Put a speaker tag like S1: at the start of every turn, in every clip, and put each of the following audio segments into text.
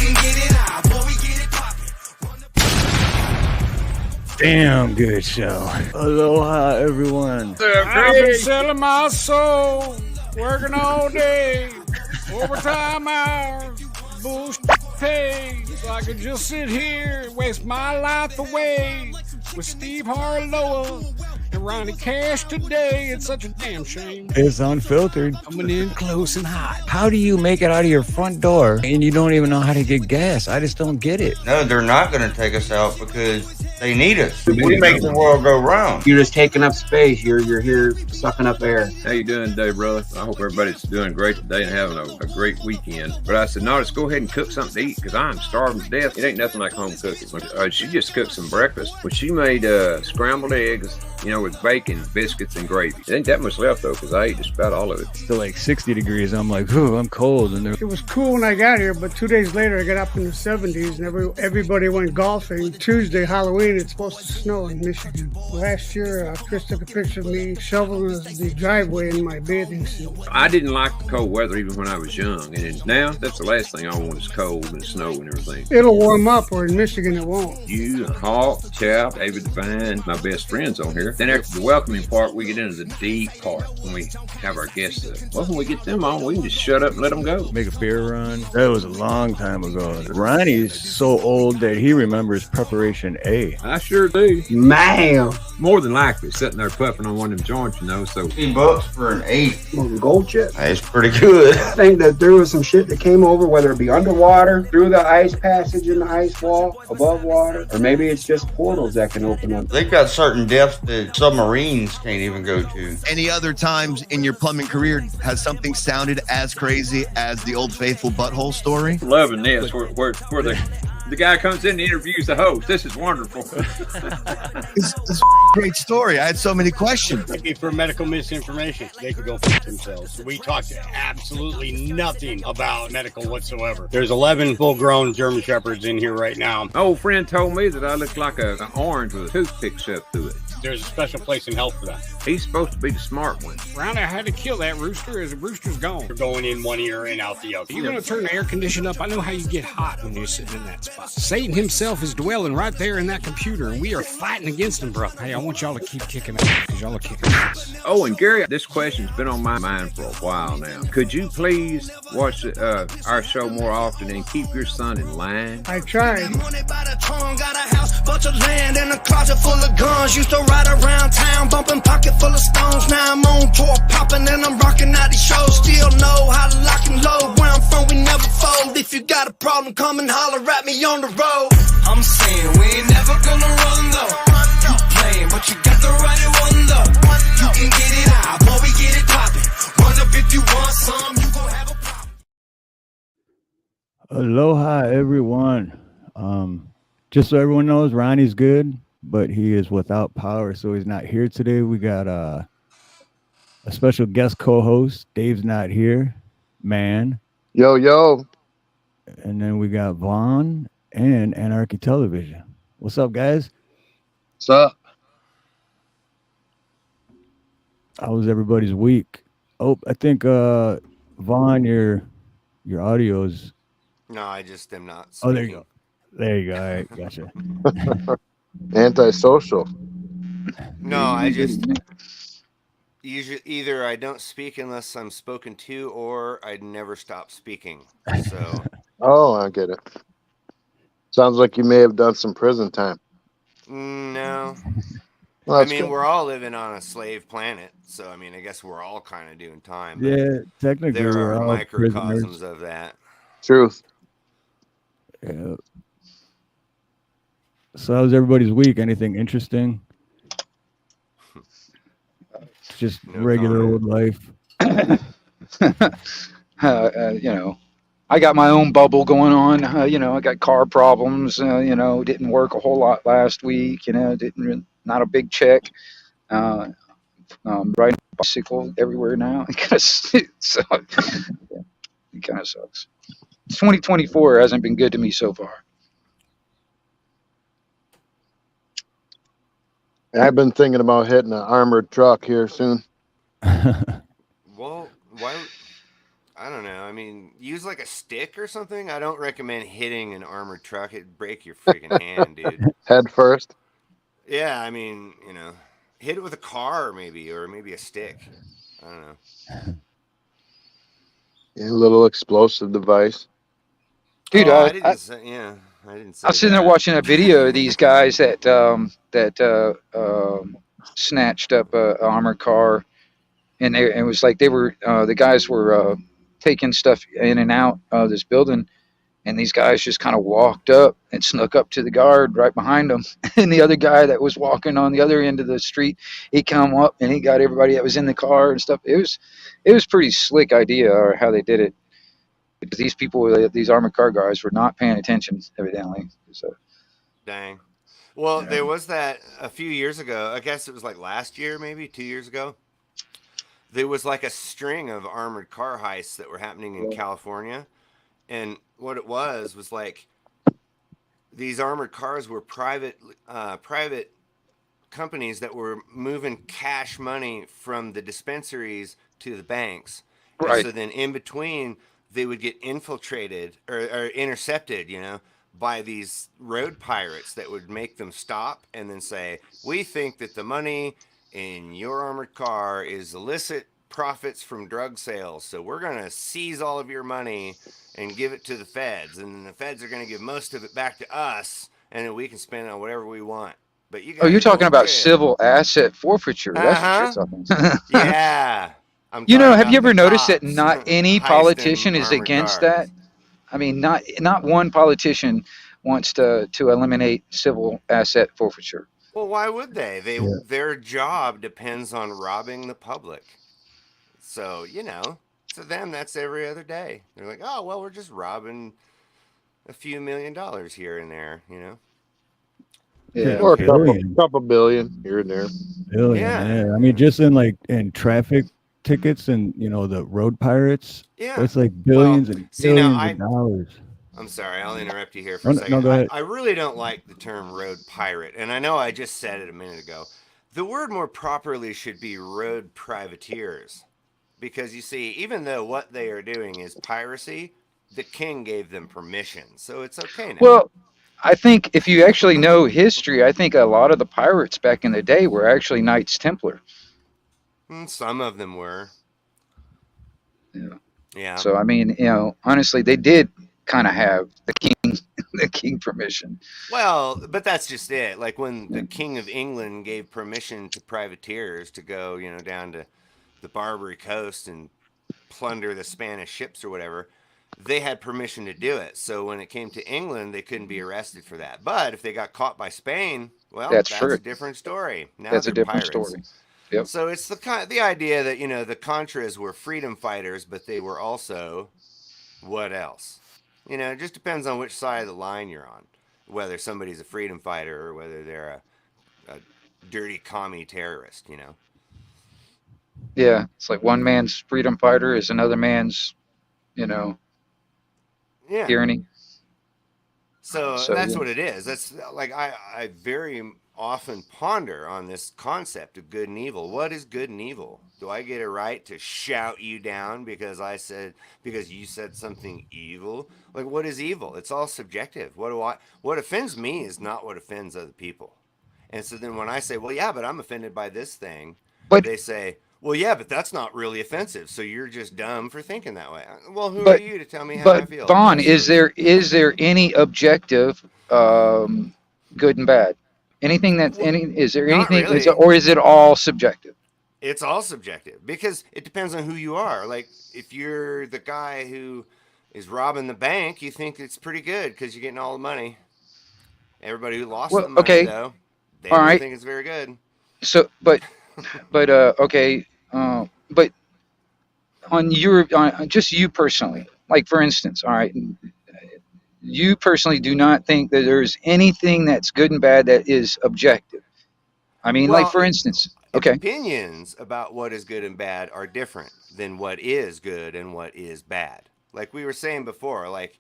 S1: can get it out, boy, we get it poppin'.
S2: Damn good show. Aloha, everyone.
S3: I've been selling my soul, working all day, overtime hours, bullshit pay, so I could just sit here and waste my life away with Steve Harlow and Ronnie Cash today. It's such a damn shame.
S2: It's unfiltered.
S3: Coming in close and hot.
S2: How do you make it out of your front door and you don't even know how to get gas? I just don't get it.
S4: No, they're not going to take us out because they need us. We make the world go round.
S5: You're just taking up space. You're here sucking up air.
S6: How you doing today, brother? I hope everybody's doing great today and having a great weekend. But I said, no, let's go ahead and cook something to eat because I'm starving to death. It ain't nothing like home cooking. She just cooked some breakfast. But she made scrambled eggs, with bacon, biscuits, and gravy. There ain't that much left, though, because I ate just about all of it.
S2: Still like 60 degrees. I'm like, ooh, I'm cold. And
S7: it was cool when I got here, but 2 days later, I got up in the 70s, and everybody went golfing. Tuesday, Halloween, it's supposed to snow in Michigan. Last year, Chris took a picture of me shoveling the driveway in my bathing suit.
S6: I didn't like the cold weather even when I was young, and now that's the last thing I want is cold and snow and everything.
S7: It'll warm up, or in Michigan, it won't.
S6: You, Hawk, Chap, David Devine, my best friends on here. Then after the welcoming part, we get into the deep part when we have our guests up. Well, when we get them on, we can just shut up and let them go.
S2: Make a beer run. That was a long time ago. Ronnie's so old that he remembers Preparation A.
S6: I sure do.
S5: Man.
S6: More than likely, sitting there puffing on one of them joints, so.
S4: $15 for an 8.
S5: Gold chip.
S4: It's pretty good.
S5: I think that there was some shit that came over, whether it be underwater, through the ice passage in the ice wall, above water, or maybe it's just portals that can open up.
S4: They've got certain depths that submarines can't even go to.
S8: Any other times in your plumbing career has something sounded as crazy as the Old Faithful butthole story?
S6: Loving this, where the guy comes in and interviews the host. This is wonderful.
S8: It's a great story. I had so many questions.
S3: Maybe for medical misinformation, they could go fuck themselves. We talked absolutely nothing about medical whatsoever. There's 11 full-grown German Shepherds in here right now.
S6: My old friend told me that I look like an orange with a toothpick shoved through it.
S3: There's a special place in hell for that.
S6: He's supposed to be the smart one.
S3: Rounder had to kill that rooster as the rooster's gone. You're going in one ear and out the other. You're going to turn the air condition up. I know how you get hot when you're sitting in that spot. Satan himself is dwelling right there in that computer, and we are fighting against him, bro. Hey, I want y'all to keep kicking ass because y'all are kicking ass.
S6: Oh, and Gary, this question's been on my mind for a while now. Could you please watch our show more often and keep your son in line?
S7: I tried.
S1: Got a house, bunch of land, and a closet full of guns. Used to ride around town, bumping pocket full of stones. Now I'm on tour, popping, and I'm rocking out these shows. Still know how to lock and load. Where I'm from, we never fold. If you got a problem, come and holler at me on the road. I'm saying we ain't never gonna run though. You playing, but you got the right one though. You can get it out, boy, we get it poppin'. Run up if you want some, you gon' have a problem.
S2: Aloha, everyone. Just so everyone knows, Ronnie's good, but he is without power, so he's not here today. We got a special guest co-host. Dave's not here. Man.
S9: Yo.
S2: And then we got Vaughn and Anarchy Television. What's up, guys?
S9: What's up?
S2: How was everybody's week? Oh, I think Vaughn, your audio's.
S10: No, I just am not
S2: Oh,
S10: speaking.
S2: there you go. There you go. All right, gotcha.
S9: Antisocial.
S10: No, I just usually either I don't speak unless I'm spoken to, or I never stop speaking. So.
S9: Oh, I get it. Sounds like you may have done some prison time.
S10: No.
S9: Well,
S10: I mean,
S9: good.
S10: we're all living on a slave planet, so I mean, I guess we're all kind of doing time. But
S2: Yeah, technically
S10: there
S2: we're
S10: are
S2: all
S10: microcosms
S2: prisoners.
S10: of that.
S9: Truth.
S2: Yeah. So how's everybody's week? Anything interesting? Just
S10: No
S2: regular
S10: comment.
S2: old life.
S11: I got my own bubble going on. I got car problems. Didn't work a whole lot last week. Not a big check. Riding a bicycle everywhere now. It kind of sucks. 2024 hasn't been good to me so far.
S9: I've been thinking about hitting an armored truck here soon.
S10: Well, why? I don't know. I mean, use like a stick or something. I don't recommend hitting an armored truck. It'd break your freaking hand, dude.
S9: Head first.
S10: Yeah, I mean, hit it with a car maybe, or maybe a stick. I don't know.
S9: Yeah, a little explosive device.
S11: Dude,
S10: Oh, I didn't say. Yeah, I didn't
S11: I
S10: say
S11: was sitting there
S10: that.
S11: watching a video of these guys that snatched up a armored car, and it was like they were the guys were taking stuff in and out of this building, and these guys just kind of walked up and snuck up to the guard right behind them, and the other guy that was walking on the other end of the street, he come up and he got everybody that was in the car and stuff. It was pretty slick idea or how they did it. Because these people, these armored car guys, were not paying attention, evidently. So,
S10: Dang. Well, there was that a few years ago. I guess it was like last year, maybe 2 years ago. There was like a string of armored car heists that were happening in California, and what it was like these armored cars were private companies that were moving cash money from the dispensaries to the banks. And
S11: right.
S10: so then in between, they would get infiltrated or intercepted, by these road pirates that would make them stop and then say, we think that the money in your armored car is illicit profits from drug sales. So we're going to seize all of your money and give it to the feds. And then the feds are going to give most of it back to us. And then we can spend it on whatever we want. But you
S11: Oh,
S10: guys
S11: you're
S10: are going
S11: talking
S10: to
S11: about
S10: jail.
S11: civil asset forfeiture. That's what you're
S10: Uh huh.
S11: talking about.
S10: Yeah. I'm
S11: You
S10: talking
S11: know, have you
S10: about the
S11: ever noticed that
S10: cops
S11: not any
S10: heisting
S11: politician is
S10: armored
S11: against that?
S10: cars.
S11: I mean, not one politician wants to eliminate civil asset forfeiture.
S10: Well, why would they?
S2: Yeah.
S10: Their job depends on robbing the public. So, to them that's every other day. They're like, "Oh, well, we're just robbing a few $1 million here and there."
S2: Yeah,
S11: Yeah.
S9: Or a
S2: billion,
S9: couple billion here and there.
S2: billion.
S10: Yeah.
S2: Yeah, I mean, just in traffic tickets and the road pirates,
S10: Yeah.
S2: it's like
S10: Well,
S2: billions and
S10: see now
S2: billions of dollars.
S10: I'm sorry, I'll interrupt you here for
S2: No,
S10: a
S2: no,
S10: second.
S2: go ahead.
S10: I really don't like the term road pirate, and I know I just said it a minute ago. The word more properly should be road privateers. Because you see, even though what they are doing is piracy, the king gave them permission. So it's okay now.
S11: Well, I think if you actually know history, I think a lot of the pirates back in the day were actually Knights Templar.
S10: Some of them were.
S11: Yeah.
S10: Yeah.
S11: So I mean, honestly, they did kind of have the king, the king permission.
S10: Well, but that's just it. Like when
S11: Yeah.
S10: the King of England gave permission to privateers to go, down to the Barbary Coast and plunder the Spanish ships or whatever, they had permission to do it. So when it came to England, they couldn't be arrested for that. But if they got caught by Spain, well,
S11: That's
S10: that's
S11: true.
S10: a different story. Now
S11: That's a
S10: they're
S11: different
S10: pirates.
S11: story. Yep.
S10: So it's the idea that the Contras were freedom fighters, but they were also what else? It just depends on which side of the line you're on, whether somebody's a freedom fighter or whether they're a dirty commie terrorist.
S11: Yeah, it's like one man's freedom fighter is another man's, you know,
S10: Yeah.
S11: tyranny.
S10: So
S11: So
S10: that's
S11: yeah.
S10: what it is. That's like I very often ponder on this concept of good and evil. What is good and evil? Do I get a right to shout you down because you said something evil? Like what is evil? It's all subjective. What offends me is not what offends other people. And so then when I say, "Well, yeah, but I'm offended by this thing,"
S11: But
S10: they say, "Well, yeah, but that's not really offensive. So you're just dumb for thinking that way." Well, who are
S11: but
S10: you to tell me how I
S11: but
S10: feel?
S11: Vaughn,
S10: No,
S11: is
S10: silly.
S11: there any objective good and bad? Anything that's
S10: Well,
S11: any is there
S10: not
S11: anything
S10: really.
S11: or is it all subjective?
S10: It's all subjective because it depends on who you are. Like if you're the guy who is robbing the bank, you think it's pretty good because you're getting all the money. Everybody who lost
S11: Well,
S10: the money
S11: okay,
S10: though, they
S11: all
S10: don't
S11: right.
S10: think it's very good.
S11: So okay, but on your on just you personally, like for instance, all right, you personally do not think that there's anything that's good and bad that is objective. I mean, like
S10: Well,
S11: for instance, okay,
S10: opinions about what is good and bad are different than what is good and what is bad. Like we were saying before, like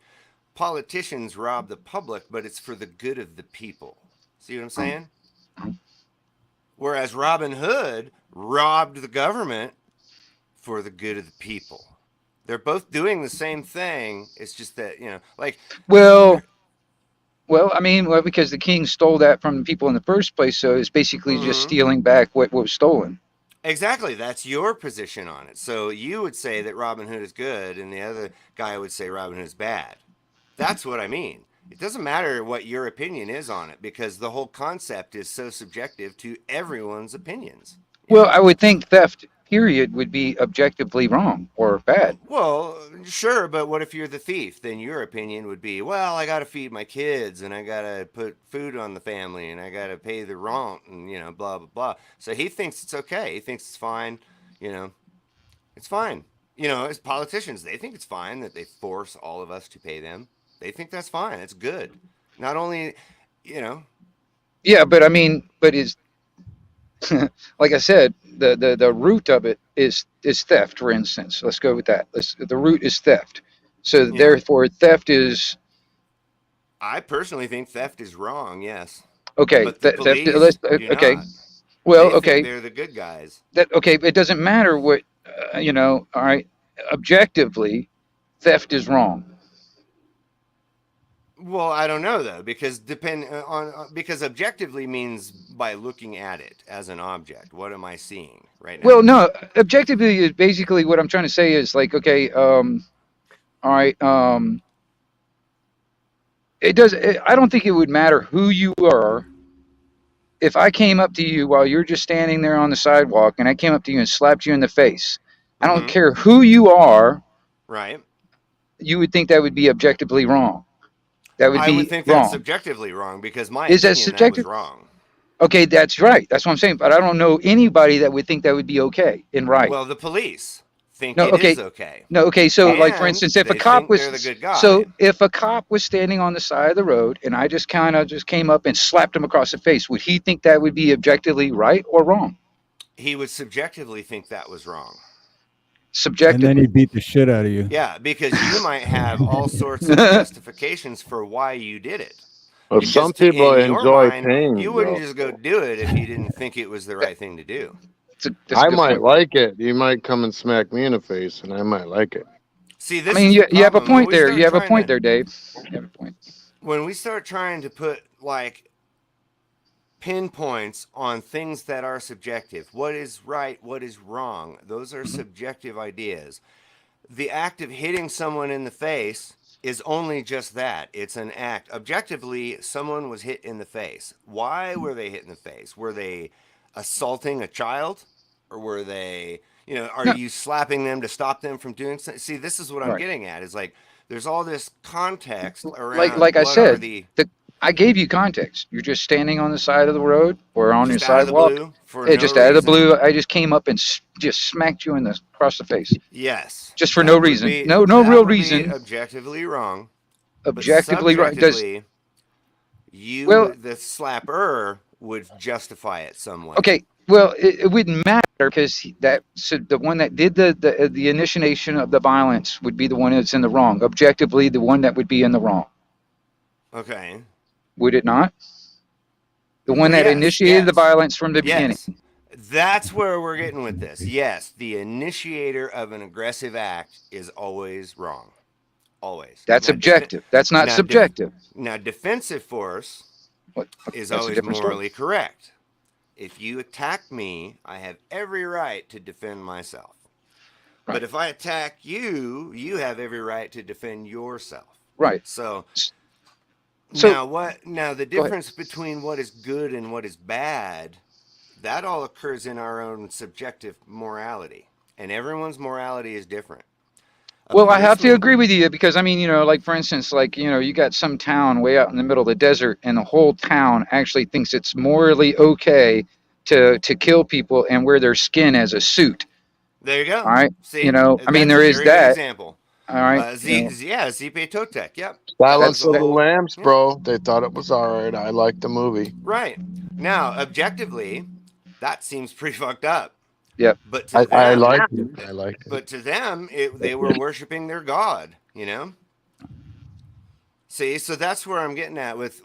S10: politicians rob the public, but it's for the good of the people. See what I'm
S11: um,
S10: saying? Whereas Robin Hood robbed the government for the good of the people. They're both doing the same thing. It's just that, like,
S11: Well, I mean, because the king stole that from the people in the first place, so it's basically just
S10: mhm.
S11: stealing back what was stolen.
S10: Exactly. That's your position on it. So you would say that Robin Hood is good, and the other guy would say Robin Hood is bad. That's what I mean. It doesn't matter what your opinion is on it because the whole concept is so subjective to everyone's opinions.
S11: Well, I would think theft, period, would be objectively wrong or bad.
S10: Well, sure, but what if you're the thief? Then your opinion would be, well, I got to feed my kids and I got to put food on the family and I got to pay the rent and, blah, blah, blah. So he thinks it's okay. He thinks it's fine. You know, it's fine. As politicians, they think it's fine that they force all of us to pay them. They think that's fine. It's good. Not only, you know.
S11: Yeah, but I mean, but is like I said, the root of it is theft. For instance, let's go with that. The root is theft. So
S10: Yeah.
S11: therefore, theft is
S10: I personally think theft is wrong. Yes.
S11: okay.
S10: But the
S11: Theft.
S10: police do
S11: Okay.
S10: not.
S11: Well,
S10: They think
S11: okay.
S10: they're the good guys.
S11: Okay. It doesn't matter what All right. Objectively, theft is wrong.
S10: Well, I don't know though, because because objectively means by looking at it as an object. What am I seeing right now?
S11: Well, no. Objectively is basically what I'm trying to say is like, okay. All right. I don't think it would matter who you are. If I came up to you while you're just standing there on the sidewalk and I came up to you and slapped you in the face, I don't care who you are.
S10: Right.
S11: You would think that would be objectively wrong. That would
S10: I
S11: be
S10: would think that's
S11: wrong.
S10: subjectively wrong because my
S11: Is that
S10: opinion that was
S11: subjective?
S10: wrong.
S11: Okay, that's right. That's what I'm saying. But I don't know anybody that would think that would be okay and right.
S10: Well, the police think
S11: No,
S10: it
S11: okay.
S10: is okay.
S11: No, okay. So, like for
S10: And
S11: instance, if a
S10: they
S11: cop
S10: think
S11: was
S10: they're the good guy.
S11: so if a cop was standing on the side of the road and I just kind of just came up and slapped him across the face, would he think that would be objectively right or wrong?
S10: He would subjectively think that was wrong.
S11: Subjectively.
S2: And then he beat the shit out of you.
S10: Yeah, because you might have all sorts of justifications for why you did it.
S9: But
S10: Because
S9: some people
S10: in your
S9: enjoy
S10: mind,
S9: pain.
S10: you wouldn't
S9: though.
S10: just go do it if you didn't think it was the right thing to do.
S11: That's
S9: I
S11: a good
S9: might
S11: point.
S9: like it. You might come and smack me in the face, and I might like it.
S10: See,
S11: I
S10: this
S11: mean,
S10: is
S11: you
S10: the
S11: have a
S10: problem. When
S11: point
S10: we
S11: there.
S10: start
S11: You have a
S10: trying
S11: point
S10: to-
S11: there, Dave. You have a point.
S10: When we start trying to put like pinpoints on things that are subjective, what is right, what is wrong, those are subjective ideas. The act of hitting someone in the face is only just that. It's an act. Objectively, someone was hit in the face. Why were they hit in the face? Were they assaulting a child? Or were they, are
S11: No.
S10: you slapping them to stop them from doing something? See, this is what I'm
S11: Right.
S10: getting at is like, there's all this context around
S11: Like I
S10: what are
S11: said,
S10: the
S11: I gave you context. You're just standing on the side of the road or on your
S10: just out of the
S11: sidewalk.
S10: blue for
S11: Yeah,
S10: no
S11: just out of the
S10: reason.
S11: blue. I just came up and just smacked you across the face.
S10: Yes.
S11: Just for
S10: that
S11: no
S10: would
S11: reason.
S10: be-
S11: No
S10: that
S11: real
S10: would be
S11: reason.
S10: objectively wrong.
S11: Objectively right.
S10: But subjectively,
S11: Well-
S10: the slapper, would justify it some way.
S11: Okay. Well, it wouldn't matter because the one that did the initiation of the violence would be the one that's in the wrong. Objectively, the one that would be in the wrong.
S10: Okay.
S11: Would it not? The one that
S10: Yes,
S11: initiated the
S10: yes.
S11: violence from the beginning.
S10: Yes. That's where we're getting with this. Yes, the initiator of an aggressive act is always wrong. Always.
S11: That's
S10: Now,
S11: objective. That's not
S10: now,
S11: subjective.
S10: Now, defensive force
S11: What?
S10: is
S11: That's a
S10: always
S11: different story.
S10: morally correct. If you attack me, I have every right to defend myself.
S11: Right.
S10: But if I attack you, you have every right to defend yourself.
S11: Right.
S10: So,
S11: So-
S10: now the
S11: Go ahead.
S10: difference between what is good and what is bad, that all occurs in our own subjective morality. And everyone's morality is different.
S11: Well, I have to agree with you because I mean, like for instance, like you got some town way out in the middle of the desert, and the whole town actually thinks it's morally okay to kill people and wear their skin as a suit.
S10: There you go.
S11: All right.
S10: See,
S11: I mean,
S10: that's
S11: there
S10: a
S11: is
S10: very good
S11: that.
S10: example.
S11: All right.
S10: Zipe Totek. Yep.
S9: Silence
S10: That's
S9: of the
S10: whole-
S9: Lambs, bro. They thought it was all right. I liked the movie.
S10: Right. Now, objectively, that seems pretty fucked up.
S11: Yep.
S10: But to
S9: I
S10: them,
S9: liked it. I liked it.
S10: But to them, they were worshiping their god. See, so that's where I'm getting at with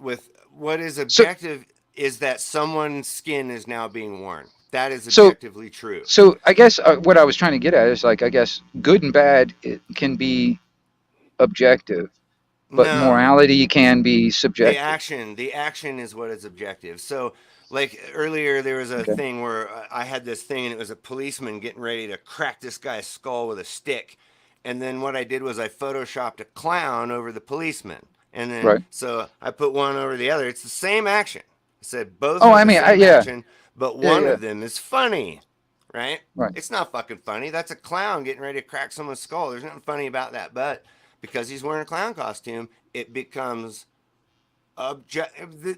S10: what is objective is that someone's skin is now being worn. That is
S11: So
S10: objectively true.
S11: so I guess what I was trying to get at is like I guess good and bad it can be objective, but
S10: No.
S11: morality can be subjective.
S10: The action is what is objective. So, like earlier, there was a
S11: Okay.
S10: thing where I had this thing, and it was a policeman getting ready to crack this guy's skull with a stick. And then what I did was I photoshopped a clown over the policeman. And then,
S11: Right.
S10: so I put one over the other. It's the same action. I said both
S11: Oh,
S10: have
S11: I
S10: the
S11: mean,
S10: same
S11: yeah.
S10: action, but
S11: Yeah,
S10: one
S11: yeah.
S10: of them is funny, right?
S11: Right.
S10: It's not fucking funny. That's a clown getting ready to crack someone's skull. There's nothing funny about that. But because he's wearing a clown costume, it becomes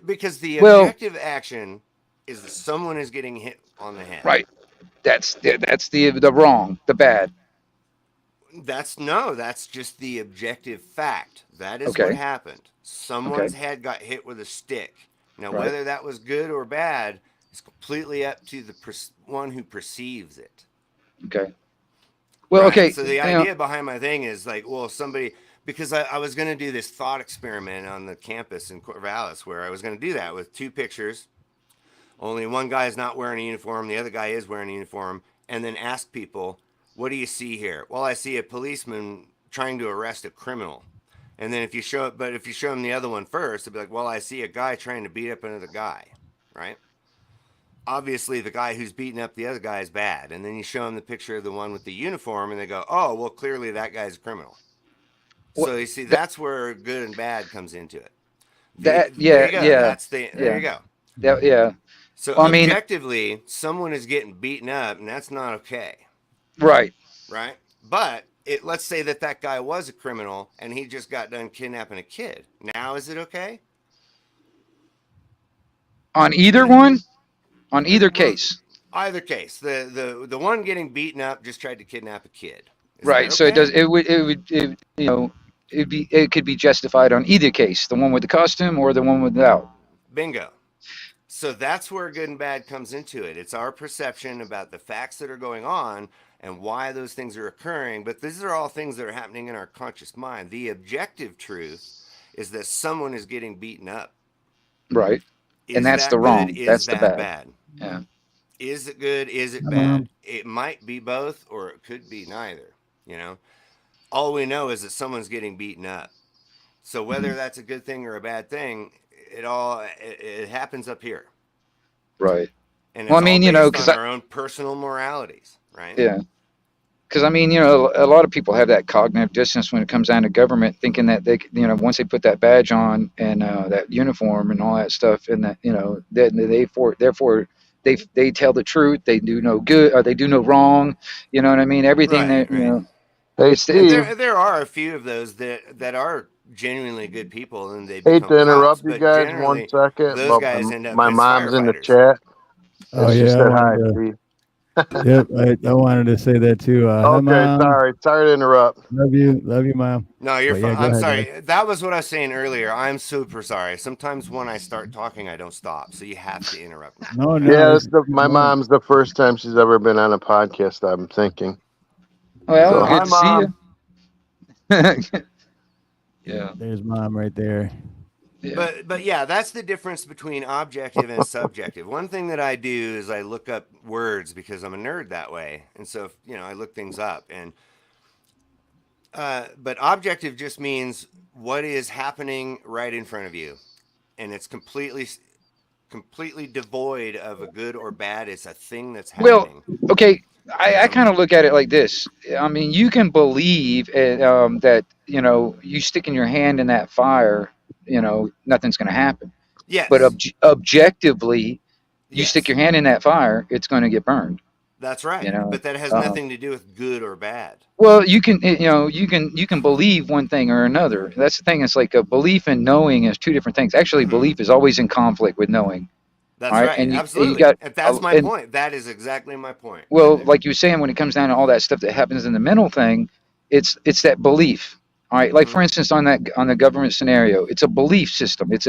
S10: because the
S11: Well,
S10: objective action is that someone is getting hit on the head.
S11: right. That's the wrong, the bad.
S10: That's just the objective fact. That is what
S11: Okay.
S10: happened. Someone's head got hit with a stick. Now,
S11: Right.
S10: whether that was good or bad is completely up to the one who perceives it.
S11: Okay. Well,
S10: Right.
S11: okay.
S10: So the idea behind my thing is like, well, somebody, because I was going to do this thought experiment on the campus in Corvallis where I was going to do that with two pictures. Only one guy is not wearing a uniform, the other guy is wearing a uniform, and then ask people, what do you see here? Well, I see a policeman trying to arrest a criminal. And then if you show them the other one first, they'll be like, well, I see a guy trying to beat up another guy, right? Obviously, the guy who's beating up the other guy is bad. And then you show them the picture of the one with the uniform, and they go, oh, well, clearly that guy's a criminal. So you see, that's where good and bad comes into it. There you go. There you go.
S11: Yeah.
S10: So
S11: Well, I mean,
S10: objectively, someone is getting beaten up, and that's not okay,
S11: right.
S10: right? But let's say that guy was a criminal, and he just got done kidnapping a kid. Now is it okay?
S11: On either one, on either case.
S10: Either case, the one getting beaten up just tried to kidnap a kid.
S11: Right. So it does. It could be justified on either case, the one with the costume or the one without.
S10: Bingo. So that's where good and bad comes into it. It's our perception about the facts that are going on and why those things are occurring. But these are all things that are happening in our conscious mind. The objective truth is that someone is getting beaten up.
S11: Right. And that's the wrong. That's the bad. Yeah.
S10: Is it good? Is it bad? It might be both, or it could be neither. You know, all we know is that someone's getting beaten up. So whether that's a good thing or a bad thing, it happens up here.
S11: Right.
S10: And
S11: well, I mean,
S10: because our own personal moralities, right?
S11: Yeah. Because I mean, a lot of people have that cognitive dissonance when it comes down to government, thinking that they, once they put that badge on and that uniform and all that stuff, and that, therefore they tell the truth, they do no good, or they do no wrong. You know what I mean? Everything that
S9: Hey, Steve.
S10: There are a few of those that are genuinely good people, and they
S9: Hate
S10: become
S9: to interrupt
S10: cops,
S9: you guys 1 second,
S10: those
S9: but
S10: guys end up
S9: my
S10: as
S9: mom's in the
S10: firefighters.
S9: chat.
S2: Oh
S9: and she
S2: yeah,
S9: said hi, Steve.
S2: Yep, I wanted to say that too. Hi,
S9: Okay,
S2: Mom.
S9: sorry to interrupt.
S2: Love you, Mom.
S10: No, you're
S2: But
S10: fine.
S2: yeah, go
S10: I'm
S2: ahead,
S10: sorry.
S2: guys.
S10: That was what I was saying earlier. I'm super sorry. Sometimes when I start talking, I don't stop, so you have to interrupt me.
S2: No,
S9: Yeah, my mom's the first time she's ever been on a podcast, I'm thinking.
S11: Well,
S9: So,
S11: good
S9: hi,
S11: to
S9: Mom.
S11: see you. Yeah.
S2: There's Mom right there.
S11: Yeah.
S10: But yeah, that's the difference between objective and subjective. One thing that I do is I look up words because I'm a nerd that way, and so I look things up. And but objective just means what is happening right in front of you, and it's completely devoid of a good or bad. It's a thing that's happening.
S11: Well, okay. I kind of look at it like this. I mean, you can believe that you sticking your hand in that fire, nothing's going to happen.
S10: Yes.
S11: But objectively, you
S10: Yes.
S11: stick your hand in that fire, it's going to get burned.
S10: That's right. But that has nothing to do with good or bad.
S11: Well, you can believe one thing or another. That's the thing. It's like a belief and knowing is two different things. Actually, belief is always in conflict with knowing.
S10: That's right.
S11: And
S10: absolutely. And that's my point. That is exactly my point.
S11: Well, like you were saying, when it comes down to all that stuff that happens in the mental thing, it's that belief. All right. Like for instance, on the government scenario, it's a belief system. It's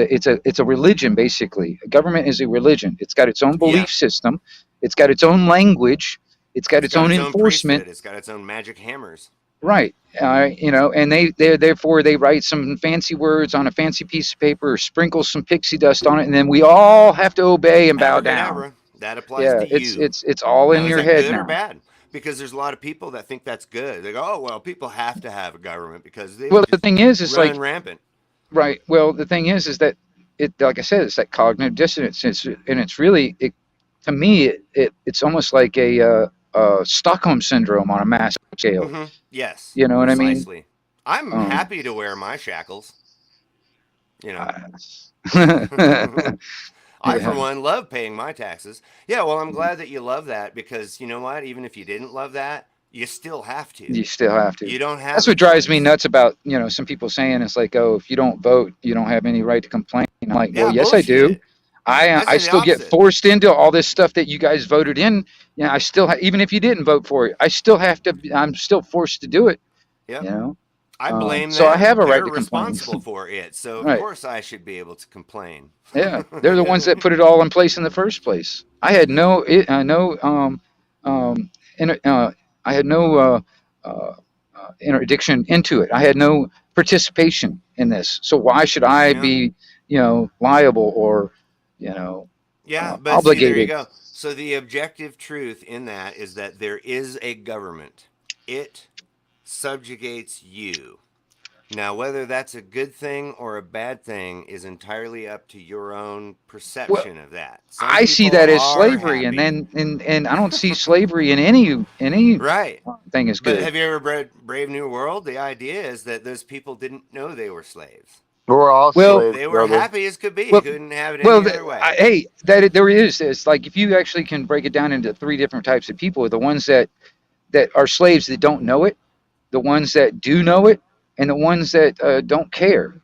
S11: a religion basically. A government is a religion. It's got its own belief system. It's got its own language. It's got its own enforcement.
S10: It's got its own magic hammers.
S11: Right. And therefore they write some fancy words on a fancy piece of paper, or sprinkle some pixie dust on it, and then we all have to obey and bow down.
S10: That applies to you.
S11: It's all in
S10: Now, is
S11: your
S10: that
S11: head
S10: good or
S11: now.
S10: bad? Because there's a lot of people that think that's good. They go, "Oh well, people have to have a government because they
S11: Well,
S10: would
S11: the
S10: just
S11: thing is
S10: run
S11: like
S10: rampant."
S11: right. Well, the thing is that it, like I said, it's that cognitive dissonance. It's really to me it's almost like a Stockholm syndrome on a massive scale.
S10: Yes,
S11: You know what I mean?
S10: precisely. I'm
S11: Um,
S10: happy to wear my shackles. You know. I, for
S11: yeah,
S10: one, love paying my taxes. Yeah, well, I'm glad that you love that because you know what? Even if you didn't love that, you still have to.
S11: you still have to.
S10: You don't
S11: That's
S10: have a
S11: what drives me
S10: choice.
S11: nuts about some people saying it's like, oh, if you don't vote, you don't have any right to complain. I'm like, well,
S10: Yeah,
S11: yes, I do.
S10: bullshit. I
S11: I
S10: say the
S11: still get
S10: opposite.
S11: forced into all this stuff that you guys voted in. I still even if you didn't vote for it, I still have to. I'm still forced to do it. You
S10: Yep.
S11: know.
S10: I blame
S11: So I have
S10: them.
S11: a right
S10: They're
S11: to complain.
S10: responsible for it. So, of
S11: Right.
S10: course, I should be able to complain.
S11: Yeah, they're the ones that put it all in place in the first place. I had no inter, I had no interdiction into it. I had no participation in this. So why should I
S10: Yeah.
S11: be, liable or, you know,
S10: Yeah, but see, there you
S11: obligated?
S10: go. So, the objective truth in that is that there is a government, it subjugates you. Now, whether that's a good thing or a bad thing is entirely up to your own
S11: Well,
S10: perception of that. Some
S11: I see
S10: people
S11: that as
S10: are
S11: slavery, and
S10: happy.
S11: then and I don't see slavery in any
S10: Right.
S11: thing as
S10: But
S11: good.
S10: have you ever read Brave New World? The idea is that those people didn't know they were slaves.
S9: We're all
S11: Well,
S9: slaves,
S10: They were
S9: brother.
S10: happy as could be.
S11: well,
S10: Couldn't have it
S11: well.
S10: any other way.
S11: Hey, there is. It's like if you actually can break it down into three different types of people: the ones that are slaves that don't know it, the ones that do know it, and the ones that don't care.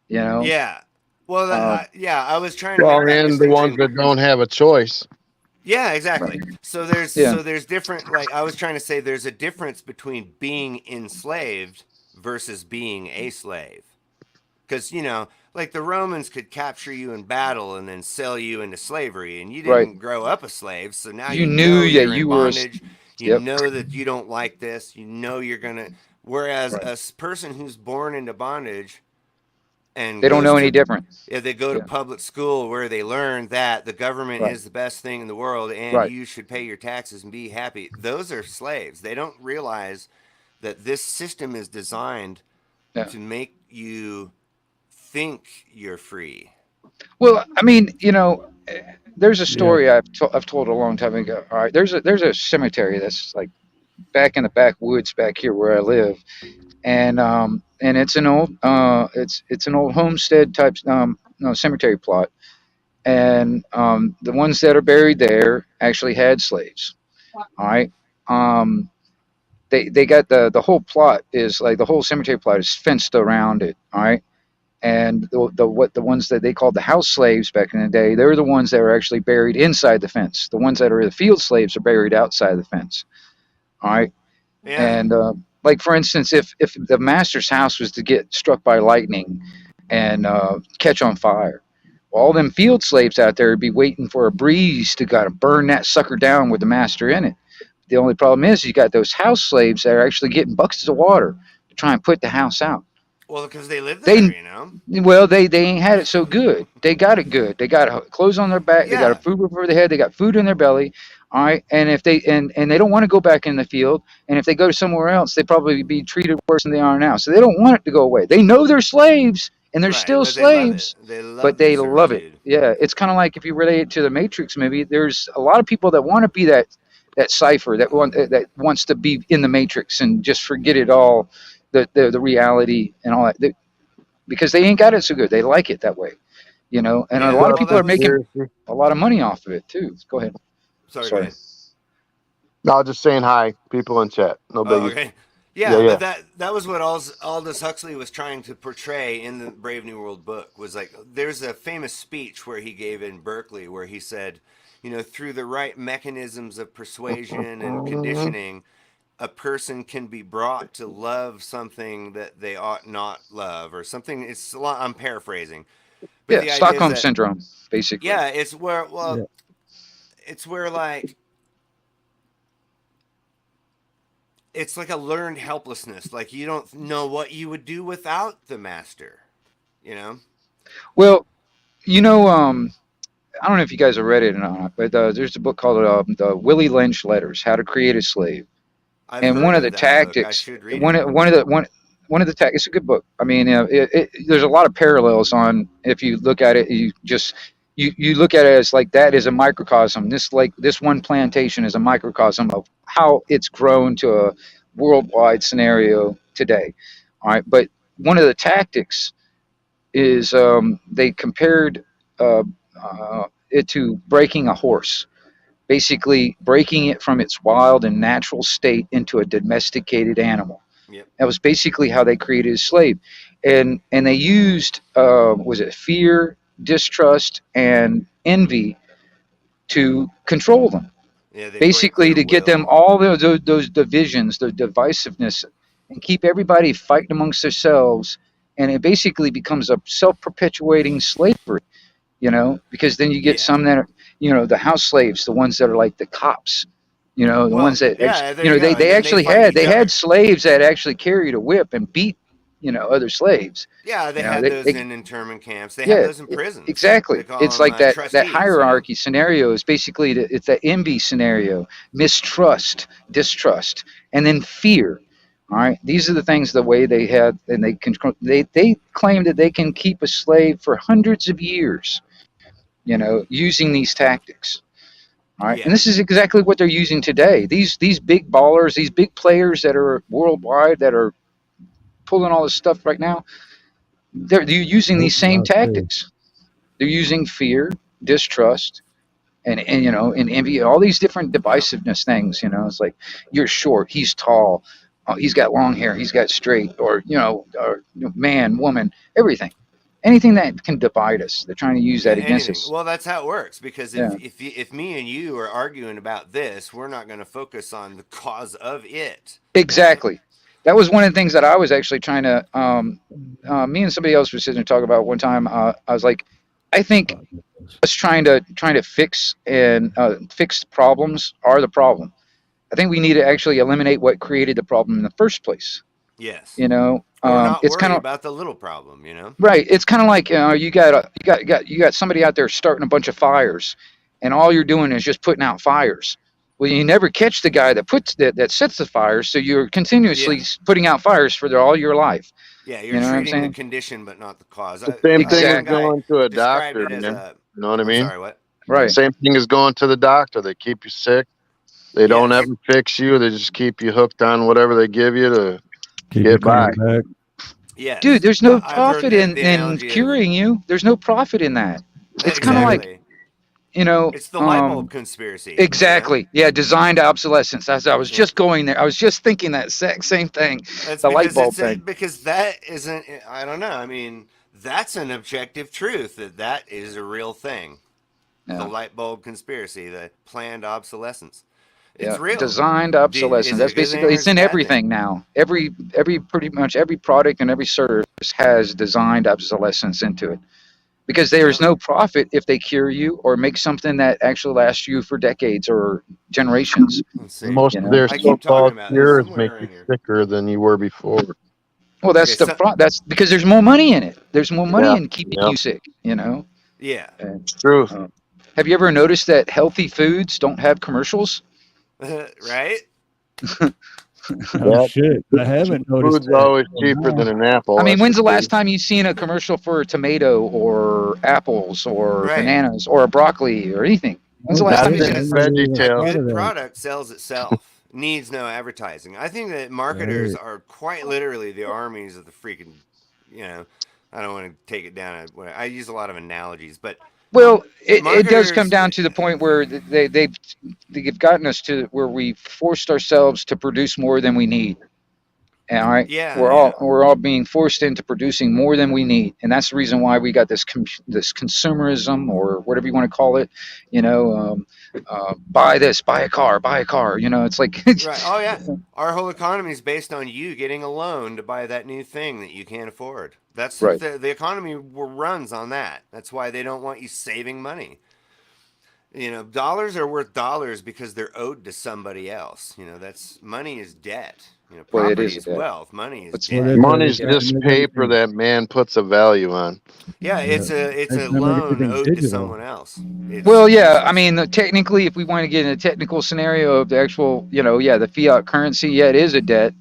S11: You know.
S10: Yeah. Well,
S11: Uh,
S10: yeah, I was trying to make
S9: Well,
S10: that
S9: and the ones
S10: distinction.
S9: that don't have a choice.
S10: Yeah,
S11: right.
S10: exactly. So there's
S11: Yeah.
S10: different, like I was trying to say there's a difference between being enslaved versus being a slave. Cuz like the Romans could capture you in battle and then sell you into slavery and you
S11: Right.
S10: didn't grow up a slave, so now
S11: You
S10: you
S11: knew
S10: know
S11: that
S10: you're in
S11: you were.
S10: bondage. You
S11: Yep.
S10: know that you don't like this. You know you're going to whereas
S11: Right.
S10: person who's born into bondage and
S11: They don't
S10: goes
S11: know any
S10: to
S11: different.
S10: if they go to
S11: Yeah.
S10: public school where they learn that the government
S11: Right.
S10: is the best thing in the world and
S11: Right.
S10: you should pay your taxes and be happy. Those are slaves. They don't realize that this system is designed
S11: Yeah.
S10: to make you think you're free.
S11: Well, I mean, there's a
S2: Yeah.
S11: story I've told a long time ago. All right, there's a cemetery that's like back in the backwoods back here where I live, and it's an old it's an old homestead type no, cemetery plot, and the ones that are buried there actually had slaves. All right, um, they got the whole plot is like the whole cemetery plot is fenced around it. All right, and the ones that they called the house slaves back in the day, they're the ones that are actually buried inside the fence. The ones that are the field slaves are buried outside the fence. All right,
S10: Yeah.
S11: and like for instance, if the master's house was to get struck by lightning and catch on fire, well, all them field slaves out there would be waiting for a breeze to kind of burn that sucker down with the master in it. The only problem is you got those house slaves that are actually getting buckets of water to try and put the house out.
S10: Well, because they live there,
S11: They
S10: you know.
S11: well, they ain't had it so good. They got it good. They got clothes on their back. They got a
S10: Yeah.
S11: food over their head. They got food in their belly. All right, and if they and they don't want to go back in the field, and if they go to somewhere else, they probably be treated worse than they are now. So they don't want it to go away. They know they're slaves, and they're
S10: Right,
S11: still
S10: but they love it.
S11: slaves,
S10: They
S11: but
S10: love the
S11: they love it.
S10: servitude.
S11: Yeah, it's kind of like if you relate it to the Matrix movie. There's a lot of people that want to be that cipher that wants to be in the Matrix and just forget it all, the reality and all that. Because they ain't got it so good. They like it that way, And a
S10: Yeah,
S11: lot of
S10: well,
S11: people
S10: that
S11: are
S10: was
S11: making a lot of money off of it too. Go ahead.
S10: sorry, go
S11: Sorry.
S10: ahead.
S9: No, I was just saying hi, people in chat. No
S10: Oh,
S9: biggie.
S10: okay.
S9: Yeah,
S10: Yeah,
S9: yeah.
S10: but that was what Aldous Huxley was trying to portray in the Brave New World book was like there's a famous speech where he gave in Berkeley where he said, through the right mechanisms of persuasion and conditioning, a person can be brought to love something that they ought not love or something. It's a lot. I'm paraphrasing, but
S11: Yeah,
S10: the idea is
S11: Stockholm
S10: that
S11: syndrome, basically.
S10: yeah, it's where
S2: Yeah.
S10: it's where like it's like a learned helplessness. Like you don't know what you would do without the master. You know?
S11: Well, you know, um, I don't know if you guys have read it or not, but there's a book called the Willie Lynch Letters: How to Create a Slave.
S10: I've
S11: And
S10: heard
S11: one of
S10: of
S11: the
S10: that book. I
S11: tactics,
S10: should read it.
S11: one of the it's a good book. I mean, there's a lot of parallels on if you look at it. You look at it as like that is a microcosm. This one plantation is a microcosm of how it's grown to a worldwide scenario today. All right, but one of the tactics is they compared uh, it to breaking a horse, basically breaking it from its wild and natural state into a domesticated animal.
S10: Yep.
S11: That was basically how they created a slave, and they used was it fear, distrust, and envy to control them.
S10: Yeah, they break
S11: Basically,
S10: their
S11: to get them
S10: will.
S11: all those divisions, the divisiveness, and keep everybody fighting amongst themselves, and it basically becomes a self-perpetuating slavery. Because then you get
S10: Yeah.
S11: some that are, the house slaves, the ones that are like the cops, the
S10: Well,
S11: ones that,
S10: yeah, there you go. And
S11: they
S10: then they
S11: actually
S10: fight
S11: had,
S10: each
S11: they had
S10: other.
S11: slaves that actually carried a whip and beat, other slaves.
S10: Yeah, they
S11: You know,
S10: had those
S11: they
S10: in internment camps. They have
S11: yeah,
S10: those in prisons. They
S11: exactly.
S10: call
S11: It's
S10: them
S11: like that
S10: trustees, you know?
S11: hierarchy scenario is basically it's that envy scenario, mistrust, distrust, and then fear. All right, these are the things the way they had, and they control. They claim that they can keep a slave for hundreds of years, using these tactics. All right, and
S10: Yeah.
S11: this is exactly what they're using today. These big ballers, these big players that are worldwide that are pulling all this stuff right now, they're using these same tactics. They're using fear, distrust, and envy, all these different
S10: Yep.
S11: divisiveness things. It's like you're short, he's tall, he's got long hair, he's got straight, or man, woman, everything, anything that can divide us. They're trying to use
S10: Yeah,
S11: that against
S10: anything.
S11: us.
S10: Well, that's how it works. Because
S11: Yeah,
S10: if me and you are arguing about this, we're not going to focus on the cause of it, right?
S11: exactly. That was one of the things that I was actually trying to. Me and somebody else were sitting and talking about one time. I was like, I think us trying to fix problems are the problem. I think we need to actually eliminate what created the problem in the first place.
S10: Yes. Or not
S11: It's kind
S10: worry
S11: of
S10: about the little problem, you know?
S11: right. It's kind of like you got somebody out there starting a bunch of fires, and all you're doing is just putting out fires. Well, you never catch the guy that sets the fires, so you're continuously
S10: Yeah.
S11: putting out fires for all your life.
S10: Yeah, you're
S11: You know what I'm
S10: treating the
S11: saying?
S10: condition but not the cause.
S9: The same thing as
S10: One
S11: Exactly.
S10: guy
S9: going to a
S10: described
S9: doctor,
S10: it as
S9: man.
S10: a.
S9: You know what I
S10: I'm
S9: mean?
S10: sorry, what?
S11: Right.
S9: Same thing as going to the doctor. They keep you sick. They don't
S10: Yes.
S9: ever fix you. They just keep you hooked on whatever they give you to
S2: Keep you
S9: get by.
S2: coming back.
S11: Dude,
S10: Yes.
S11: there's no
S10: I've heard
S11: profit
S10: the
S11: in
S10: analogy of.
S11: curing you. There's no profit in that. It's kind of like,
S10: Exactly.
S11: you know,
S10: It's the light bulb
S11: um,
S10: conspiracy, you know?
S11: exactly. Yeah, designed obsolescence. I was
S10: Yeah.
S11: just going there. I was just thinking that same thing.
S10: That's
S11: The light
S10: because
S11: bulb thing.
S10: because that isn't, I don't know. I mean, that's an objective truth that is a real thing. The
S11: Yeah.
S10: light bulb conspiracy, the planned obsolescence. It's
S11: Yeah,
S10: real.
S11: designed
S10: Is
S11: obsolescence.
S10: it a
S11: That's
S10: good thing
S11: basically
S10: or
S11: it's
S10: is it a
S11: in
S10: bad thing?
S11: everything now. Every pretty much every product and every service has designed obsolescence into it. Because there is
S10: Yep.
S11: no profit if they cure you or make something that actually lasts you for decades or generations.
S10: Let's see.
S9: Most
S11: You
S9: of
S11: know.
S9: their
S10: I keep talking
S9: so-called
S10: about this
S9: cures make
S10: somewhere
S9: you
S10: in here.
S9: sicker than you were before.
S11: Well,
S10: Okay, so
S11: that's because there's more money in it. There's more money
S9: Yeah,
S11: in keeping
S9: yeah,
S11: you sick. You know.
S10: yeah.
S11: And,
S9: truth.
S11: have you ever noticed that healthy foods don't have commercials?
S10: Right?
S2: Oh
S9: Yeah,
S2: shit! I haven't noticed
S9: food's
S2: that.
S9: always
S2: Oh,
S9: cheaper
S2: no.
S9: than an apple.
S11: I mean,
S9: That's for
S11: when's the
S9: sure.
S11: last time you seen a commercial for a tomato or apples or
S10: Right.
S11: bananas or a broccoli or anything? When's the
S2: No
S11: last
S9: Not
S11: time
S10: That's
S11: you
S9: even
S11: seen
S9: a
S11: it?
S10: because
S2: never
S9: veggie
S2: even
S10: a
S9: tale.
S2: thought of
S10: good
S2: that.
S10: product sells itself. Needs no advertising. I think that marketers
S2: Right.
S10: are quite literally the armies of the freaking, you know, I don't want to take it down. I use a lot of analogies, but
S11: Well, it does come
S10: marketers,
S11: down to the point where they've gotten us to where we forced ourselves to produce more than we need. All right,
S10: yeah,
S11: we're all being forced into producing more than we need, and that's the reason why we got this consumerism or whatever you want to call it. You know, buy this, buy a car, buy a car. You know, it's like
S10: right. Oh yeah, our whole economy is based on you getting a loan to buy that new thing that you can't afford. That's
S11: right.
S10: the economy runs on that. That's why they don't want you saving money. You know, dollars are worth dollars because they're owed to somebody else. You know, that's money is debt. You know,
S11: Well, it
S10: property
S11: is a
S10: is
S11: debt.
S10: wealth. Money is
S11: It's
S2: Well,
S10: debt.
S2: that's how they
S9: Money's
S2: try to
S9: just
S2: make
S9: paper
S2: everything.
S9: that man puts a value on.
S10: Yeah,
S2: Yeah,
S10: it's
S2: they're
S10: a
S2: trying to make
S10: loan
S2: everything
S10: owed to
S2: digital.
S10: someone else.
S11: Well,
S10: It's
S11: yeah. I
S10: useless.
S11: mean, technically, if we want to get in a technical scenario of the actual, the fiat currency, yeah, it is a debt.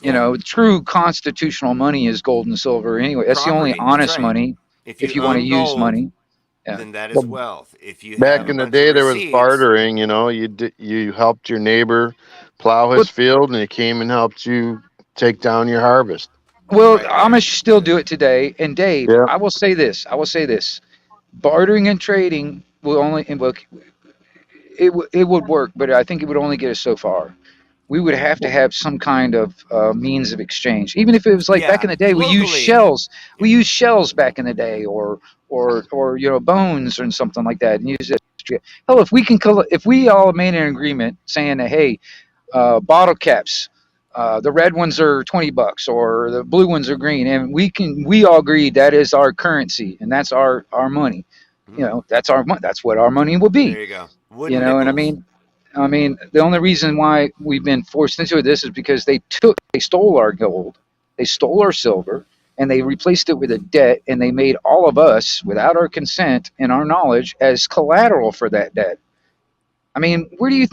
S10: Yeah,
S11: True constitutional money is gold and silver. Anyway, that's the only
S10: property. That's
S11: honest
S10: right.
S11: money.
S10: If
S11: If
S10: you
S11: you want to
S10: own
S11: use
S10: gold,
S11: money, yeah.
S10: then that is
S9: Well,
S10: wealth. If you have
S9: back
S10: a
S9: in the
S10: bunch of
S9: day, there was
S10: receipts,
S9: bartering. You helped your neighbor plow his
S11: But
S9: field, and he came and helped you take down your harvest.
S11: well,
S10: right there.
S11: Amish still do it today. And Dave,
S9: Yeah.
S11: I will say this. I will say this. Bartering and trading will only it would work, but I think it would only get us so far. We would have to have some kind of means of exchange. Even if it was like back
S10: Yeah,
S11: in the day, we used
S10: locally.
S11: shells.
S10: Yeah.
S11: We used shells back in the day, or bones or something like that, and use it. Hell, if we can, if we all made an agreement saying that, hey, bottle caps, the red ones are $20, or the blue ones are green, and we all agree that is our currency and that's our money.
S10: Mhm.
S11: That's what our money will be.
S10: There you go. Wooden
S11: And
S10: nickels.
S11: I mean, the only reason why we've been forced into this is because they stole our gold, they stole our silver, and they replaced it with a debt, and they made all of us, without our consent and our knowledge, as collateral for that debt. I mean, where do you?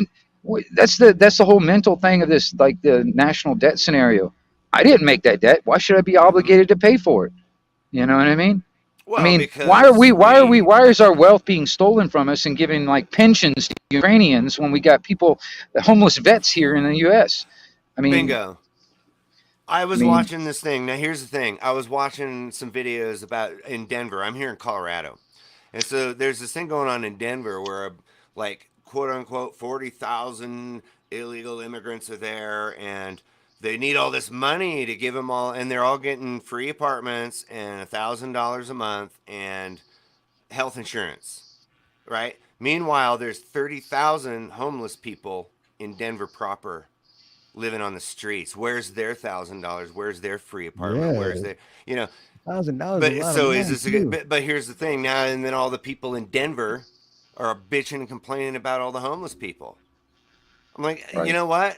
S11: That's the whole mental thing of this, like the national debt scenario. I didn't make that debt. Why should I be
S10: Hmm.
S11: obligated to pay for it? You know what I mean? I
S10: Well,
S11: mean,
S10: because we
S11: why is our wealth being stolen from us and giving like pensions to Ukrainians when we got people, homeless vets here in the U.S.? I mean,
S10: bingo. I
S11: I
S10: was
S11: mean,
S10: watching this thing. Now here's the thing. I was watching some videos about in Denver. I'm here in Colorado. And so there's this thing going on in Denver where like quote unquote 40,000 illegal immigrants are there and they need all this money to give them all and they're all getting free apartments and $1,000 a month and health insurance, right? Meanwhile, there's 30,000 homeless people in Denver proper living on the streets. Where's their $1,000? Where's their free apartment?
S2: Yeah,
S10: Where's their, you know?
S2: $1,000 is a
S10: But
S2: lot of
S10: so is
S2: money
S10: this?
S2: too.
S10: But here's the thing. Now and then, all the people in Denver are bitching and complaining about all the homeless people. I'm like, you
S11: right?
S10: know what?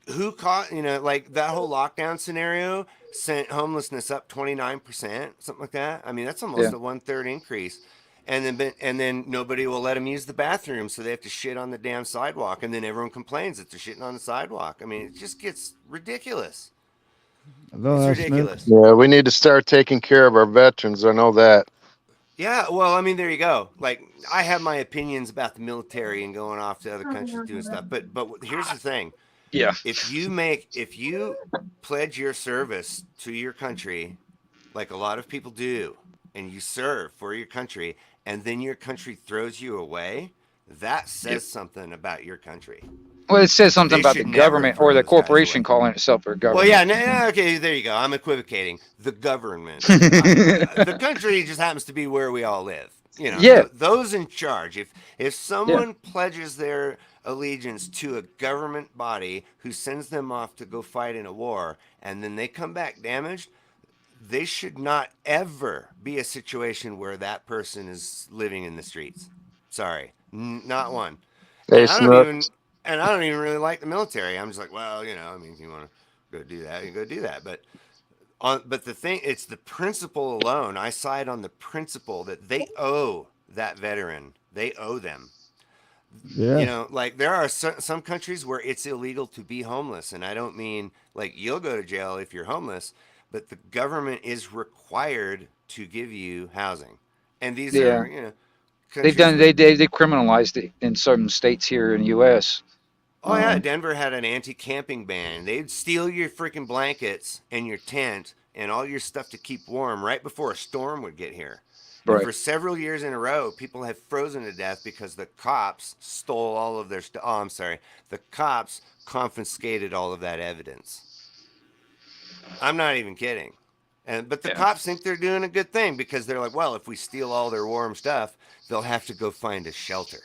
S10: Who caught? You know, like that whole lockdown scenario sent homelessness up 29%, something like that. I mean, that's almost
S11: Yeah.
S10: a 1/3 increase. And then nobody will let them use the bathroom, so they have to shit on the damn sidewalk. And then everyone complains that they're shitting on the sidewalk. I mean, it just gets ridiculous. It's
S2: Hello, Smith.
S10: ridiculous.
S9: Yeah, we need to start taking care of our veterans. I know that.
S10: Yeah, well, I mean, there you go. Like, I have my opinions about the military and going off to other countries doing stuff, but here's the thing:
S11: Yeah.
S10: if you pledge your service to your country, like a lot of people do, and you serve for your country, and then your country throws you away, that says something about your country.
S11: Well, it says something
S10: They
S11: about the
S10: should never
S11: government or
S10: throw
S11: the
S10: those guys
S11: corporation
S10: away.
S11: calling itself a
S10: Well,
S11: government.
S10: yeah, okay, there you go. I'm equivocating. The government, the country just happens to be where we all live. You know,
S11: Yeah.
S10: those in charge. If
S11: Yeah.
S10: someone pledges their allegiance to a government body who sends them off to go fight in a war, and then they come back damaged, they should not ever be a situation where that person is living in the streets. Sorry, not one.
S9: Hey,
S10: And I don't even
S9: Snooks.
S10: and I don't even really like the military. I'm just like, well, you know, I mean, if you want to go do that, you go do that. But the thing, it's the principle alone. I side on the principle that they owe that veteran. They owe them. You
S2: Yeah.
S10: know, like there are some countries where it's illegal to be homeless, and I don't mean like you'll go to jail if you're homeless, but the government is required to give you housing, and these
S11: Yeah.
S10: are
S11: They've
S10: countries
S11: done
S10: with.
S11: they criminalized it in some states here in the U.S.
S10: Oh yeah, Denver had an anti-camping ban. They'd steal your freaking blankets and your tent and all your stuff to keep warm right before a storm would get here. And
S11: Right.
S10: for several years in a row, people have frozen to death because the cops stole all of their stuff. Oh, I'm sorry. The cops confiscated all of that evidence. I'm not even kidding. But the
S11: Yeah.
S10: cops think they're doing a good thing because they're like, well, if we steal all their warm stuff, they'll have to go find a shelter.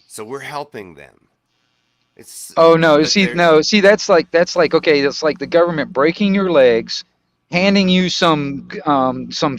S10: So we're helping them. It's
S11: Oh no,
S10: but they're
S11: see that's like okay, that's like the government breaking your legs, handing you some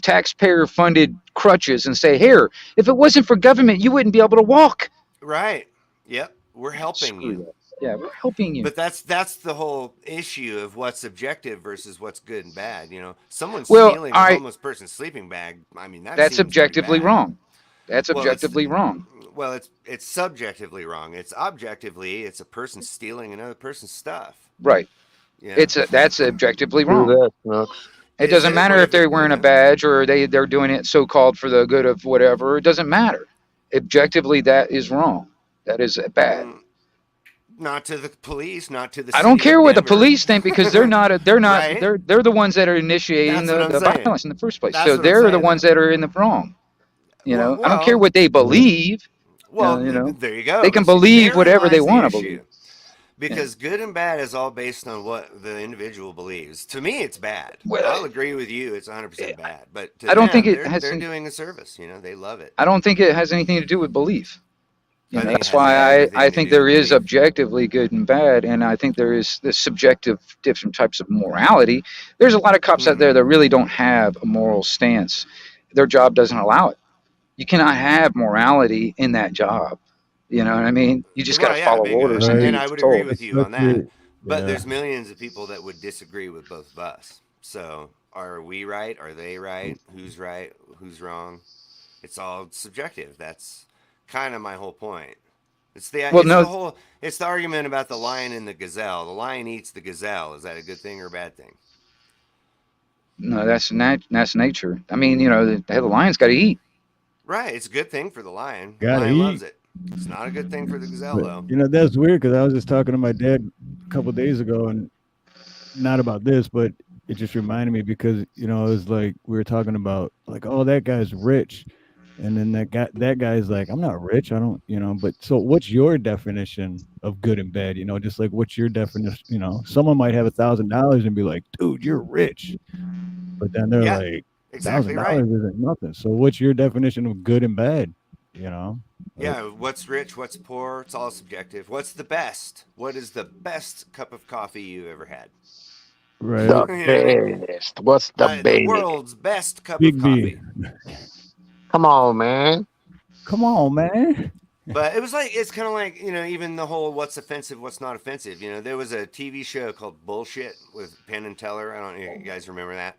S11: taxpayer funded crutches and say, "Here, if it wasn't for government, you wouldn't be able to walk."
S10: right. Yep. We're helping
S11: Screw
S10: you.
S11: that. Yeah, we're helping you.
S10: But that's the whole issue of what's objective versus what's good and bad. You know, someone
S11: Well,
S10: stealing
S11: all
S10: a
S11: right,
S10: homeless person's sleeping bag. I mean, that
S11: that's
S10: seems pretty
S11: objectively
S10: bad.
S11: wrong. That's
S10: Well, it's
S11: objectively wrong.
S10: well, it's subjectively wrong. It's objectively, it's a person stealing another person's stuff.
S11: Right.
S10: You know,
S11: That's objectively
S9: Do
S11: wrong.
S9: that, Snooks.
S11: It
S10: is
S11: doesn't
S10: it?
S11: matter
S10: What
S11: if
S10: if it?
S11: they're wearing a badge or they're doing it so called for the good of whatever. It doesn't matter. Objectively, that is wrong. That is bad.
S10: Mm, not to the police, not to the
S11: I don't
S10: city
S11: care
S10: of
S11: what the
S10: Denver.
S11: police think because they're not.
S10: Right?
S11: They're the ones that are initiating
S10: That's what I'm
S11: the
S10: saying.
S11: violence in the first place.
S10: That's
S11: So
S10: what I'm
S11: they're the
S10: saying,
S11: ones
S10: though.
S11: that are in the wrong.
S10: Well,
S11: I don't care
S10: well,
S11: what they believe.
S10: well,
S11: You know,
S10: there you go.
S11: they can
S10: But see,
S11: believe
S10: therein
S11: whatever they
S10: lies the
S11: want to
S10: issue.
S11: believe.
S10: Because good and bad is all based on what the individual believes. To me, it's bad.
S11: Well,
S10: I'll agree with you; it's 100% bad. But to
S11: I don't think
S10: them,
S11: it has.
S10: they're doing a service. You know, they love it.
S11: I don't think it has anything to do with belief.
S10: I think it
S11: That's
S10: has
S11: why I
S10: everything to
S11: think
S10: do
S11: there
S10: with
S11: is
S10: belief.
S11: objectively good and bad, and I think there is this subjective different types of morality. There's a lot of cops out there that really don't have a moral stance. Their job doesn't allow it. You cannot have morality in that job. You know what I mean? You just got to
S10: Well, yeah,
S11: follow orders and do
S10: and
S2: Right.
S10: I
S11: what
S10: would
S11: you're
S10: agree
S11: told.
S10: with you on that.
S2: Especially,
S10: But
S2: yeah.
S10: there's millions of people that would disagree with both of us. So, are we right? Are they right? Who's right? Who's wrong? It's all subjective. That's kind of my whole point.
S11: Well, no,
S10: It's the argument about the lion and the gazelle. The lion eats the gazelle. Is that a good thing or a bad thing?
S11: no, that's nature. I mean, the lion's got to eat.
S10: Right. It's a good thing for the lion. The
S2: Gotta
S10: lion loves
S2: eat.
S10: it. It's not a good thing for the gazelle,
S2: But
S10: though.
S2: that's weird because I was just talking to my dad a couple days ago, and not about this, but it just reminded me because it was like we were talking about like, oh, that guy's rich, and then that guy's like, I'm not rich, I don't, but so what's your definition of good and bad? Just like what's your definition? Someone might have $1,000 and be like, dude, you're rich, but then they're
S10: Yeah,
S2: like,
S10: exactly right.
S2: $1,000 isn't nothing. So what's your definition of good and bad? Like,
S10: Yeah, what's rich, what's poor, it's all subjective. What's the best? What is the best cup of coffee you ever had?
S2: right,
S9: The best. What's the
S10: The
S9: best?
S10: world's best cup of
S2: Big B.
S10: coffee.
S9: Come on, man.
S2: Come on, man.
S10: But it's kind of like, even the whole what's offensive, what's not offensive. There was a TV show called Bullshit with Penn and Teller. I don't know if you guys remember that.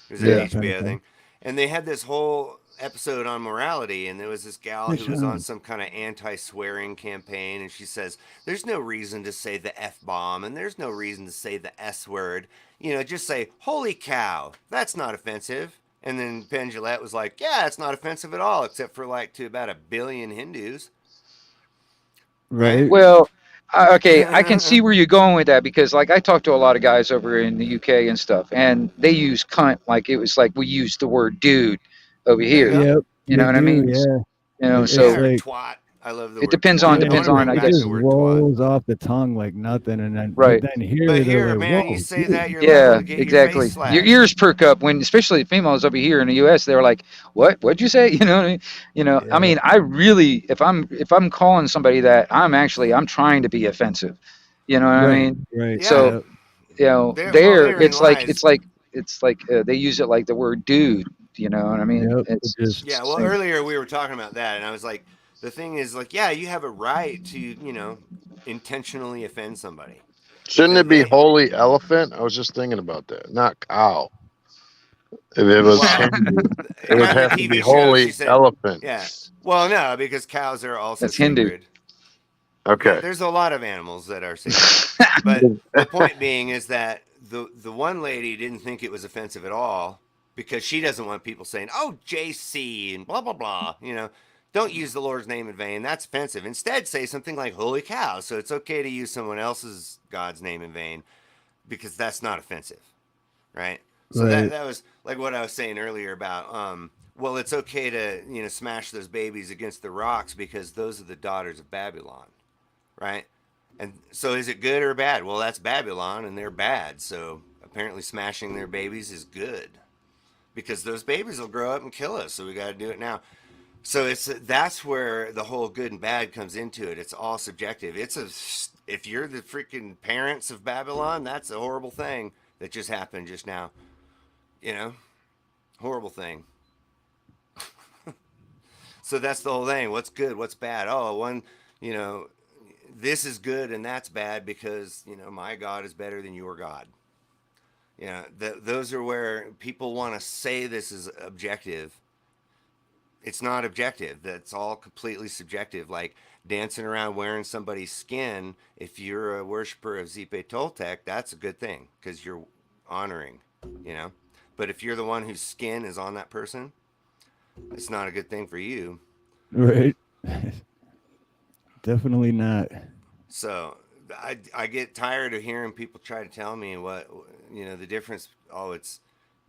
S10: It was an
S2: Yeah,
S10: HBO thing. And they had this whole episode on morality, and there was this gal who was on some kind of anti-swearing campaign, and she says, there's no reason to say the F-bomb, and there's no reason to say the S-word. Just say, holy cow, that's not offensive. And then Penn Jillette was like, yeah, it's not offensive at all, except for to about 1 billion Hindus.
S2: right.
S11: Well, okay, I can see where you're going with that because, like, I talk to a lot of guys over in the UK and stuff, and they use cunt like it was like we use the word dude over
S10: There you
S11: here.
S10: go.
S2: Yep,
S11: You know
S2: they
S11: what I
S2: do.
S11: mean?
S2: Yeah,
S11: So
S10: Yeah,
S2: it's
S10: or
S2: like
S10: twat. I love the
S11: it
S10: word
S11: depends
S10: twat.
S11: on
S10: I want to bring
S11: I
S2: it
S10: back
S11: guess.
S2: just
S10: the word twat.
S2: rolls off the tongue like nothing, and then
S11: Right.
S2: but then here
S10: But
S2: they're
S10: here,
S2: like,
S10: man, you
S2: whoa,
S10: say
S2: dude.
S10: that, you're liable
S11: Yeah,
S10: to get your
S11: exactly.
S10: face slapped.
S11: Your ears perk up when, especially females over here in the U.S. They're like, "What? What'd you say?" You know what I mean? I
S2: Yeah,
S11: mean, I really, if I'm calling somebody that, I'm trying to be offensive. You know what I
S2: right,
S11: mean?
S2: right,
S10: Yeah.
S11: So,
S2: yeah,
S10: Therein
S11: it's like
S10: lies.
S11: they use it like the word dude. You know what I mean?
S2: yep. It
S11: It's
S2: just
S10: Yeah,
S11: the
S10: well,
S11: same.
S10: earlier we were talking about that, and I was like, the thing is, yeah, you have a right to, intentionally offend somebody.
S9: Shouldn't
S10: Because
S9: it be
S10: they,
S9: holy elephant? I was just thinking about that. Not cow. If it was
S10: well,
S9: Hindu, it would
S10: on the
S9: have to be
S10: TV show, she
S9: holy
S10: said,
S9: elephant.
S10: yeah. Well, no, because cows are also
S11: That's Hindu.
S10: sacred.
S9: Okay.
S10: There's a lot of animals that are sacred. But the point being is that the one lady didn't think it was offensive at all because she doesn't want people saying, "Oh, JC" and blah blah blah. Don't use the Lord's name in vain. That's offensive. Instead, say something like "Holy cow." So it's okay to use someone else's God's name in vain because that's not offensive, right? So
S2: right,
S10: that was like what I was saying earlier about well, it's okay to smash those babies against the rocks because those are the daughters of Babylon, right? And so is it good or bad? Well, that's Babylon and they're bad. So apparently smashing their babies is good because those babies will grow up and kill us. So we got to do it now. So that's where the whole good and bad comes into it. It's all subjective. If you're the freaking parents of Babylon, that's a horrible thing that just happened just now. Horrible thing. So that's the whole thing. What's good? What's bad? Oh, one, this is good and that's bad because, my God is better than your God. Those are where people want to say this is objective. It's not objective. That's all completely subjective. Like dancing around wearing somebody's skin. If you're a worshiper of Zipe Toltec, that's a good thing because you're honoring, But if you're the one whose skin is on that person, it's not a good thing for you.
S2: Right. Definitely not.
S10: So I get tired of hearing people try to tell me what, the difference. Oh, it's,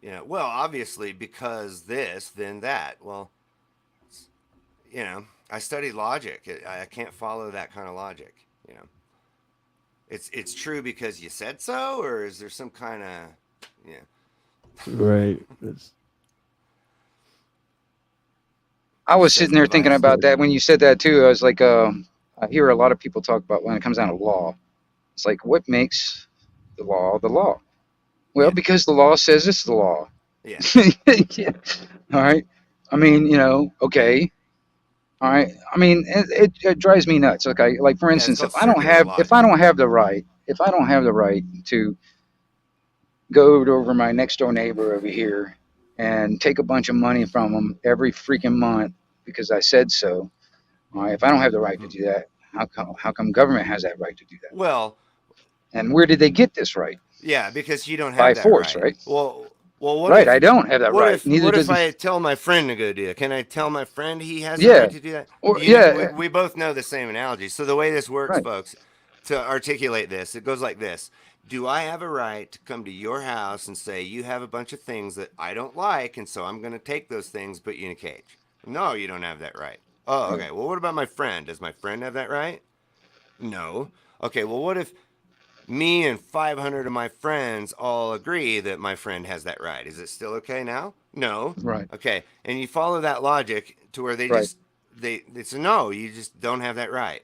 S10: well, obviously because this, then that. Well, I studied logic. I can't follow that kind of logic. It's true because you said so, or is there some kind of,
S2: Right.
S11: I was sitting there thinking about that when you said that too. I was like, I hear a lot of people talk about when it comes down to law. It's like, what makes the law the law? Well, because the law says it's the law.
S10: Yeah.
S11: Yeah. All right. I mean, okay. All right. I mean, it drives me nuts. Okay. Like for instance, if I don't have the right to go over my next door neighbor over here and take a bunch of money from them every freaking month because I said so. All right. If I don't have the right to do that, how come government has that right to do that?
S10: Well,
S11: and where did they get this right?
S10: Yeah, because you don't have
S11: by
S10: that
S11: force,
S10: right. Well, what
S11: right.
S10: If,
S11: I don't have that
S10: what
S11: right.
S10: If,
S11: Neither
S10: what
S11: does
S10: if I tell my friend to go do it? Can I tell my friend he has the
S11: Yeah.
S10: right to do that?
S11: Or,
S10: We both know the same analogy. So the way this works,
S11: Right.
S10: folks, to articulate this, it goes like this. Do I have a right to come to your house and say you have a bunch of things that I don't like, and so I'm going to take those things, put you in a cage? No, you don't have that right. Oh, okay. Well, what about my friend? Does my friend have that right? No. Okay, well, what if me and 500 of my friends all agree that my friend has that right? Is it still okay now? No.
S11: Right.
S10: Okay. And you follow that logic to where they
S11: Right.
S10: just, it's a no, you just don't have that right.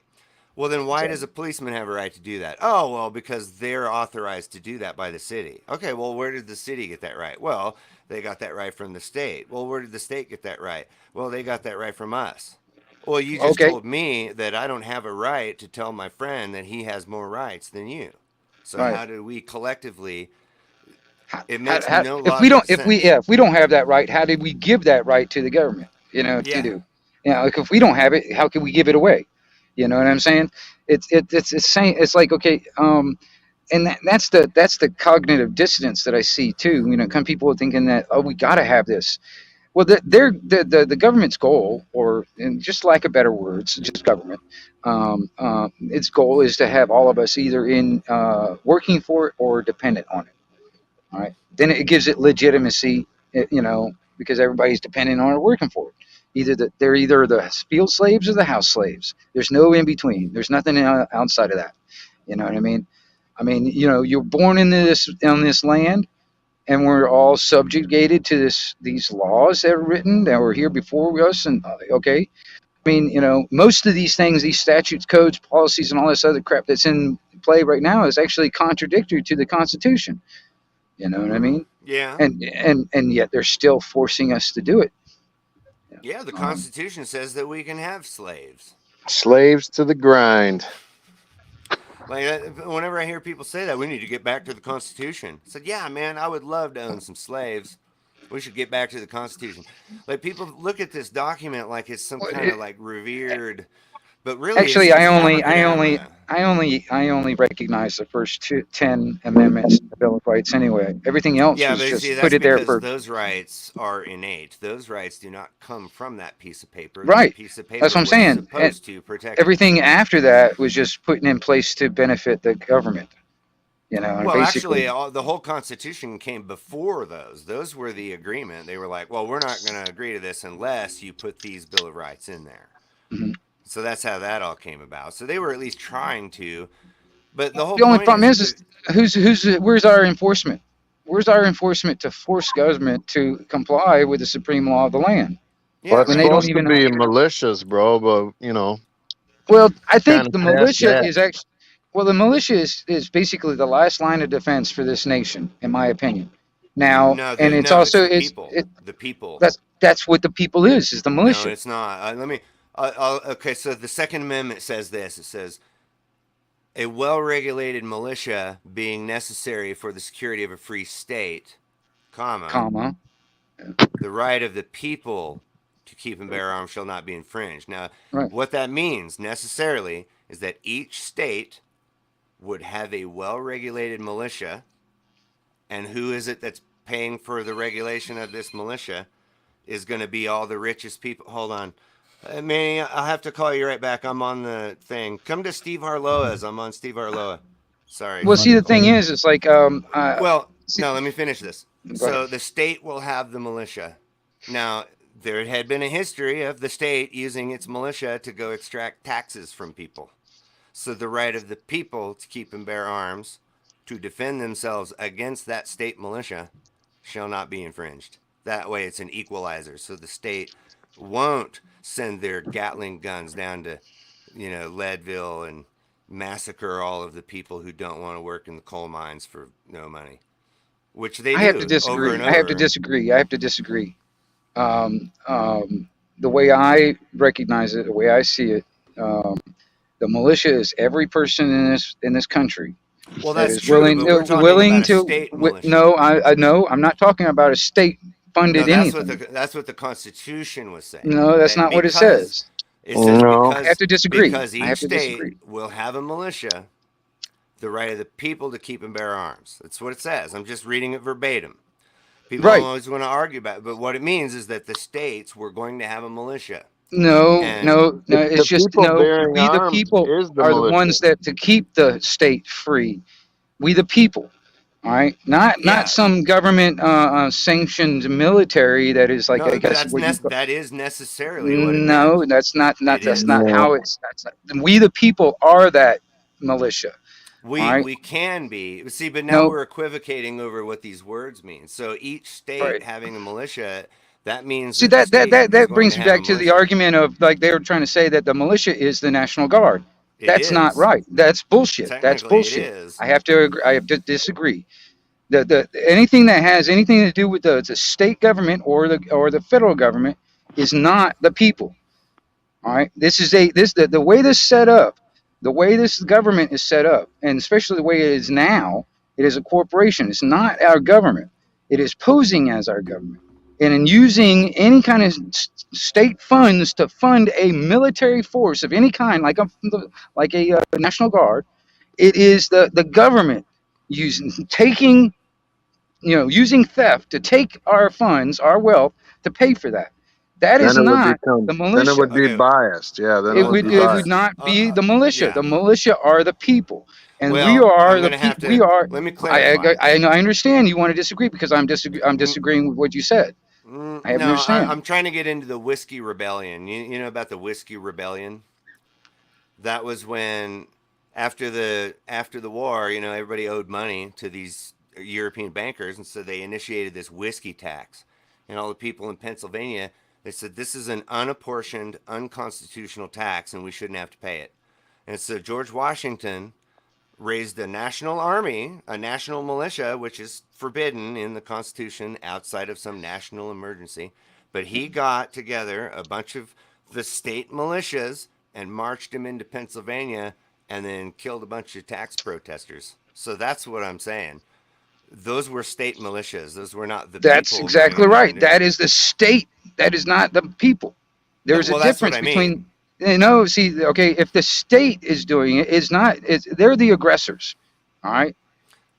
S10: Well, then why does a policeman have a right to do that? Oh, well, because they're authorized to do that by the city. Okay, well, where did the city get that right? Well, they got that right from the state. Well, where did the state get that right? Well, they got that right from us. Well, you just told me that I don't have a right to tell my friend that he has more rights than you. So
S11: Right.
S10: how do we collectively? It makes no
S11: if we don't,
S10: sense.
S11: if we don't have that right, how did we give that right to the government? To do. Like if we don't have it, how can we give it away? You know what I'm saying? It's saying it's like okay, and that's the cognitive dissonance that I see too. Come people are thinking that we got to have this. Well, the government's goal, or in just lack of better words, just government, its goal is to have all of us either in working for it or dependent on it. All right, then it gives it legitimacy, because everybody's dependent on it, working for it. They're either the field slaves or the house slaves. There's no in between. There's nothing outside of that. You know what I mean? You're born on this land, and we're all subjugated to these laws that are written that were here before us. And okay, most of these things, these statutes, codes, policies, and all this other crap that's in play right now is actually contradictory to the Constitution. You know what I mean?
S10: Yeah.
S11: And yet they're still forcing us to do it.
S10: Yeah, the Constitution says that we can have slaves.
S9: Slaves to the grind.
S10: Like whenever I hear people say that, we need to get back to the Constitution. I said, yeah, man, I would love to own some slaves. We should get back to the Constitution. Like people look at this document like it's some kind of like revered, but really,
S11: Actually,
S10: it's
S11: I only recognize the first 10 amendments to the Bill of Rights anyway. Everything else
S10: Yeah,
S11: was
S10: but
S11: just
S10: see, that's
S11: put it there
S10: because
S11: for
S10: those rights are innate. Those rights do not come from that piece of paper.
S11: right.
S10: That piece of paper
S11: That's what I'm
S10: was
S11: saying.
S10: supposed to protect
S11: everything after that was just putting in place to benefit the government. And
S10: well,
S11: basically,
S10: actually, the whole Constitution came before those. Those were the agreement. They were like, well, we're not going to agree to this unless you put these Bill of Rights in there.
S11: Mhm.
S10: So that's how that all came about. So they were at least trying to. But the whole
S11: the only
S10: point
S11: problem is where's our enforcement? Where's our enforcement to force government to comply with the supreme law of the land?
S9: Well, it's
S11: when they don't
S9: supposed to
S11: even
S9: be malicious, bro, but
S11: Well, I think
S9: kinda
S11: the
S9: past
S11: militia
S9: that.
S11: is actually the militia is basically the last line of defense for this nation, in my opinion. Now,
S10: No,
S11: and it's
S10: no,
S11: also
S10: it's the people. The people.
S11: That's what the people is the militia.
S10: No, it's not. Okay, so the Second Amendment says this. It says a well-regulated militia being necessary for the security of a free state,
S11: comma.
S10: the right of the people to keep and bear arms shall not be infringed. Now,
S11: Right.
S10: what that means necessarily is that each state would have a well-regulated militia, and who is it that's paying for the regulation of this militia is going to be all the richest people. Hold on. Manny, I'll have to call you right back. I'm on the thing. Come to Steve Harloa's. I'm on Steve Harloa. Sorry.
S11: Well, see, the thing is, it's like
S10: Well,
S11: see,
S10: no, let me finish this.
S11: Go
S10: So
S11: ahead.
S10: the state will have the militia. Now, there had been a history of the state using its militia to go extract taxes from people. So the right of the people to keep and bear arms to defend themselves against that state militia shall not be infringed. That way it's an equalizer. So the state won't send their Gatling guns down to, Leadville and massacre all of the people who don't want to work in the coal mines for no money, which they
S11: I
S10: do
S11: have to disagree.
S10: over and over.
S11: I have to disagree. The way I recognize it, the way I see it, the militia is every person in this country
S10: Well,
S11: that
S10: that's
S11: is
S10: true,
S11: willing
S10: but we're talking
S11: willing
S10: about a
S11: to.
S10: state militia.
S11: No, I know. I'm not talking about a state
S10: No,
S11: funded
S10: that's
S11: anything.
S10: that's what the Constitution was saying.
S11: No, that's
S10: That
S11: not what it
S10: because
S11: says.
S10: it says
S9: No.
S11: I have to disagree.
S10: because
S11: I
S10: each
S11: have to
S10: state
S11: disagree.
S10: will have a militia, the right of the people to keep and bear arms. That's what it says. I'm just reading it verbatim. People
S11: Right.
S10: always want to argue about it, but what it means is that the states were going to have a militia.
S11: No,
S10: And
S11: no.
S9: The
S11: It's just
S9: people
S11: no.
S9: bearing
S11: We the
S9: arms
S11: people
S9: is the
S11: are the
S9: militia.
S11: ones that to keep the state free. We the people. All right, not
S10: Yeah.
S11: some government sanctioned military that is like,
S10: No,
S11: I
S10: but
S11: guess what you.
S10: that is necessarily what it
S11: No,
S10: meant.
S11: that's not
S10: It
S11: that's
S10: is.
S11: not how it's. That's not, we the people are that militia. All right.
S10: We can be. See, but now
S11: No.
S10: we're equivocating over what these words mean. So each state
S11: Right.
S10: having a militia, that means
S11: See,
S10: that the
S11: that
S10: state is going
S11: brings
S10: to
S11: me
S10: have a
S11: back to the
S10: militia.
S11: argument of like they were trying to say that the militia is the National Guard.
S10: It
S11: That's not
S10: is.
S11: right. That's bullshit. That's
S10: Technically, it
S11: bullshit.
S10: is.
S11: I have to agree. I have to disagree. The anything that has anything to do with the state government or the federal government is not the people. All right. This is the way this set up, the way this government is set up, and especially the way it is now. It is a corporation. It's not our government. It is posing as our government, and in using any kind of state funds to fund a military force of any kind, like a National Guard. It is the government using theft to take our funds, our wealth, to pay for that. That is
S9: Then it would
S11: not
S9: become.
S11: the
S9: Then it
S11: militia.
S9: would be
S10: Okay.
S9: biased. Yeah. Then it
S11: It
S9: would
S11: would
S9: be
S11: it would
S9: biased.
S11: not be the militia.
S10: Yeah.
S11: The militia are the people, and we
S10: Well,
S11: are
S10: I'm
S11: the
S10: going to have
S11: people.
S10: to.
S11: We are.
S10: Let me clarify.
S11: I understand you want to disagree because I'm disagreeing with what you said. I have to
S10: No,
S11: understand.
S10: I'm trying to get into the Whiskey Rebellion. You know about the Whiskey Rebellion? That was when after the war, everybody owed money to these European bankers, and so they initiated this whiskey tax. And all the people in Pennsylvania, they said this is an unapportioned, unconstitutional tax, and we shouldn't have to pay it. And so George Washington raised a national army, a national militia, which is forbidden in the Constitution outside of some national emergency. But he got together a bunch of the state militias and marched them into Pennsylvania and then killed a bunch of tax protesters. So that's what I'm saying. Those were state militias. Those were not the
S11: That's
S10: people.
S11: exactly
S10: going around
S11: right. That is the state. That is not the people. There's
S10: well,
S11: a
S10: that's what
S11: difference
S10: I
S11: between.
S10: mean.
S11: See, okay, if the state is doing it, they're the aggressors. All right,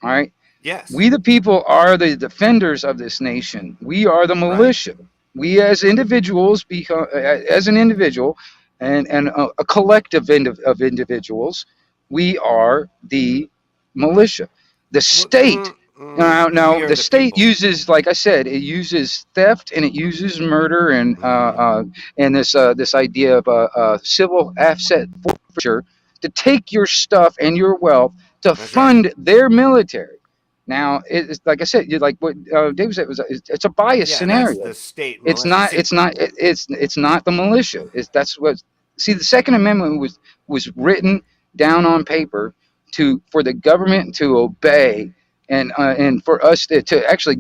S11: all right.
S10: Yes.
S11: We the people are the defenders of this nation. We are the militia. We as individuals, as an individual, and a collective of individuals, we are the militia. The state. Now
S10: we are
S11: the
S10: the
S11: state
S10: people.
S11: uses, like I said, it uses theft and it uses murder and this idea of civil asset forfeiture to take your stuff and your wealth to
S10: That's
S11: fund
S10: right.
S11: their military. Now, it's like I said, like what David said, it's a biased
S10: Yeah, that's
S11: scenario.
S10: the state
S11: It's
S10: militia.
S11: not.
S10: See,
S11: It's not the militia. That's what. See, the Second Amendment was written down on paper for the government to obey and for us to actually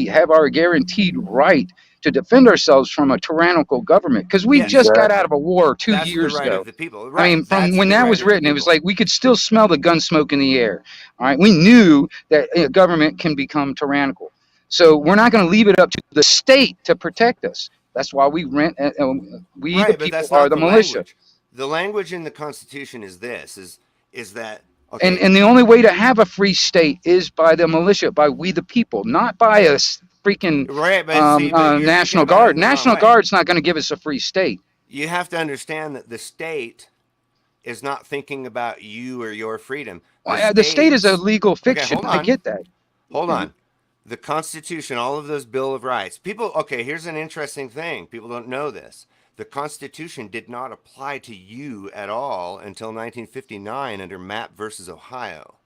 S11: have our guaranteed right to defend ourselves from a tyrannical government, because we
S10: Yes.
S11: just got out of a war 2
S10: That's the
S11: years
S10: right
S11: ago.
S10: of the people. Right.
S11: I mean, from
S10: That's
S11: when
S10: the
S11: that
S10: right
S11: was
S10: of the
S11: written, it was
S10: people.
S11: like we could still smell the gun smoke in the air. All right, we knew that government can become tyrannical, so we're not going to leave it up to the state to protect us. That's why we rent. We the
S10: Right, but
S11: people
S10: that's
S11: are
S10: not
S11: the
S10: the
S11: militia.
S10: language. The language in the Constitution is this: is that okay?
S11: And the only way to have a free state is by the militia, by we the people, not by a freaking
S10: Right, but see, but you're thinking
S11: National
S10: about it
S11: Guard.
S10: in the wrong
S11: National
S10: way.
S11: Guard's not going to give us a free state.
S10: You have to understand that the state is not thinking about you or your freedom.
S11: The state is a
S10: states-
S11: legal
S10: Okay,
S11: fiction.
S10: hold
S11: I
S10: on.
S11: get that.
S10: Hold
S11: Okay.
S10: on. The Constitution, all of those Bill of Rights. People, okay, here's an interesting thing. People don't know this. The Constitution did not apply to you at all until 1959 under Mapp versus Ohio.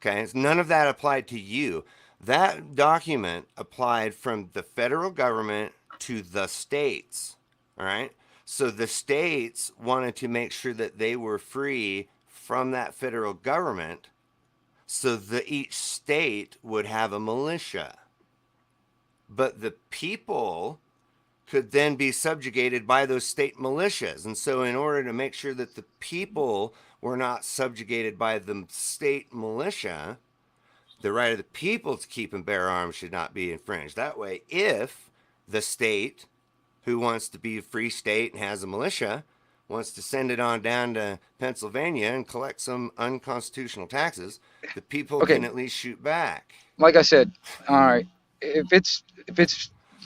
S10: Okay, none of that applied to you. That document applied from the federal government to the states. All right. So the states wanted to make sure that they were free from that federal government, so that each state would have a militia. But the people could then be subjugated by those state militias. And so in order to make sure that the people were not subjugated by the state militia, the right of the people to keep and bear arms should not be infringed. That way, if the state who wants to be a free state and has a militia wants to send it on down to Pennsylvania and collect some unconstitutional taxes, the people
S11: Okay.
S10: can at least shoot back.
S11: Like I said, all right, if it's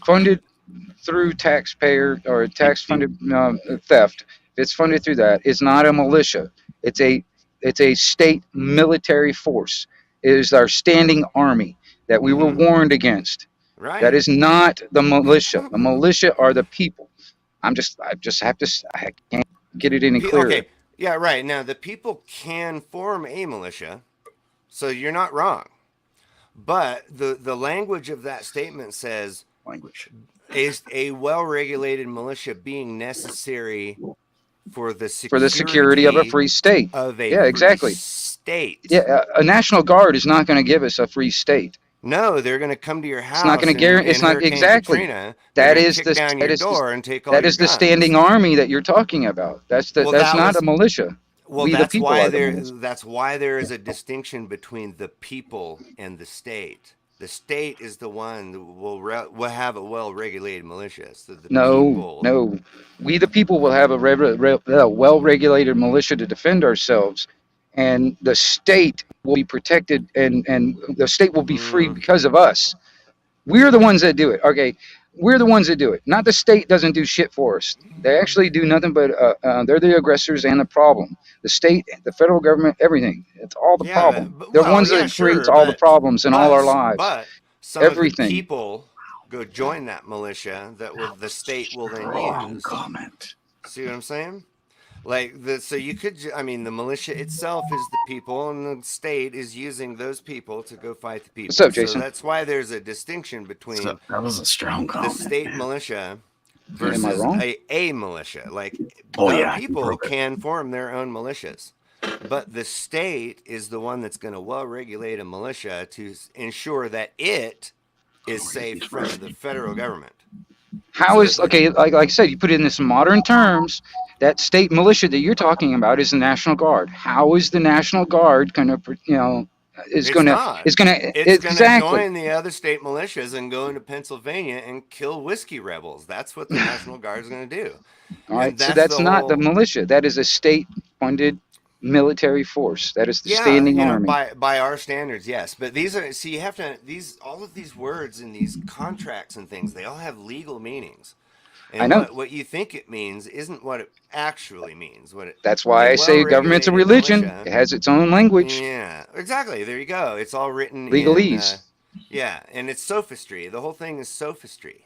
S11: funded through taxpayer or tax funded theft, if it's funded through that, it's not a militia. It's a state military force. It is our standing army that we were warned against.
S10: Right.
S11: That is not the militia. The militia are the people. I can't get it any clearer.
S10: Okay. Yeah, right. Now, the people can form a militia, so you're not wrong. But the language of that statement says is a well-regulated militia being necessary for the
S11: security of a free state.
S10: Yeah,
S11: exactly.
S10: State.
S11: Yeah, a National Guard is not going to give us a free state.
S10: No, they're going to come to your house.
S11: It's not going to guarantee. It's not exactly.
S10: Katrina,
S11: that is
S10: kick
S11: the
S10: down
S11: that
S10: your
S11: is
S10: door
S11: the,
S10: and take all
S11: that
S10: your
S11: is the
S10: guns.
S11: standing army that you're talking about. That's the
S10: Well,
S11: that's
S10: that
S11: not
S10: was-
S11: a militia.
S10: Well,
S11: We the
S10: that's
S11: people
S10: why
S11: are the
S10: there.
S11: militia.
S10: That's why there is a distinction between the people and the state. The state is the one that will have a well-regulated militia. So the people.
S11: No. We the people will have a well-regulated militia to defend ourselves, and the state will be protected, and the state will be free because of us. We're the ones that do it. Okay, we're the ones that do it. Not the state doesn't do shit for us. They actually do nothing but they're the aggressors and the problem. The state, the federal government, everything. It's all the problem. They're the ones that creates all the problems in all our lives.
S10: But some
S11: everything.
S10: Of the people go join that militia that the state will then use.
S3: Comment.
S10: See what I'm saying? Like so you could. I mean, the militia itself is the people, and the state is using those people to go fight the people.
S11: What's up, Jason?
S10: So that's why there's a distinction between
S3: That was a strong
S10: the
S3: comment.
S10: state militia
S11: Am I
S10: versus
S11: wrong?
S10: a militia. Like
S3: yeah,
S10: people can form their own militias, but the state is the one that's going to well regulate a militia to ensure that it is safe from the federal government.
S11: How is okay? Like I said, you put it in this modern terms. That state militia that you're talking about is the National Guard. How is the National Guard going to,
S10: It's
S11: going
S10: not.
S11: to exactly
S10: join the other state militias and go into Pennsylvania and kill whiskey rebels. That's what the National Guard is going to do.
S11: All right,
S10: And
S11: so that's
S10: the
S11: not the
S10: whole-
S11: militia. That is a state-funded military force. That is the standing army.
S10: By our standards, yes. But these are you have to all of these words and these contracts and things, they all have legal meanings. And
S11: I know.
S10: What you think it means isn't what it actually means.
S11: That's why I say government's a religion.
S10: Militia,
S11: It has its own language.
S10: yeah, exactly. There you go. It's all written
S11: Legalese.
S10: Yeah, and it's sophistry. The whole thing is sophistry.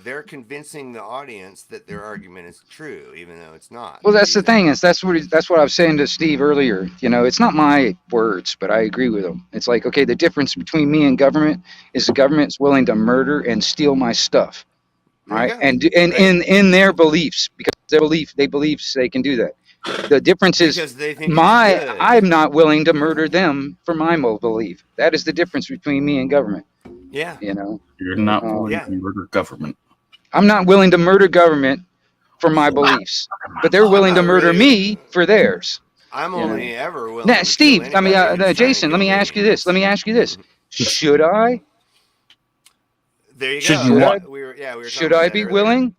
S10: They're convincing the audience that their argument is true, even though it's not.
S11: Well, that's the thing is that's what I was saying to Steve earlier. It's not my words, but I agree with him. It's like, okay, the difference between me and government is the government's willing to murder and steal my stuff, all right? And in their beliefs, because they believe they can do that. The difference is
S10: Because they think it's good.
S11: I'm not willing to murder them for my belief. That is the difference between me and government.
S10: Yeah.
S3: You're not willing
S10: Yeah.
S3: to murder government.
S11: I'm not willing to murder government for my beliefs, but they're willing to murder me for theirs.
S10: I'm
S11: You know?
S10: only ever willing
S11: Now,
S10: to
S11: Steve,
S10: kill anybody who's trying to
S11: Jason, let
S10: kill
S11: me
S10: me.
S11: ask you this. Let me ask you this. Should I?
S10: There you
S12: Should
S10: go.
S12: you what?
S10: We were
S11: Should
S10: talking
S11: I
S10: about
S11: be
S10: that
S11: willing?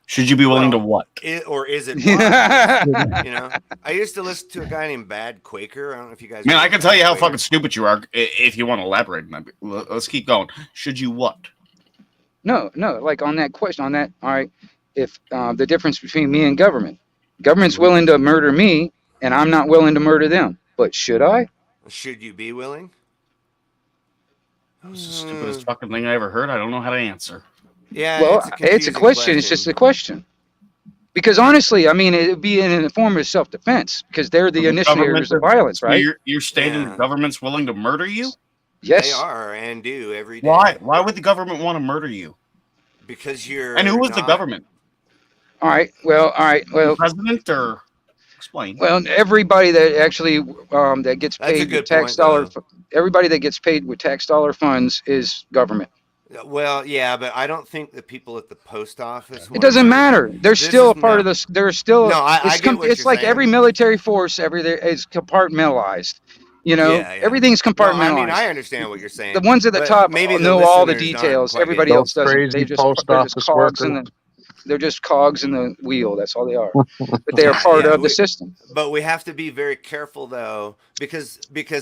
S12: Should you be willing to what?
S10: Or is it wise? You know, I used to listen to a guy named Bad Quaker. I don't know if you guys.
S12: Man, I
S10: remember
S12: can tell
S10: Bad
S12: you how
S10: Quaker.
S12: fucking stupid you are if you want to elaborate. Let's keep going. Should you what?
S11: No. Like on that question, on that. All right. If the difference between me and government's willing to murder me, and I'm not willing to murder them. But should I?
S10: Should you be willing?
S12: It's the stupidest fucking thing I ever heard. I don't know how to answer.
S10: Yeah,
S11: Well,
S10: it's
S11: a question. It's just a question. Because honestly, I mean, it would be in the form of self-defense because they're the initiators of violence, right?
S12: You're stating the government's willing to murder you?
S11: Yes.
S10: They are and do every day.
S12: Why? Why would the government want to murder you?
S10: Because you're.
S12: And who is the government?
S11: All right. Well.
S12: The president or explain.
S11: Well, everybody that actually that gets
S10: That's a
S11: paid
S10: good
S11: with tax
S10: point,
S11: dollar,
S10: though.
S11: everybody that gets paid with tax dollar funds is government.
S10: Well, yeah, but I don't think the people at the post office.
S11: It doesn't matter. They're still a part of this. They're still.
S10: No, I get what
S11: it's
S10: you're
S11: like
S10: saying.
S11: every military force. Everything is compartmentalized. You know, everything's compartmentalized.
S10: No, I mean, I understand what you're saying.
S11: The ones at the
S10: but
S11: top
S10: maybe the
S11: know all the
S10: listeners aren't
S11: details.
S10: quite
S11: Everybody
S10: getting
S11: else
S10: it.
S11: doesn't. They're just cogs in the. They're just cogs in the wheel. That's all they are. But they are part of the system.
S10: But we have to be very careful, though, because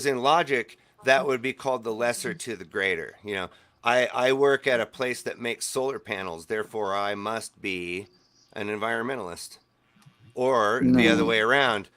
S10: in logic, that would be called the lesser to the greater. You know, I work at a place that makes solar panels, therefore I must be an environmentalist, or the other way around.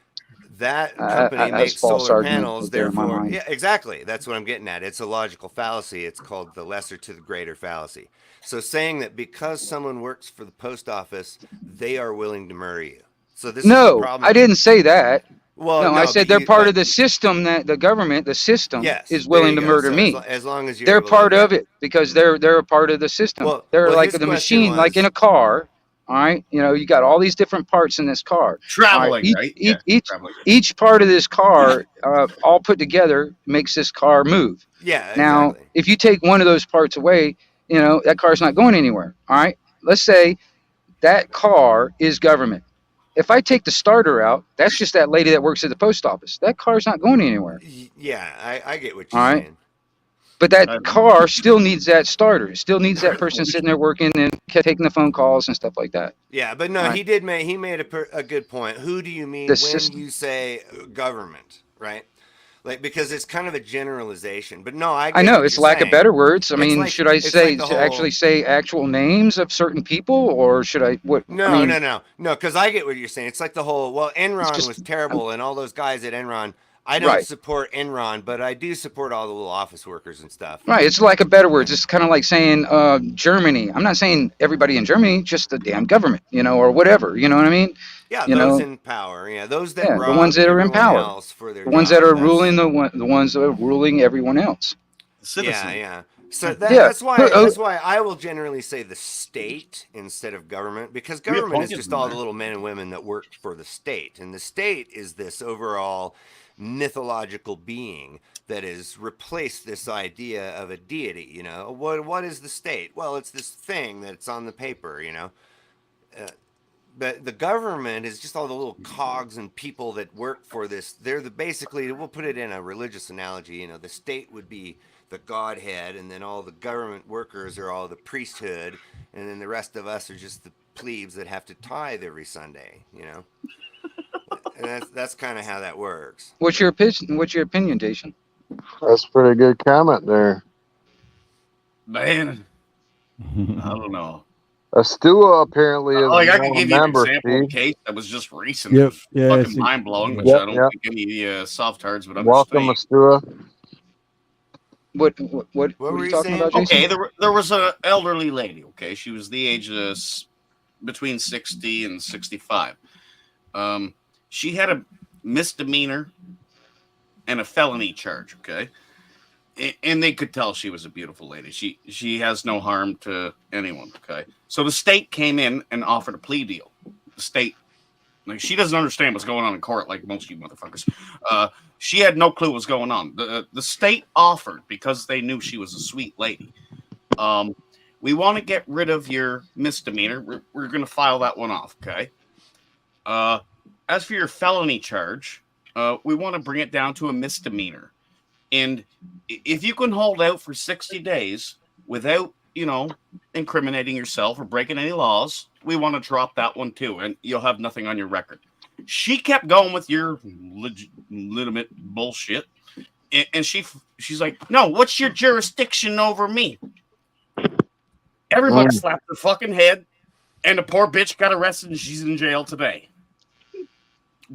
S10: That company makes solar panels, therefore, yeah, exactly. That's what I'm getting at. It's a logical fallacy. It's called the lesser to the greater fallacy. So saying that because someone works for the post office, they are willing to murder you. So this is the problem.
S11: I didn't say that.
S10: Well,
S11: no, I said they're part of the system that the government, the system, is willing to murder me.
S10: As long as
S11: they're part of it because they're a part of the system. They're like the machine, like in a car. All right, you know, you got all these different parts in this car.
S12: Traveling, right?
S11: Each part of this car, all put together, makes this car move.
S10: Yeah.
S11: Now,
S10: exactly.
S11: if you take one of those parts away, you know that car's not going anywhere. All right. Let's say that car is government. If I take the starter out, that's just that lady that works at the post office. That car's not going anywhere.
S10: Yeah, I get what you're
S11: all
S10: saying.
S11: Right. But that car still needs that starter. It still needs that person sitting there working and taking the phone calls and stuff like that.
S10: Yeah, but no, he made a good point. Who do you mean when you say government, right? Like, because it's kind of a generalization. But no, I
S11: know it's lack of better words. I mean,
S10: like,
S11: should I say actually say actual names of certain people, or should I what?
S10: No, no, because I get what you're saying. It's like the whole Enron was terrible, and all those guys at Enron. I don't support Enron, but I do support all the little office workers and stuff.
S11: Right. It's lack of better words. It's kind of like saying Germany. I'm not saying everybody in Germany, just the damn government, you know, or whatever. You know what I mean?
S10: Yeah,
S11: you
S10: those in power. Yeah, those that
S11: the ones that are in power. The ones that are ruling the ones that are ruling everyone else.
S10: Yeah. So that's why I will generally say the state instead of government, because government is just all the little men and women that work for the state, and the state is this overall mythological being that has replaced this idea of a deity. You know, what is the state? Well, it's this thing that's on the paper. You know, but the government is just all the little cogs and people that work for this. They're basically, we'll put it in a religious analogy. You know, the state would be the Godhead, and then all the government workers are all the priesthood, and then the rest of us are just the plebes that have to tithe every Sunday. You know. And that's kind of how that works.
S11: What's your opinion, Jason?
S9: That's a pretty good comment there.
S12: Man, I don't know.
S9: Astua apparently is
S12: I can give you an example
S9: Steve.
S12: case that was just recent.
S2: Yep.
S12: Fucking mind blowing, which I don't think any soft tards would understand.
S9: Welcome, Astua.
S11: What were you talking about, Jason?
S12: Okay, there was an elderly lady. Okay, she was the age of between 60 and 65. She had a misdemeanor and a felony charge, okay? And they could tell she was a beautiful lady. She has no harm to anyone, okay? So the state came in and offered a plea deal. The state, like, she doesn't understand what's going on in court like most of you motherfuckers. She had no clue what's going on. The state offered, because they knew she was a sweet lady, We want to get rid of your misdemeanor. We're going to file that one off, okay? As for your felony charge, we want to bring it down to a misdemeanor. And if you can hold out for 60 days without, incriminating yourself or breaking any laws, we want to drop that one too, and you'll have nothing on your record. She kept going with your legitimate bullshit, and she's like, no, what's your jurisdiction over me? Everybody slapped her fucking head, and the poor bitch got arrested, and she's in jail today.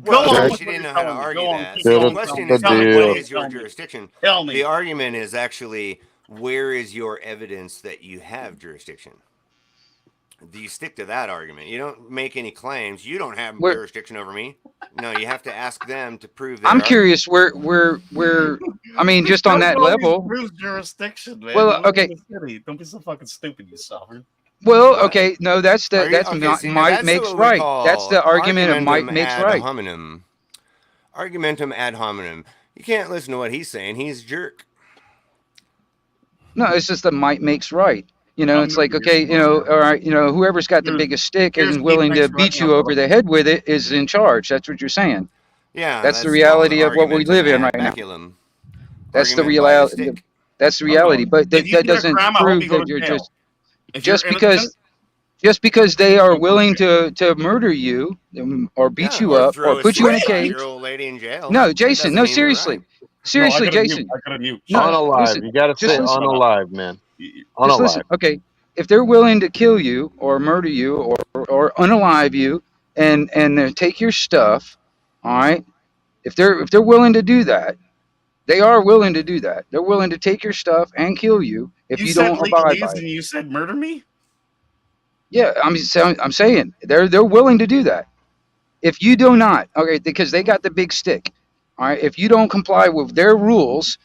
S10: Well, she didn't know how to argue that. So the question is, what is your jurisdiction?
S12: Tell me.
S10: The argument is actually, where is your evidence that you have jurisdiction? Do you stick to that argument? You don't make any claims. You don't have jurisdiction over me. No, you have to ask them to prove that.
S11: I'm curious where I mean, just on that level.
S12: Prove jurisdiction, man.
S11: Well, okay.
S12: Don't be so fucking stupid, you sovereign.
S11: Well, okay, no, that's might makes right. That's the argument of might makes right.
S10: Argumentum ad hominem. You can't listen to what he's saying. He's a jerk.
S11: No, it's just the might makes right. It's like, okay, all right, whoever's got the biggest stick and willing to beat you over the head with it is in charge. That's what you're saying.
S10: Yeah,
S11: that's the reality of what we live in right now. That's the reality. That's the reality. But that doesn't prove that you're just because they are willing to murder you or beat you up or put you in a cage. No, Jason. No, seriously. Seriously, Jason.
S9: Unalive. You got to say unalive, man.
S11: Just listen. Okay, if they're willing to kill you or murder you or unalive you and take your stuff, all right. If they're willing to do that, they are willing to do that. They're willing to take your stuff and kill you if you don't abide by it.
S12: You said murder me?
S11: Yeah, I'm saying they're willing to do that. If you do not, okay, because they got the big stick. All right, if you don't comply with their rules,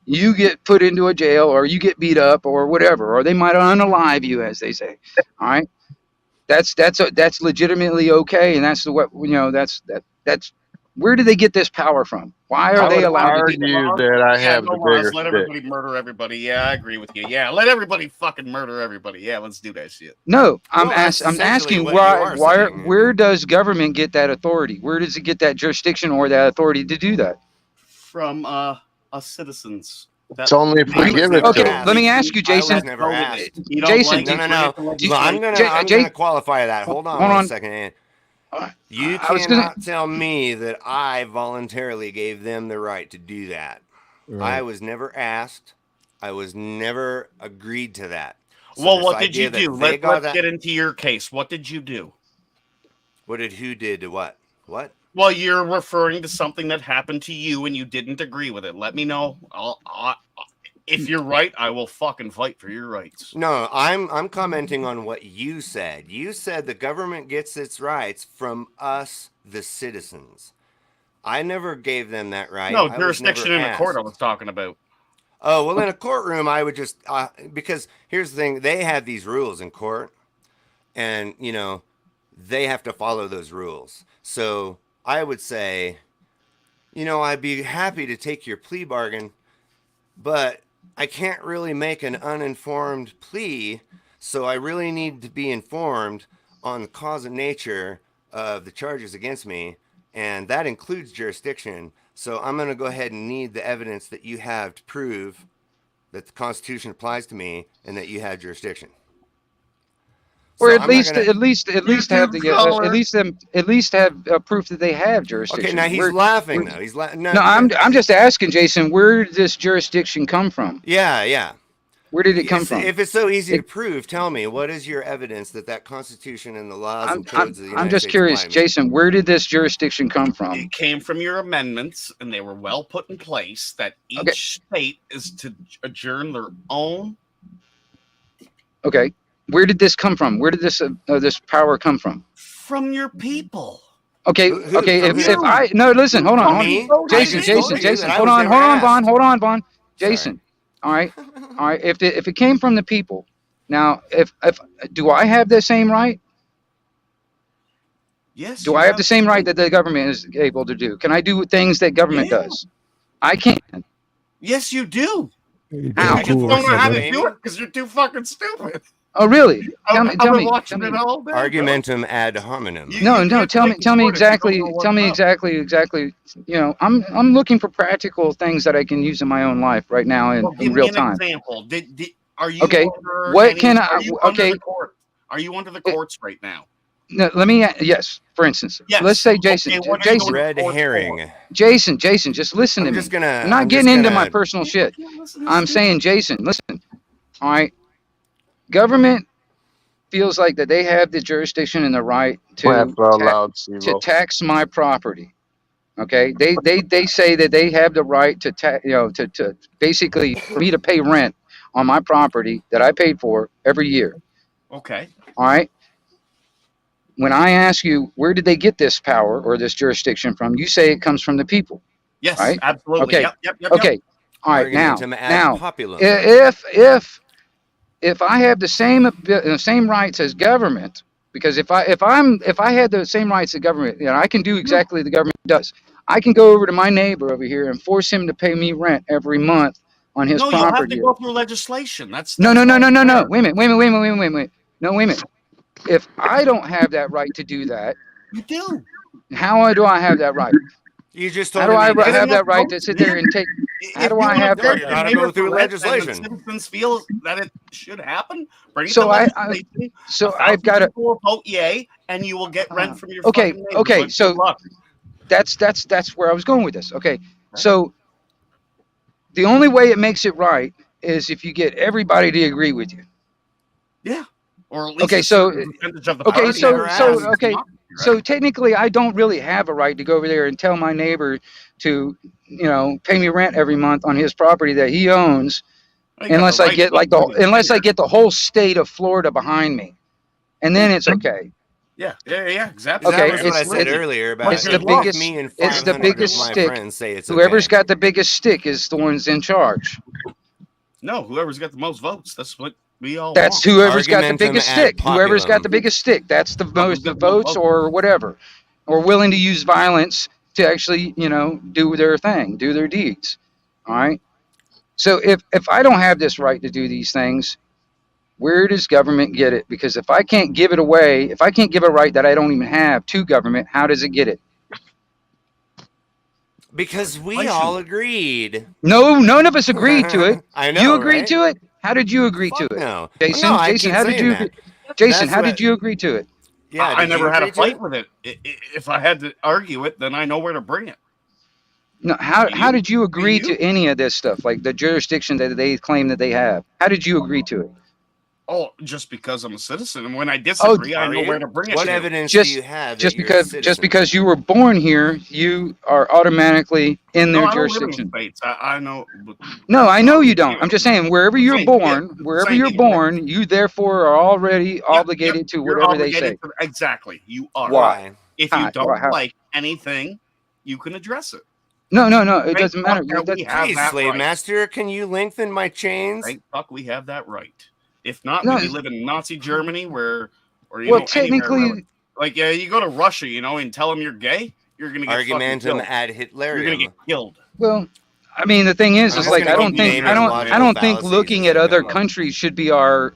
S11: you get put into a jail or you get beat up or whatever, or they might unalive you, as they say. All right, that's legitimately okay, and that's that's where do they get this power from? Why are they allowed to do
S9: that? That I have the bigger
S12: let everybody murder everybody. Yeah, I agree with you. Yeah, let everybody fucking murder everybody. Yeah, let's do that shit.
S11: No, I'm asking where does government get that authority? Where does it get that jurisdiction or that authority to do that?
S12: From us citizens.
S9: It's only if we give it
S11: to
S9: them.
S11: Let me ask you, Jason. Jason,
S10: no. I'm gonna qualify that. Hold on one second. You cannot tell me that I voluntarily gave them the right to do that. Right. I was never asked. I was never agreed to that.
S12: So well, what did you do? Let's get into your case. What did you do?
S10: Who did to what? What?
S12: Well, you're referring to something that happened to you and you didn't agree with it. Let me know. If you're right, I will fucking fight for your rights.
S10: No, I'm commenting on what you said. You said the government gets its rights from us, the citizens. I never gave them that right.
S12: No, jurisdiction in a court I was talking about.
S10: Oh, well, in a courtroom, I would just, because here's the thing, they have these rules in court, and, they have to follow those rules. So I would say, I'd be happy to take your plea bargain, but I can't really make an uninformed plea, so I really need to be informed on the cause and nature of the charges against me, and that includes jurisdiction. So I'm going to go ahead and need the evidence that you have to prove that the Constitution applies to me and that you have jurisdiction.
S11: Or at least have proof that they have jurisdiction.
S10: Okay, now he's laughing though. He's laughing.
S11: No, I'm just asking, Jason, where did this jurisdiction come from?
S10: Yeah.
S11: Where did it come from?
S10: If it's so easy to prove, tell me, what is your evidence that Constitution and the laws and codes of the United States?
S11: I'm just curious, Jason, where did this jurisdiction come from?
S12: It came from your amendments, and they were well put in place that each state is to adjourn their own.
S11: Okay. Where did this come from? Where did this power come from?
S12: From your people.
S11: Okay. If I listen, hold on. Jason, hold on, Vaughn. Jason. All right. If it came from the people, now if do I have the same right?
S12: Yes.
S11: Do I have the same right that the government is able to do? Can I do things that government does? I can.
S12: Yes, you do.
S11: How?
S12: You just don't know how to do it because you're too fucking stupid.
S11: Oh, really? Tell me.
S12: I've
S11: Tell
S12: been
S11: me.
S12: watching
S11: Tell
S12: it
S11: me.
S12: all day.
S10: Argumentum ad hominem.
S11: No, no.
S12: can't
S11: Tell me.
S12: take
S11: Tell me
S12: support if you don't
S11: exactly.
S12: know what's
S11: Tell me
S12: up.
S11: exactly. You know, I'm looking for practical things that I can use in my own life right now in
S12: Well, give
S11: real
S12: me an
S11: time.
S12: example. Are you
S11: Okay.
S12: under
S11: What
S12: any?
S11: can
S12: Are
S11: I?
S12: you under
S11: Okay.
S12: the court? Are you under the courts right now?
S11: No, let me. Yes. For instance,
S12: Yes.
S11: let's say Jason.
S12: Okay, what are you
S11: Jason.
S12: going to
S10: Red
S12: court
S10: herring.
S12: for?
S11: Jason. Just listen to
S10: I'm
S11: me.
S10: just gonna.
S11: I'm not
S10: I'm
S11: getting
S10: just
S11: into
S10: gonna.
S11: my personal shit.
S12: Can't listen to
S11: I'm
S12: this
S11: saying, Jason, listen. All right. Government feels like that they have the jurisdiction and the right
S9: Laugh
S11: to
S9: out loud, Sivo.
S11: tax my property. Okay, they say that they have the right to to basically for me to pay rent on my property that I paid for every year.
S12: Okay.
S11: All right. When I ask you where did they get this power or this jurisdiction from, you say it comes from the people.
S12: Yes,
S11: Right?
S12: absolutely.
S11: Okay.
S12: Yep.
S11: Okay. All right.
S10: Argumentum ad
S11: Now,
S10: populum.
S11: if I have the same rights as government, because if I had the same rights as government, you know, I can do exactly the government does. I can go over to my neighbor over here and force him to pay me rent every month on his
S12: No, you'll have to
S11: property.
S12: go through legislation. That's
S11: No.
S12: not
S11: Wait a
S12: fair.
S11: minute. No, wait a minute. If I don't have that right to do that,
S12: You do.
S11: how do I have that right?
S10: You just
S11: How
S10: told
S11: do
S10: him
S11: I
S10: you
S11: have
S10: did.
S11: that right to sit there and take? How do I have that?
S10: Gotta go through legislation.
S12: Citizens feel that it should happen. Bring it
S11: So
S12: to legislation.
S11: I've got to.
S12: People will vote yay, and you will get rent from your
S11: Okay,
S12: fucking neighbors.
S11: okay.
S12: Like,
S11: So
S12: good luck.
S11: that's where I was going with this. Okay, so the only way it makes it right is if you get everybody to agree with you.
S12: Yeah. Or at least
S11: Okay,
S12: a
S11: so
S12: certain percentage of the
S11: okay,
S12: party.
S11: so technically, I don't really have a right to go over there and tell my neighbor to, you know, pay me rent every month on his property that he owns, unless I get like the whole state of Florida behind me, and then it's okay.
S12: Yeah, exactly.
S11: Okay,
S10: That was what I said earlier about
S11: it's the
S10: if
S11: biggest.
S10: me and
S11: It's the
S10: 500
S11: biggest
S10: of my
S11: stick.
S10: friends say it's
S11: Whoever's
S10: okay.
S11: got the biggest stick is the one's in charge.
S12: No, whoever's got the most votes. That's what we all
S11: That's
S12: want.
S11: whoever's got the
S10: Argumentum
S11: biggest
S10: ad
S11: stick. Whoever's got
S10: populum.
S11: the biggest stick. That's the most
S12: got the most
S11: votes
S12: votes.
S11: or whatever, or willing to use violence to actually, you know, do their thing, do their deeds. All right. So if I don't have this right to do these things, where does government get it? Because if I can't give it away, if I can't give a right that I don't even have to government, how does it get it?
S10: Because we all agreed.
S11: No, none of us agreed to it.
S10: I know.
S11: You agreed
S10: right?
S11: to it? How did you agree to it?
S10: No.
S11: Jason,
S10: Well, no, I
S11: Jason,
S10: keep
S11: how did
S10: saying
S11: you
S10: that.
S11: Jason,
S10: That's
S11: how
S10: what-
S11: did you agree to it?
S10: Yeah,
S12: I
S10: did you
S12: never had a
S10: agree to
S12: fight
S10: it?
S12: with it. If I had to argue it, then I know where to bring it.
S11: No, how did you agree to any of this stuff, like the jurisdiction that they claim that they have? How did you agree to it?
S12: Oh, just because I'm a citizen, and when I disagree, I
S10: are
S12: know
S10: you?
S12: where to bring it.
S10: What
S12: to.
S10: evidence
S11: Just
S10: do you have?
S11: just
S10: that you're a
S11: because
S10: citizen?
S11: you were born here, you are automatically in
S12: No,
S11: their
S12: I don't live in
S11: jurisdiction.
S12: states. I know. But
S11: No, I know you don't. I'm just saying wherever you're
S12: Same,
S11: born,
S12: yeah,
S11: wherever
S12: same
S11: you're
S12: thing, right.
S11: born, you therefore are already obligated to
S12: You're
S11: whatever they say.
S12: obligated to- exactly. You are.
S11: Why?
S12: If you
S11: How?
S12: don't
S11: How?
S12: like anything, you can address it.
S11: No, it
S12: Thank
S11: doesn't matter.
S12: fuck that we have
S10: Geez,
S12: that
S10: slave
S12: right.
S10: master, can you lengthen my chains?
S12: Thank fuck we have that right. If not,
S11: No,
S12: we'd be living in Nazi Germany or you
S11: well,
S12: know,
S11: technically,
S12: anywhere really. Like you go to Russia, you know, and tell them you're gay, you're gonna get fucking
S10: Argumentum
S12: killed.
S10: ad
S12: You're
S10: Hitlerium.
S12: gonna get killed.
S11: well, I mean, the thing is
S10: I'm just
S11: like
S10: gonna
S11: I don't
S10: keep
S11: think
S10: naming
S11: I
S10: logical
S11: don't think
S10: fallacies
S11: looking
S10: as
S11: at
S10: they
S11: other
S10: come up.
S11: countries should be our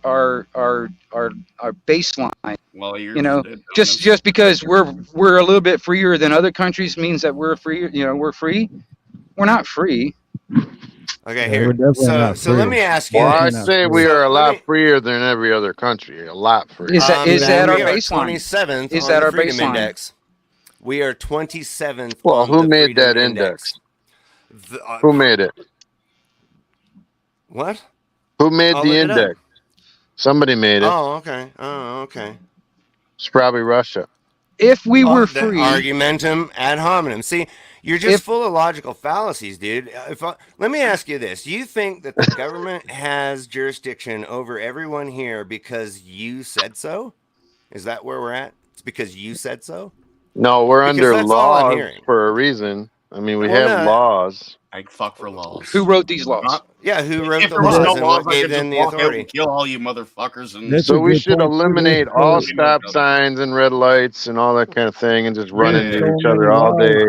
S11: baseline.
S12: Well,
S11: You know, just because we're a little bit freer than other countries means that we're free. You know, we're free. We're not free.
S10: Okay,
S2: Yeah,
S10: here.
S2: we're definitely not
S10: So let
S2: free.
S10: me ask you
S9: Well,
S10: this.
S9: I'd
S2: Definitely not
S9: say
S2: free.
S9: we are a
S10: So let
S9: lot
S10: me-
S9: freer than every other country. A lot freer.
S11: Is that our
S10: we are
S11: baseline?
S10: 27th
S11: Is
S10: on
S11: that
S10: the
S11: our
S10: Freedom
S11: baseline?
S10: Index. We are 27th
S9: Well,
S10: on
S9: who
S10: the
S9: made
S10: Freedom
S9: that index?
S10: The,
S9: Who made it?
S10: what?
S9: Who made
S10: I'll
S9: the
S10: look it up.
S9: index? Somebody made it.
S10: Oh, okay. Oh, okay.
S9: It's probably Russia.
S11: If we were
S10: The
S11: free,
S10: argumentum ad hominem. See, you're just full of logical fallacies, dude. Let me ask you this: you think that the government has jurisdiction over everyone here because you said so? Is that where we're at? It's because you said so?
S9: No, we're
S10: Because
S9: under
S10: that's all I'm
S9: laws
S10: hearing.
S9: for a reason. I mean, we
S10: Well,
S9: have
S10: no.
S9: laws.
S12: I fuck for laws.
S11: who wrote these laws?
S10: Yeah, who wrote
S12: If
S10: the
S12: there was
S10: laws
S12: no
S10: and
S12: laws,
S10: what
S12: I
S10: gave
S12: could just
S10: them the
S12: walk out
S10: authority?
S12: and kill all you motherfuckers. And
S2: That's
S9: So
S2: a
S9: we
S2: good
S9: should
S2: point, too.
S9: eliminate
S2: There's
S9: all
S2: so-
S9: stop signs and red lights and all that kind of thing and just run
S2: There's
S9: into
S2: so
S9: each other
S2: many
S9: all
S2: laws.
S9: day.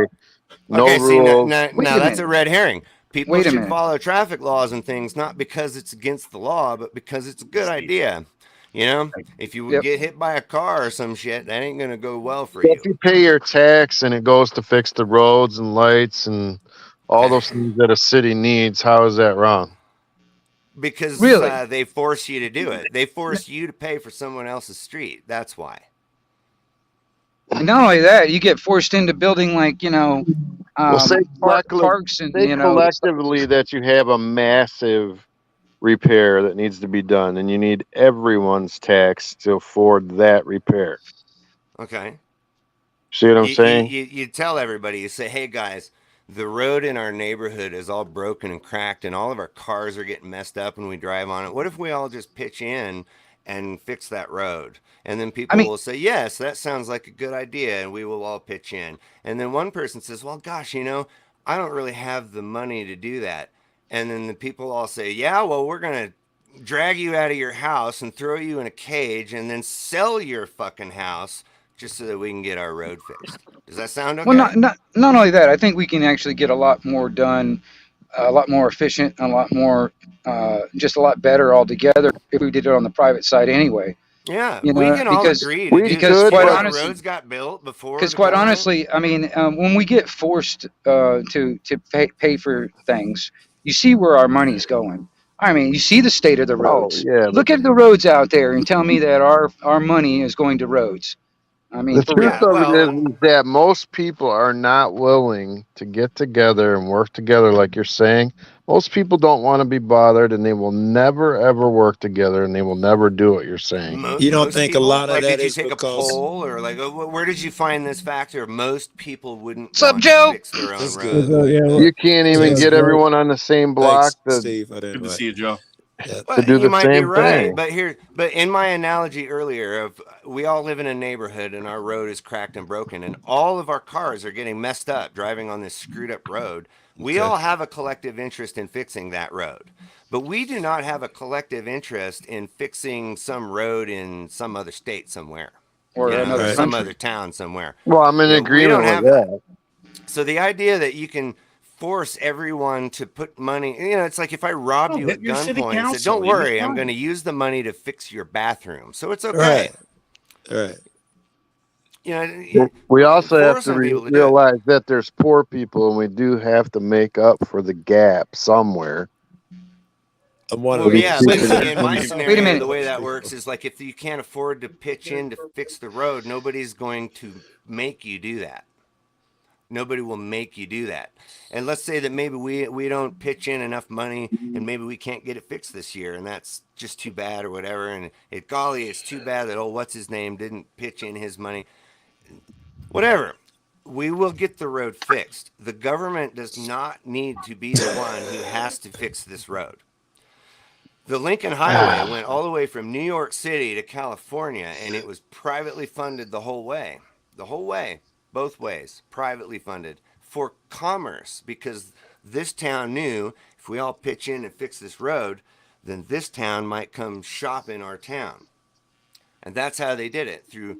S9: No
S10: Okay, see,
S9: rules.
S10: now
S11: Wait a
S10: that's a
S11: minute.
S10: red herring. People
S11: Wait a
S10: should
S11: minute.
S10: follow traffic laws and things not because it's against the law, but because it's a good idea. You know, if you
S11: Yep.
S10: get hit by a car or some shit, that ain't gonna go well for
S9: So
S10: you.
S9: if you pay your tax and it goes to fix the roads and lights and all those things that a city needs, how is that wrong?
S10: Because
S11: Really?
S10: they force you to do it. They force you to pay for someone else's street. That's why.
S11: And not only that, you get forced into building like
S9: Well,
S11: parks and
S9: say collectively that you have a massive repair that needs to be done, and you need everyone's tax to afford that repair.
S10: Okay.
S9: See what I'm saying?
S10: You tell everybody, you say, hey guys, the road in our neighborhood is all broken and cracked, and all of our cars are getting messed up when we drive on it. What if we all just pitch in and fix that road? And then people will say, yes, that sounds like a good idea, and we will all pitch in. And then one person says, well, gosh, I don't really have the money to do that. And then the people all say, yeah, well, we're going to drag you out of your house and throw you in a cage and then sell your fucking house just so that we can get our road fixed. Does that sound okay?
S11: Well, not only that, I think we can actually get a lot more done, a lot more efficient, a lot more, just a lot better altogether if we did it on the private side anyway.
S10: Yeah, we can all agree to do
S11: because
S10: this.
S11: quite
S10: The
S11: honestly,
S10: roads got built before.
S11: Because quite honestly, I mean, when we get forced to pay for things, you see where our money's going. I mean, you see the state of the roads.
S9: yeah,
S11: Look at the roads out there and tell me that our money is going to roads. I mean,
S9: The
S11: for
S9: truth
S11: real.
S9: of it is that most people are not willing to get together and work together, like you're saying. Most people don't want to be bothered, and they will never ever work together, and they will never do what you're saying.
S13: You don't think a lot of
S10: like,
S13: that
S10: did you
S13: is
S10: take
S13: because-
S10: a poll or like where did you find this factor? Most people wouldn't
S11: What's up,
S10: want
S11: Joe?
S10: to fix their own
S13: That's
S10: road.
S13: good.
S9: You can't even get everyone on the same block
S13: Thanks,
S9: to,
S13: Steve. I didn't
S12: Good to
S13: write.
S12: see you, Joe.
S10: Well,
S9: do
S10: you
S9: the
S10: might be
S9: same
S10: right,
S9: thing.
S10: but in my analogy earlier of we all live in a neighborhood and our road is cracked and broken and all of our cars are getting messed up driving on this screwed up road. We all have a collective interest in fixing that road. But we do not have a collective interest in fixing some road in some other state somewhere.
S11: Or another
S10: some
S11: country.
S10: other town somewhere.
S9: Well, I'm in
S10: we
S9: agreement
S10: don't
S9: with
S10: have
S9: that.
S10: So the idea that you can force everyone to put money, it's like if I robbed you at
S12: your city
S10: gunpoint and said,
S12: council,
S10: don't
S12: you'll be
S10: worry, I'm
S12: fine.
S10: going to use the money to fix your bathroom. So it's okay.
S13: Right.
S9: We also have
S10: force
S9: to
S10: some people to do it.
S9: realize that there's poor people, and we do have to make up for the gap somewhere.
S10: Well, yeah, but see, in my
S11: Wait a
S10: scenario,
S11: minute.
S10: the way that works is like if you can't afford to pitch in to fix the road, nobody's going to make you do that. Nobody will make you do that. And let's say that maybe we don't pitch in enough money and maybe we can't get it fixed this year and that's just too bad or whatever. And golly, it's too bad that what's his name didn't pitch in his money. Whatever. We will get the road fixed. The government does not need to be the one who has to fix this road. The Lincoln Highway went all the way from New York City to California, and it was privately funded the whole way. The whole way. Both ways. Privately funded. For commerce, because this town knew if we all pitch in and fix this road, then this town might come shop in our town. And that's how they did it, through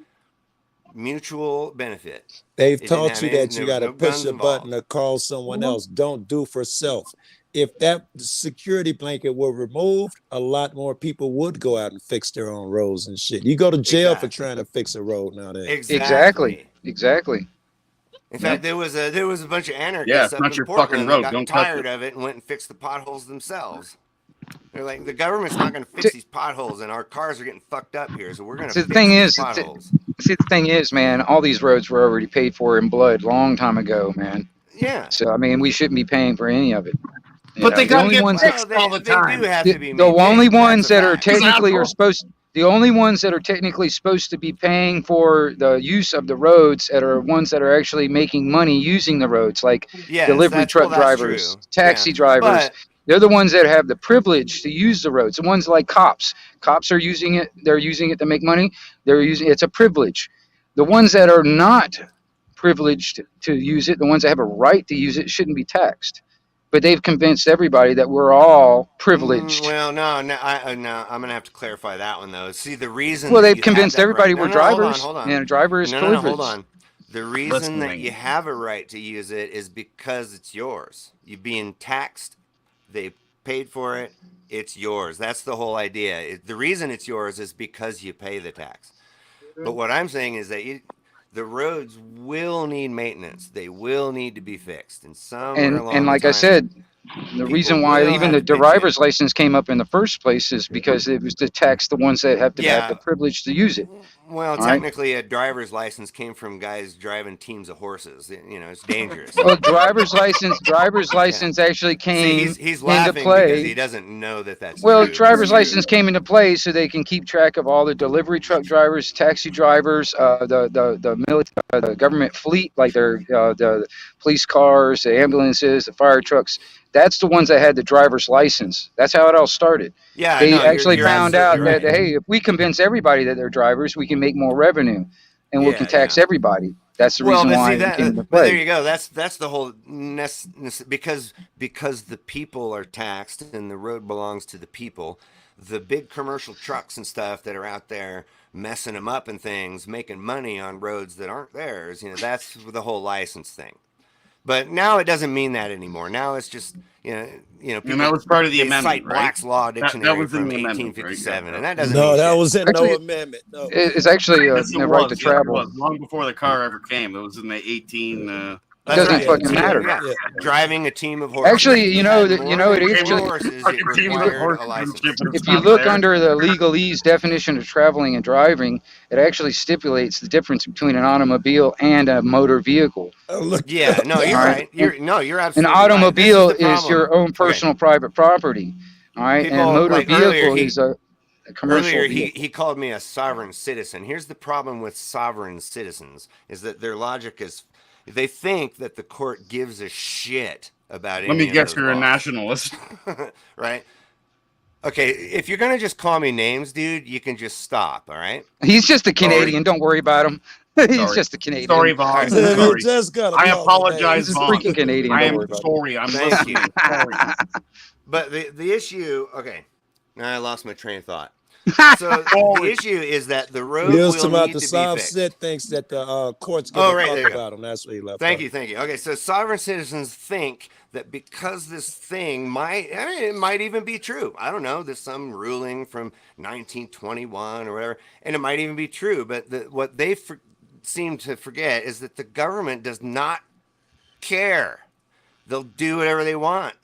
S10: mutual benefit.
S13: They've
S10: It didn't
S13: taught
S10: have
S13: you
S10: any-
S13: that
S10: there
S13: you
S10: was
S13: got to
S10: no
S13: push
S10: guns
S13: a
S10: involved.
S13: button or call someone else. Don't do for self. If that security blanket were removed, a lot more people would go out and fix their own roads and shit. You go to jail for trying to fix a road nowadays.
S10: Exactly.
S11: Exactly.
S10: In fact, there was a bunch of anarchists
S12: Yeah, it's
S10: up
S12: not
S10: in
S12: your fucking
S10: Portland
S12: road.
S10: that got
S12: Don't touch
S10: tired
S12: it.
S10: of it and went and fixed the potholes themselves. They're like, the government's not going to fix these potholes, and our cars are getting fucked up here, so we're going to
S11: See,
S10: fix
S11: the thing
S10: these
S11: is,
S10: potholes.
S11: the thing is, man, all these roads were already paid for in blood long time ago, man.
S10: Yeah.
S11: So I mean, we shouldn't be paying for any of it.
S12: But they
S11: the
S12: gotta
S11: only
S12: get
S11: ones
S12: fixed
S10: Well,
S12: all the
S10: they
S12: time.
S10: do have
S11: the,
S10: to be
S11: the
S10: made
S11: only
S10: fixed.
S11: ones
S10: That's a
S11: that are
S10: fact.
S11: technically are supposed the only ones that are technically supposed to be paying for the use of the roads that are ones that are actually making money using the roads, like
S10: Yes,
S11: delivery truck
S10: that's
S11: drivers,
S10: true.
S11: taxi
S10: Yeah.
S11: drivers.
S10: But
S11: They're the ones that have the privilege to use the roads. The ones like cops. Cops are using it. They're using it to make money. It's a privilege. The ones that are not privileged to use it, the ones that have a right to use it, shouldn't be taxed. But they've convinced everybody that we're all privileged.
S10: well, no, I'm going to have to clarify that one though. See, the reason
S11: Well,
S10: that
S11: they've
S10: you
S11: convinced
S10: have that
S11: everybody
S10: right,
S11: we're
S10: no,
S11: drivers.
S10: hold on.
S11: And a driver is
S10: no,
S11: privileged.
S10: hold on. The reason that
S12: Listening.
S10: you have a right to use it is because it's yours. You're being taxed. They paid for it, it's yours. That's the whole idea. The reason it's yours is because you pay the tax. But what I'm saying is that the roads will need maintenance. They will need to be fixed, and somewhere along
S11: And
S10: the
S11: like I
S10: time,
S11: said, the reason why
S10: will
S11: even
S10: have
S11: the
S10: to pay
S11: driver's license came up in the first place is because it was to tax the ones that have to have the privilege to use it.
S10: Well,
S11: All right?
S10: technically, a driver's license came from guys driving teams of horses. You know, it's dangerous.
S11: Well, driver's license actually came
S10: See, he's
S11: into
S10: laughing because he
S11: play.
S10: doesn't know that that's
S11: Well,
S10: true.
S11: driver's license came into play so they can keep track of all the delivery truck drivers, taxi drivers, the government fleet, like the police cars, the ambulances, the fire trucks. That's the ones that had the driver's license. That's how it all started.
S10: Yeah,
S11: They
S10: no,
S11: actually
S10: you're
S11: found
S10: absolutely
S11: out that,
S10: right.
S11: hey, if we convince everybody that they're drivers, we can make more revenue, and we can tax everybody. That's the reason
S10: but
S11: why
S10: see
S11: it came into
S10: but
S11: play.
S10: there you go. That's the whole because the people are taxed and the road belongs to the people. The big commercial trucks and stuff that are out there messing them up and things, making money on roads that aren't theirs. You know, that's the whole license thing. But now it doesn't mean that anymore. Now it's just people,
S12: and that was part of the
S10: they
S12: amendment,
S10: cite
S12: right?
S10: Black's Law
S12: That
S10: Dictionary
S12: was in
S10: from
S12: the amendment, right?
S10: 1857,
S12: Yeah,
S10: and that doesn't
S13: No,
S10: mean
S13: that
S10: shit.
S13: was in no amendment. No.
S11: It's actually
S12: Yes, it
S11: a right
S12: was.
S11: to
S12: Yes, it
S11: travel.
S12: was. Long before the car ever came. It was in the 18.
S11: It doesn't fucking matter.
S10: Yeah. Driving a team of horses.
S11: Actually,
S10: If
S11: you know,
S10: had more
S11: it
S10: than
S11: actually.
S10: four horses, it required a license.
S11: If you look under the legalese definition of traveling and driving, it actually stipulates the difference between an automobile and a motor vehicle.
S10: Yeah, no, you're right. You're
S11: An
S10: absolutely
S11: automobile
S10: right. This
S11: is your own personal private property, all right, and a
S10: People,
S11: motor
S10: like earlier,
S11: vehicle is a commercial
S10: earlier
S11: vehicle.
S10: he called me a sovereign citizen. Here's the problem with sovereign citizens is that their logic is they think that the court gives a shit about any
S12: Let me
S10: of
S12: guess,
S10: those
S12: you're a
S10: laws.
S12: nationalist.
S10: Right? Okay, if you're gonna just call me names, dude, you can just stop, all right?
S11: He's just a Canadian. Don't worry about him. He's
S12: Sorry.
S11: just a Canadian.
S12: Sorry, Vaughn.
S13: So if you
S12: Sorry.
S13: just gotta
S12: I
S13: call
S12: apologize,
S11: He's a
S12: Vaughn.
S11: freaking Canadian.
S12: I
S11: Don't
S12: am
S11: worry about it.
S12: sorry. I'm
S10: Thank
S12: listening.
S10: you.
S12: Sorry.
S10: But the issue, okay, now I lost my train of thought. So the issue is that the road
S13: He was
S10: will
S13: talking about
S10: need
S13: the
S10: to be
S13: soft
S10: fixed.
S13: set thinks that the courts give
S10: Oh,
S13: a
S10: right,
S13: fuck
S10: there you go.
S13: about him. That's what he left.
S10: Thank
S13: off.
S10: you, thank you. Okay, so sovereign citizens think that because this thing it might even be true. I don't know. There's some ruling from 1921 or whatever, and it might even be true. But what they seem to forget is that the government does not care. They'll do whatever they want.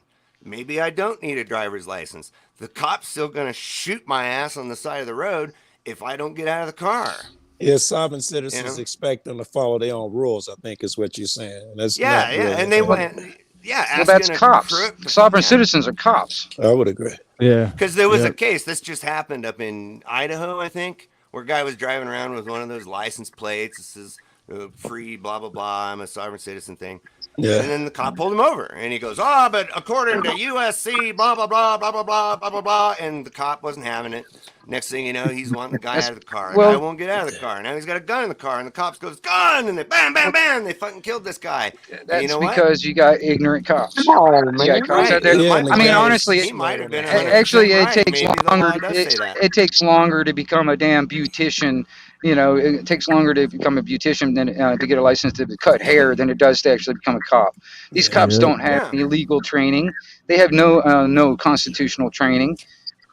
S10: Maybe I don't need a driver's license. The cop's still going to shoot my ass on the side of the road if I don't get out of the car.
S13: Yeah, sovereign citizens expect them to follow their own rules, I think is what you're saying. That's
S10: Yeah,
S13: not
S10: yeah,
S13: really
S10: and they
S13: fair.
S10: went. Yeah,
S11: Well, that's
S10: asking a
S11: cops.
S10: crook to
S11: Sovereign
S10: fuck out.
S11: citizens are cops.
S13: I would agree.
S2: Yeah.
S10: Because there was
S13: Yeah.
S10: a case, this just happened up in Idaho, I think, where a guy was driving around with one of those license plates. This is free, blah, blah, blah. I'm a sovereign citizen thing.
S13: Yeah.
S10: And then the cop pulled him over and he goes, but according to USC, blah, blah, blah, blah, blah, blah, blah, blah, blah. And the cop wasn't having it. Next thing you know, he's wanting the guy out of the car. The guy won't get out of the car. Now he's got a gun in the car and the cops goes, gun! And they bam, bam, bam. They fucking killed this guy.
S11: That's
S10: you know
S11: because you got ignorant cops.
S12: Come on,
S11: You got cops out there.
S13: Yeah,
S11: I mean, honestly,
S10: he might have been
S11: actually, it
S10: 100%
S11: takes
S10: right. Maybe the
S11: longer.
S10: law does say that.
S11: It takes longer to become a damn beautician. You know, it takes longer to become a beautician than to get a license to cut hair than it does to actually become a cop. These cops don't have any legal training. They have no constitutional training.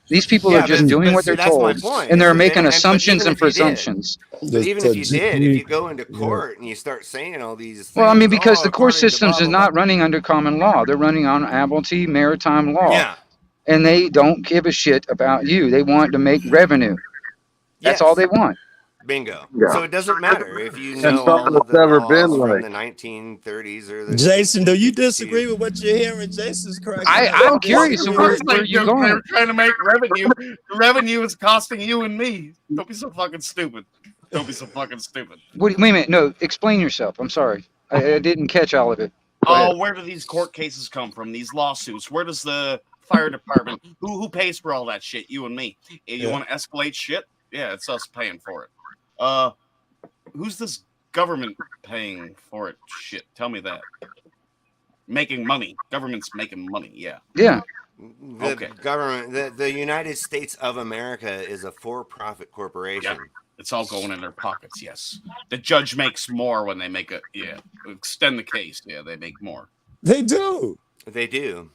S11: These people are just doing what they're told, and they're making assumptions and presumptions.
S10: But even if you did, if you go into court and you start saying all these things,
S11: Well, I mean, because the court
S10: according to
S11: systems
S10: blah,
S11: is
S10: blah,
S11: not running under common law. They're running on admiralty, maritime law.
S10: Yeah.
S11: And they don't give a shit about you. They want to make revenue. That's all they want.
S10: Bingo.
S9: Yeah.
S10: So it doesn't matter if you
S9: And
S10: know
S9: something
S10: all of
S9: that's
S10: the
S9: never
S10: laws
S9: been
S10: from
S9: like.
S10: the 1930s or the
S13: Jason, do you
S10: 60s.
S13: disagree with what you're hearing? Jason's correct.
S11: I'm curious
S13: Disagree
S11: where
S13: with-
S11: where you going.
S12: They're trying to make revenue. Revenue is costing you and me. Don't be so fucking stupid. Don't be so fucking stupid.
S11: Wait a minute. No, explain yourself. I'm sorry. I didn't catch all of it. Go ahead.
S12: Oh, where do these court cases come from? These lawsuits? Where does the fire department? Who pays for all that shit? You and me. If you want to escalate shit? Yeah, it's us paying for it. Who's this government paying for it? Shit, tell me that. Making money. Government's making money. Yeah.
S11: Yeah.
S10: The
S12: Okay.
S10: government, the United States of America is a for-profit corporation.
S12: Yeah. It's all going in their pockets. Yes. The judge makes more when they make a extend the case. Yeah, they make more.
S13: They do.
S10: They do.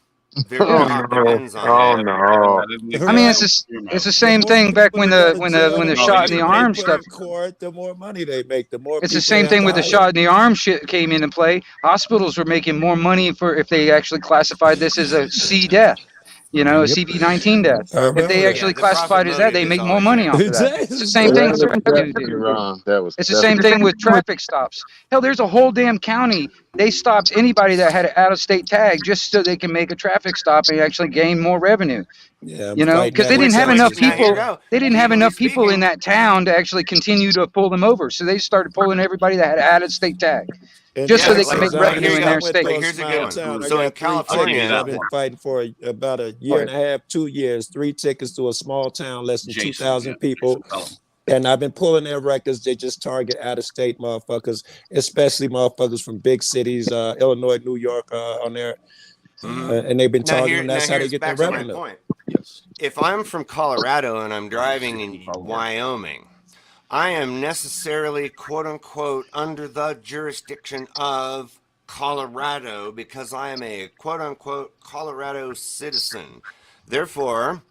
S10: Their job depends on
S9: Oh
S10: that.
S9: no!
S11: I mean,
S13: Right?
S11: it's the
S13: The
S11: same
S13: more
S11: thing back
S13: people
S11: when
S13: that go
S11: the
S13: to
S11: when the
S13: jail,
S11: when
S13: the
S11: the
S13: more
S11: shot in the
S13: people they
S11: arm
S13: put
S11: stuff.
S13: in court, the more money they make. The more
S11: It's the
S13: people they
S11: same
S13: have
S11: thing
S13: to
S11: with the
S13: hire.
S11: shot in the arm shit came into play. Hospitals were making more money for if they actually classified this as a C death, a
S2: Yep.
S11: CV-19 death.
S13: I
S11: If
S13: remember
S11: they
S13: that.
S10: Yeah,
S11: actually
S10: the profit
S11: classified as that,
S10: motive
S11: they
S10: is
S11: make more
S10: always
S11: money
S10: there.
S11: off of that. It's the same
S9: Well,
S11: thing
S9: that
S11: with
S9: was
S11: everything you
S9: definitely
S11: do.
S9: wrong. That was
S11: It's the same
S9: definitely
S11: thing with traffic stops. Hell, there's a whole damn county. They stopped anybody that had an out-of-state tag just so they can make a traffic stop and actually gain more revenue.
S13: Yeah, I'm fighting
S11: Because
S13: that
S11: they
S13: in
S11: didn't have enough
S13: Texas
S10: Now here you
S11: people.
S13: now.
S10: go.
S11: They didn't have
S10: Legally
S11: enough people in
S10: speaking,
S11: that town to actually continue to pull them over. So they started pulling everybody that had an out-of-state tag,
S13: In
S11: just so
S10: yeah,
S11: they can
S10: like
S11: make
S13: Texas,
S10: like here
S11: revenue
S10: you
S11: in
S13: I
S11: their
S10: go.
S13: went
S11: state.
S13: through
S10: Like
S13: a
S10: here's a
S13: small
S10: good one.
S13: town. I
S10: So in
S13: got 3 tickets. I've
S10: California,
S13: been fighting for about a year and a half, 2 years, 3 tickets to a small town, less than
S12: Jason,
S13: 2,000
S12: Jason
S13: people.
S12: Pelham.
S13: And I've been pulling their records. They just target out of state motherfuckers, especially motherfuckers from big cities, Illinois, New York, on there. And they've been targeting them.
S10: now
S13: That's how they
S10: here's
S13: get their
S10: back to my
S13: revenue.
S10: point.
S12: Yes.
S10: If I'm from Colorado and I'm driving in
S12: Follow her.
S10: Wyoming, I am necessarily quote unquote under the jurisdiction of Colorado because I am a quote unquote Colorado citizen. Therefore,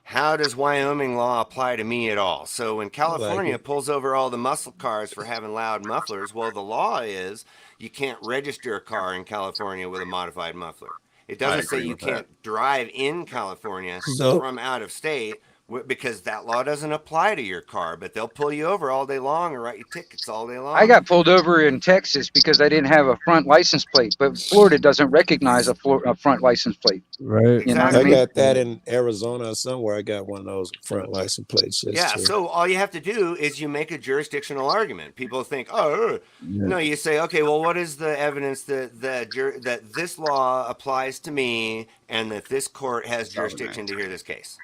S10: how does Wyoming law apply to me at all? So when
S13: Like
S10: California
S13: it.
S10: pulls over all the muscle cars for having loud mufflers, well, the law is you can't register a car in California with a modified muffler. It
S12: I
S10: doesn't say
S12: agree
S10: you
S12: with that.
S10: can't drive in California
S13: So
S10: from out of state because that law doesn't apply to your car, but they'll pull you over all day long and write you tickets all day
S11: I
S10: long.
S11: got pulled over in Texas because I didn't have a front license plate, but Florida doesn't recognize a front license plate.
S2: Right.
S11: You know what I
S13: I
S10: Exactly.
S11: mean?
S13: got that in Arizona or somewhere. I got one of those front license plates. That's
S10: Yeah,
S13: true.
S10: so all you have to do is you make a jurisdictional argument. People think, oh,
S2: Yeah.
S10: no, you say, okay, well, what is the evidence that that this law applies to me and that this court has jurisdiction to hear this case?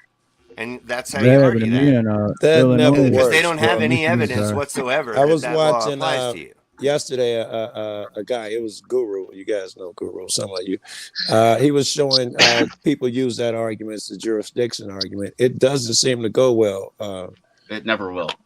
S10: And that's how you
S2: That happened to
S10: argue
S2: me
S10: that.
S2: in
S13: That never
S2: Illinois.
S10: Because they
S13: works,
S10: don't have
S13: bro.
S10: any
S2: Michigan
S10: evidence
S2: car.
S10: whatsoever
S13: I
S10: that
S13: was
S10: that law
S13: watching
S10: applies to you.
S13: yesterday a guy. It was Guru. You guys know Guru, some of you. He was showing people use that argument as the jurisdiction argument. It doesn't seem to go well.
S12: It never will.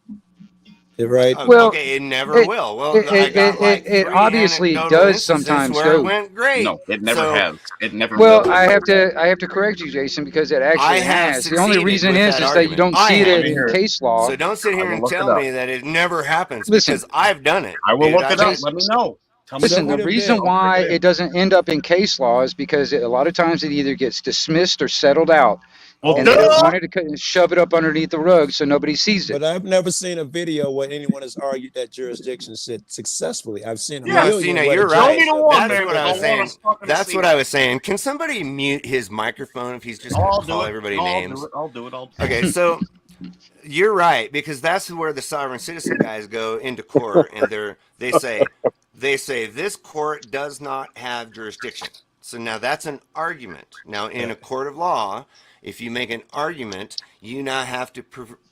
S13: Right?
S11: Well,
S10: Okay, it never will. Well,
S11: it,
S10: I
S11: it,
S10: got like
S11: it
S10: 3
S11: obviously
S10: anecdotal
S11: does
S10: instances
S11: sometimes
S10: where it
S11: go.
S10: went great.
S12: No, it never
S10: So
S12: has. It never
S11: Well,
S12: will.
S11: I have to correct you, Jason, because it
S10: I
S11: actually
S10: have
S11: has. The only
S10: succeeded
S11: reason
S10: with
S11: is
S10: that
S11: that you
S10: argument.
S11: don't
S10: I
S11: see
S10: have.
S11: it
S12: Let me
S11: in
S12: hear it.
S11: case law.
S10: So don't sit
S12: I
S10: here
S12: will
S10: and
S12: look it
S10: tell
S12: up.
S10: me that it never happens
S11: Listen,
S10: because I've done it.
S12: I will
S10: Dude,
S12: look it up. Let me know. Tell me
S11: Listen,
S13: Show me
S11: the
S13: the
S11: reason
S13: bill.
S11: why it doesn't end up in case law is because a lot of times it either gets dismissed or settled out,
S12: Well,
S11: and they don't
S12: duh!
S11: want it to shove it up underneath the rug so nobody sees it.
S13: But I've never seen a video where anyone has argued that jurisdiction successfully. I've seen a
S10: No, see,
S13: million
S10: now
S13: where the
S10: you're
S12: Show
S10: right.
S12: me
S13: judges
S12: the
S13: have
S12: one,
S10: That's
S12: man,
S10: what I
S12: because
S10: was
S12: I want
S10: saying.
S12: to fucking
S10: That's
S12: see
S10: what
S12: it.
S10: I was saying. Can somebody mute his microphone if he's just going
S12: I'll
S10: to
S12: do
S10: call
S12: it.
S10: everybody
S12: I'll
S10: names?
S12: do it. I'll do it. I'll do it.
S10: Okay, so you're right because that's where the sovereign citizen guys go into court and they say this court does not have jurisdiction. So now that's an argument. Now in a court of law, if you make an argument, you now have to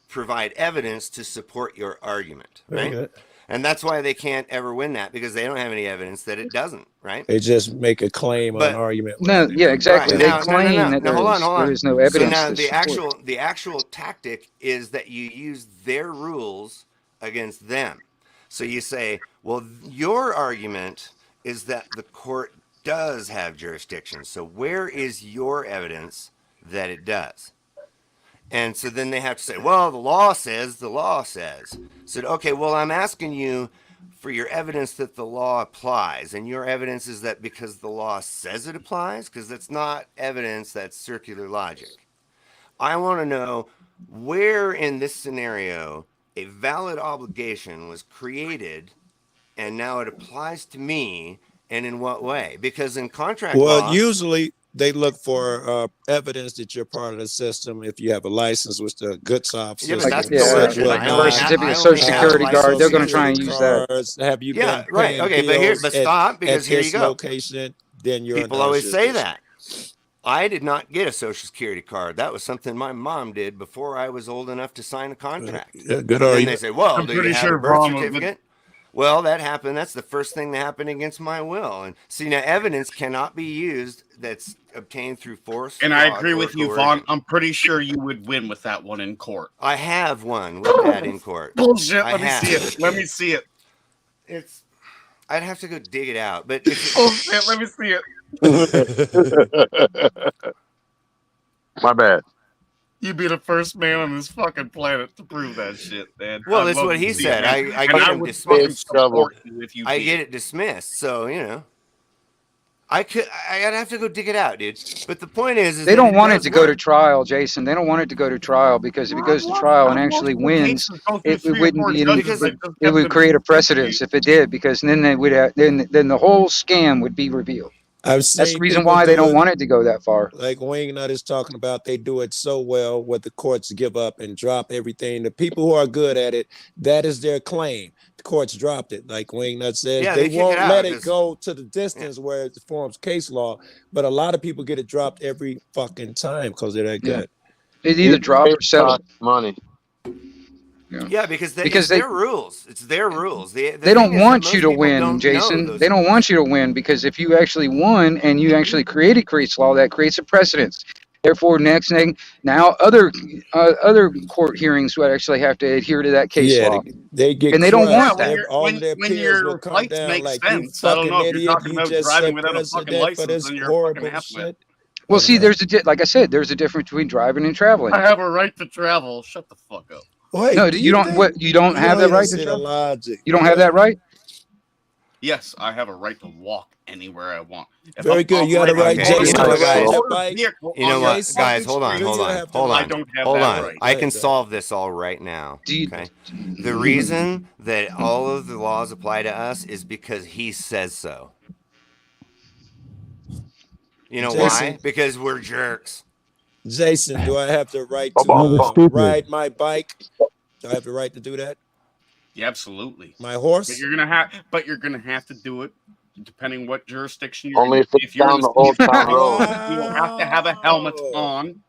S10: provide evidence to support your argument,
S13: Very
S10: right?
S13: good.
S10: And that's why they can't ever win that because they don't have any evidence that it doesn't, right?
S13: They just make a claim on an
S10: But
S13: argument.
S11: No, yeah, exactly.
S10: right
S11: They
S10: now,
S11: claim that
S10: no, hold on.
S11: there is no
S10: So
S11: evidence
S10: now
S11: to support.
S10: the actual tactic is that you use their rules against them. So you say, well, your argument is that the court does have jurisdiction. So where is your evidence that it does? And so then they have to say, well, the law says, the law says. So, okay, well, I'm asking you for your evidence that the law applies. And your evidence is that because the law says it applies? Because that's not evidence, that's circular logic. I want to know where in this scenario a valid obligation was created and now it applies to me and in what way? Because in contract
S13: Well,
S10: law,
S13: usually they look for evidence that you're part of the system. If you have a license, which the good soft
S10: yeah, but
S13: system
S10: that's
S13: says
S10: coercion.
S13: will
S10: I
S11: Birth
S10: only
S13: not.
S11: certificate,
S10: I
S11: social
S10: only have a
S11: security
S10: license
S11: card, they're going to
S10: because
S11: try
S13: Social
S11: and use that.
S13: cards. Have you
S10: yeah,
S13: been
S10: right.
S13: paying
S10: Okay,
S13: bills
S10: but stop because
S13: at
S10: here you
S13: this
S10: go.
S13: location? Then you're
S10: People
S13: under
S10: always say
S13: jurisdiction.
S10: that. I did not get a social security card. That was something my mom did before I was old enough to sign a contract.
S13: Yeah, good
S10: And then they
S13: argument.
S10: say, well,
S12: I'm
S10: do you
S12: pretty
S10: have a
S12: sure
S10: birth
S12: Vaughn would.
S10: certificate? Well, that happened. That's the first thing that happened against my will. And see, now evidence cannot be used that's obtained through force,
S12: And I
S10: fraud,
S12: agree
S10: or
S12: with you,
S10: coercion.
S12: Vaughn. I'm pretty sure you would win with that one in court.
S10: I have one with that in court.
S12: Bullshit.
S10: I
S12: Let me
S10: have.
S12: see it. Let me see it.
S10: I'd have to go dig it out, but if
S12: Bullshit. Let me see it.
S9: My bad.
S12: You'd be the first man on this fucking planet to prove that shit, man.
S10: Well,
S12: I'd
S10: that's
S12: love
S10: what
S12: to
S10: he
S12: see
S10: said.
S12: it, man.
S10: I
S12: And
S10: get
S12: I
S10: him
S12: would fucking
S10: dismissed.
S12: support you if you
S10: I
S12: did.
S10: get it dismissed. So I'd have to go dig it out, dude. But the point is
S11: They
S10: that
S11: don't
S10: it
S11: want it
S10: does
S11: to go to
S10: work.
S11: trial, Jason. They don't want it to go to trial because if it goes to trial and actually wins, it wouldn't be any. It would create a precedence if it did, because then they would have, then the whole scam would be revealed.
S13: I've
S11: That's the
S13: seen
S11: reason
S13: people
S11: why they
S13: do
S11: don't
S13: it.
S11: want it to go that far.
S13: Like Wingnut is talking about, they do it so well where the courts give up and drop everything. The people who are good at it, that is their claim. The courts dropped it. Like Wingnut says,
S10: Yeah,
S13: they
S10: they kick it
S13: won't
S10: out
S13: let it
S10: 'cause-
S13: go to the distance where it forms case law. But a lot of people get it dropped every fucking time because they're that good.
S11: It's either drop or settle.
S9: Money.
S10: Yeah, because
S11: Because
S10: it's their rules. It's their rules. The
S11: They
S10: thing
S11: don't
S10: is that
S11: want
S10: most
S11: you to
S10: people
S11: win,
S10: don't know
S11: Jason.
S10: those
S11: They don't
S10: rules.
S11: want you to win, because if you actually won and you actually created case law, that creates a precedence. Therefore, next thing, now other court hearings would actually have to adhere to that case
S13: Yeah,
S11: law,
S13: they get
S11: and they don't
S13: crushed.
S11: want that.
S13: All of their
S12: when
S13: peers will
S12: your
S13: come
S12: rights
S13: down
S12: make
S13: like, you
S12: sense. I don't
S13: fucking
S12: know if you're
S13: idiot.
S12: talking
S13: You
S12: about
S13: just
S12: driving
S13: set
S12: without a fucking
S13: precedent for
S12: license,
S13: this
S12: then you're a fucking
S13: horrible
S12: half-wit.
S13: shit.
S11: Well, see, there's like I said, there's a difference between driving and traveling.
S12: I have a right to travel. Shut the fuck up.
S13: Wait,
S11: No,
S13: do
S11: you don't.
S13: think-
S11: What, you don't have that
S13: even
S11: right
S13: see
S11: to
S13: the
S11: travel?
S13: logic.
S11: You don't have that right?
S12: Yes, I have a right to walk anywhere I want. If
S13: Very
S12: I'm
S13: good. You got a right,
S10: Okay,
S13: Jason,
S10: you know
S13: to
S10: what,
S13: ride
S10: guys?
S13: that bike.
S10: You know what, guys? Hold on,
S13: Do
S10: hold
S13: you
S10: on,
S13: have to
S10: hold
S13: ride-
S10: on,
S12: don't have
S10: hold
S12: that
S10: on.
S12: right.
S10: I can
S13: Right.
S10: solve this all right now. Okay. The reason that all of the laws apply to us is because he says so. You know
S13: Jason.
S10: why? Because we're jerks.
S13: Jason, do I have the right to
S2: No, they're stupid.
S13: ride my bike? Do I have the right to do that?
S12: Yeah, absolutely.
S13: My horse?
S12: But you're gonna have to do it depending what jurisdiction you're
S9: Only
S12: in.
S9: if it's
S12: you're in
S9: down the old town road.
S12: you will have to have a helmet on.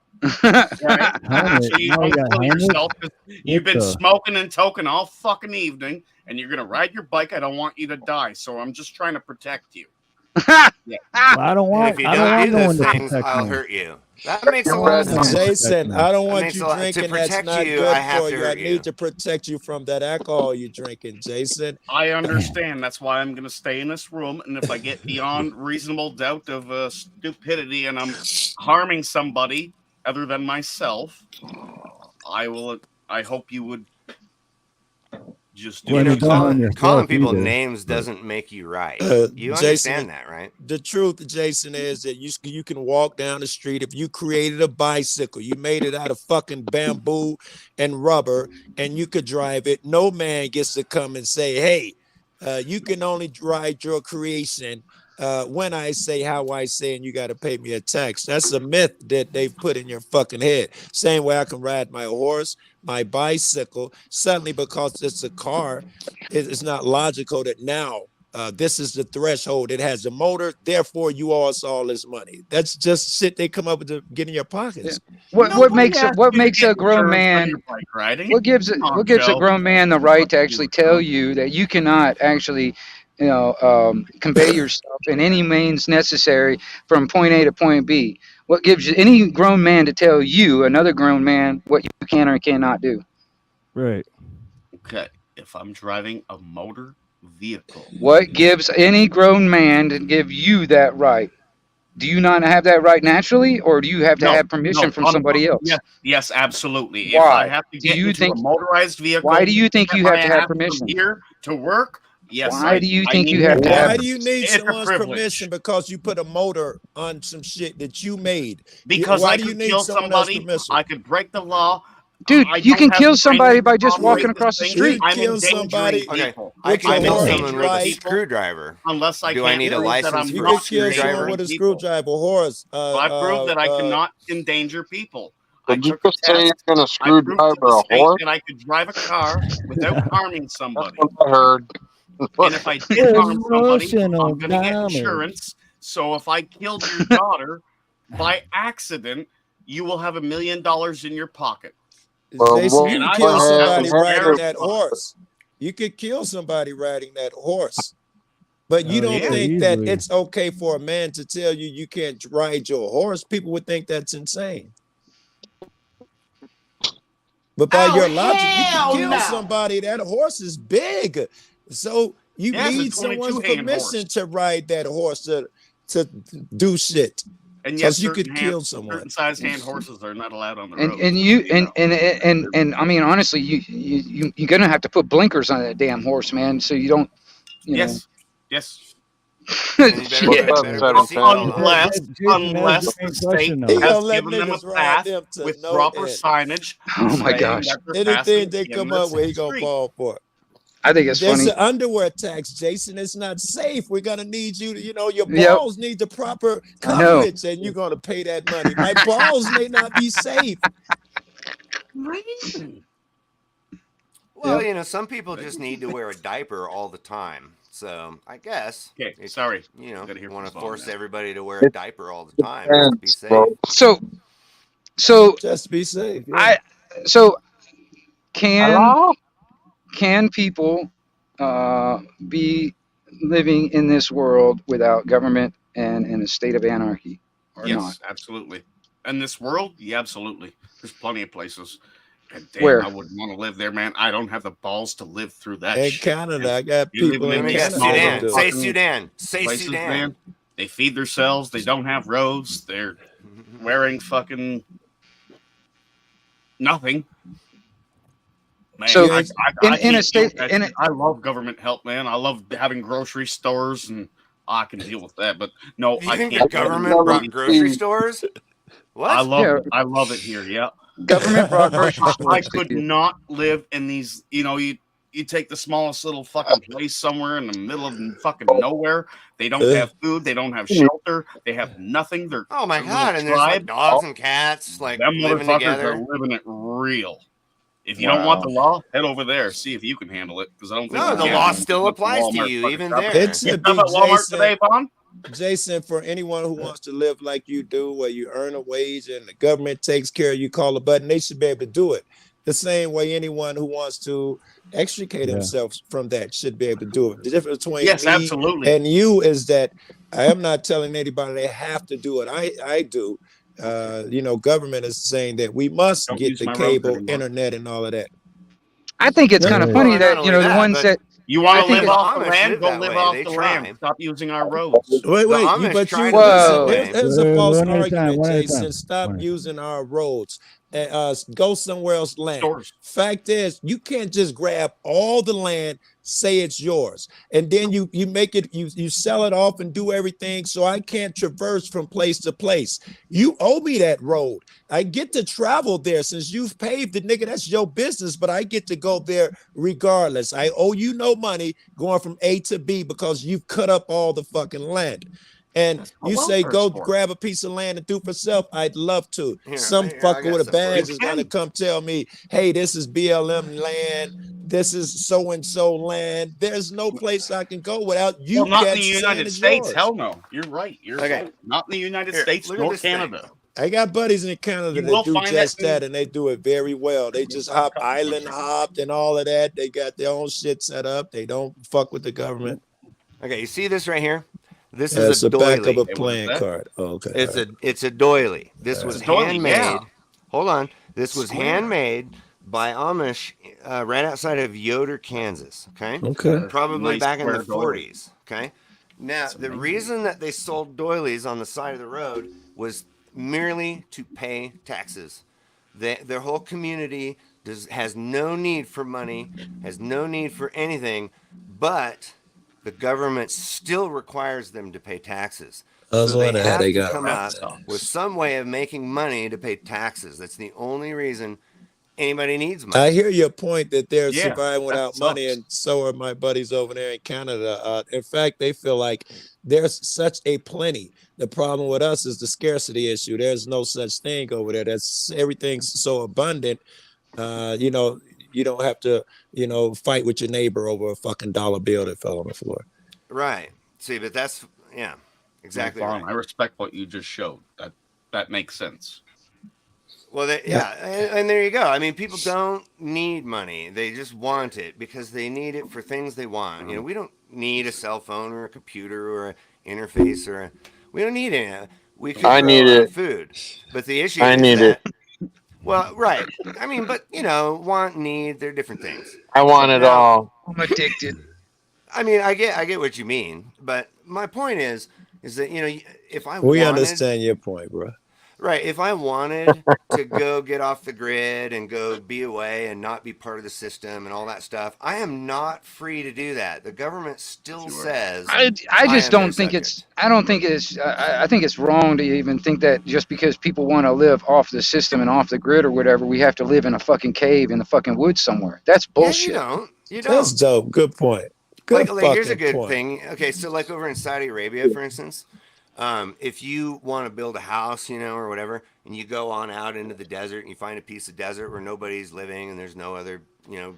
S2: Helmet.
S12: So you
S2: Now we
S12: don't
S2: got
S12: kill
S2: helmets?
S12: yourself, because you've
S2: What
S12: been
S2: the-
S12: smoking and toking all fucking evening, and you're gonna ride your bike. I don't want you to die, so I'm just trying to protect you. Yeah.
S2: Well, I don't
S10: And
S2: want.
S10: if you
S2: I don't
S10: don't
S2: want
S10: do
S2: no
S10: those
S2: one to
S10: things,
S2: protect
S10: I'll
S2: me.
S10: hurt you. That makes a
S2: I
S10: lot
S2: don't
S10: of
S2: want no one
S10: sense.
S2: to
S13: Jason,
S2: protect me.
S13: I don't
S10: That
S13: want
S10: makes
S13: you
S10: a lot- to
S13: drinking. That's
S10: protect
S13: not
S10: you,
S13: good
S10: I have
S13: for
S10: to
S13: you. I
S10: hurt
S13: need
S10: you.
S13: to protect you from that alcohol you're drinking, Jason.
S12: I understand. That's why I'm going to stay in this room. And if I get beyond reasonable doubt of stupidity and I'm harming somebody other than myself, I will. I hope you would just do
S2: Well,
S12: what
S2: you
S12: you
S2: don't
S12: said.
S2: harm yourself
S10: Calling people
S2: either,
S10: names
S2: but-
S10: doesn't make you right. You
S13: Jason,
S10: understand that, right?
S13: The truth, Jason, is that you can walk down the street. If you created a bicycle, you made it out of fucking bamboo and rubber, and you could drive it. No man gets to come and say, "Hey, you can only ride your creation when I say how I say, and you got to pay me a tax." That's a myth that they've put in your fucking head. Same way I can ride my horse, my bicycle. Suddenly, because it's a car, it's not logical that now this is the threshold. It has a motor, therefore you owe us all this money. That's just shit they come up with to get in your pockets.
S11: What makes
S12: asked
S11: what
S12: you to
S11: makes
S12: get
S11: a grown
S12: insurance on
S11: man?
S12: your bike riding.
S11: What gives
S12: Come on,
S11: what gives a
S12: Joe.
S11: grown man the right to
S12: Fuck
S11: actually
S12: you,
S11: tell
S12: Joe.
S11: you that you cannot actually, convey yourself in any means necessary from point A to point B? What gives any grown man to tell you, another grown man, what you can or cannot do?
S2: Right.
S12: Okay, if I'm driving a motor vehicle,
S11: What gives any grown man to give you that right? Do you not have that right naturally, or do you have to have permission from somebody else?
S12: Yes, absolutely. If
S11: Why?
S12: I have to
S11: Do
S12: get
S11: you
S12: into
S11: think?
S12: a motorized vehicle,
S11: Why do you think
S12: get
S11: you
S12: my
S11: have to have
S12: ass from
S11: permission?
S12: here to work? Yes.
S11: Why do you
S12: I
S11: think
S12: need
S11: you have to have?
S13: Why do you need
S12: It's a
S13: someone's
S12: privilege.
S13: permission? Because you put a motor on some shit that you made.
S12: Because
S13: Why
S12: I
S13: do you
S12: could
S13: need
S12: kill
S13: someone else's
S12: somebody.
S13: permission?
S12: I could break the law.
S11: Dude,
S12: I
S11: you
S12: don't
S11: can
S12: have
S11: kill
S12: the
S11: somebody
S12: training
S11: by
S12: to
S11: just
S12: operate
S11: walking
S12: this
S11: across the
S12: thing.
S11: street.
S12: I'm
S13: kill
S12: endangering
S13: somebody
S10: Okay,
S12: people.
S10: I
S13: with
S10: can
S12: I'm
S13: your
S10: kill
S13: horse
S10: someone with a
S12: endangering
S13: bike.
S12: people
S10: screwdriver.
S12: unless I
S10: Do I
S12: can't
S10: need a
S12: prove that
S10: license
S12: I'm
S10: for
S13: You
S10: a
S12: not
S13: could kill
S10: screwdriver?
S13: someone with a
S12: endangering people.
S13: screwdriver horse.
S12: So I proved that I cannot endanger people. I
S9: Did you
S12: took a
S9: just say you're
S12: test.
S9: gonna
S12: I proved to
S9: screwdriver
S12: the
S9: a
S12: state
S9: horse?
S12: that I could drive a car without harming
S9: That's
S12: somebody.
S9: what I heard.
S12: And if I did harm somebody,
S2: Emotional
S12: I'm going to get
S2: damage.
S12: insurance. So if I killed your daughter by accident, you will have $1 million in your pocket.
S9: Well,
S13: Jason,
S9: we'll
S13: you
S12: And
S13: could
S12: I
S13: kill
S12: thought that
S13: somebody
S12: was
S13: riding
S12: very
S13: that
S12: fun.
S13: horse. You could kill somebody riding that horse. But you
S2: Oh,
S13: don't
S2: yeah,
S13: think that
S2: easily.
S13: it's okay for a man to tell you you can't ride your horse? People would think that's insane. But by your logic, you can kill somebody. That horse is big. So you
S12: Yeah, it's a
S13: need someone's
S12: 22 hand
S13: permission
S12: horse.
S13: to ride that horse. to do shit.
S12: And
S13: So
S12: yes,
S13: you could
S12: certain
S13: kill someone.
S12: certain sized hand horses are not allowed on the
S11: And
S12: road.
S11: and you and I mean honestly, you're gonna have to put blinkers on that damn horse, man, so you don't, you know.
S12: Yes.
S10: And you
S11: Shit.
S10: better put a seatbelt on.
S12: Unless the state
S13: He
S12: has
S13: gonna let
S12: given them a
S13: niggas ride
S12: path
S13: them to
S12: with
S13: no
S12: proper
S13: end.
S12: signage.
S11: Oh my
S12: saying
S11: gosh.
S12: that they're
S13: Anything
S12: passing
S13: they
S12: in
S13: come
S12: the
S13: up with, he
S12: same
S13: gonna
S12: street.
S13: fall for it.
S11: I think it's
S13: There's
S11: funny.
S13: an underwear tax, Jason. It's not safe. We're gonna need you to, your
S11: Yep.
S13: balls need the proper
S11: I know.
S13: coverage, and you're gonna pay that money. My balls may not be safe.
S10: Well, some people just need to wear a diaper all the time. So I guess.
S12: Okay, sorry.
S10: You
S12: Gotta hear
S10: want to
S12: from
S10: force
S12: Bob now.
S10: everybody to wear a diaper all the time just to be safe.
S11: So
S13: Just be safe. Yeah.
S11: Can people be living in this world without government and in a state of anarchy or
S12: Yes,
S11: not?
S12: absolutely. And this world, yeah, absolutely. There's plenty of places. And damn,
S11: Where?
S12: I wouldn't want to live there, man. I don't have the balls to live through that
S13: In
S12: shit.
S13: Canada,
S12: man.
S13: I got
S12: You're
S13: people
S12: living
S13: in
S12: these
S13: Canada
S12: small
S13: that
S12: little
S13: do it.
S10: Say
S12: fucking
S10: Sudan. Say
S12: places,
S10: Sudan.
S12: man. They feed themselves. They don't have roads. They're wearing fucking nothing. Man,
S11: So,
S12: I
S11: in a
S12: can't
S11: state-
S12: deal with that
S11: in a-
S12: shit. I love government help, man. I love having grocery stores, and I can deal with that. But no,
S10: You
S12: I
S10: think
S12: can't.
S10: the government brought grocery stores? What?
S12: I love it here. Yeah,
S11: Government brought grocery
S12: I
S11: stores to
S12: could
S11: you.
S12: not live in these. You take the smallest little fucking place somewhere in the middle of fucking nowhere. They don't have food. They don't have shelter. They have nothing. They're
S10: Oh my
S12: a little
S10: god! And there's like
S12: tribe.
S10: dogs and cats like
S12: Them
S10: living
S12: motherfuckers
S10: together.
S12: are living it real. If you don't want the law, head over there. See if you can handle it. Because I don't think
S10: No,
S12: you
S10: the
S12: can.
S10: law still
S12: With the
S10: applies to
S12: Walmart
S10: you,
S12: fucking
S10: even
S12: shop.
S10: there.
S13: It should
S12: How
S13: be
S12: about Walmart
S13: Jason.
S12: today, Bon?
S13: Jason, for anyone who wants to live like you do, where you earn a wage and the government takes care of you, call a button, they should be able to do it. The same way anyone who wants to extricate
S2: Yeah.
S13: themselves from that should be able to do it. The difference between
S12: Yes,
S13: me
S12: absolutely.
S13: and you is that I am not telling anybody they have to do it. I do. Government is saying that we must
S12: Don't
S13: get
S12: use
S13: the
S12: my roads
S13: cable,
S12: anymore.
S13: internet, and all of that.
S11: I think it's kind of
S2: Right.
S11: funny
S10: Well,
S11: that
S10: not only
S11: the
S10: that,
S11: ones
S10: but
S11: that
S12: You want
S11: I
S12: to
S11: think
S12: live
S11: it's-
S12: off the
S10: Amish
S12: land?
S10: live
S12: Go
S10: that
S12: live
S10: way.
S12: off
S10: They
S12: the
S10: try.
S12: land. Stop using our roads.
S13: Wait,
S10: The
S13: you
S10: Amish
S13: but
S10: try
S13: you
S10: to live that
S11: Whoa.
S10: way.
S13: there's a false
S2: One at a time,
S13: argument,
S2: one at a
S13: Jason.
S2: time.
S13: Stop
S2: One at a
S13: using our roads. Go somewhere else land.
S12: Stores.
S13: Fact is, you can't just grab all the land, say it's yours, and then you make it, you sell it off and do everything. So I can't traverse from place to place. You owe me that road. I get to travel there since you've paved it, nigga. That's your business, but I get to go there regardless. I owe you no money going from A to B because you've cut up all the fucking land. And
S12: That's a
S13: you say
S12: welfare
S13: go
S12: sport.
S13: grab a piece of land and do for self. I'd love to.
S10: Here,
S13: Some
S10: here, I
S13: fucker
S10: got
S13: with a
S10: some for
S13: badge
S10: you.
S13: is gonna come tell me, hey, this is BLM land, this is so and so land. There's no place I can go without you.
S12: Well, not in the
S13: saying
S12: United
S13: it's
S12: States.
S13: yours.
S12: Hell no. You're right. You're
S10: Okay.
S12: right. Not in the United
S10: Here,
S12: States
S10: look at
S12: nor
S10: this thing.
S12: Canada.
S13: I got buddies in Canada
S12: You
S13: that
S12: will
S13: do
S12: find
S13: just
S12: that in-
S13: that, and they do it very well. They just hop island hopped and all of that. They got their own shit set up. They don't fuck with the government.
S10: Okay, you see this right here? This
S13: That's
S10: is a
S13: the back of
S10: doily.
S13: a playing card. Oh, okay.
S10: It's a doily. This was
S12: It's a doily,
S10: handmade.
S12: yeah.
S10: Hold on. This was
S12: Square.
S10: handmade by Amish right outside of Yoder, Kansas. Okay.
S13: Okay.
S10: Probably
S12: Nice
S10: back in the
S12: square doily.
S10: 40s. Okay. Now the reason that they sold doilies on the side of the road was merely to pay taxes. Their whole community has no need for money, has no need for anything, but the government still requires them to pay taxes.
S13: That's
S10: So
S13: what
S10: they have
S13: they
S10: to
S13: got.
S10: come up with some way of making money to pay taxes. That's the only reason anybody needs money.
S13: I hear your point that they're
S12: Yeah,
S13: surviving without
S12: that
S13: money,
S12: sucks.
S13: and so are my buddies over there in Canada. In fact, they feel like there's such a plenty. The problem with us is the scarcity issue. There's no such thing over there. That's everything's so abundant. You don't have to, fight with your neighbor over a fucking dollar bill that fell on the floor.
S10: Right. See, but that's exactly
S12: Farm.
S10: right.
S12: I respect what you just showed. That makes sense.
S10: Well, and there you go. I mean, people don't need money; they just want it because they need it for things they want. We don't need a cell phone or a computer or an interface we don't need any. We could
S9: I
S10: grow
S9: need
S10: our own
S9: it.
S10: food, but the issue
S9: I
S10: is
S9: need
S10: that. Well, right. I mean, but want, need, they're different things.
S9: I want it
S10: Now,
S9: all.
S11: I'm addicted.
S10: I mean, I get what you mean, but my point is, is that, if I
S13: We
S10: wanted,
S13: understand your point, bro.
S10: right, if I wanted to go get off the grid and go be away and not be part of the system and all that stuff, I am not free to do that. The government still says
S11: I just
S10: am their
S11: don't think
S10: subject.
S11: it's. I don't think it's. I think it's wrong to even think that just because people want to live off the system and off the grid or whatever, we have to live in a fucking cave in the fucking woods somewhere. That's bullshit.
S10: You
S13: That's
S10: don't.
S13: dope. Good point. Good
S10: Like here's a
S13: fucking
S10: good
S13: point.
S10: thing. Okay, so like over in Saudi Arabia, for instance, if you want to build a house, or whatever, and you go on out into the desert and you find a piece of desert where nobody's living and there's no other,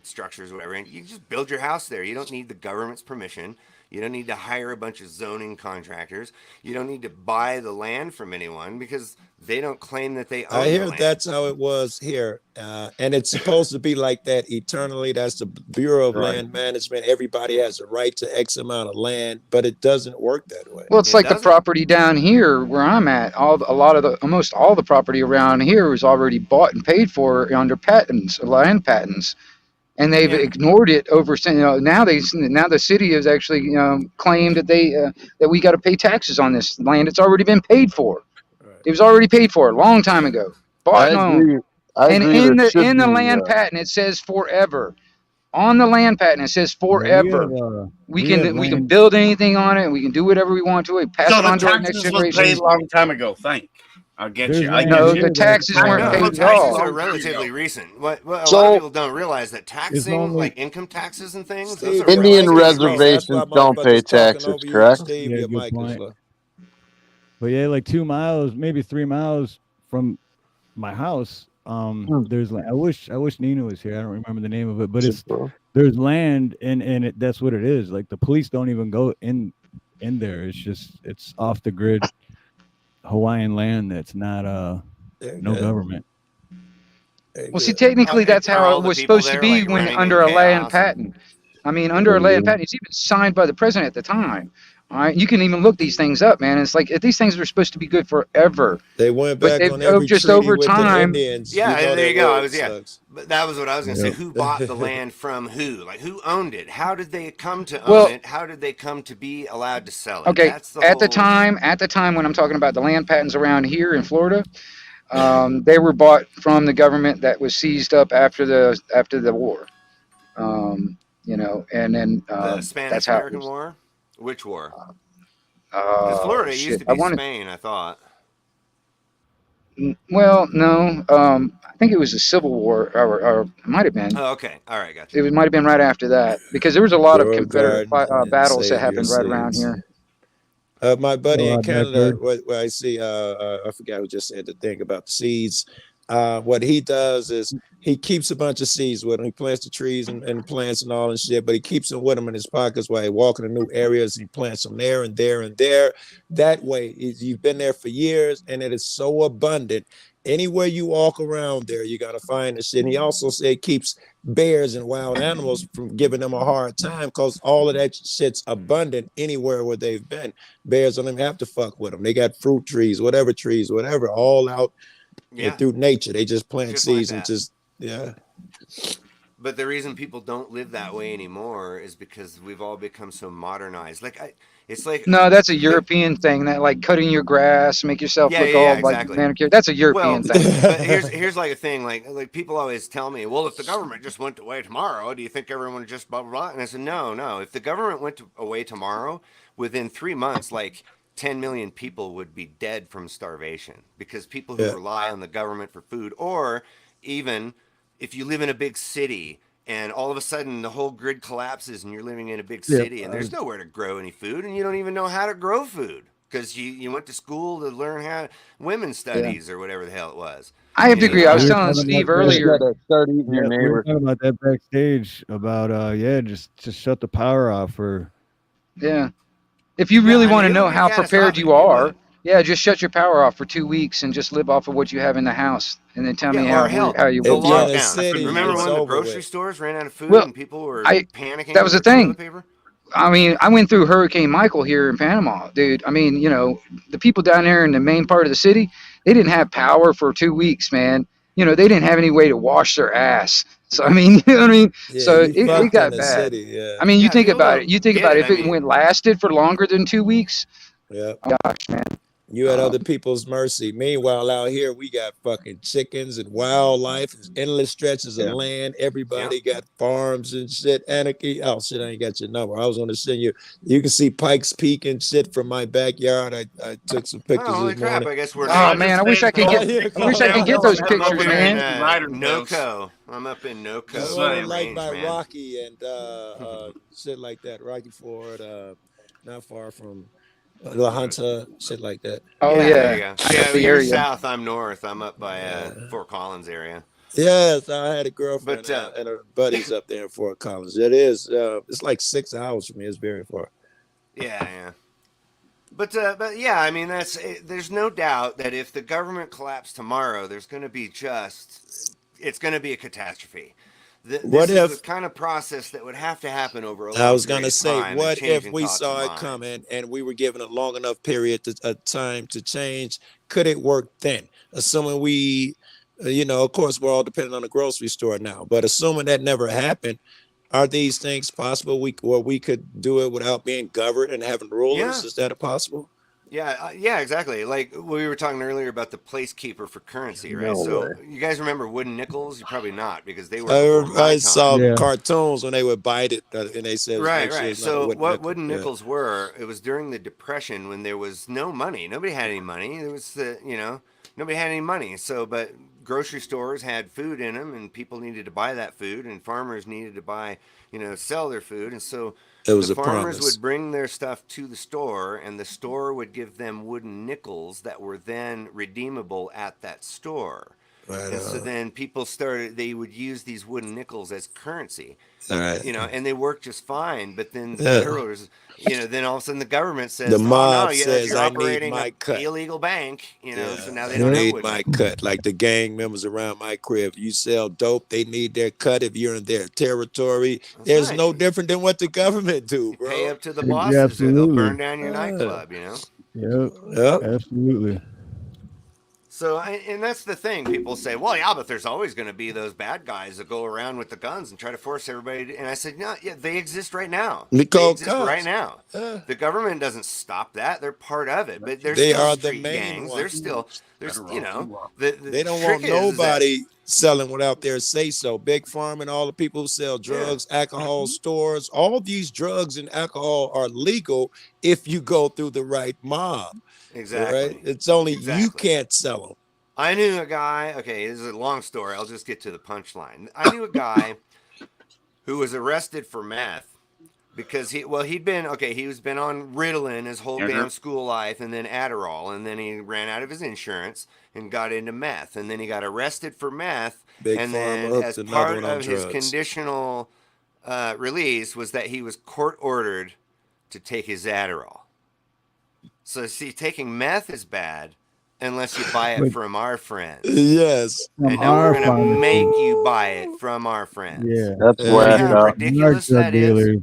S10: structures or whatever, and you just build your house there. You don't need the government's permission. You don't need to hire a bunch of zoning contractors. You don't need to buy the land from anyone because they don't claim that they own
S13: I
S10: the
S13: hear
S10: land.
S13: that's how it was here. And it's supposed to be like that eternally. That's the Bureau of
S6: Right.
S13: Land Management. Everybody has a right to X amount of land, but it doesn't work that way.
S11: Well, it's like the property down here where I'm at. Almost all the property around here is already bought and paid for under patents, land patents, and they've ignored it over. Now the city has actually claimed that that we got to pay taxes on this land. It's already been paid for. It was already paid for a long time ago. Bought and owned. And in the land patent it says forever. On the land patent it says forever. We can build anything on it. We can do whatever we want to it. Pass
S12: So
S11: it
S12: the
S11: on to our next
S12: taxes was
S11: generation.
S12: paid a long time ago. I get
S2: There's
S12: you. I
S2: land
S12: get
S11: No,
S12: you.
S11: the taxes weren't
S10: No,
S11: paid at
S10: taxes
S11: all.
S10: are relatively recent. What a lot
S9: So-
S10: of people don't realize that taxing,
S2: only-
S10: like income taxes and things,
S13: Steve,
S10: those are
S9: Indian
S13: your mic is
S10: relatively
S13: low.
S10: recent.
S13: That's why
S9: reservations don't pay
S13: motherfuckers talking
S9: taxes,
S13: over you,
S9: correct?
S13: Steve,
S2: Yeah,
S13: your
S2: good
S13: mic is
S2: point.
S13: low.
S2: But yeah, like 2 miles, maybe 3 miles from my house, there's land. I wish Nina was here. I don't remember the name of it, but there's land, and that's what it is. Like the police don't even go in there. It's off the grid Hawaiian land that's not no government.
S11: Well, see, technically, that's
S10: Are
S11: how
S10: all
S11: it
S10: the
S11: was
S10: people
S11: supposed to
S10: there,
S11: be
S10: like,
S11: when
S10: running
S11: under
S10: in
S11: a land
S10: chaos?
S11: patent. I mean, under a land patent, it's even signed by the president at the time. All right, you can even look these things up, man. It's like these things are supposed to be good forever.
S13: They went
S11: But
S13: back on every
S11: just
S13: treaty
S11: over
S13: with
S11: time.
S13: the Indians.
S10: Yeah,
S13: you know
S10: there
S13: that
S10: you go.
S13: word sucks.
S10: But that was what I was going to say.
S2: Yep.
S10: Who bought the land from who? Like, who owned it? How did they come to own
S11: Well-
S10: it? How did they come to be allowed to sell it?
S11: Okay,
S10: That's the
S11: at the
S10: whole-
S11: time when I'm talking about the land patents around here in Florida, they were bought from the government that was seized up after the war. And then
S10: the
S11: that's
S10: Spanish
S11: how it
S10: American
S11: was.
S10: War. Which war? Because Florida used
S11: Shit.
S10: to be Spain, I thought.
S11: Well, no, I think it was the Civil War, or it might have been.
S10: Oh, okay. All right, gotcha.
S11: It might have been right after that because there was a lot of
S13: Grow a
S11: Confederate
S13: garden and
S11: battles that
S13: save your
S11: happened right around
S13: seeds.
S11: here.
S13: My buddy in
S2: Back
S13: Canada,
S2: there.
S13: what I see, I forgot who just said the thing about the seeds. What he does is he keeps a bunch of seeds with him. He plants the trees and plants and all and shit, but he keeps them with him in his pockets while he walking to new areas. He plants them there and there and there. That way, you've been there for years, and it is so abundant. Anywhere you walk around there, you're gonna find the shit. And he also said keeps bears and wild animals from giving them a hard time because all of that shit's abundant anywhere where they've been. Bears don't even have to fuck with them. They got fruit trees, whatever, all out through nature. They just plant
S10: Just like
S13: seeds and
S10: that.
S13: just
S10: But the reason people don't live that way anymore is because we've all become so modernized. It's like
S11: No, that's a European thing. That like cutting your grass, make yourself look all like manicured. That's a European thing.
S10: But here's like a thing. Like people always tell me, well, if the government just went away tomorrow, do you think everyone would just blah blah blah? And I said, no. If the government went away tomorrow, within 3 months, like 10 million people would be dead from starvation because people who rely on the government for food, or even if you live in a big city and all of a sudden the whole grid collapses and you're living in a big city and there's nowhere to grow any food and you don't even know how to grow food because you went to school to learn how women's studies or whatever the hell it was.
S11: I have to agree. I was telling Steve earlier.
S9: Start eating your
S2: We were
S9: neighbor.
S2: talking about that backstage about just shut the power off for
S11: If you really want to
S10: it
S11: know
S10: would be
S11: how prepared
S10: catastrophic,
S11: you
S10: it
S11: are,
S10: would.
S11: just shut your power off for 2 weeks and just live off of what you have in the house, and then tell me
S10: or hell,
S11: how you
S10: the
S11: will.
S13: in a
S10: lockdown.
S13: city,
S10: Remember
S13: it's
S10: when the
S13: over
S10: grocery
S13: with.
S10: stores ran out of food
S11: Well,
S10: and people were
S11: I-
S10: panicking?
S11: that was the
S10: over toilet
S11: thing.
S10: paper?
S11: I mean, I went through Hurricane Michael here in Panama, dude. I mean, the people down there in the main part of the city, they didn't have power for 2 weeks, man. They didn't have any way to wash their ass. So I mean, you know what I mean.
S13: Yeah,
S11: So
S13: you
S11: it
S13: fucked
S11: got
S13: in the
S11: bad.
S13: city,
S11: I mean, you think
S10: people
S11: about
S10: don't
S11: it. You think
S10: get
S11: about
S10: it,
S11: it. If it lasted for longer than 2 weeks,
S13: Yeah.
S11: Oh, gosh, man.
S13: You at other people's mercy. Meanwhile, out here, we got fucking chickens and wildlife, endless stretches of land. Everybody got farms and shit. Anarchy. Oh, shit, I ain't got your number. I was going to send you. You can see Pikes Peak and shit from my backyard. I took some pictures
S10: holy
S13: this
S10: crap!
S13: morning.
S10: I guess we're.
S11: Oh man, I wish I could get. I wish I could get those
S10: I'm
S11: pictures,
S10: up here in
S11: man.
S10: NoCo. I'm up in
S13: I'm
S10: NoCo.
S13: over
S10: Same
S13: like
S10: range,
S13: by
S10: man.
S13: Rocky and shit like that. Rocky Ford, not far from La Hunter, shit like that.
S11: Oh
S10: There you
S11: yeah.
S10: go. Yeah,
S11: The
S10: you're
S11: area.
S10: south. I'm north. I'm up by Fort Collins area.
S13: Yes, I had a girlfriend
S10: But
S13: and her buddies up there in Fort Collins. It is. It's like 6 hours from me. It's very far.
S10: yeah. But yeah, I mean there's no doubt that if the government collapsed tomorrow, there's going to be it's going to be a catastrophe. This is the kind of process that would have to happen over a long
S13: I was going to
S10: period of
S13: say,
S10: time
S13: what
S10: and
S13: if
S10: changing
S13: we
S10: thoughts
S13: saw
S10: and
S13: it
S10: minds.
S13: coming and we were given a long enough period of time to change? Could it work then? Assuming we, of course, we're all dependent on the grocery store now, but assuming that never happened, are these things possible? We could do it without being governed and having rulers?
S10: Yeah.
S13: Is that possible?
S10: Yeah, exactly. Like we were talking earlier about the placekeeper for currency, right? So you guys remember wooden nickels? You probably not because they were before my
S13: I
S10: time.
S13: saw cartoons when they would bite it and they said,
S10: Right.
S13: Sure it's not a
S10: So
S13: wooden
S10: what
S13: nickel.
S10: wooden
S13: Yeah.
S10: nickels were? It was during the Depression when there was no money. Nobody had any money. There was nobody had any money. So, but grocery stores had food in them, and people needed to buy that food, and farmers needed to buy, sell their food, and so
S13: It was
S10: the
S13: a
S10: farmers
S13: promise.
S10: would bring their stuff to the store, and the store would give them wooden nickels that were then redeemable at that store.
S13: Right
S10: And so
S13: on.
S10: then people they would use these wooden nickels as currency.
S13: All right.
S10: And they work just fine. But then the
S13: Yeah.
S10: federals, then all of a sudden the government says,
S13: The
S10: oh,
S13: mob
S10: no,
S13: says,
S10: you're
S13: I need
S10: operating
S13: my
S10: an
S13: cut.
S10: illegal bank,
S13: Yeah.
S10: so now they
S13: I
S10: don't have
S13: need
S10: wooden
S13: my
S10: nickels.
S13: cut. Like the gang members around my crib. You sell dope, they need their cut if you're in their territory. There's
S10: right.
S13: no different than what the government do, bro.
S10: Pay up to the
S2: Yeah,
S10: bosses or they'll burn
S2: absolutely.
S10: down your nightclub,
S2: Yep. Absolutely.
S10: So, and that's the thing. People say, well, yeah, but there's always going to be those bad guys that go around with the guns and try to force everybody to, and I said, no, yeah, they exist right now.
S13: We
S10: They
S13: call
S10: exist
S13: cops.
S10: right now. The government doesn't stop that. They're part of it. But there's
S13: They
S10: still
S13: are the
S10: street
S13: main
S10: gangs.
S13: ones.
S10: There's the
S13: They don't
S10: trick
S13: want
S10: is that
S13: nobody selling without their say so. Big Pharma and all the people who sell drugs, alcohol stores, all these drugs and alcohol are legal if you go through the right mob.
S10: Exactly.
S13: Right? It's only you
S10: Exactly.
S13: can't sell them.
S10: I knew a guy. Okay, this is a long story. I'll just get to the punchline. I knew a guy who was arrested for meth because he was been on Ritalin his whole damn school life, and then Adderall, and then he ran out of his insurance and got into meth, and then he got arrested for meth,
S13: Big
S10: and
S13: Pharma
S10: then
S13: hooked
S10: as
S13: another
S10: part
S13: one on
S10: of his
S13: drugs.
S10: conditional release was that he was court ordered to take his Adderall. So see, taking meth is bad unless you buy it
S2: But-
S10: from our friends.
S13: Yes.
S2: From
S10: And now we're
S2: our
S10: going to
S2: pharmacy.
S10: make you buy it from our friends.
S2: Yeah.
S9: That's
S10: See
S9: whacked
S10: how
S9: out.
S10: ridiculous
S2: Drug
S10: that is?
S2: dealers.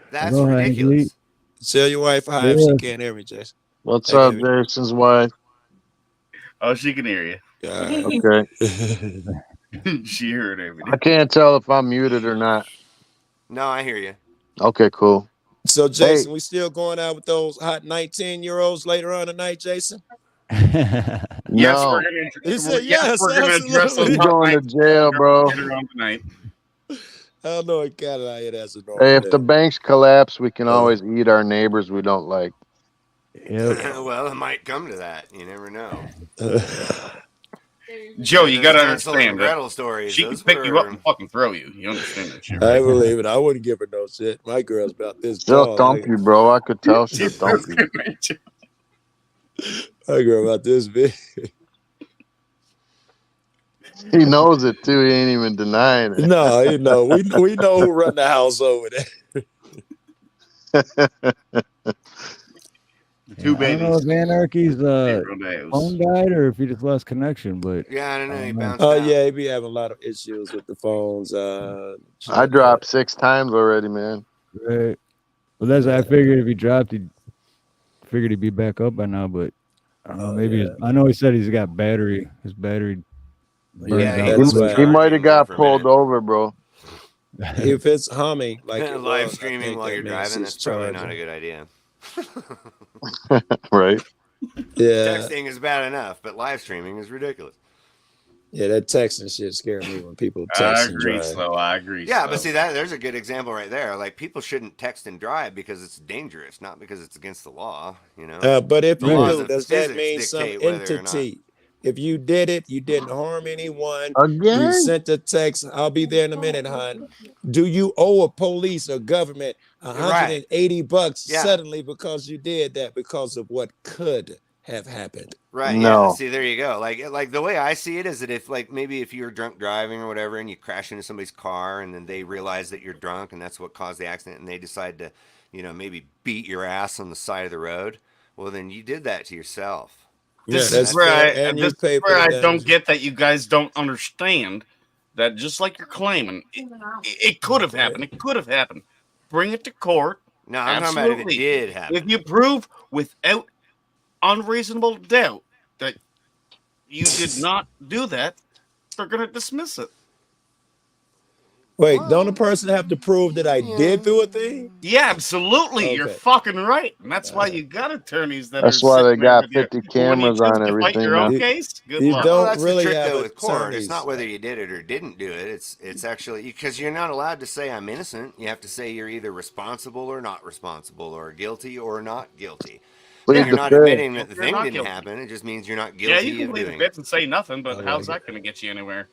S10: That's
S2: Go ahead,
S10: ridiculous.
S13: Tell your wife hi if she
S2: Yeah.
S13: can't hear me, Jason.
S9: What's
S13: Hey,
S9: up,
S13: David.
S9: Jason's wife?
S12: Oh, she can hear you.
S9: Okay.
S12: She heard everything.
S9: I can't tell if I'm muted or not.
S10: No, I hear you.
S9: Okay, cool.
S13: So, Jason, we still going out with those hot 19-year-olds later on tonight, Jason?
S12: Yes,
S9: No.
S12: we're gonna.
S13: He said
S12: yes,
S13: yes,
S12: we're gonna address those
S13: absolutely.
S9: I'm going to jail, bro.
S12: later on tonight.
S13: I don't know in Canada that's a normal
S9: Hey, if the
S13: day.
S9: banks collapse, we can always eat our neighbors we don't like.
S2: Yep.
S10: Well, it might come to that. You never know.
S12: Joe, you gotta
S10: Hansel and
S12: understand that
S10: Gretel stories.
S12: she can
S10: Those
S12: pick you up
S10: were-
S12: and fucking throw you. You understand that shit,
S13: I
S12: right?
S13: believe it. I wouldn't give her no shit. My girl's about this
S9: She'll
S13: tall.
S9: thump you, bro. I could tell she'll thump you.
S13: My girl about this big.
S9: He knows it too. He ain't even denying it.
S13: No, we know who run the house over there.
S12: Two
S2: I don't know
S12: babies.
S2: if Anarchy's
S12: Zero days.
S2: phone died or if he just lost connection, but
S10: Yeah, I don't know. He bounced
S13: Oh
S10: out.
S13: yeah, he be having a lot of issues with the phones.
S9: I dropped 6 times already, man.
S2: right. Well, that's I figured if he dropped, he figured he'd be back up by now. But I don't know. Maybe I know he said he's got battery. His battery burns
S10: Yeah,
S2: out.
S13: that's
S9: He,
S13: why-
S9: he might have got
S10: For a
S9: pulled
S10: minute.
S9: over, bro.
S13: If it's humming like it
S10: Live
S13: was, I
S10: streaming
S13: think
S10: while
S13: that
S10: you're
S13: means
S10: driving,
S13: it's
S10: that's probably not
S13: charging.
S10: a good idea.
S9: Right.
S13: Yeah.
S10: Texting is bad enough, but live streaming is ridiculous.
S13: Yeah, that texting shit scared me when people
S12: I
S13: text and
S12: agree,
S13: drive.
S12: Slow. I agree.
S10: Yeah,
S12: Slow.
S10: but see there's a good example right there. Like people shouldn't text and drive because it's dangerous, not because it's against the law. You know,
S13: But if
S10: the
S13: you
S10: laws
S13: do,
S10: of
S13: does that
S10: physics
S13: mean some
S10: dictate whether or not.
S13: entity? If you did it, you didn't harm anyone. You
S9: Again?
S13: sent a text. I'll be there in a minute, hon. Do you owe a police or government
S10: Right.
S13: $180
S10: Yeah.
S13: suddenly because you did that because of what could have happened?
S10: Right. Yeah.
S9: No.
S10: See, there you go. Like the way I see it is that if maybe if you're drunk driving or whatever and you crash into somebody's car and then they realize that you're drunk and that's what caused the accident and they decide to, maybe beat your ass on the side of the road, well then you did that to yourself.
S12: This
S13: Yeah,
S12: is
S13: that's
S12: where
S13: fair, and you
S12: this is
S13: pay for
S12: where
S13: the
S12: I
S13: damage.
S12: don't get that you guys don't understand that just like you're claiming, it could have happened. It could have happened. Bring it to court.
S10: No, I'm talking
S12: Absolutely.
S10: about if it did happen.
S12: If you prove without unreasonable doubt that you did not do that, they're going to dismiss it.
S13: Wait, don't a person have to prove that I did do a thing?
S12: Yeah, absolutely.
S13: Okay.
S12: You're fucking right. And that's why you got attorneys that
S9: That's
S12: are
S9: why they
S12: sitting there
S9: got
S12: with you.
S9: 50
S12: But when you
S9: cameras
S12: choose
S9: on
S12: to fight
S9: everything
S12: your
S9: now.
S12: own case, good
S13: You
S12: luck.
S13: don't
S10: Well, that's
S13: really
S10: the trick
S13: have
S10: though with court. It's
S13: attorneys.
S10: not whether you did it or didn't do it. It's actually because you're not allowed to say I'm innocent. You have to say you're either responsible or not responsible, or guilty or not guilty.
S9: Plead
S10: You're
S9: the
S10: not
S9: fifth.
S10: admitting that the
S12: You're
S10: thing
S12: not
S10: didn't
S12: guilty.
S10: happen. It just means you're not
S12: Yeah,
S10: guilty
S12: you can
S10: of
S12: plead the
S10: doing
S12: fifth
S10: it.
S12: and say nothing, but
S13: I
S12: how's
S13: like
S12: that going to get you anywhere?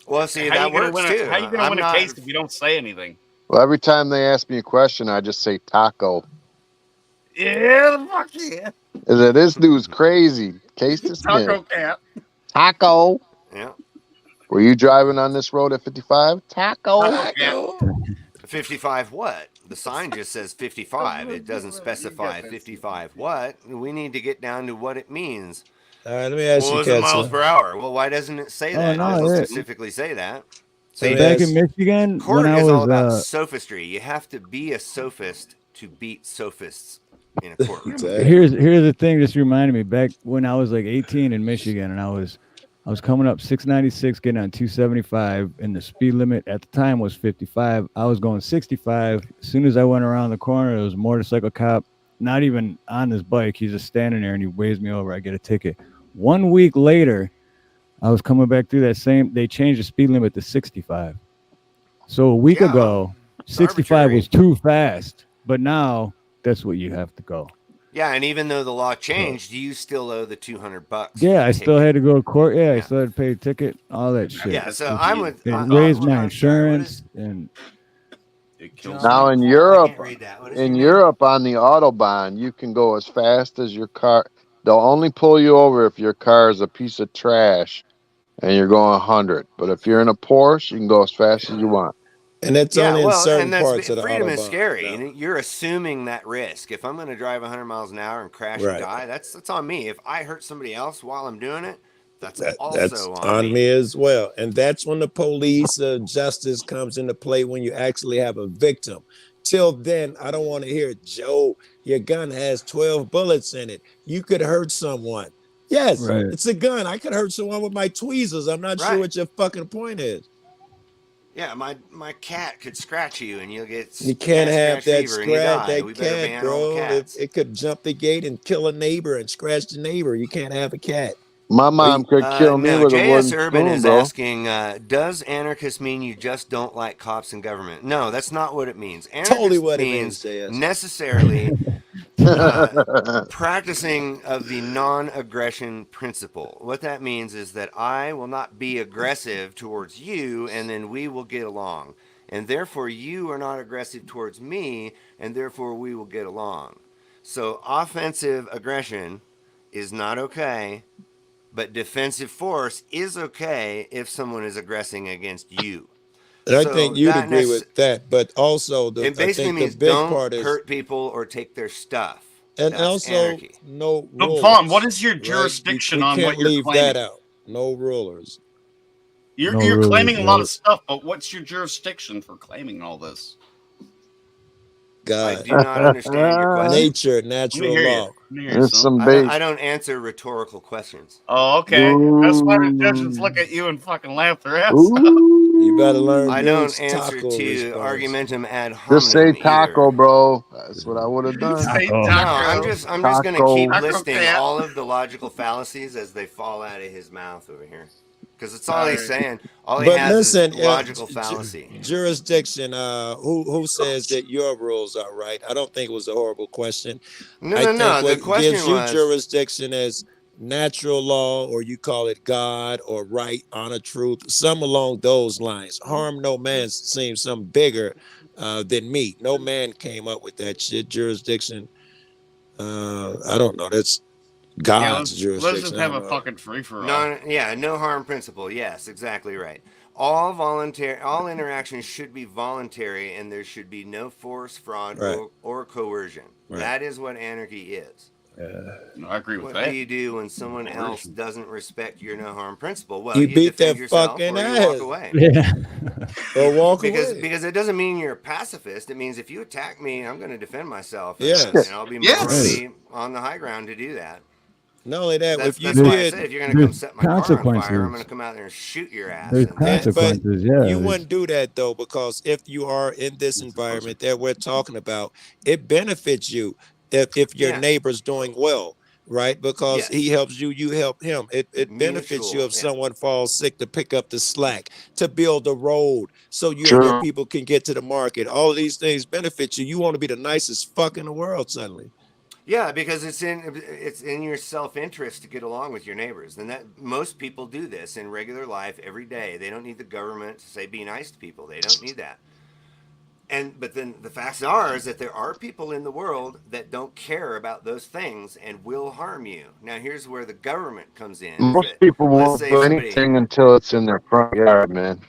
S10: Well, see,
S12: How
S10: that
S12: you gonna
S10: works
S12: win
S10: too.
S12: How you going to
S10: I'm
S12: win a
S10: not.
S12: case if you don't say anything?
S9: Well, every time they ask me a question, I just say taco.
S12: Yeah, fuck yeah.
S9: This dude's crazy. Case dismissed.
S12: Taco cat.
S9: Taco.
S10: Yeah.
S9: Were you driving on this road at 55? Taco.
S12: Taco cat.
S10: 55 what? The sign just says 55. It doesn't specify 55 what. We need to get down to what it means.
S13: All right, let me ask
S10: Well,
S13: you,
S10: is it miles
S13: Katza.
S10: per hour? Well, why doesn't it say that?
S2: no,
S10: It doesn't
S2: it-
S10: specifically say that.
S2: So
S13: Let me
S2: back
S13: ask-
S2: in Michigan,
S10: Court
S2: when I
S10: is all about
S2: was
S10: sophistry. You have to be a sophist to beat sophists in a courtroom.
S2: here's the thing. Just reminded me back when I was like 18 in Michigan, and I was coming up 696, getting on 275, and the speed limit at the time was 55. I was going 65. As soon as I went around the corner, there was a motorcycle cop, not even on his bike. He's just standing there, and he waves me over. I get a ticket. 1 week later, I was coming back through that same. They changed the speed limit to 65. So a week
S10: Yeah,
S2: ago, 65
S10: arbitrary.
S2: was too fast, but now that's what you have to go.
S10: Yeah, and even though the law changed, you still owe the $200.
S2: Yeah, I still had to go to court. Yeah, I
S10: Yeah.
S2: still had to pay a ticket, all that shit.
S10: Yeah, so I'm with.
S2: They
S10: I'm
S2: raised
S10: sorry,
S2: my
S10: what
S2: insurance
S10: is-
S2: and
S12: It kills
S9: Now
S12: me.
S9: in
S10: I
S9: Europe,
S10: can't read that. What is
S9: in
S10: your name?
S9: Europe on the Autobahn, you can go as fast as your car. They'll only pull you over if your car is a piece of trash and you're going 100. But if you're in a Porsche, you can go as fast as you want.
S13: And it's
S10: Yeah,
S13: only in
S10: well,
S13: certain
S10: and that's
S13: parts of the
S10: freedom is
S13: Autobahn.
S10: scary.
S13: No.
S10: And you're assuming that risk. If I'm going to drive 100 miles an hour and crash
S13: Right.
S10: and die, that's on me. If I hurt somebody else while I'm doing it, that's
S13: That's
S10: also
S13: on me as well. And that's when the police justice comes into play, when you actually have a victim. Till then, I don't want to hear, Joe, your gun has 12 bullets in it. You could hurt someone. Yes,
S2: Right.
S13: it's a gun. I could hurt someone with my tweezers. I'm not sure
S10: Right.
S13: what your fucking point is.
S10: Yeah, my cat could scratch you and you'll get
S13: You can't
S10: cat
S13: have
S10: scratch
S13: that
S10: fever and you
S13: scratch,
S10: die.
S13: that
S10: We better
S13: cat,
S10: ban all
S13: bro.
S10: cats.
S13: It could jump the gate and kill a neighbor and scratch the neighbor. You can't have a cat.
S9: My mom could kill me
S10: No,
S9: with a
S10: JS
S9: wooden
S10: Urban
S9: spoon,
S10: is
S9: bro.
S10: asking, does anarchist mean you just don't like cops and government? No, that's not what it means. Anarchist
S13: Totally what it
S10: means
S13: means, JS.
S10: necessarily practicing of the non-aggression principle. What that means is that I will not be aggressive towards you, and then we will get along. And therefore, you are not aggressive towards me, and therefore we will get along. So offensive aggression is not okay, but defensive force is okay if someone is aggressing against you.
S13: And I
S10: So
S13: think you'd
S10: that
S13: agree with that. But also,
S10: It
S13: I
S10: basically
S13: think
S10: means
S13: the big
S10: don't
S13: part is,
S10: hurt people or take their stuff.
S13: and
S10: That's
S13: also
S10: anarchy.
S13: no
S12: But
S13: rulers.
S12: Vaughn, what is your
S13: right?
S12: jurisdiction
S13: We
S12: on
S13: can't
S12: what you're
S13: leave
S12: claiming?
S13: that out. No rulers.
S12: You're,
S2: No
S12: you're
S2: rulers,
S12: claiming a lot
S2: right.
S12: of stuff, but what's your jurisdiction for claiming all this?
S10: I
S13: God,
S10: do not understand your question.
S13: nature,
S12: Let me
S13: natural
S12: hear you.
S13: law.
S12: Let me hear you,
S9: There's
S12: son.
S9: some bait.
S10: I don't answer rhetorical questions.
S12: Oh, okay. That's why the judges look at you and fucking laugh their ass off.
S9: Ooh.
S13: You better learn
S10: I
S13: dude's
S10: don't answer
S13: taco
S10: to
S13: response.
S10: argumentum ad
S9: Just say
S10: hominem
S9: taco,
S10: either.
S9: bro. That's what I would have done.
S12: Say
S2: Taco.
S10: No,
S12: taco.
S10: I'm just gonna keep
S9: Taco.
S10: listing
S12: cat.
S10: all of the logical fallacies as they fall out of his mouth over here, because it's all he's
S12: Alright.
S10: saying. All he
S13: But
S10: has is
S13: listen,
S10: logical fallacy.
S13: jurisdiction. Who says that your rules are right? I don't think it was a horrible question.
S10: No,
S13: I
S10: no,
S13: think
S10: no. The
S13: what
S10: question
S13: gives you
S10: was
S13: jurisdiction is natural law, or you call it God or right, honor, truth, some along those lines. Harm no man seems some bigger than me. No man came up with that shit. Jurisdiction. I don't know. That's
S12: Yeah,
S13: God's
S12: let's just
S13: jurisdiction. I
S12: have
S13: don't
S12: a
S13: know.
S12: fucking free for all.
S10: no harm principle. Yes, exactly right. All interactions should be voluntary, and there should be no force, fraud,
S13: Right.
S10: or coercion.
S13: Right.
S10: That is what anarchy is.
S12: I agree with
S10: What
S12: that.
S10: do you do when someone else doesn't respect your no harm principle? Well,
S13: You
S10: you
S13: beat
S10: defend
S13: their
S10: yourself
S13: fucking
S10: or you
S13: ass.
S10: walk away.
S2: Yeah.
S13: Or walk
S10: because
S13: away.
S10: because it doesn't mean you're a pacifist. It means if you attack me, I'm going to defend myself.
S13: Yes.
S10: And I'll be
S12: Yes.
S10: morally on the high ground to do that.
S13: Not only that,
S10: That's,
S13: if you
S10: that's why I
S13: did,
S10: said if you're going to come
S2: There's
S10: set my car on fire, I'm
S2: consequences.
S10: going to come out there and shoot your ass.
S2: There's
S10: And
S2: consequences. Yeah.
S13: you
S2: there's-
S13: wouldn't do that though, because if you are in this environment that we're talking about, it benefits you if your
S10: Yeah.
S13: neighbor's doing well, right? Because
S10: Yes.
S13: he helps you, you help him. It benefits you
S10: Mutual,
S13: if
S10: yeah.
S13: someone falls sick, to pick up the slack, to build a road so you and
S9: True.
S13: your people can get to the market. All of these things benefit you. You want to be the nicest fuck in the world suddenly.
S10: Yeah, because it's in your self-interest to get along with your neighbors, and that most people do this in regular life every day. They don't need the government to say be nice to people. They don't need that. But then the facts are is that there are people in the world that don't care about those things and will harm you. Now here's where the government comes in.
S9: Most people won't do anything until it's in their front yard, man.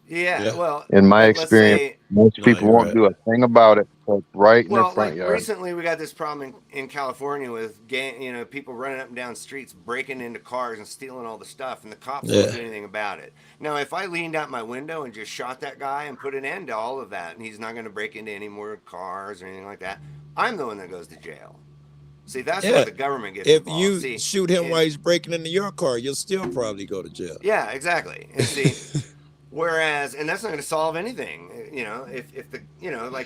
S10: Yeah, well,
S9: In my
S10: let's
S9: experience,
S10: say,
S9: most people won't do a thing about it. So it's right in their
S10: well,
S9: front
S10: like
S9: yard.
S10: recently we got this problem in California with people running up and down streets, breaking into cars and stealing all the stuff, and the cops
S13: Yeah.
S10: don't do anything about it. Now, if I leaned out my window and just shot that guy and put an end to all of that, and he's not going to break into any more cars or anything like that, I'm the one that goes to jail. See, that's
S13: Yeah.
S10: where the government gets
S13: If
S10: involved.
S13: you
S10: See,
S13: shoot him while he's breaking into your car, you'll still probably go to jail.
S10: yeah, exactly. And see, whereas, and that's not going to solve anything.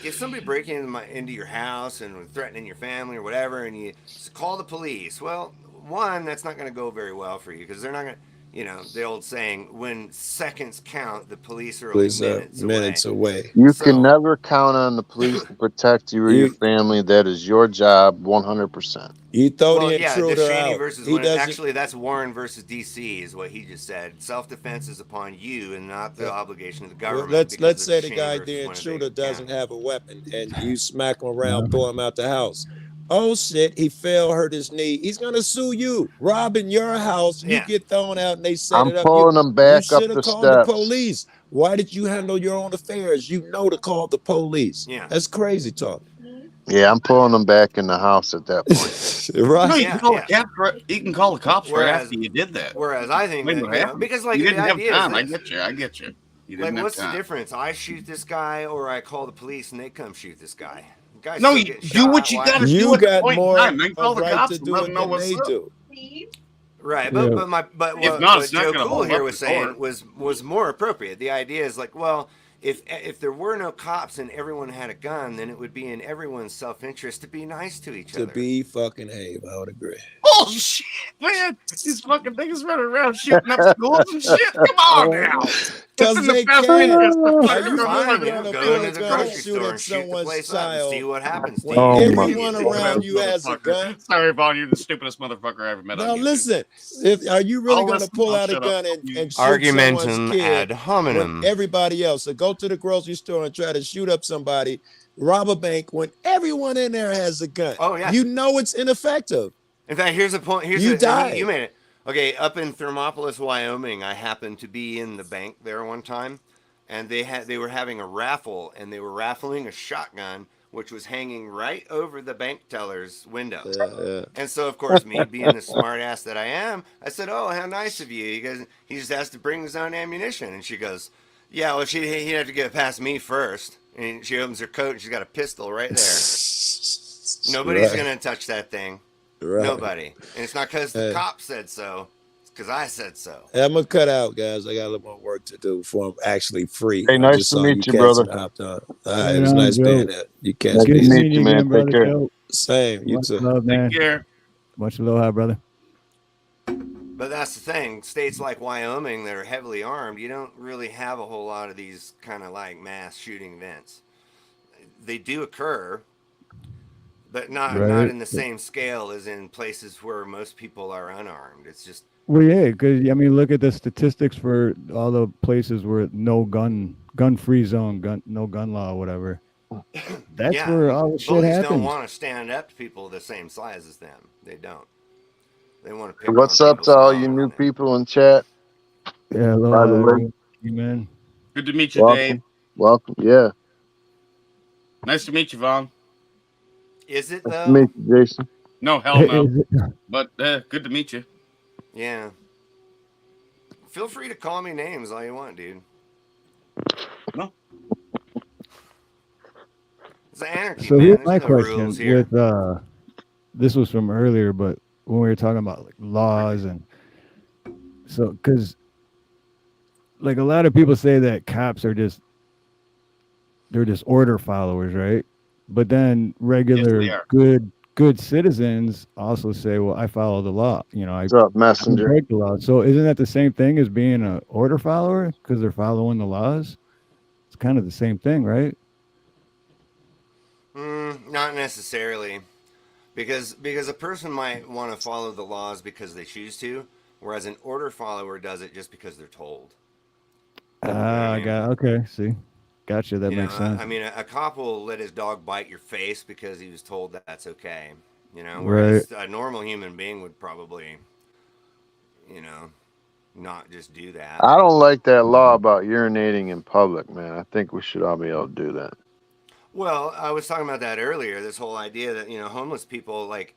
S10: If somebody breaking into your house and threatening your family or whatever, and you call the police, well, one, that's not going to go very well for you because they're not going to. The old saying, when seconds count, the police are only
S13: Police are
S10: minutes away.
S13: away.
S9: You can never count on the police to protect you or your family. That is your job, 100%.
S13: You throw
S10: Well,
S13: the
S10: yeah,
S13: intruder
S10: Deschaney
S13: out.
S10: versus
S13: He doesn't.
S10: actually, that's Warren versus DC is what he just said. Self-defense is upon you and not the obligation of the
S13: Well,
S10: government.
S13: let's say the
S10: Deschaney
S13: guy,
S10: versus
S13: the
S10: one of
S13: intruder, doesn't have a weapon, and you smack him around, throw him out the house. Oh shit, he fell, hurt his knee. He's gonna sue you, robbing your house. You
S10: Yeah.
S13: get thrown out, and they set
S9: I'm
S13: it up.
S9: pulling him back
S13: you
S9: up
S13: should
S9: the
S13: have called the
S9: steps.
S13: police. Why did you handle your own affairs? You know to call the police.
S10: Yeah.
S13: That's crazy talk.
S9: Yeah, I'm pulling them back in the house at that point.
S13: Right.
S12: No, you
S10: Yeah,
S12: can call
S10: yeah.
S12: the cops. You can call the cops right
S10: Whereas-
S12: after you did that.
S10: Whereas I think
S12: Wait,
S10: that,
S12: what happened?
S10: because like
S12: you
S10: the
S12: didn't have
S10: idea
S12: time. I
S10: is this.
S12: get you. I get you. You didn't
S10: Like,
S12: have
S10: what's
S12: time.
S10: the difference? I shoot this guy, or I call the police and they come shoot this guy. The guy
S12: No,
S10: still
S12: you
S10: gets
S12: do
S10: shot.
S12: what you
S10: Why-
S12: got to do
S13: You
S12: at the
S13: got
S12: point in
S13: more
S12: time. Then call the
S13: right
S12: cops
S13: to
S12: and
S13: do
S12: let
S13: it
S12: them know
S13: than
S12: what's
S13: they
S12: up.
S13: do.
S10: Right,
S2: Yeah.
S10: but
S12: If
S10: what,
S12: not,
S10: what
S12: it's not
S10: Joe
S12: gonna
S10: Cool
S12: hold
S10: here
S12: up
S10: was
S12: the
S10: saying
S12: court.
S10: was more appropriate. The idea is like, well, if there were no cops and everyone had a gun, then it would be in everyone's self-interest to be nice to each
S13: To
S10: other.
S13: be fucking Abe, I would agree.
S12: Oh shit, man! These fucking niggas running around shooting up schools and shit. Come on now.
S13: Because
S12: It's in the
S13: they
S12: best
S13: can.
S12: interest of
S13: Are
S12: fucking
S13: you
S10: Fine,
S13: really
S12: everybody.
S13: gonna
S10: go
S13: pull a
S10: into the
S13: gun and
S10: grocery
S13: shoot
S10: store
S13: at
S10: and shoot the
S13: someone's
S10: place up and see
S13: child?
S10: what happens.
S13: When
S9: Oh, my
S13: everyone
S9: God.
S13: around you has a gun.
S12: Sorry, Vaughn, you're the stupidest motherfucker I ever met.
S13: Now
S12: on YouTube.
S13: listen, are you really
S12: I'll
S13: going to
S12: listen.
S13: pull
S12: I'll
S13: out a
S12: shut
S13: gun
S12: up.
S13: and shoot someone's
S10: Argumentum
S13: kid
S10: ad hominem.
S13: when everybody else? So go to the grocery store and try to shoot up somebody, rob a bank when everyone in there has a gun.
S10: Oh, yeah.
S13: You know it's ineffective.
S10: In fact, here's a point.
S13: You died.
S10: You made it. Okay, up in Thermopolis, Wyoming, I happened to be in the bank there one time, and they were having a raffle, and they were raffling a shotgun, which was hanging right over the bank teller's window. And so, of course, me being the smart ass that I am, I said, "Oh, how nice of you." He just has to bring his own ammunition. And she goes, "Yeah, well, he'd have to get it past me first." And she opens her coat, and she's got a pistol right there. Nobody's
S13: Right.
S10: gonna touch that thing.
S13: Right.
S10: Nobody. And it's not because the cop said so. It's because I said so.
S13: I'm gonna cut out, guys. I got a little more work to do before I'm actually free.
S9: Hey,
S13: I
S9: nice
S13: just
S9: to
S13: saw
S9: meet
S13: you
S9: you,
S13: cats
S9: brother.
S13: and hopped on. All right,
S2: Right
S13: it was
S2: on,
S13: nice being
S2: Joe.
S13: there. You
S9: Nice
S13: cats
S9: to
S2: Good
S13: be
S9: meet
S2: seeing
S9: you,
S2: you
S9: man.
S2: again,
S9: Take
S2: brother
S9: care.
S2: Joe.
S13: same. You
S2: Much
S13: too.
S2: love, man.
S11: Take care.
S2: Much aloha, brother.
S10: But that's the thing. States like Wyoming that are heavily armed, you don't really have a whole lot of these kind of like mass shooting events. They do occur, but not
S2: Right.
S10: in the same scale as in places where most people are unarmed. It's just
S2: Well, yeah, because I mean, look at the statistics for all the places where no gun free zone, no gun law, whatever. That's
S10: yeah,
S2: where all the shit
S10: bullies don't
S2: happens.
S10: want to stand up to people the same size as them. They don't. They want to pick on
S9: What's up
S10: people
S9: to all
S10: smaller
S9: you
S10: than
S9: new
S10: them.
S9: people in chat?
S2: Yeah,
S9: By
S2: aloha,
S9: the way,
S2: everyone. Amen.
S11: Good to meet you, Dave.
S9: welcome. Welcome. Yeah.
S11: Nice to meet you, Vaughn.
S10: Is it
S9: Nice to meet
S10: though?
S9: you, Jason.
S11: No, hell no.
S2: Is it-
S11: But good to meet you.
S10: Yeah. Feel free to call me names all you want, dude.
S11: No.
S10: It's anarchy,
S2: So
S10: man.
S2: here's
S10: There's
S2: my
S10: no rules
S2: question
S10: here.
S2: with this was from earlier, but when we were talking about like laws and so because like a lot of people say that cops are they're just order followers, right? But then
S11: Yes,
S2: regular
S11: they are.
S2: good citizens also say, well, I follow the law. You know, I
S9: What's up,
S2: don't
S9: Messenger?
S2: break the law. So isn't that the same thing as being an order follower because they're following the laws? It's kind of the same thing, right?
S10: Not necessarily, because a person might want to follow the laws because they choose to, whereas an order follower does it just because they're told. You know what I
S2: Ah, I
S10: mean?
S2: got okay. See, gotcha. That
S10: You know,
S2: makes sense.
S10: I mean, a cop will let his dog bite your face because he was told that's okay. You know,
S2: Right.
S10: whereas a normal human being would probably, you know, not just do that.
S9: I don't like that law about urinating in public, man. I think we should all be able to do that.
S10: Well, I was talking about that earlier. This whole idea that homeless people like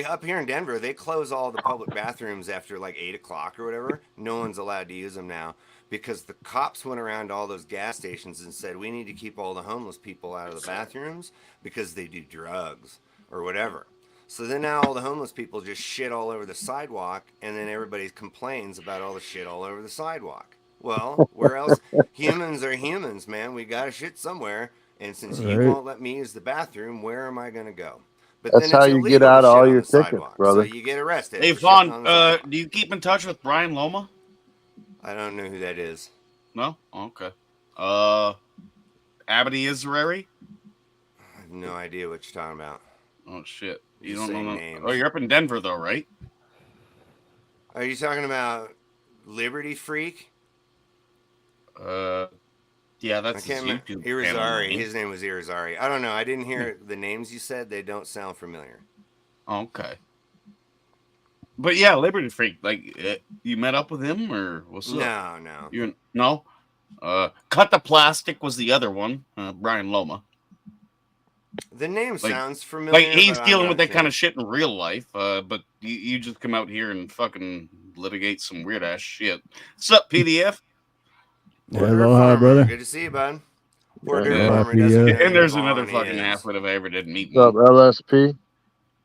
S10: up here in Denver, they close all the public bathrooms after like 8 o'clock or whatever. No one's allowed to use them now because the cops went around to all those gas stations and said we need to keep all the homeless people out of the bathrooms because they do drugs or whatever. So then now all the homeless people just shit all over the sidewalk, and then everybody complains about all the shit all over the sidewalk. Well, where else? Humans are humans, man. We gotta shit somewhere. And since you
S2: Right.
S10: won't let me use the bathroom, where am I going to go? But
S9: That's
S10: then it's
S9: how you get
S10: illegal to
S9: out of
S10: shit
S9: all
S10: on
S9: your
S10: the
S9: tickets,
S10: sidewalk, so
S9: brother.
S10: you get arrested
S11: Hey,
S10: for shitting
S11: Vaughn,
S10: on the sidewalk.
S11: do you keep in touch with Brian Loma?
S10: I don't know who that is.
S11: No? Okay. Abity Israeli?
S10: I have no idea what you're talking about.
S11: Oh, shit. You
S10: Just
S11: don't
S10: saying
S11: know?
S10: names.
S11: Oh, you're up in Denver, though, right?
S10: Are you talking about Liberty Freak?
S11: Yeah,
S10: I
S11: that's his
S10: can't remember.
S11: YouTube channel
S10: Irizarry.
S11: name.
S10: His name was Irizarry. I don't know. I didn't hear the names you said. They don't sound familiar.
S11: Okay. But yeah, Liberty Freak. Like, you met up with him, or what's up?
S10: No.
S11: You no? Cut the Plastic was the other one. Brian Loma.
S10: The name
S11: Like,
S10: sounds familiar.
S11: like he's
S10: but I'm
S11: dealing
S10: not
S11: with that kind
S10: sure.
S11: of shit in real life. But you just come out here and fucking litigate some weird ass shit. What's up, PDF?
S10: Poor
S2: Yeah,
S10: Dirt
S2: aloha,
S10: Farmer.
S2: brother.
S10: Good to see you, bud. Poor Dirt
S2: Aloha,
S10: Farmer doesn't know
S2: PDF.
S11: And
S10: who
S11: there's
S10: Vaughn
S11: another fucking
S10: is.
S11: half that I ever did meet.
S9: What's up, LSP?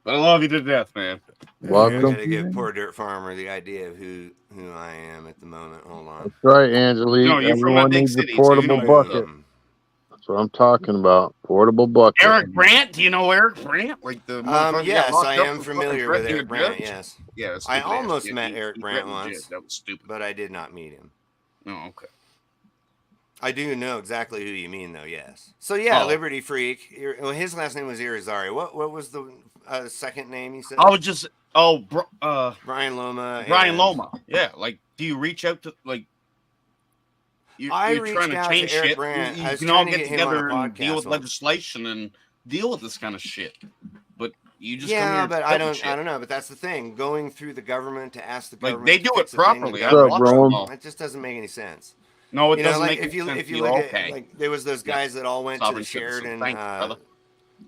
S11: But I love you to death, man.
S9: Welcome.
S10: Gotta give poor Dirt Farmer the idea of who I am at the moment. Hold on.
S9: That's right, Angelique.
S11: You know, you're from a
S9: Everyone
S11: big
S9: needs a
S11: city, so you know
S9: portable
S11: what's
S9: bucket.
S11: up.
S9: That's what I'm talking about. Portable bucket.
S11: Eric Brandt, do you know Eric Brandt? Like the motherfucker
S10: Yes,
S11: got locked
S10: I
S11: up
S10: am
S11: for fucking
S10: familiar with
S11: threatening
S10: Eric
S11: a
S10: Brandt.
S11: judge?
S10: Yes.
S11: Yeah, that's
S10: I
S11: stupid ass
S10: almost
S11: shit.
S10: met
S11: He
S10: Eric Brandt
S11: threatened the
S10: once,
S11: judge. That was stupid.
S10: but I did not meet him.
S11: Oh, okay.
S10: I do know exactly who you mean, though. Yes. So yeah,
S11: Oh.
S10: Liberty Freak. Well, his last name was Irizarry. What was the second name you said?
S11: I was just
S10: Brian Loma.
S11: Brian
S10: and
S11: Loma. Yeah, like, do you reach out to like? You're trying
S10: reached
S11: to
S10: out
S11: change
S10: to Eric
S11: shit.
S10: Brandt. I
S11: You
S10: was
S11: can all
S10: trying to
S11: get
S10: get him on a
S11: together and deal
S10: podcast
S11: with
S10: once.
S11: legislation and deal with this kind of shit. But you just come here
S10: Yeah,
S11: and
S10: but
S11: threaten shit.
S10: I don't know. But that's the thing. Going through the government to ask the
S11: Like,
S10: government
S11: they
S10: to
S11: do
S10: fix
S11: it
S10: a thing,
S11: properly.
S10: the
S11: I've
S9: What's up,
S11: watched
S9: bro?
S11: them all.
S10: That just doesn't make any sense.
S11: No, it
S10: You know,
S11: doesn't
S10: like
S11: make
S10: if you
S11: sense.
S10: if you
S11: You
S10: look
S11: okay?
S10: at like there was those guys that all went to the
S11: Sovereign citizen.
S10: Sheridan.
S11: Thank you, brother.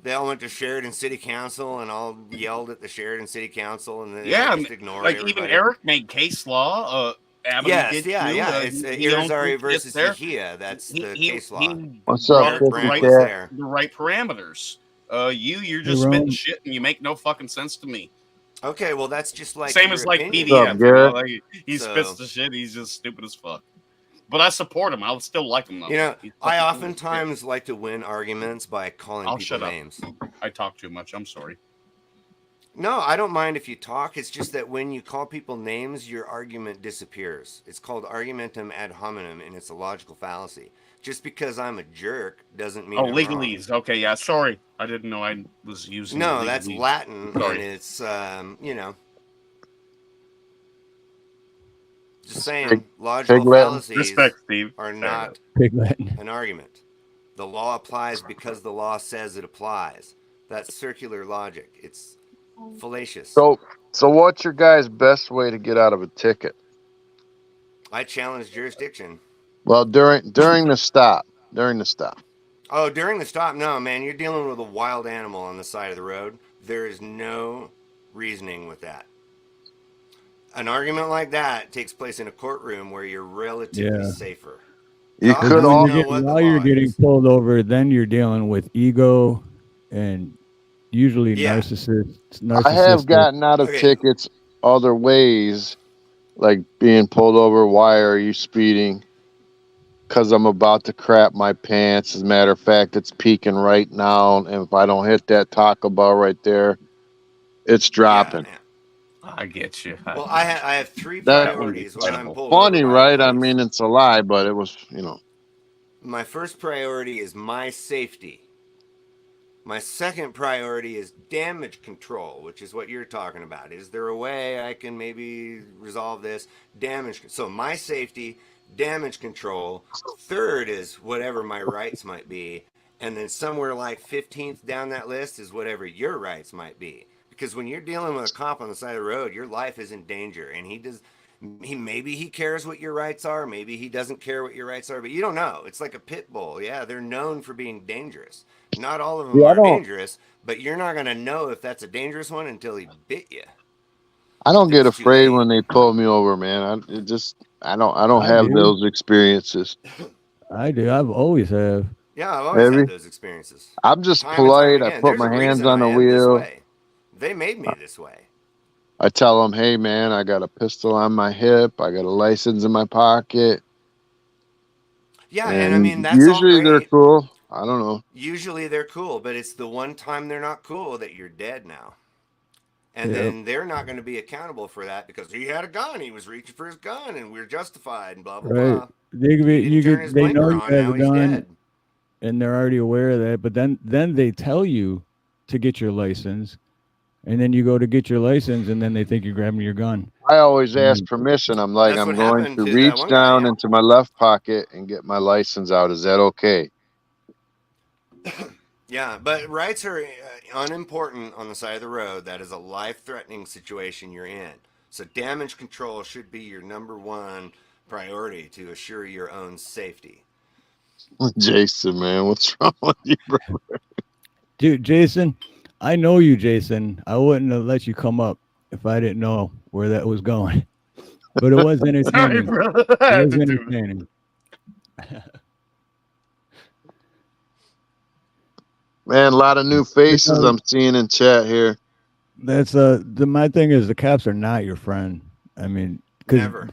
S10: They all went to Sheridan City Council and all yelled at the Sheridan City Council, and then
S11: Yeah,
S10: they just ignored
S11: like
S10: everybody.
S11: even Eric made case law. Abity
S10: Yes,
S11: did
S10: yeah,
S11: too.
S10: yeah. It's
S11: He owns
S10: Irizarry
S11: shit
S10: versus
S11: there.
S10: Yahia. That's the
S11: He
S10: case law.
S9: What's up,
S11: brought
S10: Eric
S11: it
S10: Brandt
S11: right
S10: was
S9: Cat?
S10: there.
S11: the right parameters. You're
S2: Hey,
S11: just spitting
S2: Rome.
S11: shit and you make no fucking sense to me.
S10: Okay, well that's just like
S12: Same
S10: your
S12: as like
S10: opinion.
S6: What's up,
S12: PDF, you know,
S6: Garrett?
S12: like he spits
S10: So
S12: the shit. He's just stupid as fuck. But I support him. I'll still like him though.
S10: you know,
S12: He's
S10: I
S12: fucking cool as shit.
S10: oftentimes like to win arguments by calling
S12: I'll
S10: people
S12: shut up.
S10: names.
S12: I talk too much. I'm sorry.
S10: No, I don't mind if you talk. It's just that when you call people names, your argument disappears. It's called argumentum ad hominem, and it's a logical fallacy. Just because I'm a jerk doesn't mean
S12: Oh,
S10: I'm wrong.
S12: legalese. Okay, yeah. Sorry, I didn't know I was using.
S10: No,
S12: legalese.
S10: that's Latin,
S12: Sorry.
S10: and it's just saying, logical
S6: Pig Latin.
S10: fallacies
S12: Respect, Steve.
S10: are
S12: Fair
S10: not
S12: enough.
S2: Pig Latin.
S10: an argument. The law applies because the law says it applies. That's circular logic. It's fallacious.
S9: So what's your guys' best way to get out of a ticket?
S10: I challenge jurisdiction.
S9: Well, during the stop.
S10: Oh, during the stop, no, man, you're dealing with a wild animal on the side of the road. There is no reasoning with that. An argument like that takes place in a courtroom where you're relatively
S2: Yeah.
S10: safer.
S9: You
S10: Cops
S9: could
S10: don't
S9: all
S10: know what the
S2: while you're
S10: law
S2: getting
S10: is.
S2: pulled over, then you're dealing with ego and usually
S10: Yeah.
S2: narcissistic.
S9: I have gotten out of
S10: Okay.
S9: tickets other ways, like being pulled over. Why are you speeding? Because I'm about to crap my pants. As a matter of fact, it's peaking right now, and if I don't hit that Taco Bell right there, it's dropping.
S10: Yeah.
S12: I get you.
S10: Well, I have three
S9: That
S10: priorities when I'm pulled
S9: funny,
S10: over by
S9: right? I
S10: police.
S9: mean, it's a lie, but it was,
S10: My first priority is my safety. My second priority is damage control, which is what you're talking about. Is there a way I can maybe resolve this? So my safety, damage control. Third is whatever my rights might be. And then somewhere like 15th down that list is whatever your rights might be. Because when you're dealing with a cop on the side of the road, your life is in danger. And maybe he cares what your rights are, maybe he doesn't care what your rights are, but you don't know. It's like a pit bull. Yeah, they're known for being dangerous. Not all of them are dangerous, but you're not going to know if that's a dangerous one until he bit you.
S9: I don't get
S10: It's too
S9: afraid
S10: late.
S9: when they pull me over, man. I don't have
S2: do.
S9: those experiences.
S2: I do. I've always have.
S10: Yeah, I've always
S9: Maybe.
S10: had those experiences.
S9: I'm just
S10: Time and time
S9: polite. I
S10: again.
S9: put
S10: There's
S9: my
S10: a
S9: hands
S10: reason
S9: on the
S10: I am this
S9: wheel.
S10: way. They made me this way.
S9: I tell them, hey, man, I got a pistol on my hip. I got a license in my pocket.
S10: Yeah, and I mean, that's all
S9: usually they're
S10: great.
S9: cool. I don't know.
S10: Usually they're cool, but it's the one time they're not cool that you're dead now. And
S2: Yep.
S10: then they're not going to be accountable for that because he had a gun, he was reaching for his gun, and we're justified, and blah blah
S2: Right.
S10: blah.
S2: They could be,
S10: He didn't turn his
S2: they know
S10: blinker
S2: you
S10: on,
S2: have
S10: now
S2: a
S10: he's
S2: gun,
S10: dead.
S2: and they're already aware of that. But then they tell you to get your license, and then you go to get your license, and then they think you're grabbing your gun.
S9: I always ask permission. I'm like,
S10: That's
S9: I'm
S10: what
S9: going
S10: happened
S9: to
S10: to that
S9: reach
S10: one guy,
S9: down
S10: yeah.
S9: into my left pocket and get my license out. Is that okay?
S10: Yeah, but rights are unimportant on the side of the road. That is a life-threatening situation you're in. So damage control should be your number one priority to assure your own safety.
S9: Jason, man, what's wrong with you, bro?
S2: Dude, Jason, I know you, Jason. I wouldn't have let you come up if I didn't know where that was going. But it was
S12: Sorry,
S2: entertaining.
S12: brother.
S2: It
S12: I had
S2: was
S12: to do it.
S2: entertaining.
S9: Man, a lot of new faces I'm seeing in chat here.
S2: That's my thing is the cops are not your friend. I mean,
S10: Never.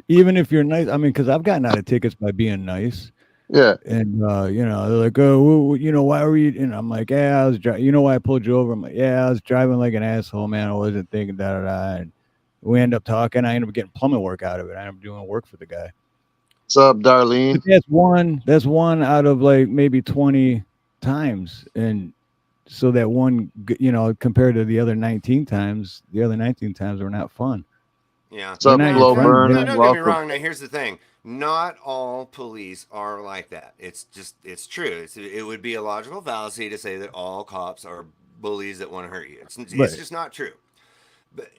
S2: even if you're nice, I mean, because I've gotten out of tickets by being nice.
S9: Yeah.
S2: And they're like, oh, why were you? And I'm like, yeah, I was driving. You know why I pulled you over? I'm like, yeah, I was driving like an asshole, man. I wasn't thinking da da da. And we end up talking. I end up getting plumbing work out of it. I end up doing work for the guy.
S9: What's up, Darlene?
S2: But that's one out of like maybe 20 times, and so that one, compared to the other 19 times, were not fun.
S10: Yeah.
S9: What's up, Flo Burn?
S10: No, don't get me
S9: Welcome.
S10: wrong. Now, here's the thing. Not all police are like that. It's true. It would be a logical fallacy to say that all cops are bullies that want to hurt you. It's just not true.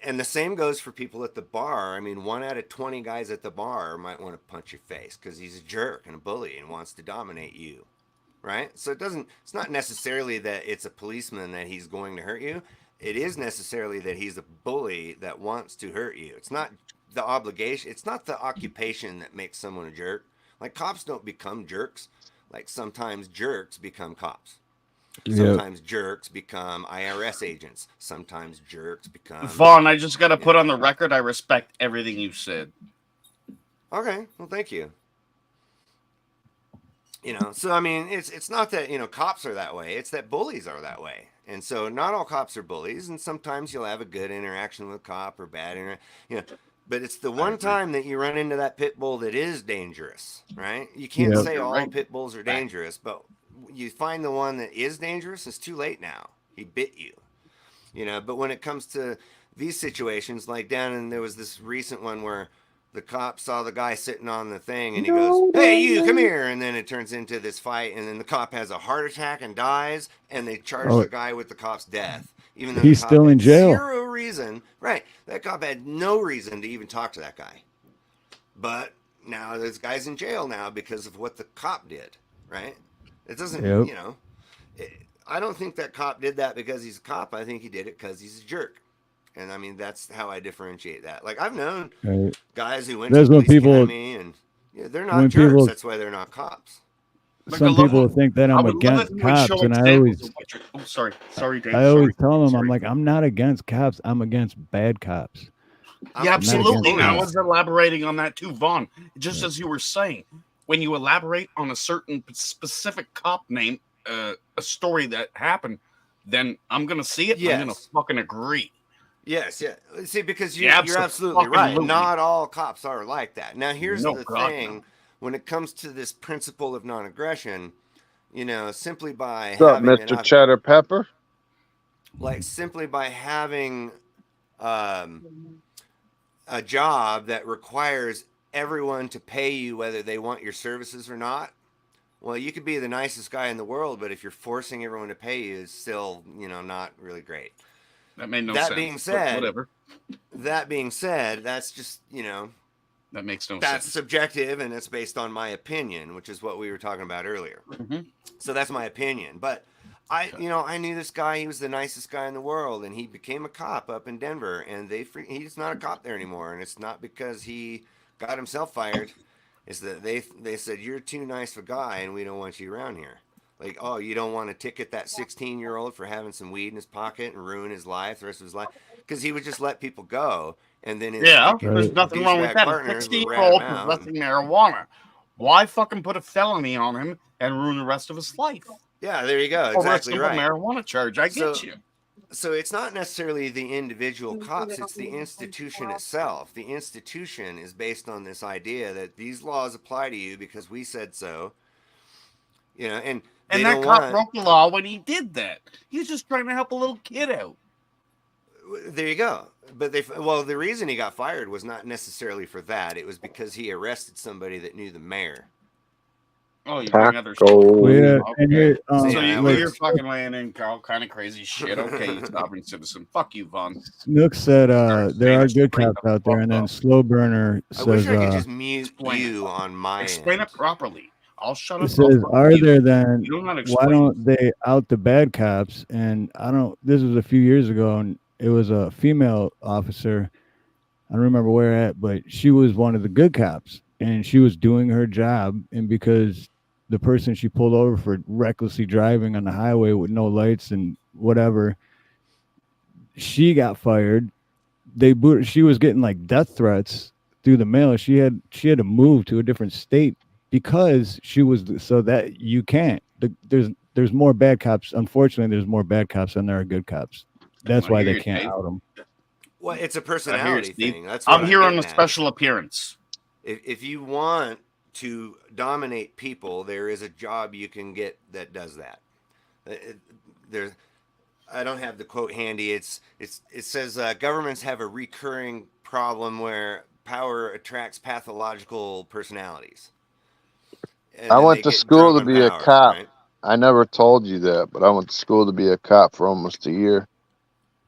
S10: And the same goes for people at the bar. I mean, 1 out of 20 guys at the bar might want to punch your face because he's a jerk and a bully and wants to dominate you. Right? So it's not necessarily that it's a policeman that he's going to hurt you. It is necessarily that he's a bully that wants to hurt you. It's not the obligation. It's not the occupation that makes someone a jerk. Like, cops don't become jerks. Like, sometimes jerks become cops. Sometimes jerks become IRS agents. Sometimes jerks become.
S12: Vaughn, I just got to put on the record, I respect everything you said.
S10: Okay, well, thank you. So I mean, it's not that cops are that way. It's that bullies are that way. And so not all cops are bullies, and sometimes you'll have a good interaction with a cop or bad but it's the one time that you run into that pit bull that is dangerous, right? You can't say all pit bulls are dangerous, but you find the one that is dangerous, it's too late now. He bit you. But when it comes to these situations, like there was this recent one where the cop saw the guy sitting on the thing and he goes, "Hey, you, come here." And then it turns into this fight, and then the cop has a heart attack and dies, and they charge the guy with the cop's death. Even though
S2: he's still in jail.
S10: Zero reason. Right. That cop had no reason to even talk to that guy. But now this guy's in jail now because of what the cop did. Right. It doesn't, I don't think that cop did that because he's a cop. I think he did it because he's a jerk. And I mean, that's how I differentiate that. Like, I've known guys who went to the police academy, and they're not jerks. That's why they're not cops.
S2: Some people think that I'm against cops, and I always,
S12: sorry, Dave.
S2: I always tell them, I'm like, I'm not against cops. I'm against bad cops.
S12: Yeah, absolutely. And I was elaborating on that too, Vaughn. Just as you were saying, when you elaborate on a certain specific cop name, a story that happened, then I'm gonna see it. I'm gonna fucking agree.
S10: Yes, yeah. See, because you're absolutely right. Not all cops are like that. Now, here's the thing. No. When it comes to this principle of non-aggression, simply by
S9: having Mr. Cheddar Pepper?
S10: Like, simply by having a job that requires everyone to pay you whether they want your services or not, well, you could be the nicest guy in the world, but if you're forcing everyone to pay you, it's still, not really great.
S12: That made no sense.
S10: That being said, that's just,
S12: that makes no sense.
S10: That's subjective, and it's based on my opinion, which is what we were talking about earlier.
S12: Mm-hmm.
S10: So that's my opinion. But I knew this guy. He was the nicest guy in the world, and he became a cop up in Denver, and he's not a cop there anymore. And it's not because he got himself fired. It's that they said, "You're too nice of a guy, and we don't want you around here." Like, oh, you don't want to ticket that 16-year-old for having some weed in his pocket and ruin his life, the rest of his life, because he would just let people go, and then
S12: there's nothing wrong with that. A 16-year-old possessing marijuana. Why fucking put a felony on him and ruin the rest of his life?
S10: Yeah, there you go. Exactly right.
S12: Marijuana charge. I get you.
S10: So it's not necessarily the individual cops; it's the institution itself. The institution is based on this idea that these laws apply to you because we said so.
S12: And that cop broke the law when he did that. He was just trying to help a little kid out.
S10: There you go. But the reason he got fired was not necessarily for that. It was because he arrested somebody that knew the mayor.
S12: Oh, you bring other shit. So you're fucking laying in all kind of crazy shit. Okay, you sovereign citizen. Fuck you, Vaughn.
S2: Snook said there are good cops out there, and then Slow Burner says...
S10: I wish I could just mute you on my
S12: Explain it properly. I'll shut up.
S2: It says, are there then, why don't they out the bad cops? And this was a few years ago, and it was a female officer. I don't remember where at, but she was one of the good cops, and she was doing her job. And because the person she pulled over for recklessly driving on the highway with no lights and whatever, she got fired. She was getting like death threats through the mail. She had to move to a different state because she was, so that you can't. There's more bad cops. Unfortunately, there's more bad cops than there are good cops. That's why they can't out them.
S10: Well, it's a personality thing.
S12: I'm here on a special appearance.
S10: If you want to dominate people, there is a job you can get that does that. I don't have the quote handy. It says governments have a recurring problem where power attracts pathological personalities.
S9: I went to school to be a cop. Right? I never told you that, but I went to school to be a cop for almost a year.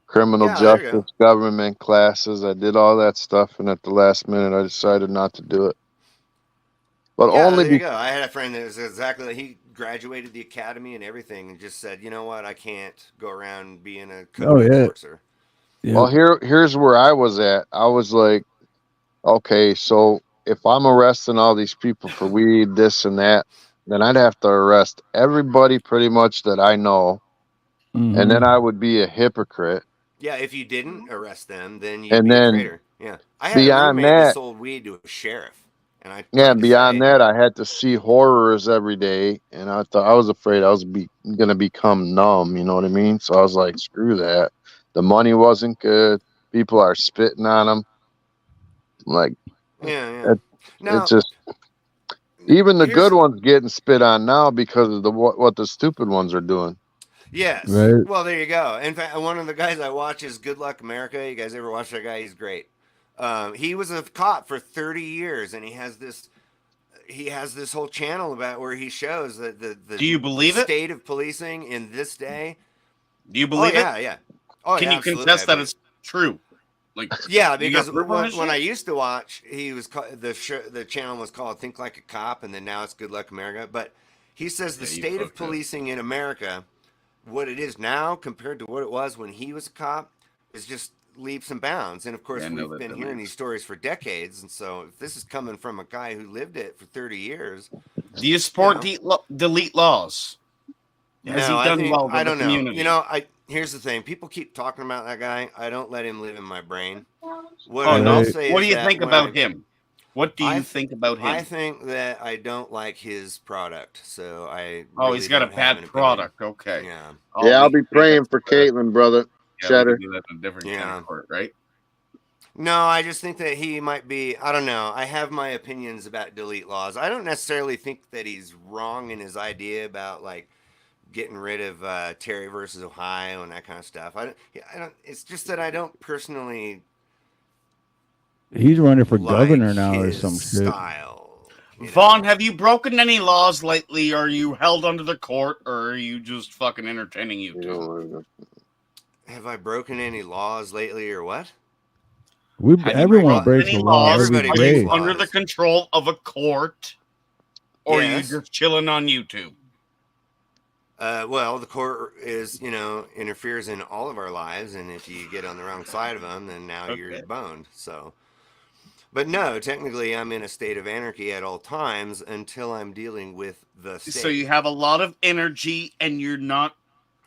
S9: Criminal justice, government classes. I did all that stuff, and at the last minute, I decided not to do it. But only
S10: there you go. I had a friend that was exactly like, he graduated the academy and everything, and just said, "You know what? I can't go around being a code enforcer."
S9: Yeah. Well, here's where I was at. I was like, okay, so if I'm arresting all these people for weed, this and that, then I'd have to arrest everybody pretty much that I know, and then I would be a hypocrite.
S10: Yeah, if you didn't arrest them, then you'd
S9: And
S10: be a
S9: then
S10: traitor. Yeah, I had a
S9: beyond
S10: roommate that
S9: that,
S10: sold weed to a sheriff, and I
S9: yeah,
S10: tried to
S9: beyond
S10: say,
S9: that, I had to see horrors every day, and I thought I was afraid I was gonna become numb. You know what I mean? So I was like, screw that. The money wasn't good. People are spitting on them. Like,
S10: yeah.
S9: it's
S10: Now,
S9: just even the
S10: here's
S9: good ones getting spit on now because of the what the stupid ones are doing.
S10: yes.
S2: Right.
S10: Well, there you go. In fact, one of the guys I watch is Good Luck America. You guys ever watch that guy? He's great. He was a cop for 30 years, and he has this whole channel about where he shows that the
S12: Do you believe it?
S10: state of policing in this day.
S12: Do you believe
S10: yeah,
S12: it?
S10: Yeah. Oh,
S12: Can
S10: yeah,
S12: you
S10: absolutely,
S12: contest
S10: I
S12: that
S10: believe
S12: it's true? Like,
S10: yeah,
S12: you got
S10: because
S12: proof on this
S10: when I
S12: shit?
S10: used to watch, he was the channel was called Think Like a Cop, and then now it's Good Luck America. But he says the
S12: Yeah, you
S10: state of
S12: fucked up.
S10: policing in America, what it is now compared to what it was when he was a cop, is just leaps and bounds. And of course,
S12: Yeah, I know
S10: we've
S12: that
S10: been hearing these stories for decades, and so if this is coming from a guy who lived it for 30 years,
S12: Do you support delete laws? Has
S10: no,
S12: he
S10: I
S12: done
S10: think
S12: well to
S10: I
S12: the
S10: don't know.
S12: community?
S10: You know, here's the thing: people keep talking about that guy. I don't let him live in my brain. What
S12: Oh
S10: I
S12: no!
S10: will say
S12: What
S10: is
S12: do you
S10: that
S12: think
S10: when
S12: about him? What do you
S10: I
S12: think about him?
S10: I think that I don't like his product, so I
S12: Oh,
S10: really
S12: he's got a
S10: don't have
S12: bad
S10: an opinion.
S12: product. Okay.
S10: Yeah.
S12: Oh,
S9: Yeah,
S12: we
S9: I'll
S12: can
S9: be
S12: do that
S9: praying for
S12: some other-
S9: Caitlin, brother.
S12: Yeah,
S9: Cheddar.
S12: we can do that in a different kind
S10: Yeah.
S12: of court, right?
S10: No, I just think that he might be. I don't know. I have my opinions about delete laws. I don't necessarily think that he's wrong in his idea about like getting rid of Terry versus Ohio and that kind of stuff. I don't. It's just that I don't personally
S2: He's running for
S10: like
S2: governor now or
S10: his
S2: some shit.
S10: style.
S12: Vaughn, have you broken any laws lately? Are you held under the court, or are you just fucking entertaining YouTube?
S10: Have I broken any laws lately, or what?
S2: Everyone breaks
S12: Any
S2: the law
S12: laws?
S2: every
S12: Are
S2: day.
S12: you under the control of a court, or
S10: Yes.
S12: are you just chilling on YouTube?
S10: Well, the court is, interferes in all of our lives, and if you get on the wrong side of them, then now you're boned. So, but no, technically, I'm in a state of anarchy at all times until I'm dealing with the state.
S12: So you have a lot of energy, and you're not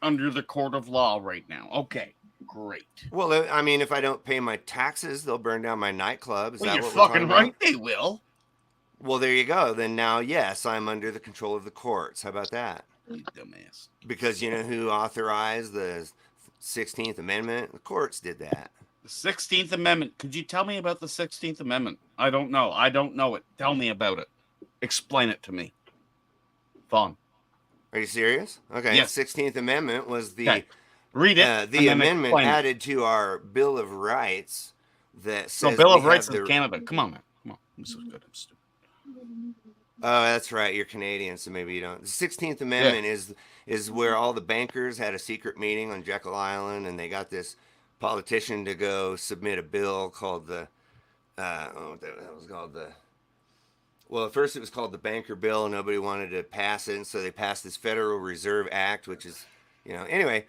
S12: under the court of law right now. Okay, great.
S10: Well, I mean, if I don't pay my taxes, they'll burn down my nightclub. Is
S12: Well,
S10: that
S12: you're
S10: what we're
S12: fucking
S10: talking
S12: right.
S10: about?
S12: They will.
S10: Well, there you go. Then now, yes, I'm under the control of the courts. How about that?
S12: You dumbass.
S10: Because you know who authorized the 16th Amendment? The courts did that.
S12: The 16th Amendment. Could you tell me about the 16th Amendment? I don't know. I don't know it. Tell me about it. Explain it to me. Vaughn.
S10: Are you serious? Okay.
S12: Yes.
S10: 16th Amendment was the
S12: Okay. Read it.
S10: the
S12: and then
S10: amendment
S12: explain it.
S10: added to our Bill of Rights that
S12: So
S10: says
S12: Bill
S10: we
S12: of Rights
S10: have
S12: is
S10: the
S12: Canada. Come on, man. Come on. I'm so good. I'm stupid.
S10: Oh, that's right. You're Canadian, so maybe you don't. The 16th Amendment is where all the bankers had a secret meeting on Jekyll Island, and they got this politician to go submit a bill called the that was called the. Well, at first it was called the Banker Bill, and nobody wanted to pass it, and so they passed this Federal Reserve Act, which is, anyway.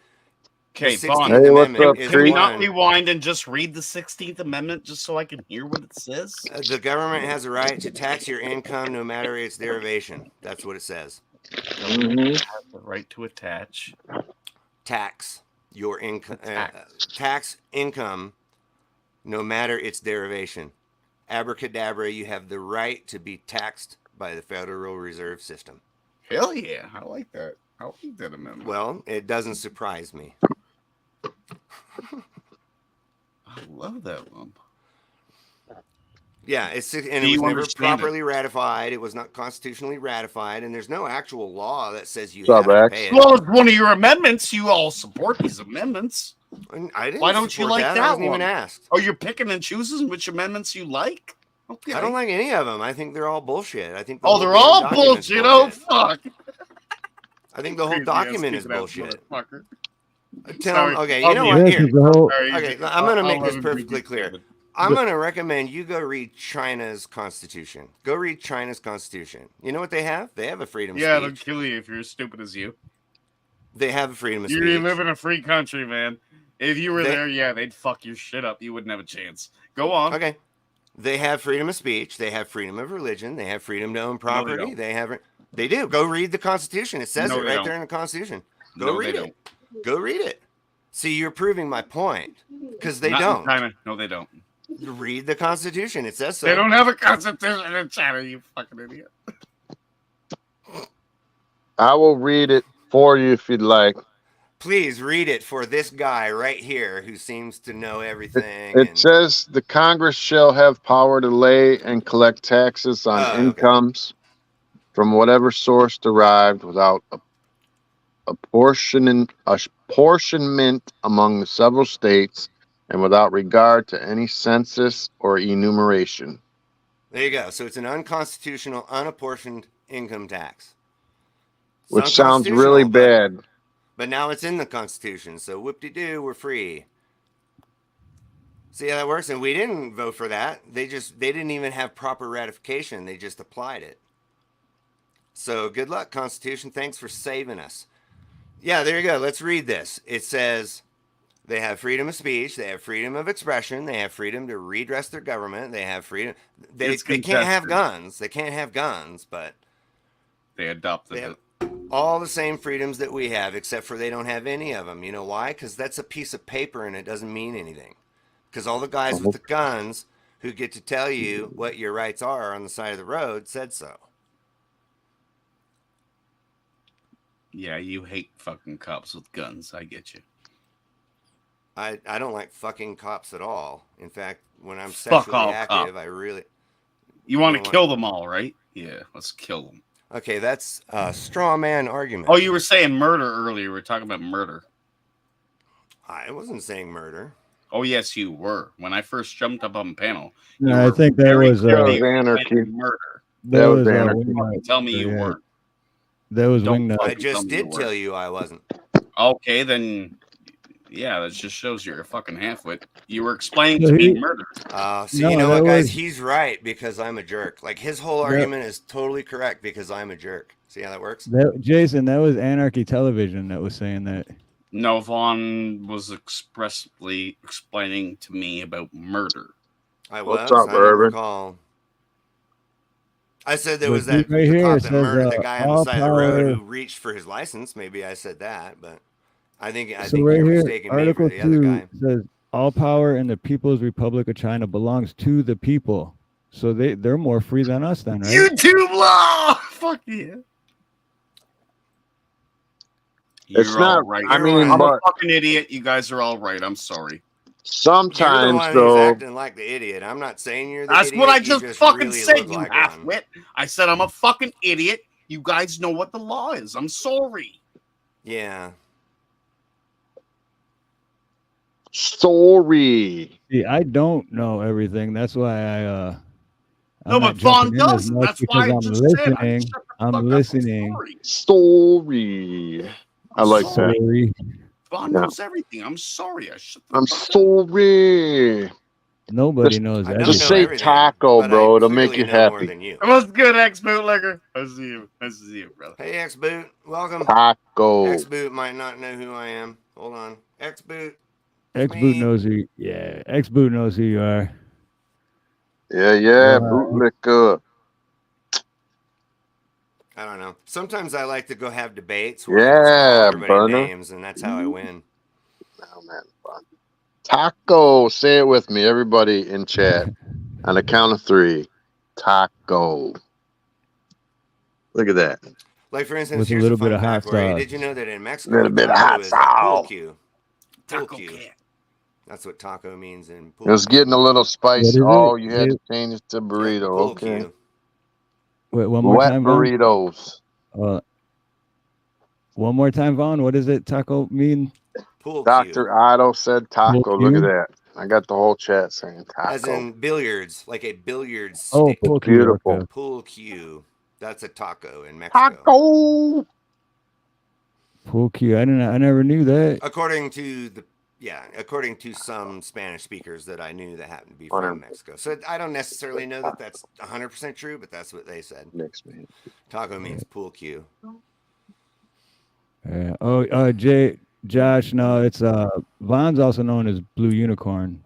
S12: Okay,
S10: the
S12: Vaughn.
S10: 16th Amendment is
S12: Can we
S10: the
S12: not
S10: one-
S12: rewind and just read the 16th Amendment just so I can hear what it says?
S10: The government has a right to tax your income no matter its derivation. That's what it says.
S12: Has the right to attach.
S10: Tax your income. Tax income no matter its derivation. Abracadabra, you have the right to be taxed by the Federal Reserve System.
S12: Hell yeah. I like that. I like that amendment.
S10: Well, it doesn't surprise me.
S12: I love that one.
S10: Yeah, it was
S12: you
S10: never
S12: understand
S10: properly ratified. It was not constitutionally ratified, and there's no actual law that says you
S9: What's
S10: have
S9: up,
S10: to
S9: X?
S10: pay it.
S12: Well, it's one of your amendments. You all support these amendments.
S10: I didn't
S12: Why don't you
S10: support
S12: like
S10: that?
S12: that
S10: I wasn't
S12: one?
S10: even asked.
S12: Oh, you're picking and choosing which amendments you like? Okay.
S10: I don't like any of them. I think they're all bullshit. I think
S12: Oh, they're all bullshit. Oh, fuck.
S10: I think the whole
S12: Crazy
S10: document
S12: ass
S10: is
S12: stupid ass
S10: bullshit.
S12: motherfucker.
S10: Tell okay,
S12: I'll
S10: you know
S12: be-
S10: what?
S2: This
S10: Here,
S2: is the whole.
S10: okay, I'm going to make
S12: I'll
S10: this
S12: let him read
S10: perfectly
S12: this
S10: clear.
S12: statement.
S10: I'm going to recommend you go read China's constitution. Go read China's constitution. You know what they have? They have a freedom of
S12: Yeah, they'll
S10: speech.
S12: kill you if you're as stupid as you.
S10: They have a freedom of
S12: You
S10: speech.
S12: live in a free country, man. If you were
S10: They-
S12: there, yeah, they'd fuck your shit up. You wouldn't have a chance. Go on.
S10: Okay. They have freedom of speech. They have freedom of religion. They have freedom to own property.
S12: don't.
S10: They have. They do. Go read the Constitution. It says
S12: No,
S10: it
S12: they
S10: right
S12: don't.
S10: there in the Constitution. Go
S12: No,
S10: read
S12: they
S10: it. Go read it. See, you're proving my point because they
S12: Not in
S10: don't.
S12: China. No, they don't.
S10: Read the Constitution. It says so.
S12: They don't have a constitution in China, you fucking idiot.
S9: I will read it for you if you'd like.
S10: Please read it for this guy right here who seems to know everything.
S9: It says the Congress shall have power to lay and collect taxes on incomes from whatever source derived without apportionment among the several states and without regard to any census or enumeration.
S10: There you go. So it's an unconstitutional, unapportioned income tax. It's
S9: Which sounds really bad.
S10: But now it's in the Constitution, so whoop-de-doo, we're free. See how that works? And we didn't vote for that. They didn't even have proper ratification. They just applied it. So good luck, Constitution. Thanks for saving us. Yeah, there you go. Let's read this. It says they have freedom of speech. They have freedom of expression. They have freedom to redress their government. They have freedom. They can't have guns. They can't have guns, but
S12: they adopted it.
S10: All the same freedoms that we have, except for they don't have any of them. You know why? Because that's a piece of paper and it doesn't mean anything. Because all the guys with the guns who get to tell you what your rights are on the side of the road said so.
S12: Yeah, you hate fucking cops with guns. I get you.
S10: I don't like fucking cops at all. In fact, when I'm
S12: Fuck
S10: sexually
S12: all
S10: active,
S12: cops.
S10: I really...
S12: You want to kill them all, right? Yeah, let's kill them.
S10: Okay, that's a straw man argument.
S12: Oh, you were saying murder earlier. We were talking about murder.
S10: I wasn't saying murder.
S12: Oh, yes, you were. When I first jumped up on the panel.
S2: No, I think that was
S9: anarchy.
S12: Murder.
S2: That was
S12: Tell me you weren't.
S2: That was
S12: Don't
S2: wingnut.
S10: I just did tell you I wasn't.
S12: Okay, then, yeah, that just shows you're a fucking halfwit. You were explaining to me murder.
S10: So you know what, guys? He's right because I'm a jerk. Like, his whole argument is totally correct because I'm a jerk. See how that works?
S2: Jason, that was Anarchy Television that was saying that.
S12: No, Vaughn was expressly explaining to me about murder.
S10: I was.
S9: What's up,
S10: I don't
S9: Urban?
S10: recall. I said there was that
S2: right here,
S10: cop
S2: it
S10: that
S2: says,
S10: murdered the guy on the side of the road
S2: power.
S10: who reached for his license. Maybe I said that, but I think
S2: So
S10: you're
S2: right here,
S10: mistaking me for
S2: Article
S10: the other
S2: 2
S10: guy.
S2: says all power in the People's Republic of China belongs to the people. So they're more free than us then, right?
S12: YouTube law! Fuck yeah.
S9: It's
S12: You're
S9: not-
S12: all right.
S9: I mean,
S12: I'm a
S9: but-
S12: fucking idiot. You guys are all right. I'm sorry.
S10: You're the
S9: Sometimes,
S10: one who's
S9: though,
S10: acting like the idiot. I'm not saying you're the
S12: That's
S10: idiot.
S12: what I
S10: You
S12: just fucking
S10: really
S12: said,
S10: look
S12: you
S10: like one.
S12: halfwit. I said I'm a fucking idiot. You guys know what the law is. I'm sorry.
S10: Yeah.
S9: sorry.
S2: See, I don't know everything. That's why I'm
S12: No,
S2: not
S12: but Vaughn
S2: jumping in as
S12: does.
S2: much
S12: That's why I
S2: because
S12: just said I shut the fuck
S2: I'm
S12: up. I'm
S2: listening.
S12: sorry.
S9: Story. I like that.
S2: Sorry.
S12: Vaughn
S9: Yeah.
S12: knows everything. I'm sorry. I shut the
S9: I'm
S12: fuck up.
S9: sorry.
S2: Nobody
S9: Just-
S2: knows
S10: I don't
S2: everything.
S9: Just
S10: know
S9: say
S10: everything,
S9: taco,
S10: but
S9: bro.
S10: I
S9: It'll make
S10: clearly
S9: you
S10: know more
S9: happy.
S10: than you.
S12: What's good, ex-bootlegger? I see you. I see you, brother.
S10: Hey, X-Boot. Welcome.
S9: Taco.
S10: X-Boot might not know who I am. Hold on. X-Boot.
S2: X-Boot knows who. Yeah, X-Boot knows who you are.
S9: Yeah, bootlicker.
S10: I don't know. Sometimes I like to go have debates where I just
S9: Yeah,
S10: call everybody
S9: burner.
S10: names, and that's how I win.
S9: Oh, man, fun. Taco. Say it with me, everybody in chat. On the count of 3. Taco. Look at that.
S10: Like, for instance,
S2: With a
S10: here's
S2: little
S10: a fun
S2: bit of hot
S10: fact for you.
S2: sauce.
S10: Did you know that in Mexico,
S9: Little bit of
S10: taco
S9: hot
S10: is a pool
S9: sauce.
S10: cue?
S12: Taco
S10: Pool cue.
S12: cat.
S10: That's what taco means in pool.
S9: It was getting a little
S2: What
S9: spicy.
S2: is it?
S9: Oh, you had
S2: Say-
S9: to change it to
S10: Yeah,
S9: burrito.
S10: pool
S9: Okay.
S10: cue.
S2: Wait, one more
S9: Wet
S2: time, Vaughn.
S9: burritos.
S2: One more time, Vaughn. What does it taco mean?
S10: Pool cue.
S9: Dr. Otto said taco.
S2: Pool
S9: Look at
S2: cue?
S9: that. I got the whole chat saying
S10: As
S9: taco.
S10: in billiards, like a billiards
S2: Oh,
S10: stick.
S2: pool cue.
S9: Beautiful.
S2: Okay.
S10: Pool cue. That's a taco in Mexico.
S9: Taco.
S2: Pool cue. I never knew that.
S10: According to some Spanish speakers that I knew that happened to be
S9: Whatever.
S10: from Mexico. So I don't necessarily know that that's 100% true, but that's what they said.
S9: Next man.
S10: Taco means pool cue.
S2: Jay, Josh, no, it's Von's also known as Blue Unicorn.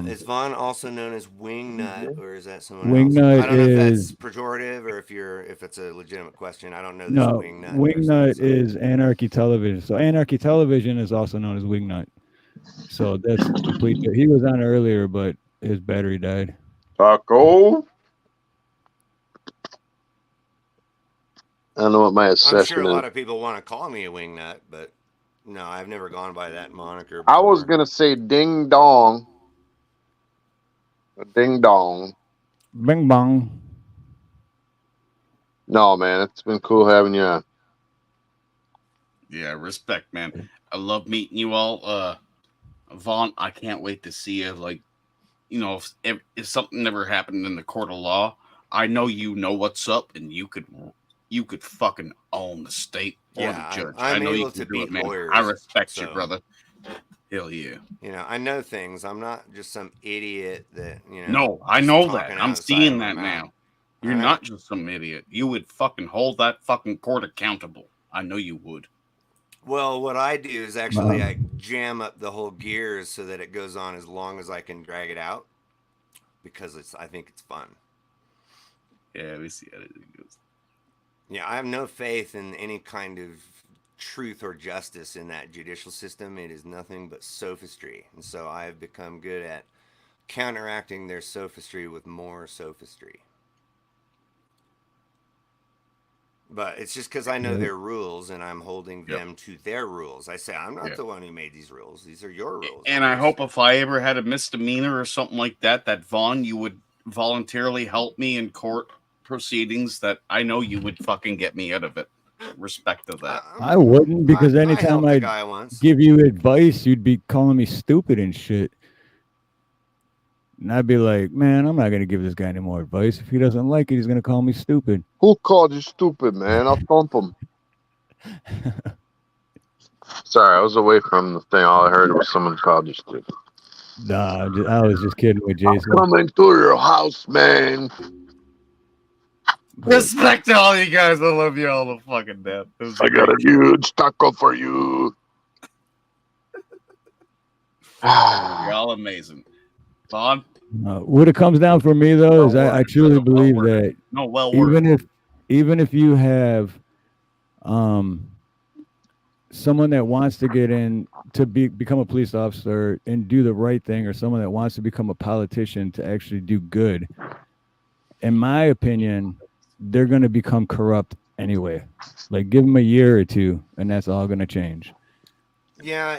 S10: Is Vaughn also known as Wingnut, or is that someone else? I
S2: Wingnut
S10: don't know if
S2: is
S10: that's pejorative or if it's a legitimate question. I don't know this
S2: no
S10: Wingnut person.
S2: Wingnut
S10: So.
S2: is Anarchy Television. So Anarchy Television is also known as Wingnut. So that's complete. He was on earlier, but his battery died.
S9: Taco. I don't know what my
S10: I'm
S9: obsession
S10: sure a
S9: is.
S10: lot of people want to call me a Wingnut, but no, I've never gone by that moniker
S9: I
S10: before.
S9: was gonna say ding dong. A ding dong.
S2: Bing bong.
S9: No, man, it's been cool having you on.
S12: Yeah, respect, man. I love meeting you all. Vaughn, I can't wait to see you. Like, you know, if something never happened in the court of law, I know you know what's up, and you could fucking own the state or
S10: Yeah,
S12: the judge. I
S10: I'm
S12: know you
S10: able
S12: can
S10: to
S12: do it,
S10: beat
S12: man.
S10: lawyers.
S12: I respect you,
S10: so,
S12: brother. Hell yeah.
S10: You know, I know things. I'm not just some idiot that,
S12: No, I
S10: just
S12: know that.
S10: talking
S12: I'm
S10: outside of
S12: seeing
S10: my
S12: that
S10: mouth.
S12: now. You're
S10: I know.
S12: not just some idiot. You would fucking hold that fucking court accountable. I know you would.
S10: Well, what I do is actually I jam up the whole gears so that it goes on as long as I can drag it out because I think it's fun.
S12: Yeah, we see how it goes.
S10: Yeah, I have no faith in any kind of truth or justice in that judicial system. It is nothing but sophistry. And so I have become good at counteracting their sophistry with more sophistry. But it's just because I know their rules and I'm holding them to their rules. I say, I'm not the one who made these rules. These are your rules.
S12: And I hope if I ever had a misdemeanor or something like that, that Vaughn, you would voluntarily help me in court proceedings. That I know you would fucking get me out of it. Respect to that.
S2: I wouldn't, because anytime I give you advice, you'd be calling me stupid and shit. And I'd be like, man, I'm not going to give this guy any more advice. If he doesn't like it, he's going to call me stupid.
S9: Who called you stupid, man? I'll thump him. Sorry, I was away from the thing. All I heard was someone called you stupid.
S2: Nah, I was just kidding with Jason.
S9: I'm coming to your house, man.
S12: Respect to all you guys. I love you all to fucking death.
S9: I got a huge taco for you.
S12: You're all amazing. Vaughn?
S2: What it comes down for me, though, is I truly believe that even if you have someone that wants to get in to become a police officer and do the right thing, or someone that wants to become a politician to actually do good, in my opinion, they're going to become corrupt anyway. Like, give them a year or two, and that's all going to change.
S10: Yeah,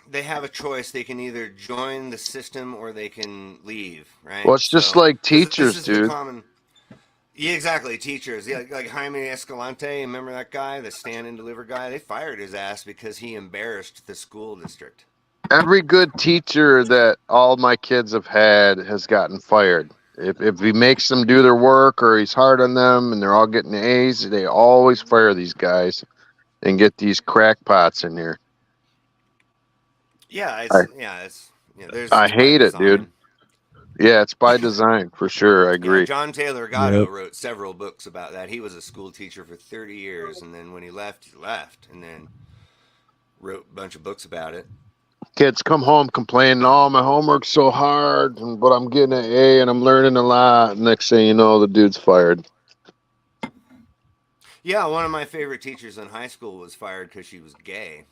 S10: they have a choice. They can either join the system or they can leave, right?
S9: Well, it's just like teachers,
S10: this is
S9: dude.
S10: The common, yeah, exactly. Teachers. Yeah, like Jaime Escalante, remember that guy, the stand and deliver guy? They fired his ass because he embarrassed the school district.
S9: Every good teacher that all my kids have had has gotten fired. If he makes them do their work or he's hard on them and they're all getting A's, they always fire these guys and get these crackpots in here.
S10: Yeah,
S9: I hate it, dude. Yeah, it's by design for sure. I agree.
S10: Yeah, John Taylor Gatto wrote several books about that. He was a school teacher for 30 years, and then when he left, and then wrote a bunch of books about it.
S9: Kids come home complaining, "Oh, my homework's so hard, but I'm getting an A and I'm learning a lot." Next thing you know, the dude's fired.
S10: Yeah, one of my favorite teachers in high school was fired because she was gay.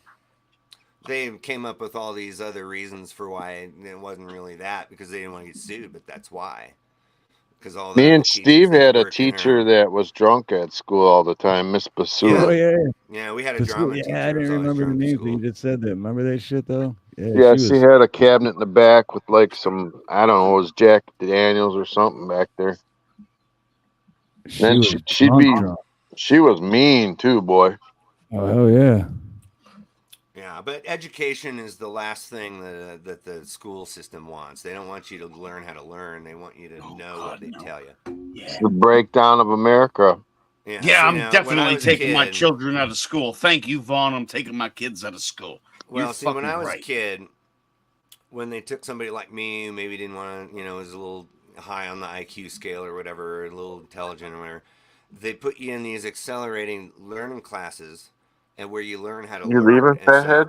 S10: They came up with all these other reasons for why it wasn't really that, because they didn't want to get sued, but that's why. Because all
S9: Me and Steve had a teacher that was drunk at school all the time, Miss Basula.
S2: Oh, yeah.
S10: Yeah, we had a drama teacher.
S2: Yeah, I didn't remember the names, but you just said that. Remember that shit, though?
S9: Yeah, she had a cabinet in the back with like some, I don't know, it was Jack Daniels or something back there. Then she was mean too, boy.
S2: Oh, hell yeah.
S10: Yeah, but education is the last thing that the school system wants. They don't want you to learn how to learn. They want you to know what they tell you.
S9: It's the breakdown of America.
S12: Yeah, I'm definitely taking my children out of school. Thank you, Vaughn. I'm taking my kids out of school.
S10: Well, see, when I was a kid, when they took somebody like me who maybe didn't want to, was a little high on the IQ scale or whatever, a little intelligent or whatever, they put you in these accelerating learning classes, and where you learn how to learn.
S9: You leaving, fathead?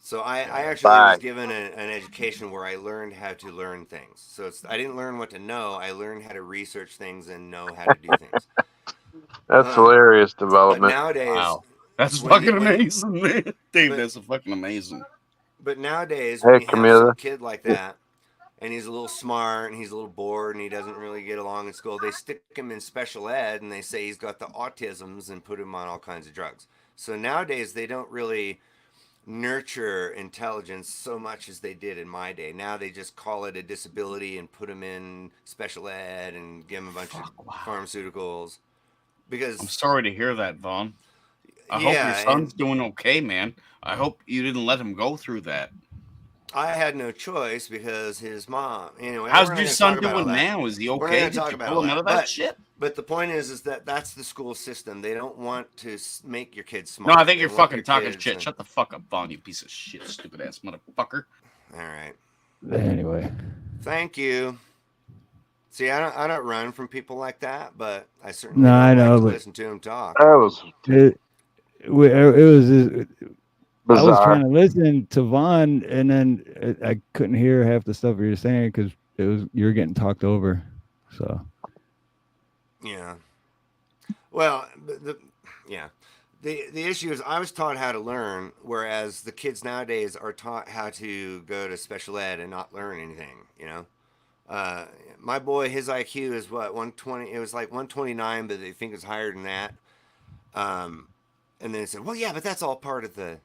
S10: So I actually was given an education where I learned how to learn things. So I didn't learn what to know. I learned how to research things and know how to do things.
S9: That's hilarious
S10: But
S9: development.
S10: nowadays,
S12: Wow. That's
S10: when
S12: fucking
S10: you,
S12: amazing, man. Dave,
S10: but,
S12: that's fucking amazing.
S10: but nowadays, when
S9: Hey,
S10: you have some
S9: Camilla.
S10: kid like that, and he's a little smart and he's a little bored and he doesn't really get along in school, they stick him in special ed and they say he's got the autisms and put him on all kinds of drugs. So nowadays, they don't really nurture intelligence so much as they did in my day. Now they just call it a disability and put him in special ed and give him a bunch of pharmaceuticals. Because
S12: I'm sorry to hear that, Vaughn. I hope your
S10: yeah,
S12: son's
S10: and
S12: doing okay, man. I hope you didn't let him go through that.
S10: I had no choice because his mom. Anyway,
S12: How's
S10: we're not
S12: your
S10: going to
S12: son
S10: talk about all
S12: doing
S10: that.
S12: now? Is he
S10: We're not
S12: okay?
S10: going to
S12: Did
S10: talk
S12: you
S10: about
S12: pull
S10: all
S12: him out
S10: that.
S12: of that shit?
S10: But the point is that that's the school system. They don't want to make your kids
S12: No,
S10: smart.
S12: I think
S10: They
S12: you're
S10: want
S12: fucking
S10: your
S12: talking
S10: kids
S12: shit.
S10: to-
S12: Shut the fuck up, Vaughn, you piece of shit, stupid ass motherfucker.
S10: All right.
S2: Anyway,
S10: Thank you. See, I don't run from people like that, but I certainly
S2: no, I
S10: don't like
S2: know,
S10: to
S2: but
S10: listen to them talk.
S9: That was
S2: it was. I was trying
S9: bizarre.
S2: to listen to Vaughn, and then I couldn't hear half the stuff you were saying because you were getting talked over. So
S10: Yeah. Well, yeah. The issue is I was taught how to learn, whereas the kids nowadays are taught how to go to special ed and not learn anything. You know, my boy, his IQ is what 120. It was like 129, but they think it's higher than that. And then they said, well, yeah, but that's all part of the,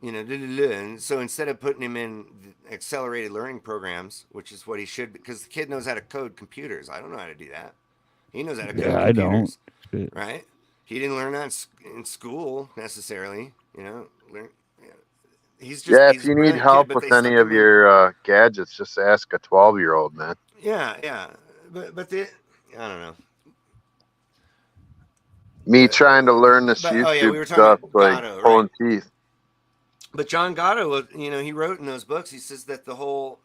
S10: and so instead of putting him in accelerated learning programs, which is what he should, because the kid knows how to code computers. I don't know how to do that. He knows how to code
S2: yeah, I don't.
S10: computers, right? He didn't learn that in school necessarily. He's
S9: If
S10: a
S9: you need
S10: brilliant kid,
S9: help
S10: but they
S9: with any
S10: stuck
S9: of
S10: him in.
S9: your gadgets, just ask a 12-year-old, man.
S10: Yeah, but I don't know.
S9: Me trying to learn this
S10: But oh yeah,
S9: YouTube
S10: we were talking
S9: stuff,
S10: about
S9: like
S10: Gatto, right?
S9: pulling teeth.
S10: But John Gatto, he wrote in those books. He says that the whole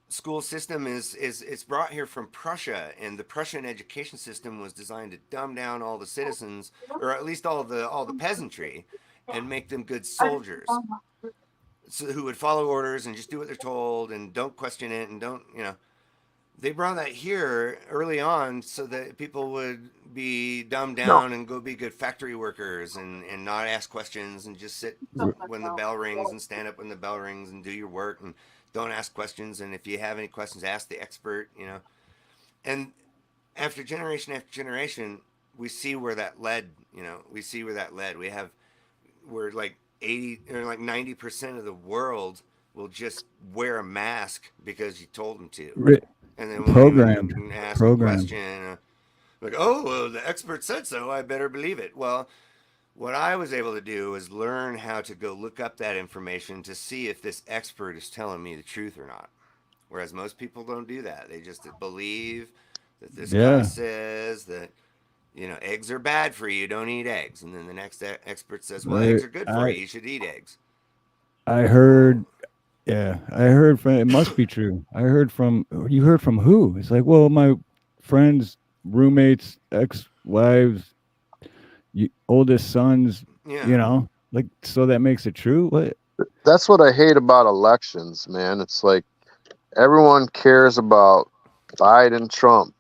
S10: school system is it's brought here from Prussia, and the Prussian education system was designed to dumb down all the citizens, or at least all the peasantry, and make them good soldiers, so, who would follow orders and just do what they're told and don't question it and don't. They brought that here early on so that people would be dumbed
S9: No.
S10: down and go be good factory workers and not ask questions and just sit when the bell rings and stand up when the bell rings and do your work and don't ask questions. And if you have any questions, ask the expert, And after generation, we see where that led, we see where that led. We're like 80 or like 90% of the world will just wear a mask because you told them to, and then won't even ask a
S2: programmed.
S10: question. Like, oh, well, the expert said so, I better believe it. Well, what I was able to do is learn how to go look up that information to see if this expert is telling me the truth or not. Whereas most people don't do that. They just believe that this guy
S2: Yeah.
S10: says that, eggs are bad for you, don't eat eggs. And then the next expert says, well,
S2: Right.
S10: eggs are good for you, you should eat eggs.
S2: I heard. Yeah, I heard from. It must be true. I heard from. You heard from who? It's like, well, my friends, roommates, ex-wives, oldest sons.
S10: Yeah.
S2: Like, so that makes it true. What?
S9: That's what I hate about elections, man. It's like everyone cares about Biden, Trump,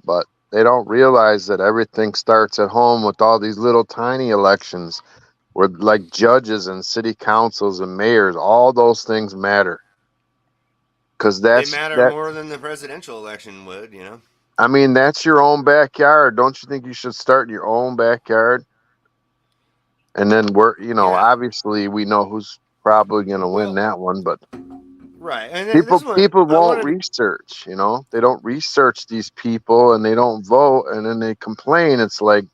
S9: but they don't realize that everything starts at home with all these little tiny elections where, like, judges and city councils and mayors, all those things matter. Because
S10: They matter more than the presidential election would,
S9: I mean, that's your own backyard. Don't you think you should start in your own backyard? And then obviously we know who's probably going to win that one, but
S10: right. And
S9: people won't research, they don't research these people and they don't vote and then they complain. It's like,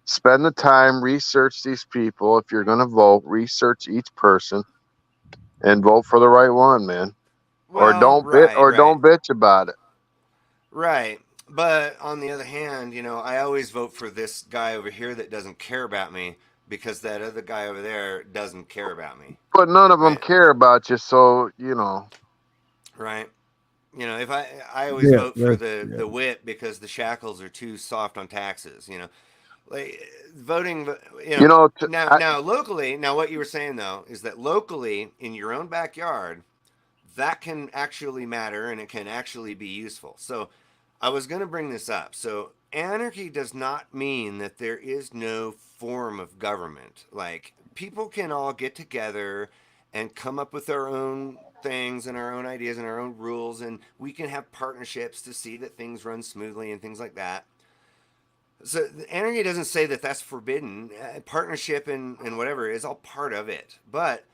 S9: spend the time, research these people. If you're going to vote, research each person and vote for the right one, man. Or don't bitch about it.
S10: Right. But on the other hand, I always vote for this guy over here that doesn't care about me because that other guy over there doesn't care about me.
S9: But none of them care about you, so
S10: Right. If I always vote for the whip because the shackles are too soft on taxes. like voting.
S9: You know,
S10: Now locally. Now what you were saying though is that locally in your own backyard, that can actually matter and it can actually be useful. So I was going to bring this up. So anarchy does not mean that there is no form of government. Like people can all get together and come up with our own things and our own ideas and our own rules, and we can have partnerships to see that things run smoothly and things like that. So anarchy doesn't say that that's forbidden. Partnership and whatever is all part of it. But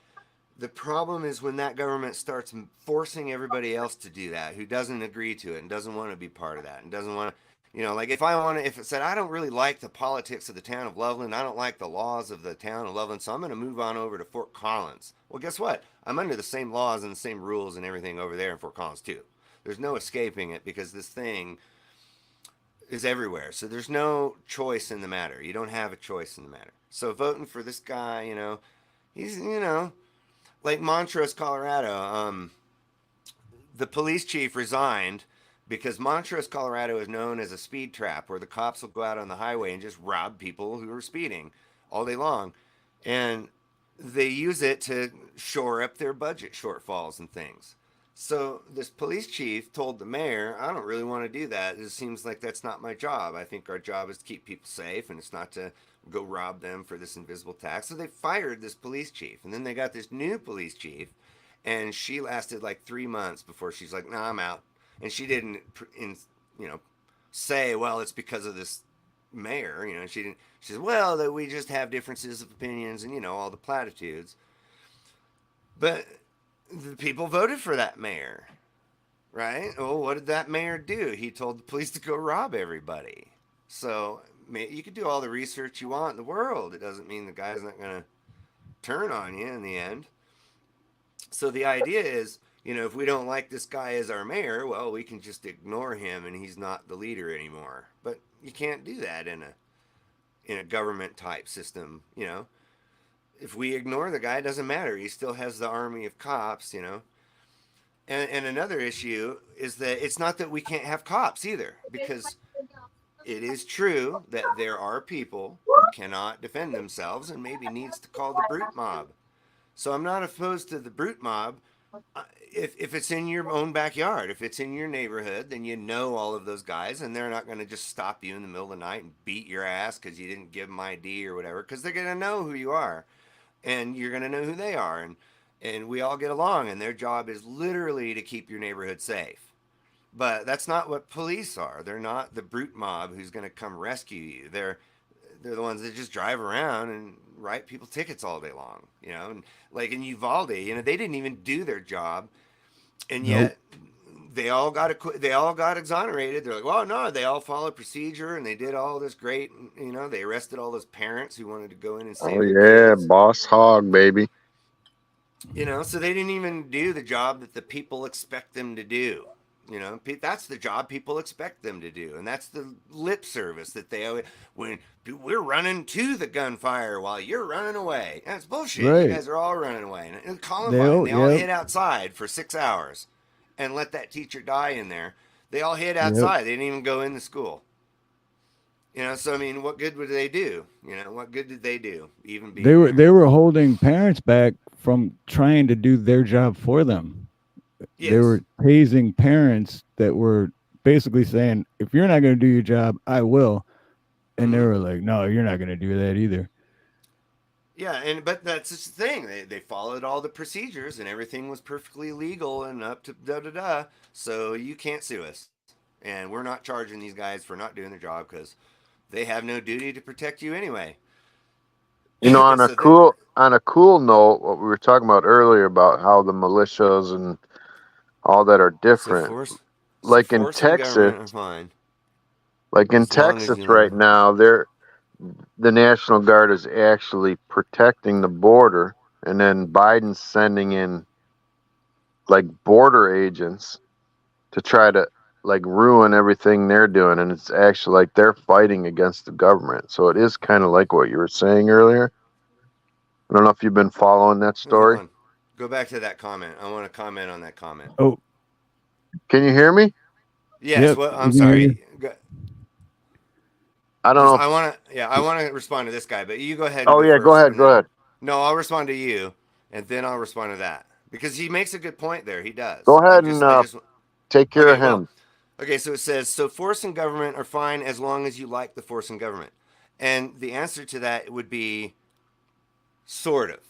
S10: the problem is when that government starts forcing everybody else to do that who doesn't agree to it and doesn't want to be part of that and doesn't want to, like if it said, I don't really like the politics of the town of Loveland, I don't like the laws of the town of Loveland, so I'm going to move on over to Fort Collins. Well, guess what? I'm under the same laws and the same rules and everything over there in Fort Collins, too. There's no escaping it because this thing is everywhere. So there's no choice in the matter. You don't have a choice in the matter. So voting for this guy, he's, like Montrose, Colorado, the police chief resigned because Montrose, Colorado is known as a speed trap where the cops will go out on the highway and just rob people who are speeding all day long. And they use it to shore up their budget shortfalls and things. So this police chief told the mayor, I don't really want to do that. It seems like that's not my job. I think our job is to keep people safe and it's not to go rob them for this invisible tax. So they fired this police chief. And then they got this new police chief. And she lasted like 3 months before she's like, nah, I'm out. And she didn't, say, well, it's because of this mayor. She didn't. She said, well, that we just have differences of opinions and, all the platitudes. But the people voted for that mayor, right? Well, what did that mayor do? He told the police to go rob everybody. So you could do all the research you want in the world. It doesn't mean the guy's not going to turn on you in the end. So the idea is, if we don't like this guy as our mayor, well, we can just ignore him and he's not the leader anymore. But you can't do that in a government type system, If we ignore the guy, it doesn't matter. He still has the army of cops, And another issue is that it's not that we can't have cops either, because it is true that there are people who cannot defend themselves and maybe needs to call the brute mob. So I'm not opposed to the brute mob if it's in your own backyard. If it's in your neighborhood, then all of those guys, and they're not going to just stop you in the middle of the night and beat your ass because you didn't give them ID or whatever, because they're going to know who you are. And you're going to know who they are. And we all get along, and their job is literally to keep your neighborhood safe. But that's not what police are. They're not the brute mob who's going to come rescue you. They're the ones that just drive around and write people tickets all day long, And like in Uvalde, they didn't even do their job, and yet they all got exonerated. They're like, well, no, they all followed procedure and they did all this great. They arrested all those parents who wanted to go in and save their kids.
S9: boss hog, baby.
S10: So they didn't even do the job that the people expect them to do. That's the job people expect them to do, and that's the lip service that they owe. When we're running to the gunfire while you're running away, that's bullshit. Right. You guys are all running away. And Columbine, they all hid outside for 6 hours, and let that teacher die in there. They all hid outside. They didn't even go into school. So I mean, what good would they do? What good did they do? Even be
S2: they were holding parents back from trying to do their job for them. Yes. They were tasing parents that were basically saying, if you're not going to do your job, I will. And they were like, no, you're not going to do that either.
S10: Yeah, but that's just the thing. They followed all the procedures and everything was perfectly legal and up to da-da-da. So you can't sue us. And we're not charging these guys for not doing their job because they have no duty to protect you anyway.
S9: On a cool note, what we were talking about earlier about how the militias and all that are different. Like in Texas, right now, the National Guard is actually protecting the border, and then Biden's sending in like border agents to try to like ruin everything they're doing, and it's actually like they're fighting against the government. So it is kind of like what you were saying earlier. I don't know if you've been following that story.
S10: Go back to that comment. I want to comment on that comment.
S2: Oh,
S9: can you hear me?
S10: Yes. Yep. Well, I'm sorry.
S9: I don't know.
S10: I want to. Yeah, I want to respond to this guy, but you go ahead. And
S9: Oh
S10: go
S9: yeah, go
S10: first,
S9: ahead.
S10: and
S9: Go
S10: then-
S9: ahead.
S10: No, I'll respond to you, and then I'll respond to that because he makes a good point there. He does.
S9: Go ahead and take care of
S10: Okay,
S9: him.
S10: Okay, so it says, so force and government are fine as long as you like the force and government. And the answer to that would be sort of.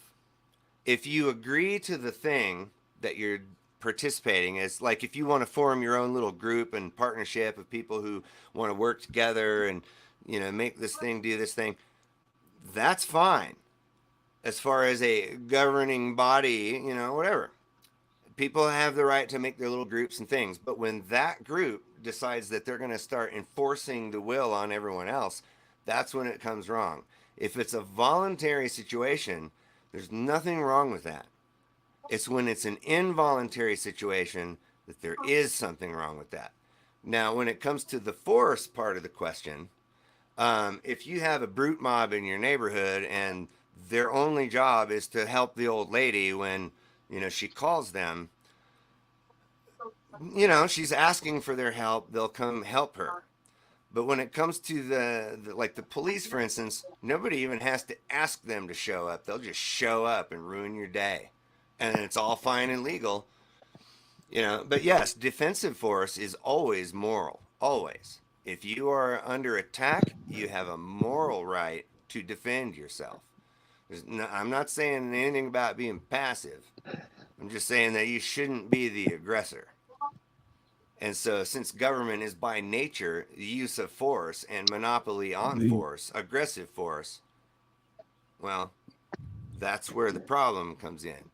S10: If you agree to the thing that you're participating as, like if you want to form your own little group and partnership of people who want to work together and, you know, make this thing, do this thing, that's fine. As far as a governing body, you know, whatever. People have the right to make their little groups and things, but when that group decides that they're going to start enforcing the will on everyone else, that's when it comes wrong. If it's a voluntary situation, there's nothing wrong with that. It's when it's an involuntary situation that there is something wrong with that. Now, when it comes to the force part of the question, if you have a brute mob in your neighborhood and their only job is to help the old lady when, you know, she calls them, you know, she's asking for their help, they'll come help her. But when it comes to like the police, for instance, nobody even has to ask them to show up. They'll just show up and ruin your day. And it's all fine and legal, you know. But yes, defensive force is always moral, always. If you are under attack, you have a moral right to defend yourself. I'm not saying anything about being passive. I'm just saying that you shouldn't be the aggressor. And so, since government is by nature the use of force and monopoly on force, aggressive force, well, that's where the problem comes in.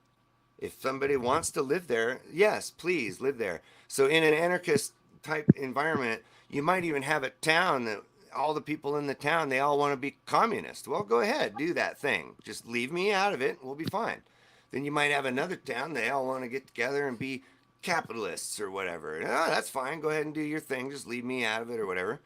S10: If somebody wants to live there, yes, please live there. So, in an anarchist type environment, you might even have a town that all the people in the town, they all want to be communist. Well, go ahead, do that thing. Just leave me out of it, we'll be fine. Then you might have another town, they all want to get together and be capitalists or whatever. Oh, that's fine. Go ahead and do your thing. Just leave me out of it or whatever.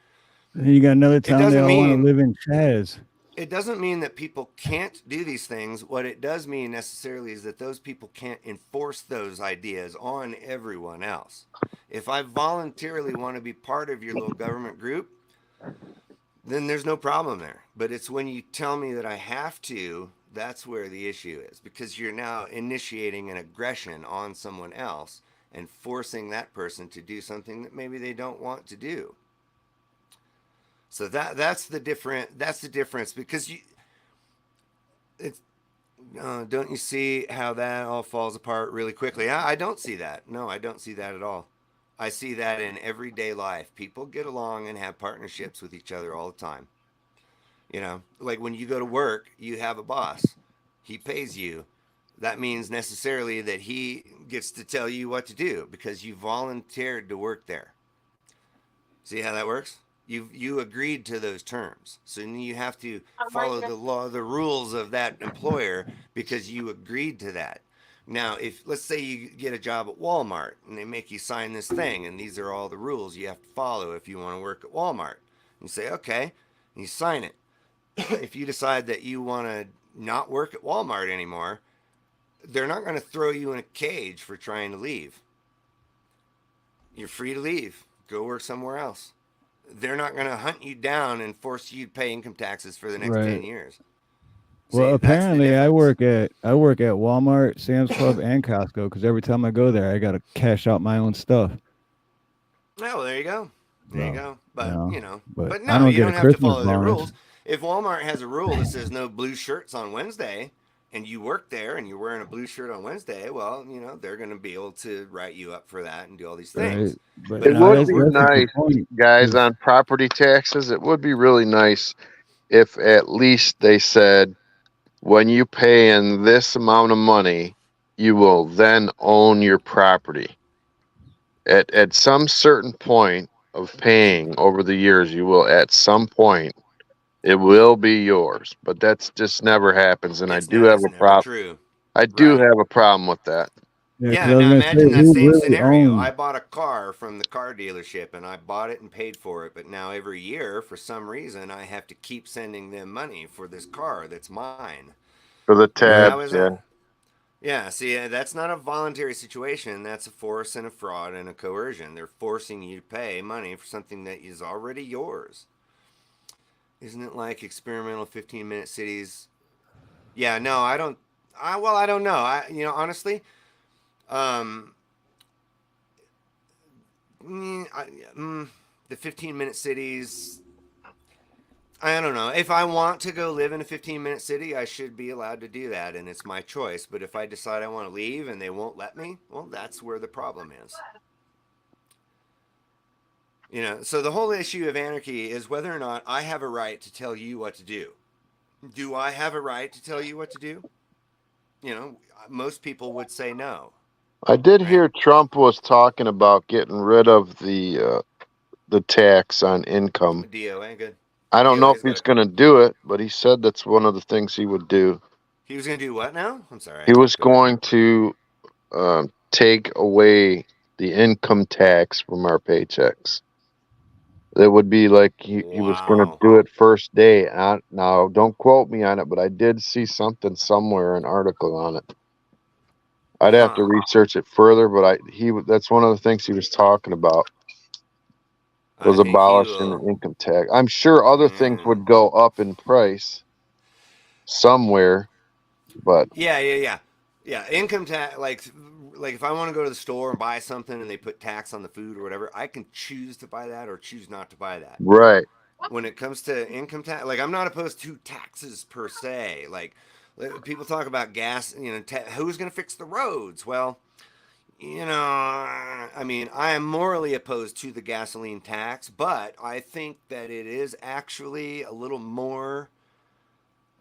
S2: Then you got another town they
S10: doesn't
S2: all want to
S10: mean-
S2: live in Chaz.
S10: It doesn't mean that people can't do these things. What it does mean necessarily is that those people can't enforce those ideas on everyone else. If I voluntarily want to be part of your little government group, then there's no problem there. But it's when you tell me that I have to, that's where the issue is, because you're now initiating an aggression on someone else and forcing that person to do something that maybe they don't want to do. So that's the difference, because don't you see how that all falls apart really quickly? I don't see that. No, I don't see that at all. I see that in everyday life. People get along and have partnerships with each other all the time. You know, like when you go to work, you have a boss. He pays you. That means necessarily that he gets to tell you what to do because you volunteered to work there. See how that works? You agreed to those terms. So you have to follow the law, the rules of that employer because you agreed to that. Now, if let's say you get a job at Walmart and they make you sign this thing and these are all the rules you have to follow if you want to work at Walmart. You say, okay, and you sign it. If you decide that you want to not work at Walmart anymore, they're not going to throw you in a cage for trying to leave. You're free to leave. Go work somewhere else. They're not going to hunt you down and force you to pay income taxes for the next 10 years.
S2: Well, apparently I work at Walmart, Sam's Club, and Costco because every time I go there, I got to cash out my own stuff.
S10: Oh, there you go. There you go. But, you know,
S2: but
S10: no,
S2: I don't
S10: you
S2: get
S10: don't
S2: a
S10: have to
S2: Christmas
S10: follow their
S2: bonus.
S10: rules. If Walmart has a rule that says no blue shirts on Wednesday and you work there and you're wearing a blue shirt on Wednesday, well, you know, they're going to be able to write you up for that and do all these things.
S2: But
S9: It
S2: now
S9: would
S2: that's
S9: be
S2: the
S9: nice,
S2: point.
S9: guys, on property taxes. It would be really nice if at least they said, when you pay in this amount of money, you will then own your property. At some certain point of paying over the years, you will at some point it will be yours. But that's just never happens, and I do have a problem.
S10: True.
S9: I do have a problem with that.
S10: Yeah, now imagine that same scenario. I bought a car from the car dealership and I bought it and paid for it, but now every year, for some reason, I have to keep sending them money for this car that's mine.
S9: For the tabs,
S10: How is
S9: yeah.
S10: that? Yeah, see, that's not a voluntary situation. That's a force and a fraud and a coercion. They're forcing you to pay money for something that is already yours. Isn't it like experimental 15-minute cities? Yeah, no, I don't. I don't know. Honestly, um, mm, I, mm, the 15-minute cities. I don't know. If I want to go live in a 15-minute city, I should be allowed to do that, and it's my choice. But if I decide I want to leave and they won't let me, well, that's where the problem is. So the whole issue of anarchy is whether or not I have a right to tell you what to do. Do I have a right to tell you what to do? Most people would say no,
S9: I did
S10: right?
S9: hear Trump was talking about getting rid of the tax on income.
S10: DOA, good.
S9: I don't know if
S10: DOA's got
S9: he's
S10: it.
S9: going to do it, but he said that's one of the things he would do.
S10: He was going to do what now? I'm sorry, I
S9: He was
S10: talked over.
S9: going to take away the income tax from our paychecks. It would be like he was going to
S10: Wow.
S9: do it first day. Now, don't quote me on it, but I did see something somewhere, an article on it. I'd have to
S10: Huh.
S9: research it further, but that's one of the things he was talking about
S10: I
S9: was
S10: think he
S9: abolishing the
S10: will.
S9: income tax. I'm sure other things
S10: Yeah.
S9: would go up in price somewhere, but
S10: Yeah. Income tax, like if I want to go to the store and buy something and they put tax on the food or whatever, I can choose to buy that or choose not to buy that.
S9: right.
S10: When it comes to income tax, like I'm not opposed to taxes per se. Like people talk about gas, who's going to fix the roads? Well, I mean, I am morally opposed to the gasoline tax, but I think that it is actually a little more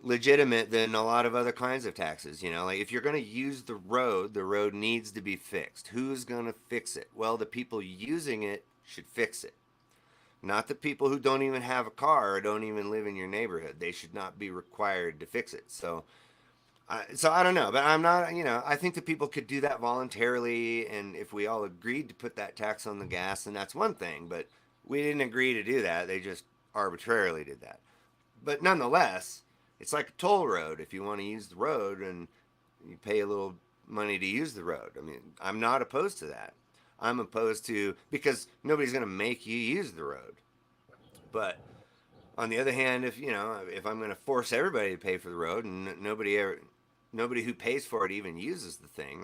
S10: legitimate than a lot of other kinds of taxes. Like if you're going to use the road needs to be fixed. Who's going to fix it? Well, the people using it should fix it. Not the people who don't even have a car or don't even live in your neighborhood. They should not be required to fix it. So I don't know, but I'm not. I think that people could do that voluntarily, and if we all agreed to put that tax on the gas, then that's one thing. But we didn't agree to do that; they just arbitrarily did that. But nonetheless, it's like a toll road. If you want to use the road, and you pay a little money to use the road. I mean, I'm not opposed to that. I'm opposed to because nobody's going to make you use the road. But on the other hand, if I'm going to force everybody to pay for the road and nobody who pays for it even uses the thing,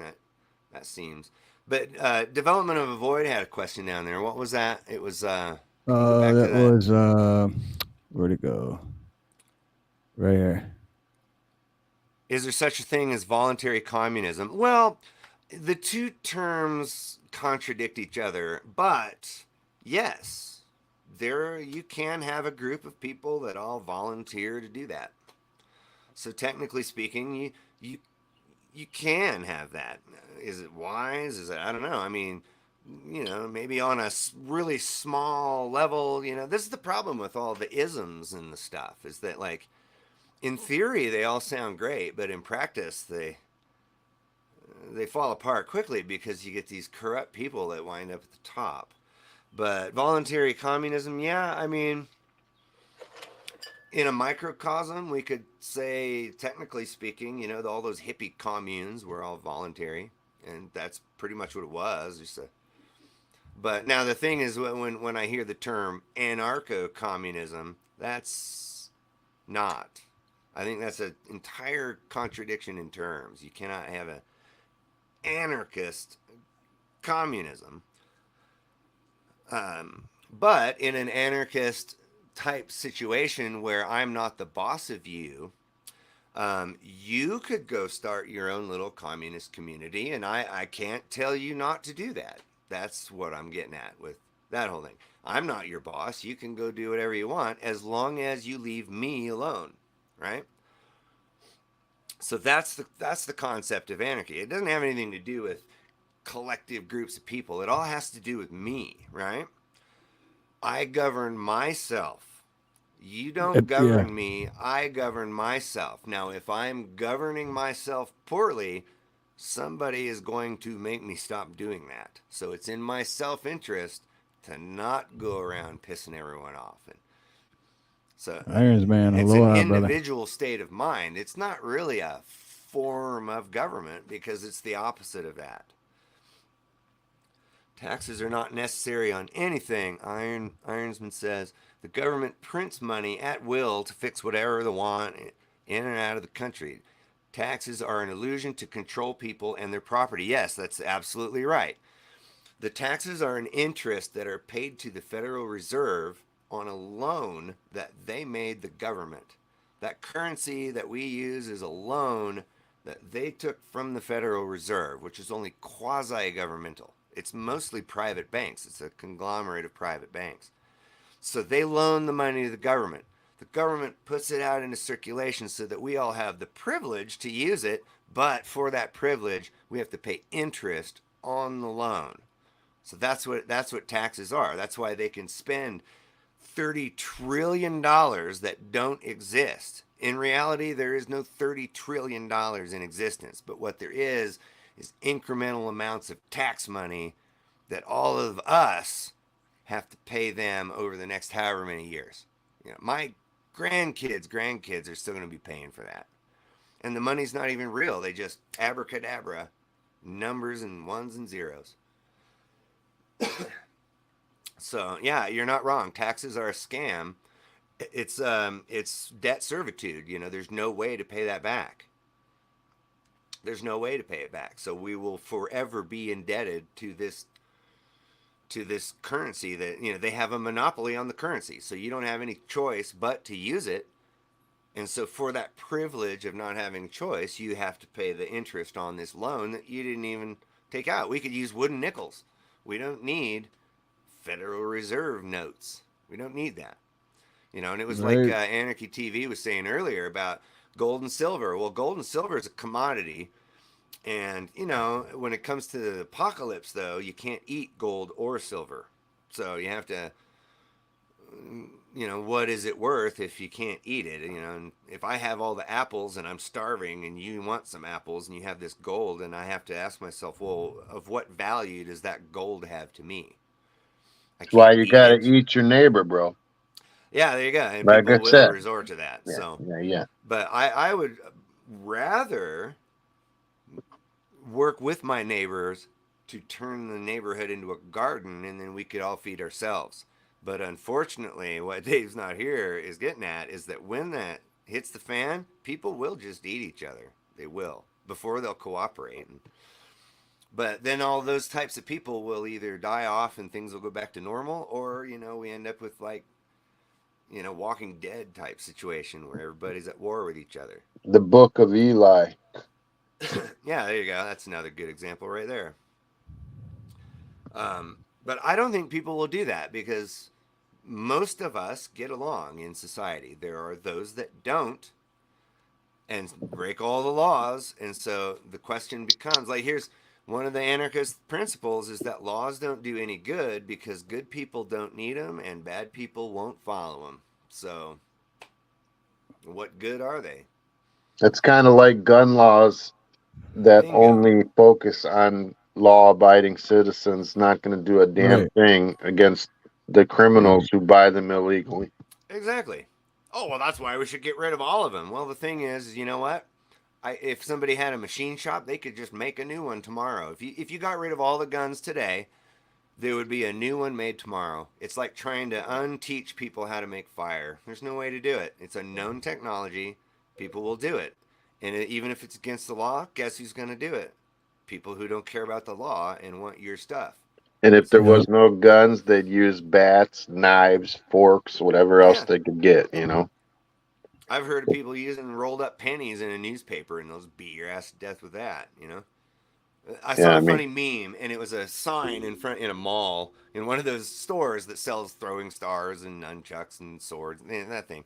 S10: that seems. But development of a void had a question down there. What was that? It was. Can you go back to
S2: That
S10: that?
S2: was where'd it go? Right here.
S10: Is there such a thing as voluntary communism? Well, the two terms contradict each other, but yes, there you can have a group of people that all volunteer to do that. So technically speaking, you can have that. Is it wise? Is it I don't know. I mean, maybe on a really small level. This is the problem with all the isms and the stuff is that like in theory they all sound great, but in practice they fall apart quickly because you get these corrupt people that wind up at the top. But voluntary communism, yeah, I mean, in a microcosm, we could say, technically speaking, all those hippie communes were all voluntary, and that's pretty much what it was. But now the thing is, when I hear the term anarcho-communism, that's not. I think that's an entire contradiction in terms. You cannot have an anarchist communism. But in an anarchist type situation where I'm not the boss of you, you could go start your own little communist community, and I can't tell you not to do that. That's what I'm getting at with that whole thing. I'm not your boss. You can go do whatever you want as long as you leave me alone, right? So that's the concept of anarchy. It doesn't have anything to do with collective groups of people. It all has to do with me, right? I govern myself. You don't
S2: Yeah.
S10: govern me, I govern myself. Now, if I'm governing myself poorly, somebody is going to make me stop doing that. So it's in my self interest to not go around pissing everyone off. And so
S2: Irons man,
S10: it's an
S2: aloha, brother.
S10: individual state of mind. It's not really a form of government because it's the opposite of that. Taxes are not necessary on anything. Ironsman says the government prints money at will to fix whatever they want in and out of the country. Taxes are an illusion to control people and their property. Yes, that's absolutely right. The taxes are an interest that are paid to the Federal Reserve on a loan that they made the government. That currency that we use is a loan that they took from the Federal Reserve, which is only quasi governmental. It's mostly private banks, it's a conglomerate of private banks. So they loan the money to the government. The government puts it out into circulation so that we all have the privilege to use it, but for that privilege, we have to pay interest on the loan. So that's what taxes are. That's why they can spend $30 trillion that don't exist. In reality, there is no $30 trillion in existence, but what there is incremental amounts of tax money that all of us have to pay them over the next however many years. You know, my grandkids are still going to be paying for that. And the money's not even real. They just abracadabra numbers and ones and zeros. So yeah, you're not wrong. Taxes are a scam. It's debt servitude. You know, there's no way to pay that back. There's no way to pay it back. So we will forever be indebted to this currency that, you know, they have a monopoly on the currency. So you don't have any choice but to use it. And so for that privilege of not having a choice, you have to pay the interest on this loan that you didn't even take out. We could use wooden nickels. We don't need Federal Reserve notes. We don't need that. You know, and it was
S2: Right.
S10: like Anarchy TV was saying earlier about gold and silver. Well, gold and silver is a commodity. And, you know, when it comes to the apocalypse, though, you can't eat gold or silver. So you have to, you know, what is it worth if you can't eat it? You know, and if I have all the apples and I'm starving and you want some apples and you have this gold, and I have to ask myself, well, of what value does that gold have to me?
S9: That's why you got to
S10: it.
S9: eat your neighbor, bro.
S10: Yeah, there you go. And
S9: Like
S10: people
S9: I
S10: will
S9: said.
S10: resort to that.
S9: Yeah,
S10: So,
S9: yeah.
S10: But I would rather work with my neighbors to turn the neighborhood into a garden, and then we could all feed ourselves. But unfortunately, what Dave's not here is getting at is that when that hits the fan, people will just eat each other. They will, before they'll cooperate. But then all those types of people will either die off and things will go back to normal, or, you know, we end up with like, you know, Walking Dead type situation where everybody's at war with each other.
S9: The Book of Eli.
S10: Yeah, there you go. That's another good example right there. But I don't think people will do that because most of us get along in society. There are those that don't and break all the laws. And so the question becomes like, here's one of the anarchist principles is that laws don't do any good because good people don't need them and bad people won't follow them. So what good are they?
S9: It's kind of like gun laws that
S10: Bingo.
S9: only focus on law-abiding citizens, not going to do a damn
S2: Right.
S9: thing against the criminals who buy them illegally.
S10: Exactly. Oh, well, that's why we should get rid of all of them. Well, the thing is, you know what? If somebody had a machine shop, they could just make a new one tomorrow. If you got rid of all the guns today, there would be a new one made tomorrow. It's like trying to unteach people how to make fire. There's no way to do it. It's a known technology. People will do it. And even if it's against the law, guess who's going to do it? People who don't care about the law and want your stuff.
S9: And if there was no guns, they'd use bats, knives, forks, whatever else they could get, you know?
S10: I've heard of people using rolled up pennies in a newspaper and they'll just beat your ass to death with that, you know? I saw a funny meme, and it was a sign in a mall in one of those stores that sells throwing stars and nunchucks and swords and that thing.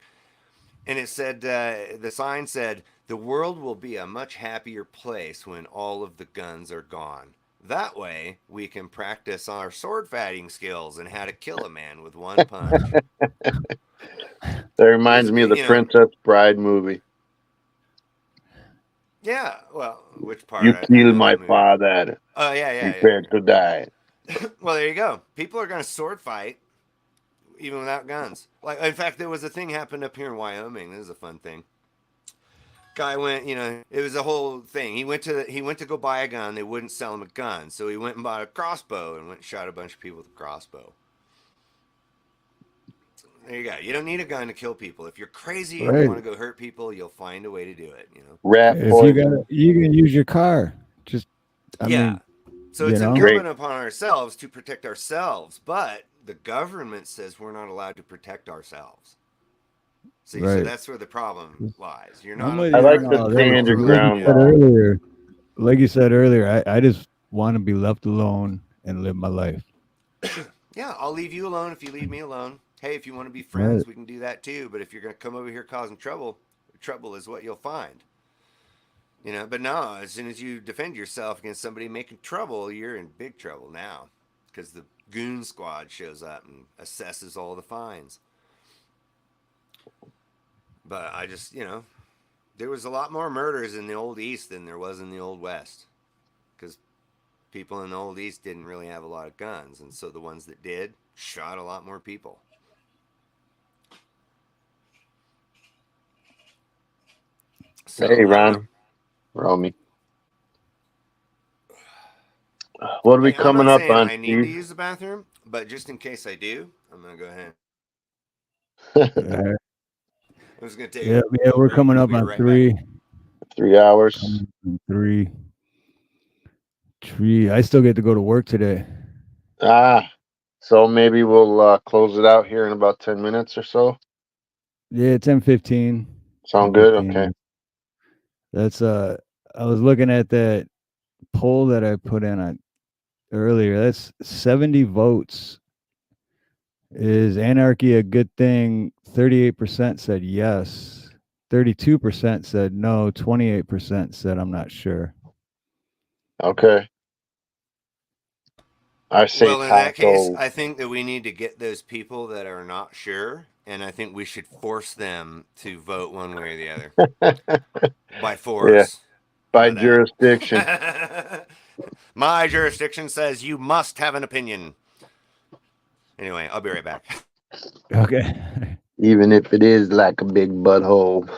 S10: And it said, the sign said, "The world will be a much happier place when all of the guns are gone. That way, we can practice our sword fighting skills and how to kill a man with one punch."
S9: That reminds me of the Princess Bride movie.
S10: Yeah, well, which part?
S9: You killed my father.
S10: Oh, yeah.
S9: Prepare to die.
S10: Well, there you go. People are going to sword fight even without guns. Like, in fact, there was a thing happened up here in Wyoming. This is a fun thing. Guy went, it was a whole thing. He went to go buy a gun. They wouldn't sell him a gun, so he went and bought a crossbow and went and shot a bunch of people with a crossbow. There you go. You don't need a gun to kill people. If you're crazy and you want to go hurt people, you'll find a way to do it.
S5: Rat
S2: If
S5: poison.
S2: you can use your car. Just, I mean,
S10: so it's incumbent upon ourselves to protect ourselves, but the government says we're not allowed to protect ourselves. See, so that's where the problem lies. You're not.
S5: I like the standard ground law.
S2: Like you said earlier, I just want to be left alone and live my life.
S10: Yeah, I'll leave you alone if you leave me alone. Hey, if you want to be friends, we can do that too. But if you're going to come over here causing trouble, trouble is what you'll find. But no, as soon as you defend yourself against somebody making trouble, you're in big trouble now, because the goon squad shows up and assesses all the fines. But I just, there was a lot more murders in the Old East than there was in the Old West, because people in the Old East didn't really have a lot of guns, and so the ones that did shot a lot more people.
S9: So, hey, Ron. Romy. What are we coming up on?
S10: I need to use the bathroom, but just in case I do, I'm going to go ahead. I was going to take
S2: we're coming up on 3
S9: hours.
S2: 3. I still get to go to work today.
S9: So maybe we'll close it out here in about 10 minutes or so.
S2: Yeah, 10:15.
S9: Sound good? Okay.
S2: That's I was looking at that poll that I put in earlier. That's 70 votes. Is anarchy a good thing? 38% said yes. 32% said no. 28% said I'm not sure.
S9: Okay. I say
S10: in that case, I think that we need to get those people that are not sure, and I think we should force them to vote one way or the other. By force.
S9: Yeah. By jurisdiction.
S10: My jurisdiction says you must have an opinion. Anyway, I'll be right back.
S2: Okay.
S9: Even if it is like a big butthole.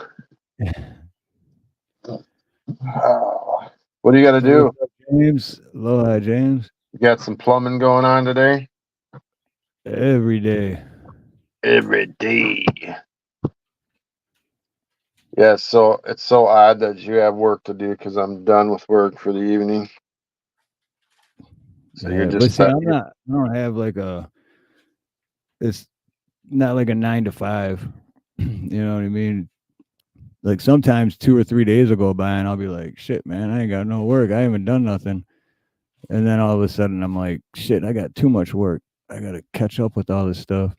S9: What do you got to do?
S2: James. Aloha, James.
S9: You got some plumbing going on today?
S2: Every day.
S9: Every day. Yeah, so it's so odd that you have work to do because I'm done with work for the evening. So you're just.
S2: But see, I don't have like it's not like a 9 to 5. You know what I mean? Like sometimes 2 or 3 days will go by and I'll be like, shit, man, I ain't got no work. I haven't done nothing. And then all of a sudden I'm like, shit, I got too much work. I got to catch up with all this stuff.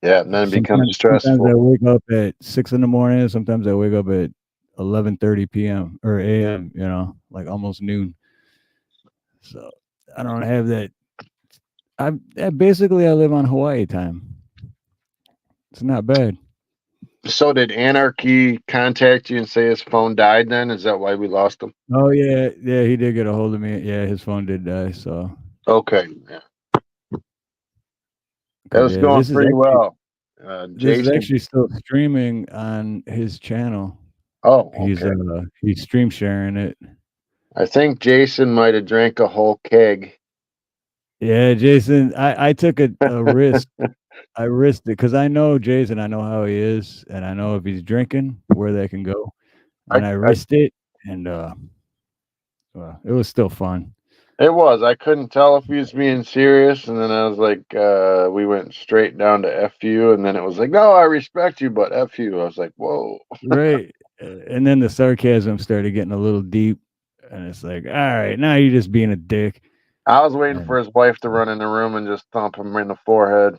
S9: Yeah, and then it becomes stressful.
S2: Sometimes I wake up at 6 a.m. Sometimes I wake up at 11:30 p.m. or a.m., like almost noon. So I don't have that. I live on Hawaii time. It's not bad.
S9: So did Anarchy contact you and say his phone died then? Is that why we lost him?
S2: Oh, yeah. Yeah, he did get a hold of me. Yeah, his phone did die, so.
S9: Okay. Yeah. That was going pretty well.
S2: This is actually still streaming on his channel.
S9: Oh, okay.
S2: He's stream sharing it.
S9: I think Jason might have drank a whole keg.
S2: Yeah, Jason, I took a risk. I risked it because I know Jason. I know how he is, and I know if he's drinking, where that can go. And I risked it, and it was still fun.
S9: It was. I couldn't tell if he was being serious, and then I was like, we went straight down to F you, and then it was like, no, I respect you, but F you. I was like, whoa.
S2: Right. And then the sarcasm started getting a little deep, and it's like, all right, now you're just being a dick.
S9: I was waiting for his wife to run in the room and just thump him in the forehead.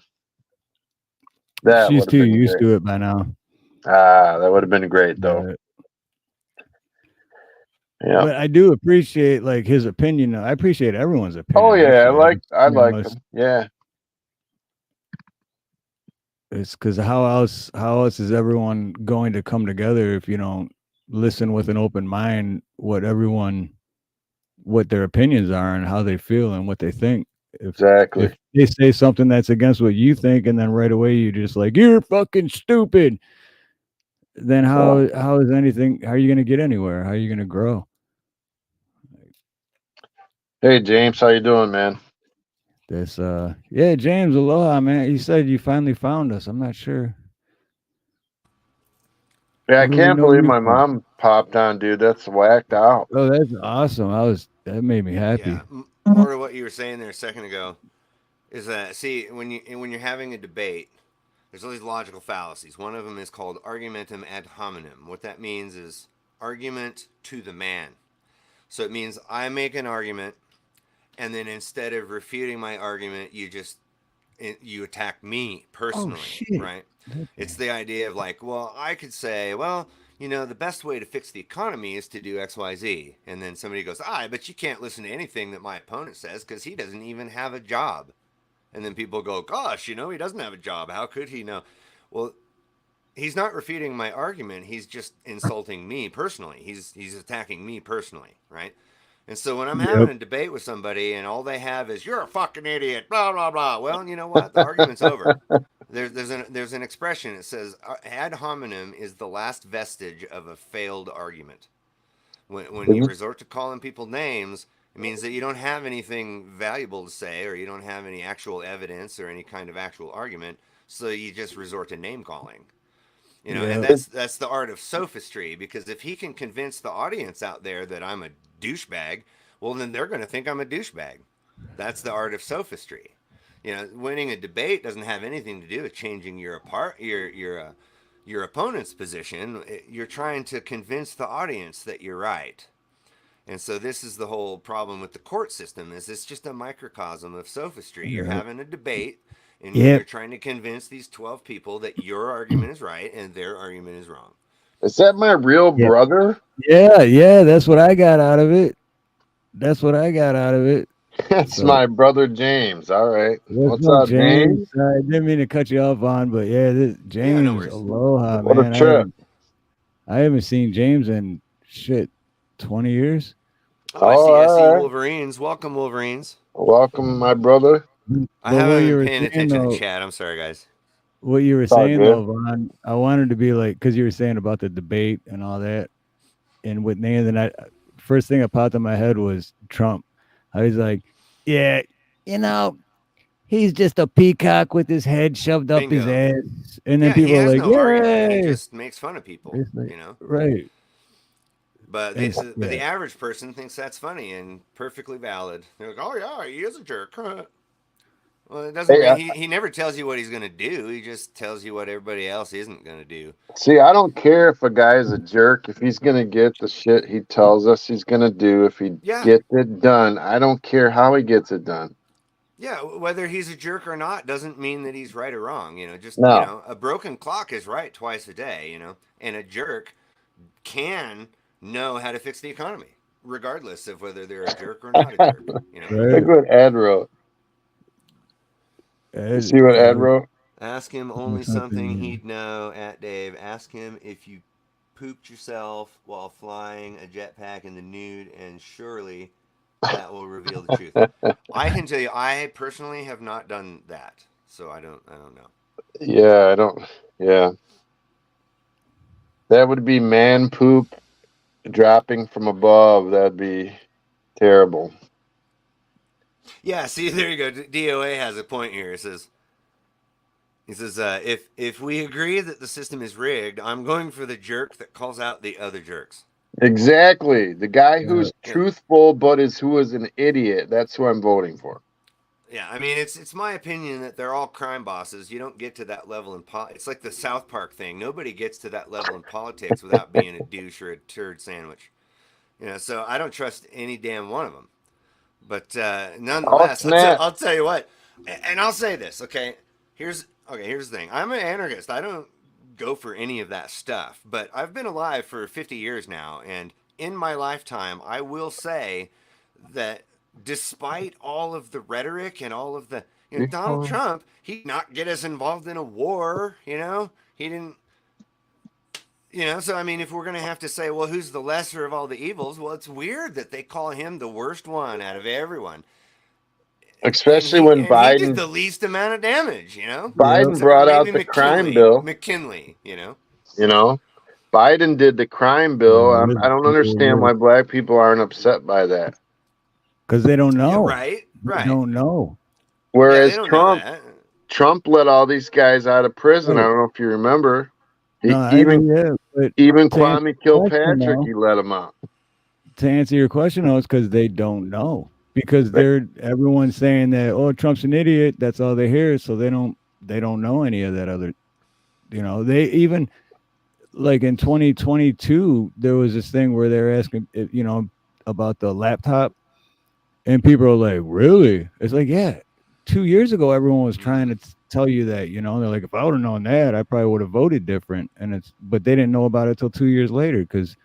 S2: She's too used to it by now.
S9: That would have been great, though.
S2: Yeah. But I do appreciate like his opinion. I appreciate everyone's opinion.
S9: Oh yeah, I like him. Yeah.
S2: It's because how else is everyone going to come together if you don't listen with an open mind what their opinions are and how they feel and what they think.
S9: Exactly.
S2: If they say something that's against what you think, and then right away you're just like, you're fucking stupid. then how is anything? How are you going to get anywhere? How are you going to grow?
S9: Hey James, how you doing, man?
S2: This yeah, James, aloha, man. You said you finally found us. I'm not sure.
S9: Yeah, I
S2: Where do we
S9: can't
S2: know
S9: believe
S2: you
S9: my
S2: from?
S9: mom popped on, dude. That's whacked out.
S2: Oh, that's awesome. That made me happy.
S10: Yeah, more to what you were saying there a second ago is that see when you're having a debate, there's all these logical fallacies. One of them is called argumentum ad hominem. What that means is argument to the man. So it means I make an argument, and then instead of refuting my argument, you attack me
S2: Oh
S10: personally,
S2: shit.
S10: right? It's the idea of like, well, I could say, well, the best way to fix the economy is to do X, Y, Z, and then somebody goes, but you can't listen to anything that my opponent says because he doesn't even have a job. And then people go, gosh, he doesn't have a job. How could he know? Well, he's not refuting my argument. He's just insulting me personally. He's attacking me personally, right? And so when I'm having
S2: Yep.
S10: a debate with somebody and all they have is "you're a fucking idiot," blah blah blah. Well, you know what? The argument's over. There's an expression. It says ad hominem is the last vestige of a failed argument. When you resort to calling people names, it means that you don't have anything valuable to say, or you don't have any actual evidence or any kind of actual argument. So you just resort to name calling. And
S2: Yep.
S10: that's the art of sophistry, because if he can convince the audience out there that I'm a douchebag, well, then they're going to think I'm a douchebag. That's the art of sophistry. Winning a debate doesn't have anything to do with changing your opponent's position. You're trying to convince the audience that you're right. And so this is the whole problem with the court system, is it's just a microcosm of sophistry. You're
S2: Yep.
S10: having a debate, and
S2: Yep.
S10: you're trying to convince these 12 people that your argument is right and their argument is wrong.
S9: Is that my real
S2: Yeah.
S9: brother?
S2: Yeah, that's what I got out of it. That's what I got out of it.
S9: That's
S2: So
S9: my brother James. All right.
S2: what's
S9: What's
S2: up,
S9: up,
S2: James?
S9: James?
S2: I didn't mean to cut you off on, but yeah, this
S10: Yeah, no
S2: James,
S10: worries.
S2: aloha,
S9: What a
S2: man.
S9: trip.
S2: I haven't seen James in shit 20 years.
S10: Oh, I
S9: Oh,
S10: see
S9: all right.
S10: Wolverines. Welcome, Wolverines.
S9: Welcome, my brother.
S10: I
S2: But what
S10: haven't
S2: you
S10: been
S2: were
S10: paying
S2: saying
S10: attention to
S2: though,
S10: chat. I'm sorry, guys.
S2: what you were
S9: It's all
S2: saying
S9: good.
S2: though, Vaughn, I wanted to be like, because you were saying about the debate and all that, and with Nathan, first thing that popped in my head was Trump. I was like, yeah, he's just a peacock with his head shoved up his
S10: Bingo.
S2: ass, and then
S10: Yeah, he
S2: people are
S10: has
S2: like,
S10: no argument. He
S2: yay.
S10: just makes fun of people,
S2: It's like, right.
S10: But
S2: And
S10: but
S2: yeah,
S10: the average person thinks that's funny and perfectly valid. They're like, "Oh yeah, he is a jerk." Well, it doesn't
S9: Hey,
S10: mean he never tells you what he's going to do. He just tells you what everybody else isn't going to do.
S9: see, I don't care if a guy is a jerk. If he's going to get the shit he tells us he's going to do, if he
S10: Yeah.
S9: gets it done, I don't care how he gets it done.
S10: Yeah, whether he's a jerk or not doesn't mean that he's right or wrong.
S9: No.
S10: A broken clock is right twice a day, and a jerk can know how to fix the economy, regardless of whether they're a jerk or not a jerk.
S9: Look what Ed wrote. You see what Ed wrote?
S10: Ask him only something he'd know at Dave. Ask him if you pooped yourself while flying a jetpack in the nude, and surely that will reveal the truth. I can tell you, I personally have not done that, so I don't know.
S9: Yeah, I don't. Yeah. That would be man poop dropping from above. That'd be terrible.
S10: Yeah, see, there you go. DOA has a point here. He says, if we agree that the system is rigged, I'm going for the jerk that calls out the other jerks.
S9: Exactly. The guy who's truthful but who is an idiot. That's who I'm voting for.
S10: Yeah, I mean, it's my opinion that they're all crime bosses. You don't get to that level in it's like the South Park thing. Nobody gets to that level in politics without being a douche or a turd sandwich. So I don't trust any damn one of them. But nonetheless, I'll tell you what, and I'll say this. Okay, here's the thing. I'm an anarchist. I don't go for any of that stuff. But I've been alive for 50 years now, and in my lifetime, I will say that despite all of the rhetoric and all of the, Donald Trump, he did not get us involved in a war. He didn't. So I mean, if we're going to have to say, well, who's the lesser of all the evils? Well, it's weird that they call him the worst one out of everyone.
S9: Especially when Biden
S10: he did the least amount of damage,
S9: Biden brought out the crime bill.
S10: McKinley,
S9: You know, Biden did the crime bill. I don't understand why black people aren't upset by that.
S2: Because they don't
S10: Yeah,
S2: know.
S10: right.
S2: They don't know.
S9: Whereas
S10: they don't know
S9: Trump let all these guys out of prison. I don't know if you remember.
S2: No, I agree. Yeah, but
S9: Even
S2: to answer
S9: Kwame
S2: your question,
S9: Kilpatrick,
S2: though,
S9: he let him out.
S2: to answer your question, though, it's because they don't know. Because everyone's saying that, oh, Trump's an idiot. That's all they hear. So they don't know any of that other. They even like in 2022 there was this thing where they're asking, about the laptop, and people are like, really? It's like, yeah. 2 years ago, everyone was trying to tell you that. They're like, if I would have known that, I probably would have voted different. But they didn't know about it till 2 years later because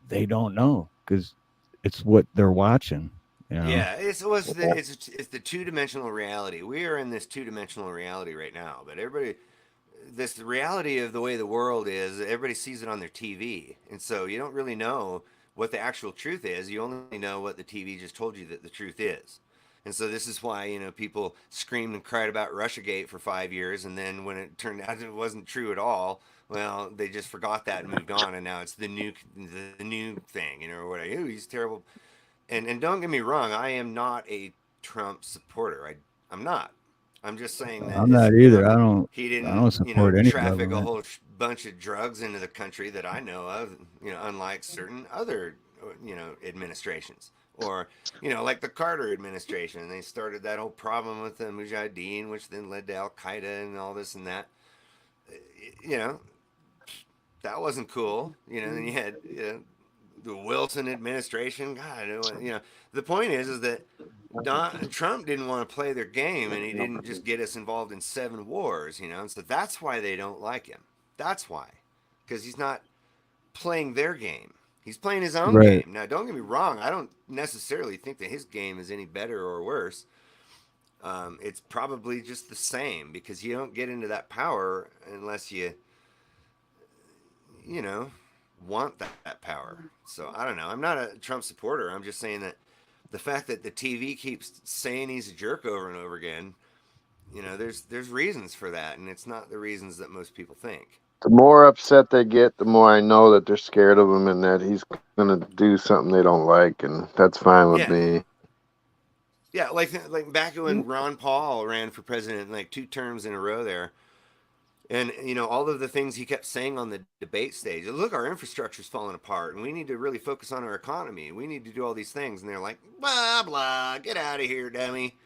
S2: they don't know because it's what they're watching.
S10: Yeah, it's the two-dimensional reality. We are in this two-dimensional reality right now, but this reality of the way the world is, everybody sees it on their TV, and so you don't really know what the actual truth is. You only know what the TV just told you that the truth is. And so this is why people screamed and cried about Russiagate for 5 years, and then when it turned out it wasn't true at all, well, they just forgot that and moved on, and now it's the new thing, or whatever. Ooh, he's terrible. And don't get me wrong, I am not a Trump supporter. I'm not. I'm just saying that
S2: I'm not either. I don't.
S10: he
S2: I
S10: didn't,
S2: don't support any
S10: traffic a
S2: government.
S10: whole bunch of drugs into the country that I know of, unlike certain other, administrations. Or, like the Carter administration. They started that whole problem with the Mujahideen, which then led to Al Qaeda and all this and that. That wasn't cool. Then you had, the Wilson administration. God, the point is that Trump didn't want to play their game, and he didn't just get us involved in 7 wars, and so that's why they don't like him. That's why, because he's not playing their game. He's playing his own
S2: Right.
S10: game. Now, don't get me wrong. I don't necessarily think that his game is any better or worse. It's probably just the same because you don't get into that power unless you want that power. So I don't know. I'm not a Trump supporter. I'm just saying that the fact that the TV keeps saying he's a jerk over and over again, there's reasons for that, and it's not the reasons that most people think.
S9: The more upset they get, the more I know that they're scared of him and that he's going to do something they don't like, and that's fine with me.
S10: Yeah, like back when Ron Paul ran for president, like 2 terms in a row there. And, all of the things he kept saying on the debate stage, look, our infrastructure's falling apart and we need to really focus on our economy. We need to do all these things. And they're like, blah, blah, get out of here, dummy.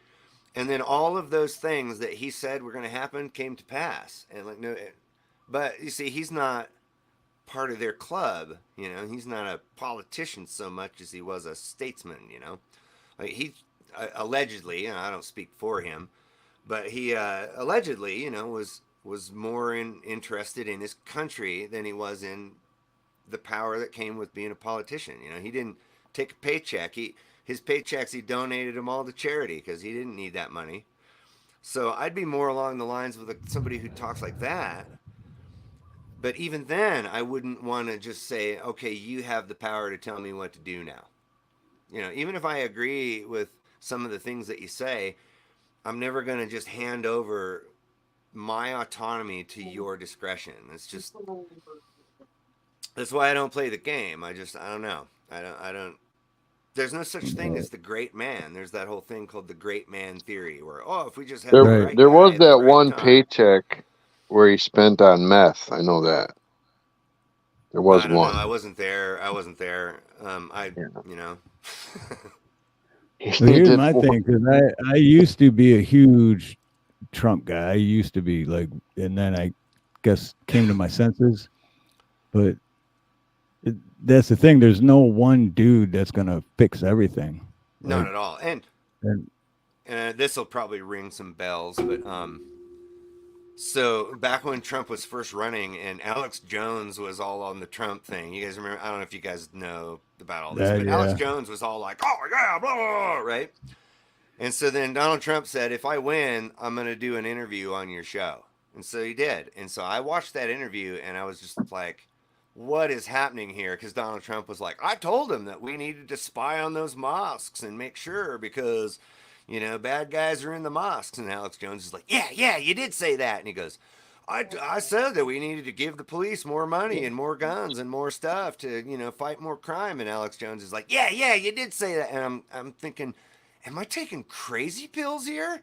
S10: And then all of those things that he said were going to happen came to pass. And no, but you see, he's not part of their club. He's not a politician so much as he was a statesman, Like he allegedly, I don't speak for him, but he allegedly, was more interested in his country than he was in the power that came with being a politician. He didn't take a paycheck. His paychecks, he donated them all to charity because he didn't need that money. So I'd be more along the lines with somebody who talks like that. But even then, I wouldn't want to just say, okay, you have the power to tell me what to do now. Even if I agree with some of the things that you say, I'm never going to just hand over my autonomy to your discretion. That's why I don't play the game. I don't know. I don't there's no such thing as the great man. There's that whole thing called the great man theory where, if we just have the right
S9: there
S10: guy
S9: was
S10: at the
S9: that
S10: right
S9: one
S10: time.
S9: paycheck where he spent on meth. I know that. There was
S10: I don't
S9: one.
S10: know. I wasn't there.
S2: Here's my thing, because I used to be a huge Trump guy. I used to be like, and then I guess came to my senses. But that's the thing. There's no one dude that's gonna fix everything.
S10: Not at all. And this will probably ring some bells, but so back when Trump was first running and Alex Jones was all on the Trump thing, you guys remember? I don't know if you guys know about all this, but
S2: yeah.
S10: Alex Jones was all like, "Oh yeah, blah, blah, blah," right? And so then Donald Trump said, "If I win, I'm going to do an interview on your show." And so he did. And so I watched that interview and I was just like, what is happening here? Because Donald Trump was like, I told him that we needed to spy on those mosques and make sure because, bad guys are in the mosques. And Alex Jones is like, yeah, you did say that. And he goes, I said that we needed to give the police more money and more guns and more stuff to, fight more crime. And Alex Jones is like, yeah, you did say that. And I'm thinking, am I taking crazy pills here?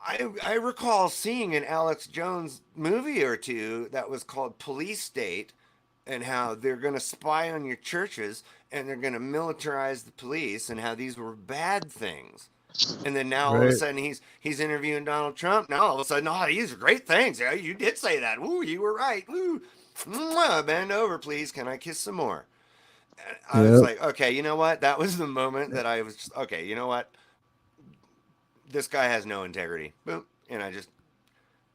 S10: I recall seeing an Alex Jones movie or two that was called Police State, and how they're going to spy on your churches and they're going to militarize the police, and how these were bad things. And then now all of a
S2: Right.
S10: sudden he's interviewing Donald Trump. Now all of a sudden, oh, these are great things. Yeah, you did say that. Woo, you were right. Woo. Mwah, bend over, please. Can I kiss some more? And I was
S2: Yep.
S10: like, okay, you know what? That was the moment that I was just, okay, you know what? This guy has no integrity. Boom. And I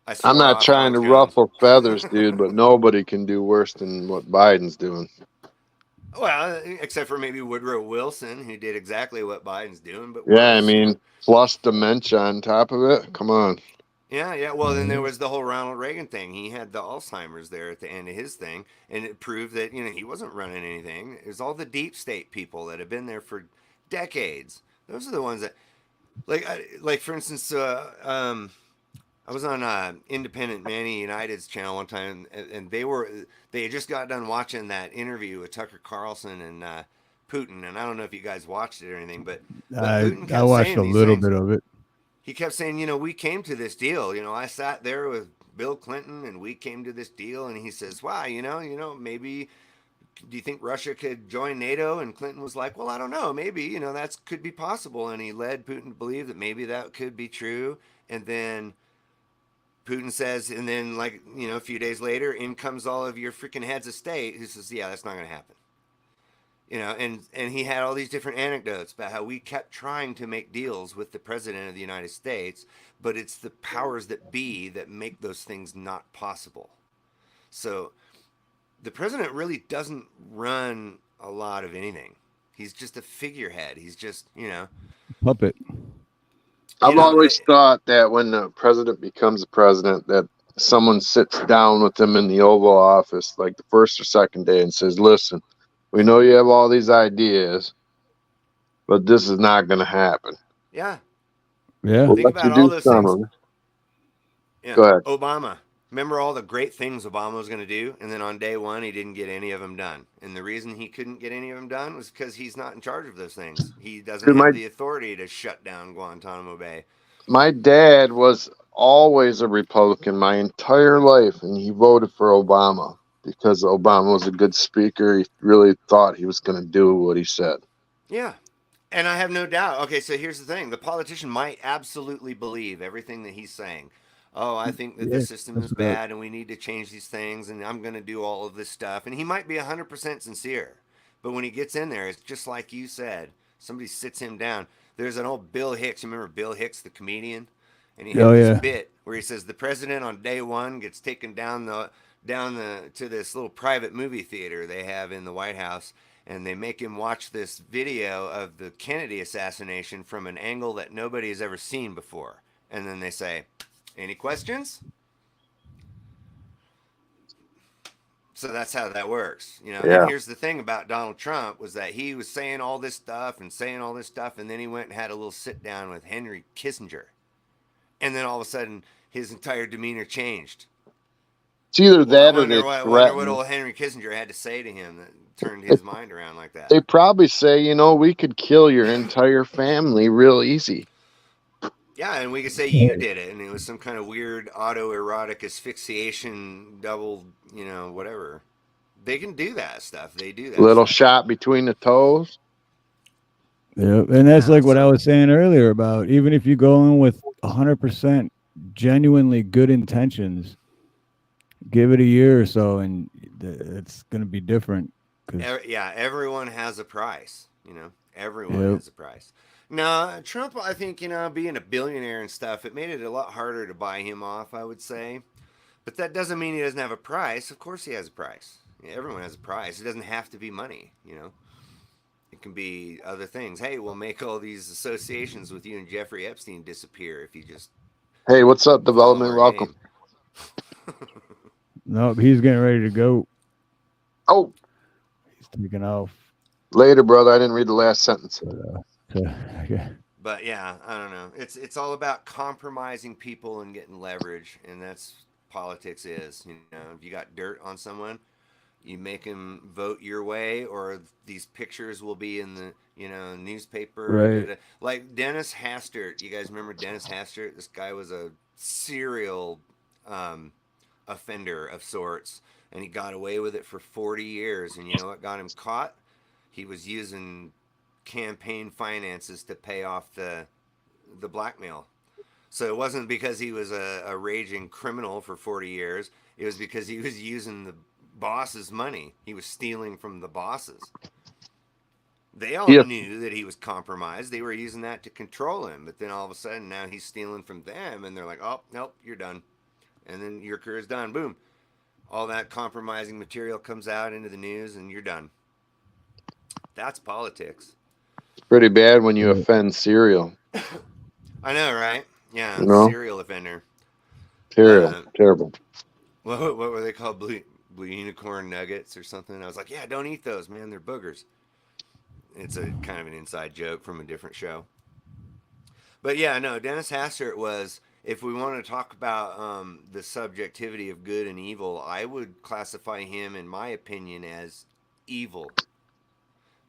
S9: I'm
S10: swore
S9: not
S10: off
S9: trying to
S10: Alex Jones.
S9: ruffle feathers, dude, but nobody can do worse than what Biden's doing.
S10: Well, except for maybe Woodrow Wilson, who did exactly what Biden's doing, but
S9: Yeah, I
S10: worse.
S9: mean, plus dementia on top of it. Come on.
S10: Yeah. Well, then there was the whole Ronald Reagan thing. He had the Alzheimer's there at the end of his thing, and it proved that he wasn't running anything. It was all the deep state people that have been there for decades. Those are the ones that, like for instance, I was on Independent Manny United's channel one time, and they had just got done watching that interview with Tucker Carlson and Putin, and I don't know if you guys watched it or anything, but Putin
S2: I
S10: kept
S2: watched
S10: saying
S2: a
S10: these
S2: little
S10: things.
S2: bit of it.
S10: He kept saying, we came to this deal. I sat there with Bill Clinton, and we came to this deal, and he says, wow, maybe. Do you think Russia could join NATO? And Clinton was like, well, I don't know. Maybe, that could be possible. And he led Putin to believe that maybe that could be true. And then Putin says, and then a few days later, in comes all of your freaking heads of state who says, yeah, that's not going to happen. And he had all these different anecdotes about how we kept trying to make deals with the president of the United States, but it's the powers that be that make those things not possible. So the president really doesn't run a lot of anything. He's just a figurehead. He's just,
S2: Puppet.
S9: I've always thought that when the president becomes a president, that someone sits down with him in the Oval Office, like the first or second day, and says, listen, we know you have all these ideas, but this is not going to happen.
S10: Yeah.
S2: Yeah.
S9: We'll
S10: Think
S9: let
S10: about
S9: you
S10: all
S9: do
S10: those
S9: some
S10: things.
S9: of it.
S10: Yeah.
S9: Go ahead.
S10: Obama. Remember all the great things Obama was going to do, and then on day one, he didn't get any of them done. And the reason he couldn't get any of them done was because he's not in charge of those things. He doesn't have the authority to shut down Guantanamo Bay.
S9: My dad was always a Republican my entire life, and he voted for Obama because Obama was a good speaker. He really thought he was going to do what he said.
S10: Yeah. And I have no doubt. Okay, so here's the thing. The politician might absolutely believe everything that he's saying. Oh, I think that the system is bad and we need to change these things, and I'm going to do all of this stuff. And he might be 100% sincere. But when he gets in there, it's just like you said. Somebody sits him down. There's an old Bill Hicks. You remember Bill Hicks, the comedian? And he had this bit where he says the president on day one gets taken down to this little private movie theater they have in the White House, and they make him watch this video of the Kennedy assassination from an angle that nobody has ever seen before. And then they say, any questions? So that's how that works,
S9: Yeah.
S10: And here's the thing about Donald Trump was that he was saying all this stuff, and then he went and had a little sit down with Henry Kissinger. And then all of a sudden, his entire demeanor changed.
S9: It's either that or
S10: wonder
S9: they
S10: what
S9: threaten.
S10: old Henry Kissinger had to say to him that turned his mind around like that.
S9: They probably say, we could kill your entire family real easy.
S10: Yeah, and we could say you did it, and it was some kind of weird autoerotic asphyxiation, double, whatever. They can do that stuff. They do that.
S9: Little shot between the toes.
S2: Yeah, and that's like what I was saying earlier about even if you go in with 100% genuinely good intentions, give it a year or so, and it's going to be different.
S10: Yeah, everyone has a price. Everyone has a price. No, Trump, I think, being a billionaire and stuff, it made it a lot harder to buy him off, I would say. But that doesn't mean he doesn't have a price. Of course he has a price. Everyone has a price. It doesn't have to be money, It can be other things. Hey, we'll make all these associations with you and Jeffrey Epstein disappear if you just...
S9: Hey, what's up, development? Welcome.
S2: No, he's getting ready to go.
S9: Oh.
S2: He's taking off.
S9: Later, brother. I didn't read the last sentence.
S10: But yeah, I don't know. It's all about compromising people and getting leverage, and that's politics is. You know, if you got dirt on someone, you make them vote your way, or these pictures will be in the newspaper.
S2: Right.
S10: Like Dennis Hastert. You guys remember Dennis Hastert? This guy was a serial offender of sorts, and he got away with it for 40 years. And you know what got him caught? He was using campaign finances to pay off the blackmail. So it wasn't because he was a raging criminal for 40 years. It was because he was using the boss's money. He was stealing from the bosses. They all
S9: Yep.
S10: knew that he was compromised. They were using that to control him. But then all of a sudden, now he's stealing from them, and they're like, "Oh, nope, you're done." And then your career's done. Boom. All that compromising material comes out into the news, and you're done. That's politics.
S9: It's pretty bad when you offend cereal.
S10: I know, right? Yeah,
S9: You know?
S10: serial offender.
S9: Terrible.
S10: What were they called? Blue unicorn nuggets or something? I was like, yeah, don't eat those, man. They're boogers. It's a kind of an inside joke from a different show. But yeah, no, Dennis Hastert was, if we want to talk about the subjectivity of good and evil, I would classify him, in my opinion, as evil.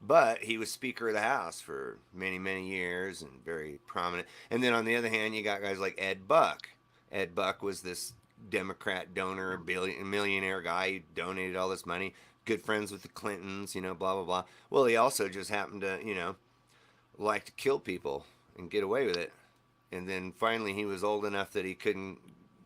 S10: But he was Speaker of the House for many, many years and very prominent. And then on the other hand, you got guys like Ed Buck. Ed Buck was this Democrat donor, millionaire guy. He donated all this money. Good friends with the Clintons, blah, blah, blah. Well, he also just happened to, like to kill people and get away with it. And then finally he was old enough that he couldn't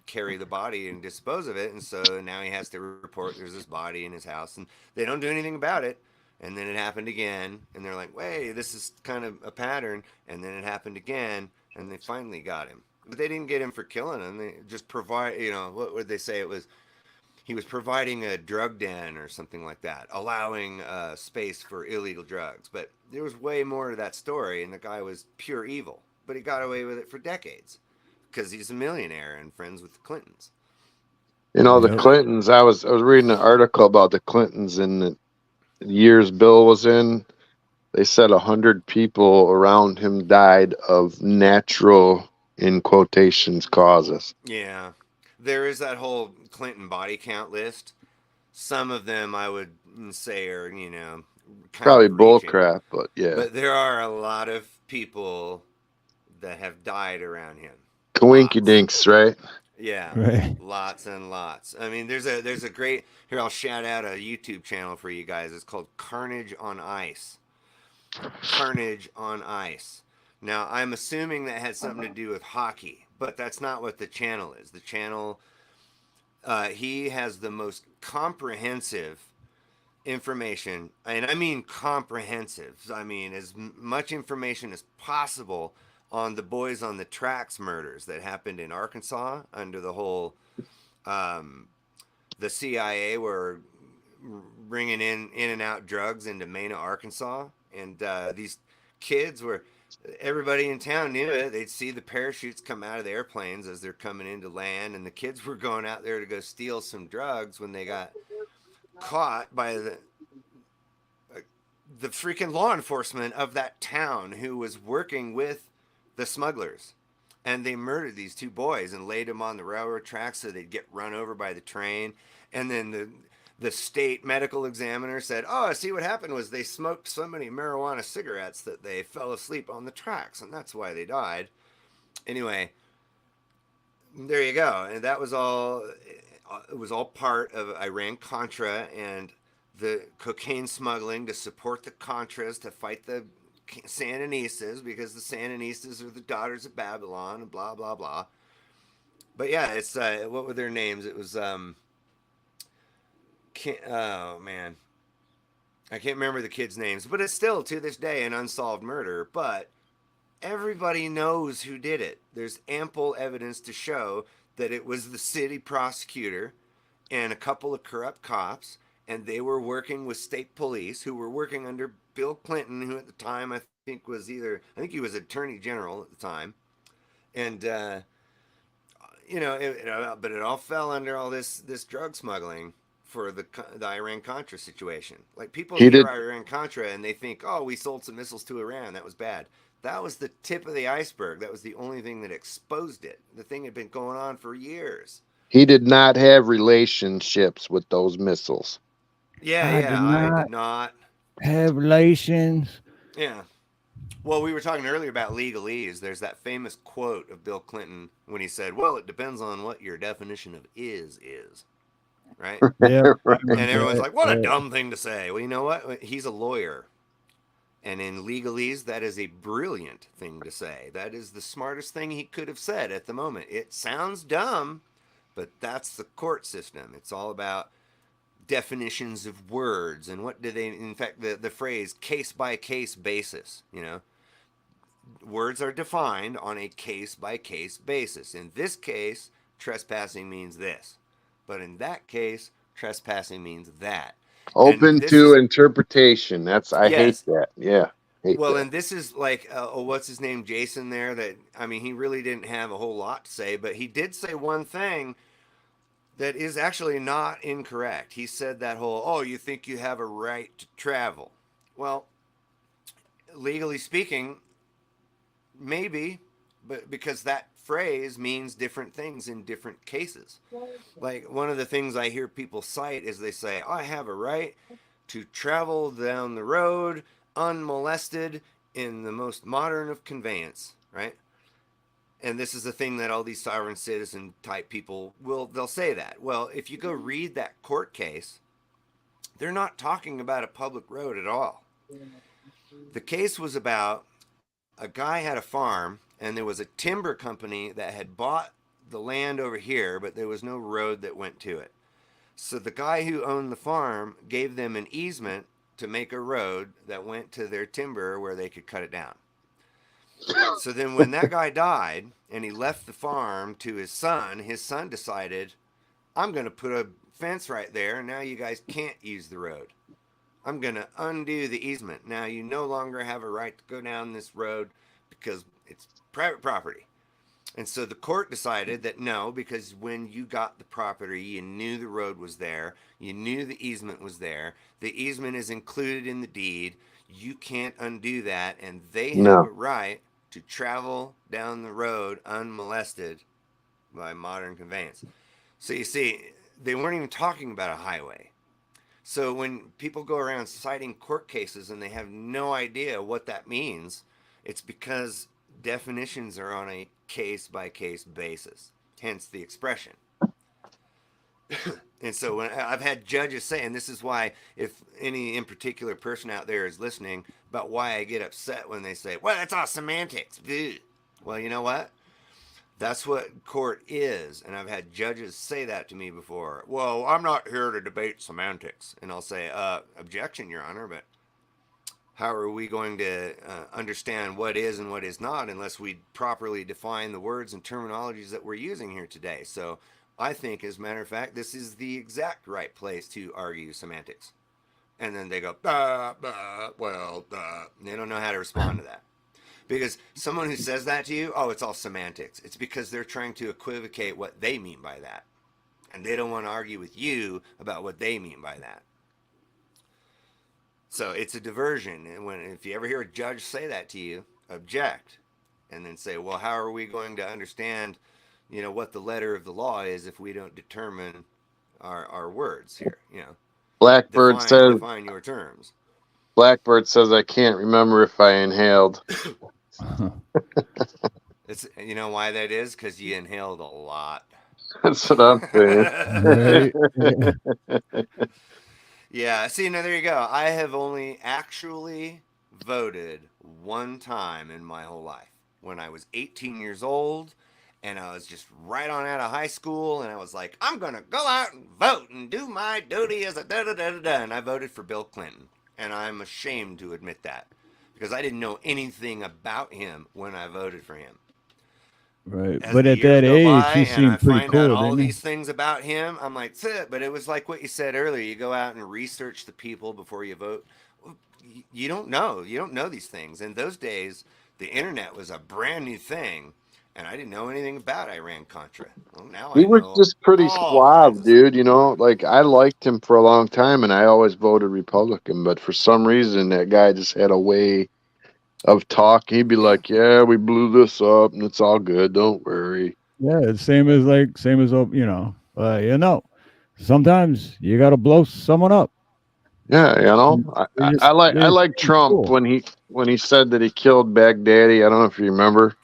S10: carry the body and dispose of it. And so now he has to report there's this body in his house. And they don't do anything about it. And then it happened again, and they're like, wait, this is kind of a pattern. And then it happened again, and they finally got him. But they didn't get him for killing him. They just provide, what would they say? It was, he was providing a drug den or something like that, allowing space for illegal drugs. But there was way more to that story, and the guy was pure evil. But he got away with it for decades because he's a millionaire and friends with the Clintons.
S9: The Clintons, I was reading an article about the Clintons in the years Bill was in. They said 100 people around him died of natural, in quotations, causes.
S10: Yeah. There is that whole Clinton body count list. Some of them I would say are, kind
S9: Probably
S10: of reaching.
S9: bullcrap, but yeah.
S10: But there are a lot of people that have died around him.
S9: Kawinky dinks, right?
S10: Yeah,
S2: Right.
S10: Lots and lots. I mean, there's a great, here I'll shout out a YouTube channel for you guys. It's called Carnage on Ice. Carnage on Ice. Now, I'm assuming that has something to do with hockey, but that's not what the channel is. The channel, he has the most comprehensive information, and I mean comprehensive. I mean as much information as possible on the Boys on the Tracks murders that happened in Arkansas under the whole, the CIA were bringing in and out drugs into Mena, Arkansas. And these kids were, everybody in town knew it. They'd see the parachutes come out of the airplanes as they're coming into land. And the kids were going out there to go steal some drugs when they got caught by the freaking law enforcement of that town who was working with the smugglers. And they murdered these two boys and laid them on the railroad tracks so they'd get run over by the train. And then the state medical examiner said, oh, see, what happened was they smoked so many marijuana cigarettes that they fell asleep on the tracks, and that's why they died. Anyway, there you go. And that was all, it was all part of Iran-Contra and the cocaine smuggling to support the Contras to fight the Sandinistas, because the Sandinistas are the daughters of Babylon and blah, blah, blah. But yeah, it's, what were their names? It was, oh man, I can't remember the kids' names, but it's still to this day an unsolved murder. But everybody knows who did it. There's ample evidence to show that it was the city prosecutor and a couple of corrupt cops, and they were working with state police who were working under Bill Clinton, who at the time I think he was Attorney General at the time. And but it all fell under all this drug smuggling for the Iran-Contra situation. Like, people hear Iran-Contra and they think, oh, we sold some missiles to Iran. That was bad. That was the tip of the iceberg. That was the only thing that exposed it. The thing had been going on for years.
S9: He did not have relationships with those missiles.
S10: Yeah,
S2: I
S10: yeah,
S2: did
S10: I
S2: not
S10: did not.
S2: have relations.
S10: Yeah. Well, we were talking earlier about legalese. There's that famous quote of Bill Clinton when he said, "Well, it depends on what your definition of is." Right?
S2: Yep.
S10: And everyone's
S2: Right,
S10: like, "What a
S2: right.
S10: dumb thing to say." Well, you know what? He's a lawyer. And in legalese, that is a brilliant thing to say. That is the smartest thing he could have said at the moment. It sounds dumb, but that's the court system. It's all about definitions of words and what do they, in fact, the phrase case by case basis, words are defined on a case by case basis. In this case, trespassing means this, but in that case, trespassing means that. And
S9: Open
S10: this
S9: to
S10: is,
S9: interpretation. I hate
S10: yes.
S9: that. Yeah. Hate
S10: Well,
S9: that.
S10: and this is like, what's his name, Jason there, that, I mean, he really didn't have a whole lot to say, but he did say one thing that is actually not incorrect. He said that whole, oh, you think you have a right to travel. Well, legally speaking, maybe, but because that phrase means different things in different cases. Like one of the things I hear people cite is they say, I have a right to travel down the road unmolested in the most modern of conveyance, right? And this is the thing that all these sovereign citizen type people they'll say that. Well, if you go read that court case, they're not talking about a public road at all. The case was about a guy had a farm and there was a timber company that had bought the land over here, but there was no road that went to it. So the guy who owned the farm gave them an easement to make a road that went to their timber where they could cut it down. So then when that guy died and he left the farm to his son decided, I'm going to put a fence right there and now you guys can't use the road. I'm going to undo the easement. Now you no longer have a right to go down this road because it's private property. And so the court decided that no, because when you got the property, you knew the road was there, you knew the easement was there, the easement is included in the deed, you can't undo that, and they have a right to travel down the road unmolested by modern conveyance. So you see, they weren't even talking about a highway. So when people go around citing court cases and they have no idea what that means, it's because definitions are on a case-by-case basis, hence the expression. And so when I've had judges say, and this is why, if any in particular person out there is listening, about why I get upset when they say, well, it's all semantics. Well, you know what? That's what court is. And I've had judges say that to me before. Well, I'm not here to debate semantics. And I'll say, objection, Your Honor, but how are we going to understand what is and what is not unless we properly define the words and terminologies that we're using here today? So I think, as a matter of fact, this is the exact right place to argue semantics. And then they go, well, they don't know how to respond to that. Because someone who says that to you, oh, it's all semantics. It's because they're trying to equivocate what they mean by that. And they don't want to argue with you about what they mean by that. So it's a diversion. And if you ever hear a judge say that to you, object. And then say, well, how are we going to understand, what the letter of the law is if we don't determine our words here,
S9: Blackbird
S10: define your terms.
S9: Blackbird says, I can't remember if I inhaled.
S10: It's why that is? Because you inhaled a lot.
S9: That's what I'm saying.
S2: Right.
S10: Yeah. See, now there you go. I have only actually voted one time in my whole life. When I was 18 years old, and I was just right on out of high school, and I was like, I'm gonna go out and vote and do my duty as a da-da-da-da-da, and I voted for Bill Clinton. And I'm ashamed to admit that, because I didn't know anything about him when I voted for him.
S2: Right.
S10: As
S2: But
S10: the
S2: at
S10: years
S2: that
S10: go
S2: age,
S10: by
S2: he
S10: and I
S2: seemed pretty
S10: find out
S2: cool,
S10: all
S2: didn't he?
S10: these things about him, I'm like, but it was like what you said earlier. You go out and research the people before you vote. You don't know. You don't know these things. In those days, the internet was a brand new thing, and I didn't know anything about Iran-Contra. Well, now
S9: He
S10: I
S9: was
S10: know
S9: just pretty
S10: all kinds
S9: suave,
S10: of
S9: dude. Like I liked him for a long time, and I always voted Republican. But for some reason, that guy just had a way of talking. He'd be like, "Yeah, we blew this up, and it's all good. Don't worry."
S2: Yeah, it's same as sometimes you got to blow someone up.
S9: Yeah, I
S2: They're
S9: like Trump
S2: cool.
S9: when he said that he killed Baghdadi. I don't know if you remember.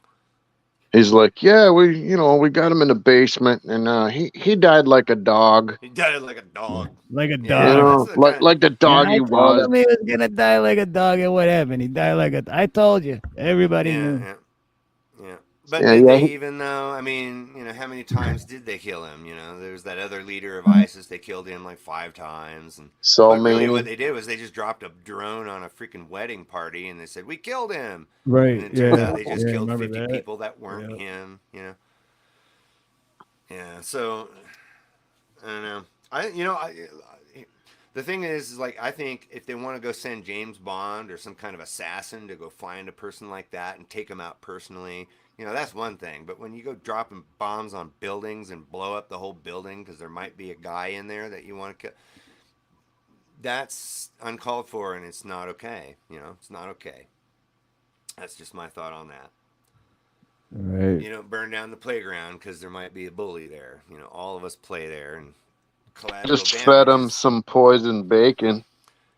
S9: He's like, yeah, we got him in the basement, and he died like a dog.
S10: He died like a dog.
S2: Like a
S10: Yeah,
S2: dog.
S10: that's the kind of
S9: Like the
S2: And
S9: dog
S2: I
S9: he
S2: told
S9: was.
S2: him he was gonna die like a dog, and what happened? He died like a. I told you. Everybody
S10: yeah,
S2: knew.
S10: yeah, yeah. But
S9: Yeah,
S10: did
S9: yeah.
S10: they even though? I mean, how many times did they kill him? There's that other leader of ISIS. They killed him like 5 times,
S9: So
S10: but really, what
S9: many.
S10: they did was they just dropped a drone on a freaking wedding party, and they said we killed him, and
S2: Right?
S10: it turns
S2: Yeah.
S10: out they just
S2: Yeah.
S10: killed
S2: Remember
S10: 50
S2: that?
S10: people that weren't
S2: Yeah.
S10: him. Yeah. So I don't know. The thing is like I think if they want to go send James Bond or some kind of assassin to go find a person like that and take them out personally, that's one thing. But when you go dropping bombs on buildings and blow up the whole building because there might be a guy in there that you want to kill, that's uncalled for and it's not okay. It's not okay. That's just my thought on that.
S2: Right.
S10: Burn down the playground because there might be a bully there. All of us play there and collateral
S9: Just fed
S10: damage
S9: him
S10: is.
S9: some poisoned bacon.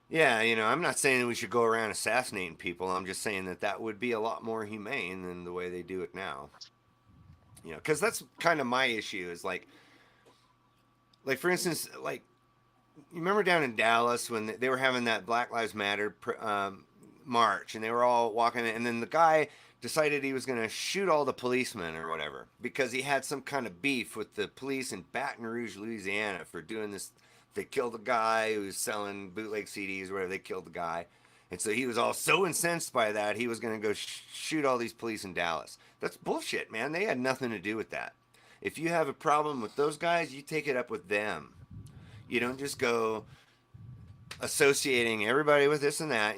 S10: Yeah, I'm not saying that we should go around assassinating people. I'm just saying that would be a lot more humane than the way they do it now. Because that's kind of my issue is like for instance, like you remember down in Dallas when they were having that Black Lives Matter march and they were all walking, and then the guy decided he was going to shoot all the policemen or whatever because he had some kind of beef with the police in Baton Rouge, Louisiana for doing this. They killed a guy who was selling bootleg CDs or whatever. They killed the guy. And so he was all so incensed by that, he was going to go shoot all these police in Dallas. That's bullshit, man. They had nothing to do with that. If you have a problem with those guys, you take it up with them. You don't just go associating everybody with this and that,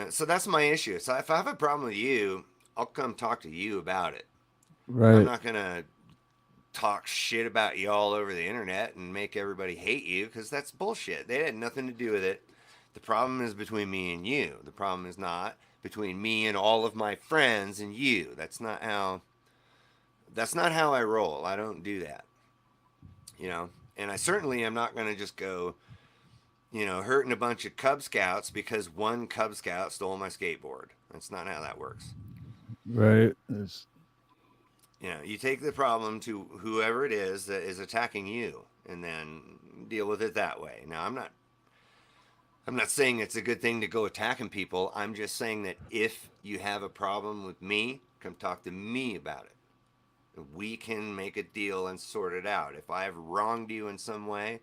S10: so that's my issue. So if I have a problem with you, I'll come talk to you about it. I'm
S2: Right.
S10: not going to talk shit about you all over the internet and make everybody hate you because that's bullshit. They had nothing to do with it. The problem is between me and you. The problem is not between me and all of my friends and you. That's not how I roll. I don't do that. And I certainly am not going to just go, hurting a bunch of Cub Scouts because one Cub Scout stole my skateboard. That's not how that works.
S2: Right.
S10: You take the problem to whoever it is that is attacking you and then deal with it that way. Now, I'm not saying it's a good thing to go attacking people. I'm just saying that if you have a problem with me, come talk to me about it. We can make a deal and sort it out. If I have wronged you in some way,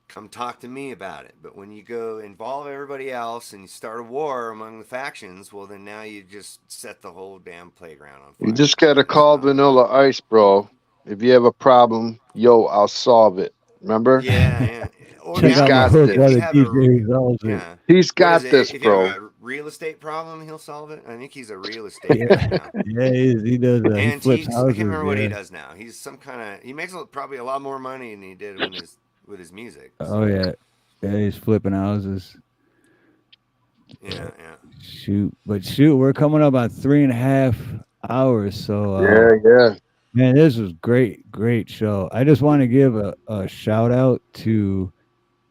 S10: come talk to me about it. But when you go involve everybody else and you start a war among the factions, well, then now you just set the whole damn playground on fire.
S9: You just gotta call Vanilla Ice, bro. If you have a problem, I'll solve it. Remember?
S10: Yeah. Or
S2: Check out my hook
S10: if
S2: while
S10: you
S2: the
S10: have
S2: DJ resolves it.
S10: yeah.
S9: He's
S10: What
S9: got
S10: is it?
S9: this,
S10: If you have
S9: bro.
S10: a real estate problem, he'll solve it. I think he's a real estate guy now.
S2: Yeah, he does that. He flips
S10: Antiques.
S2: houses.
S10: I can't remember what he
S2: Yeah.
S10: does now. He's some kind of. He makes probably a lot more money than he did with his music.
S2: Oh yeah. Yeah, he's flipping houses.
S10: Yeah.
S2: Shoot, we're coming up on 3.5 hours. So
S9: Yeah.
S2: man, this was great show. I just want to give a shout out to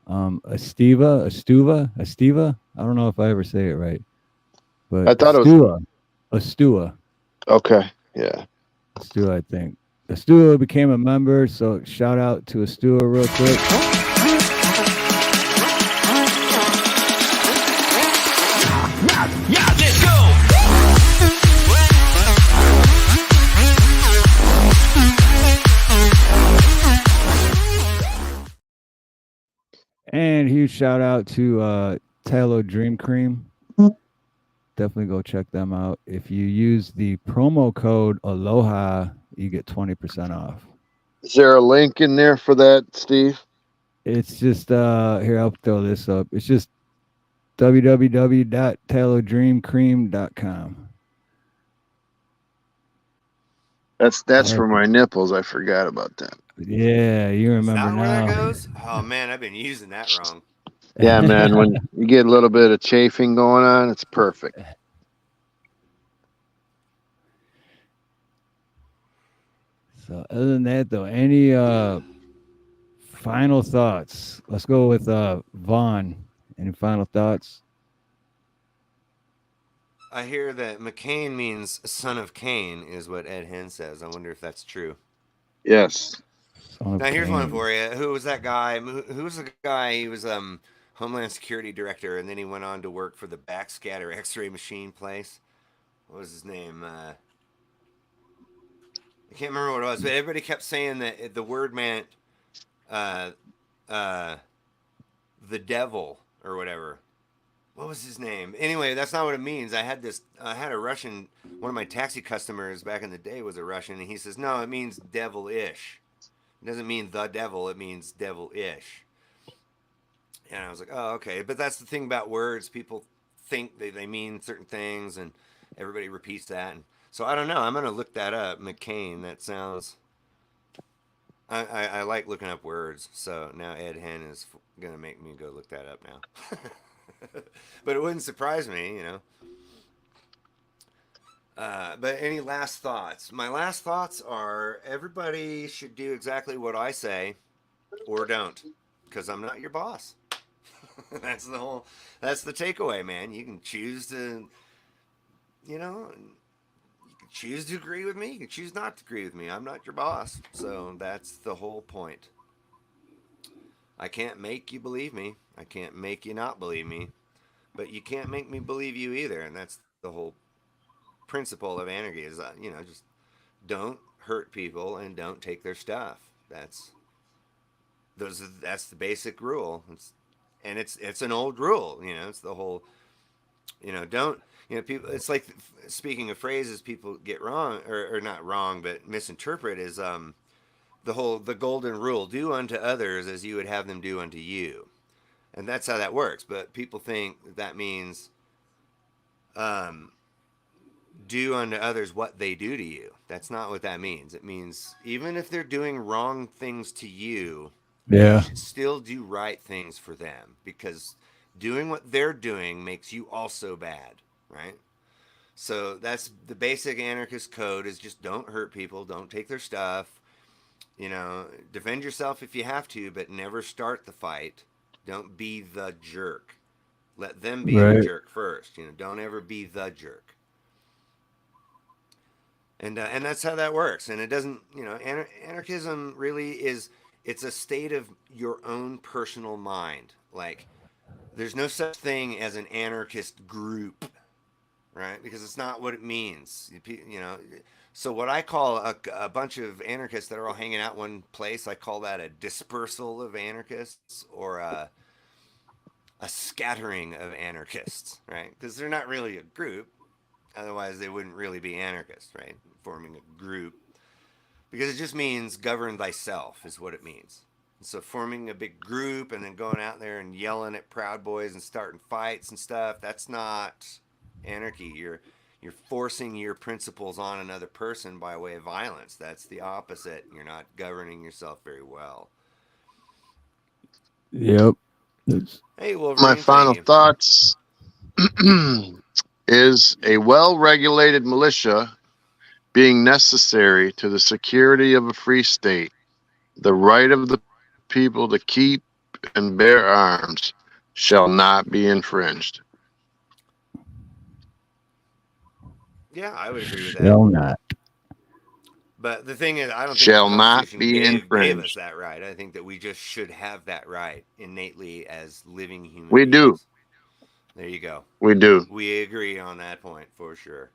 S2: Estiva. I don't know if I ever say it right, but
S9: I thought it was
S2: Estua.
S9: okay. Yeah.
S2: Estua, I think. Estua became a member, so shout out to Estua real quick.
S1: Yeah, let's go.
S2: And huge shout out to Talo Dream Cream. Definitely go check them out. If you use the promo code Aloha, you get 20% off.
S9: Is there a link in there for that, Steve?
S2: It's just here, I'll throw this up. It's just www.talodreamcream.com.
S9: That's for my nipples. I forgot about that.
S2: Yeah, you remember
S10: Is that
S2: now.
S10: where that goes? Oh man, I've been using that wrong.
S9: Yeah, man. When you get a little bit of chafing going on, it's perfect.
S2: So other than that, though, any final thoughts? Let's go with Vaughn. Any final thoughts?
S10: I hear that McCain means son of Cain, is what Ed Hen says. I wonder if that's true.
S9: Yes.
S10: Now here's one for you. Who was that guy? Who was the guy? He was Homeland Security Director, and then he went on to work for the backscatter X-ray machine place. What was his name? I can't remember what it was, but everybody kept saying that the word meant uh, uh, the devil or whatever. What was his name? Anyway, that's not what it means. I had a Russian, one of my taxi customers back in the day was a Russian, and he says, no, it means devil-ish. It doesn't mean the devil, it means devil-ish. And I was like, oh, okay. But that's the thing about words. People think they mean certain things, and everybody repeats that. And so I don't know. I'm going to look that up. McCain, that sounds... I like looking up words, so now Ed Hen is going to make me go look that up now. But it wouldn't surprise me, you know. But any last thoughts? My last thoughts are everybody should do exactly what I say or don't, because I'm not your boss. That's the takeaway, man. You can choose to, you know, you can choose to agree with me. You can choose not to agree with me. I'm not your boss. So that's the whole point. I can't make you believe me. I can't make you not believe me. But you can't make me believe you either. And that's the whole principle of anarchy is, just don't hurt people and don't take their stuff. That's the basic rule. It's an old rule, it's the whole, don't, people, it's like, speaking of phrases people get wrong or not wrong, but misinterpret is, the golden rule, do unto others as you would have them do unto you. And that's how that works. But people think that means, do unto others what they do to you. That's not what that means. It means even if they're doing wrong things to you,
S2: Yeah.
S10: you should still do right things for them, because doing what they're doing makes you also bad, right? So that's the basic anarchist code, is just don't hurt people, don't take their stuff, defend yourself if you have to, but never start the fight. Don't be the jerk. Let them be the jerk first. Don't ever be the jerk. And that's how that works. And it doesn't, anarchism really is, it's a state of your own personal mind. Like, there's no such thing as an anarchist group, right? Because it's not what it means. So what I call a bunch of anarchists that are all hanging out one place, I call that a dispersal of anarchists, or a scattering of anarchists, right? Because they're not really a group. Otherwise, they wouldn't really be anarchists, right? Forming a group. Because it just means govern thyself is what it means. So forming a big group and then going out there and yelling at Proud Boys and starting fights and stuff, that's not anarchy. You're forcing your principles on another person by way of violence. That's the opposite. You're not governing yourself very well.
S2: Yep.
S10: Hey, Wolverine.
S9: My final thoughts is a well-regulated militia being necessary to the security of a free state. The right of the people to keep and bear arms shall not be infringed.
S10: Yeah, I would agree with that.
S2: Shall not.
S10: But the thing is, I don't think
S9: Shall
S10: the
S9: not
S10: Constitution
S9: be
S10: gave us
S9: infringed.
S10: that right. I think that we just should have that right innately as living humans.
S9: We do.
S10: There you go.
S9: We do.
S10: We agree on that point for sure.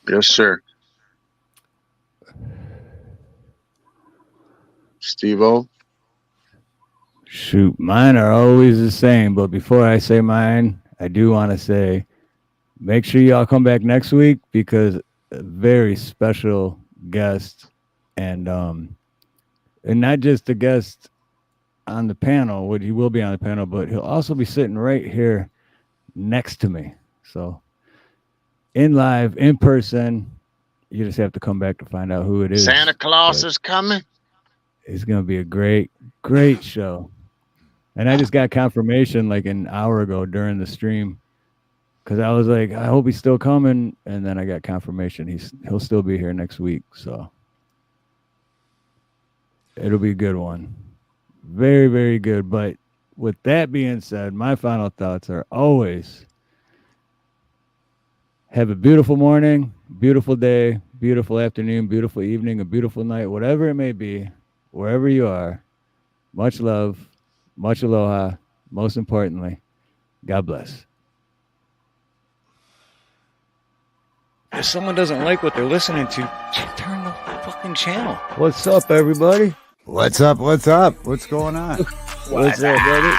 S9: Yes, sir. Steve-O?
S2: Shoot, mine are always the same. But before I say mine, I do want to say, make sure y'all come back next week, because a very special guest, and not just a guest on the panel, what he will be on the panel, but he'll also be sitting right here next to me. So in live, in person, you just have to come back to find out who it is.
S9: Santa Claus is coming.
S2: It's going to be a great, great show. And I just got confirmation like an hour ago during the stream, because I was like, I hope he's still coming. And then I got confirmation he'll still be here next week. So It'll be a good one. Very, very good. But with that being said, my final thoughts are always have a beautiful morning, beautiful day, beautiful afternoon, beautiful evening, a beautiful night, whatever it may be, wherever you are. Much love, much aloha. Most importantly, God bless.
S14: If someone doesn't like what they're listening to, turn the fucking channel.
S2: What's up, everybody?
S15: What's up? What's up? What's going on?
S2: What's up, buddy?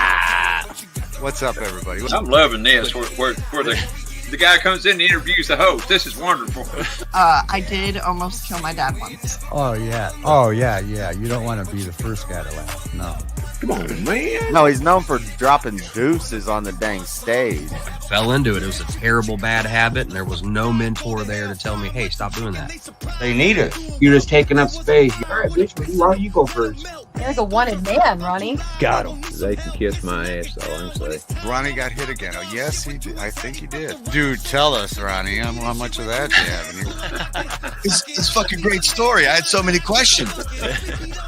S15: What's up, everybody?
S6: I'm loving this where the guy comes in and interviews the host. This is wonderful.
S16: I did almost kill my dad once.
S15: Oh yeah. You don't want to be the first guy to laugh. No.
S6: Come on, man.
S17: No, he's known for dropping deuces on the dang stage.
S18: Fell into it. It was a terrible bad habit, and there was no mentor there to tell me, hey, stop doing that.
S4: They need us.
S5: You're just taking up space. All right, bitch, why don't you go first?
S19: You're like a wanted man, Ronnie.
S2: Got him.
S6: They can kiss my ass, all I can say.
S15: Ronnie got hit again. Oh, yes, he did. I think he did. Dude, tell us, Ronnie, how much of that do you have in you?
S8: It's a fucking great story. I had so many questions.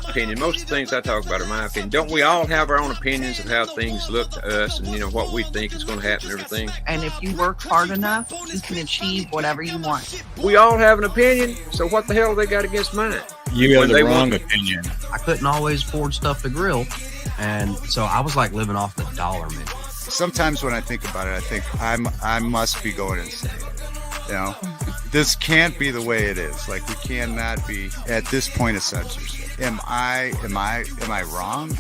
S6: Opinion. Most of the things I talk about are my opinion. Don't we all have our own opinions of how things look to us and, what we think is going to happen and everything?
S16: And if you work hard enough, you can achieve whatever you want.
S6: We all have an opinion, so what the hell have they got against mine?
S14: You have the wrong opinion.
S18: I couldn't always afford stuff to grill, and so I was like living off the dollar menu.
S15: Sometimes when I think about it, I think I must be going insane. This can't be the way it is. Like, we cannot be at this point of censorship. Am I wrong?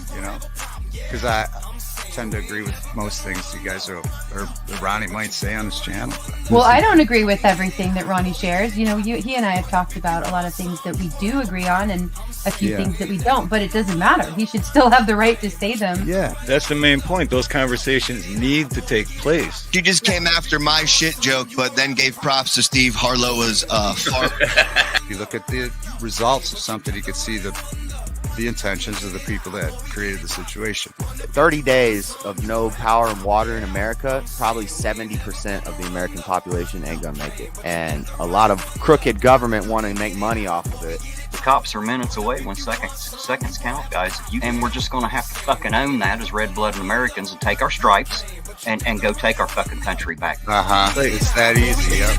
S15: Because I tend to agree with most things you guys or Ronnie might say on this channel.
S19: Well, I don't agree with everything that Ronnie shares. He and I have talked about a lot of things that we do agree on and a few things that we don't, but it doesn't matter. He should still have the right to say them.
S14: Yeah, that's the main point. Those conversations need to take place.
S8: She just came after my shit joke, but then gave props to Steve Harlowa's
S15: If you look at the results of something, you could see the intentions of the people that created the situation.
S17: 30 days of no power and water in America, probably 70% of the American population ain't gonna make it. And a lot of crooked government want to make money off of it.
S20: The cops are minutes away when seconds count, guys. And we're just going to have to fucking own that as red-blooded Americans and take our stripes and go take our fucking country back.
S15: It's that easy, yeah.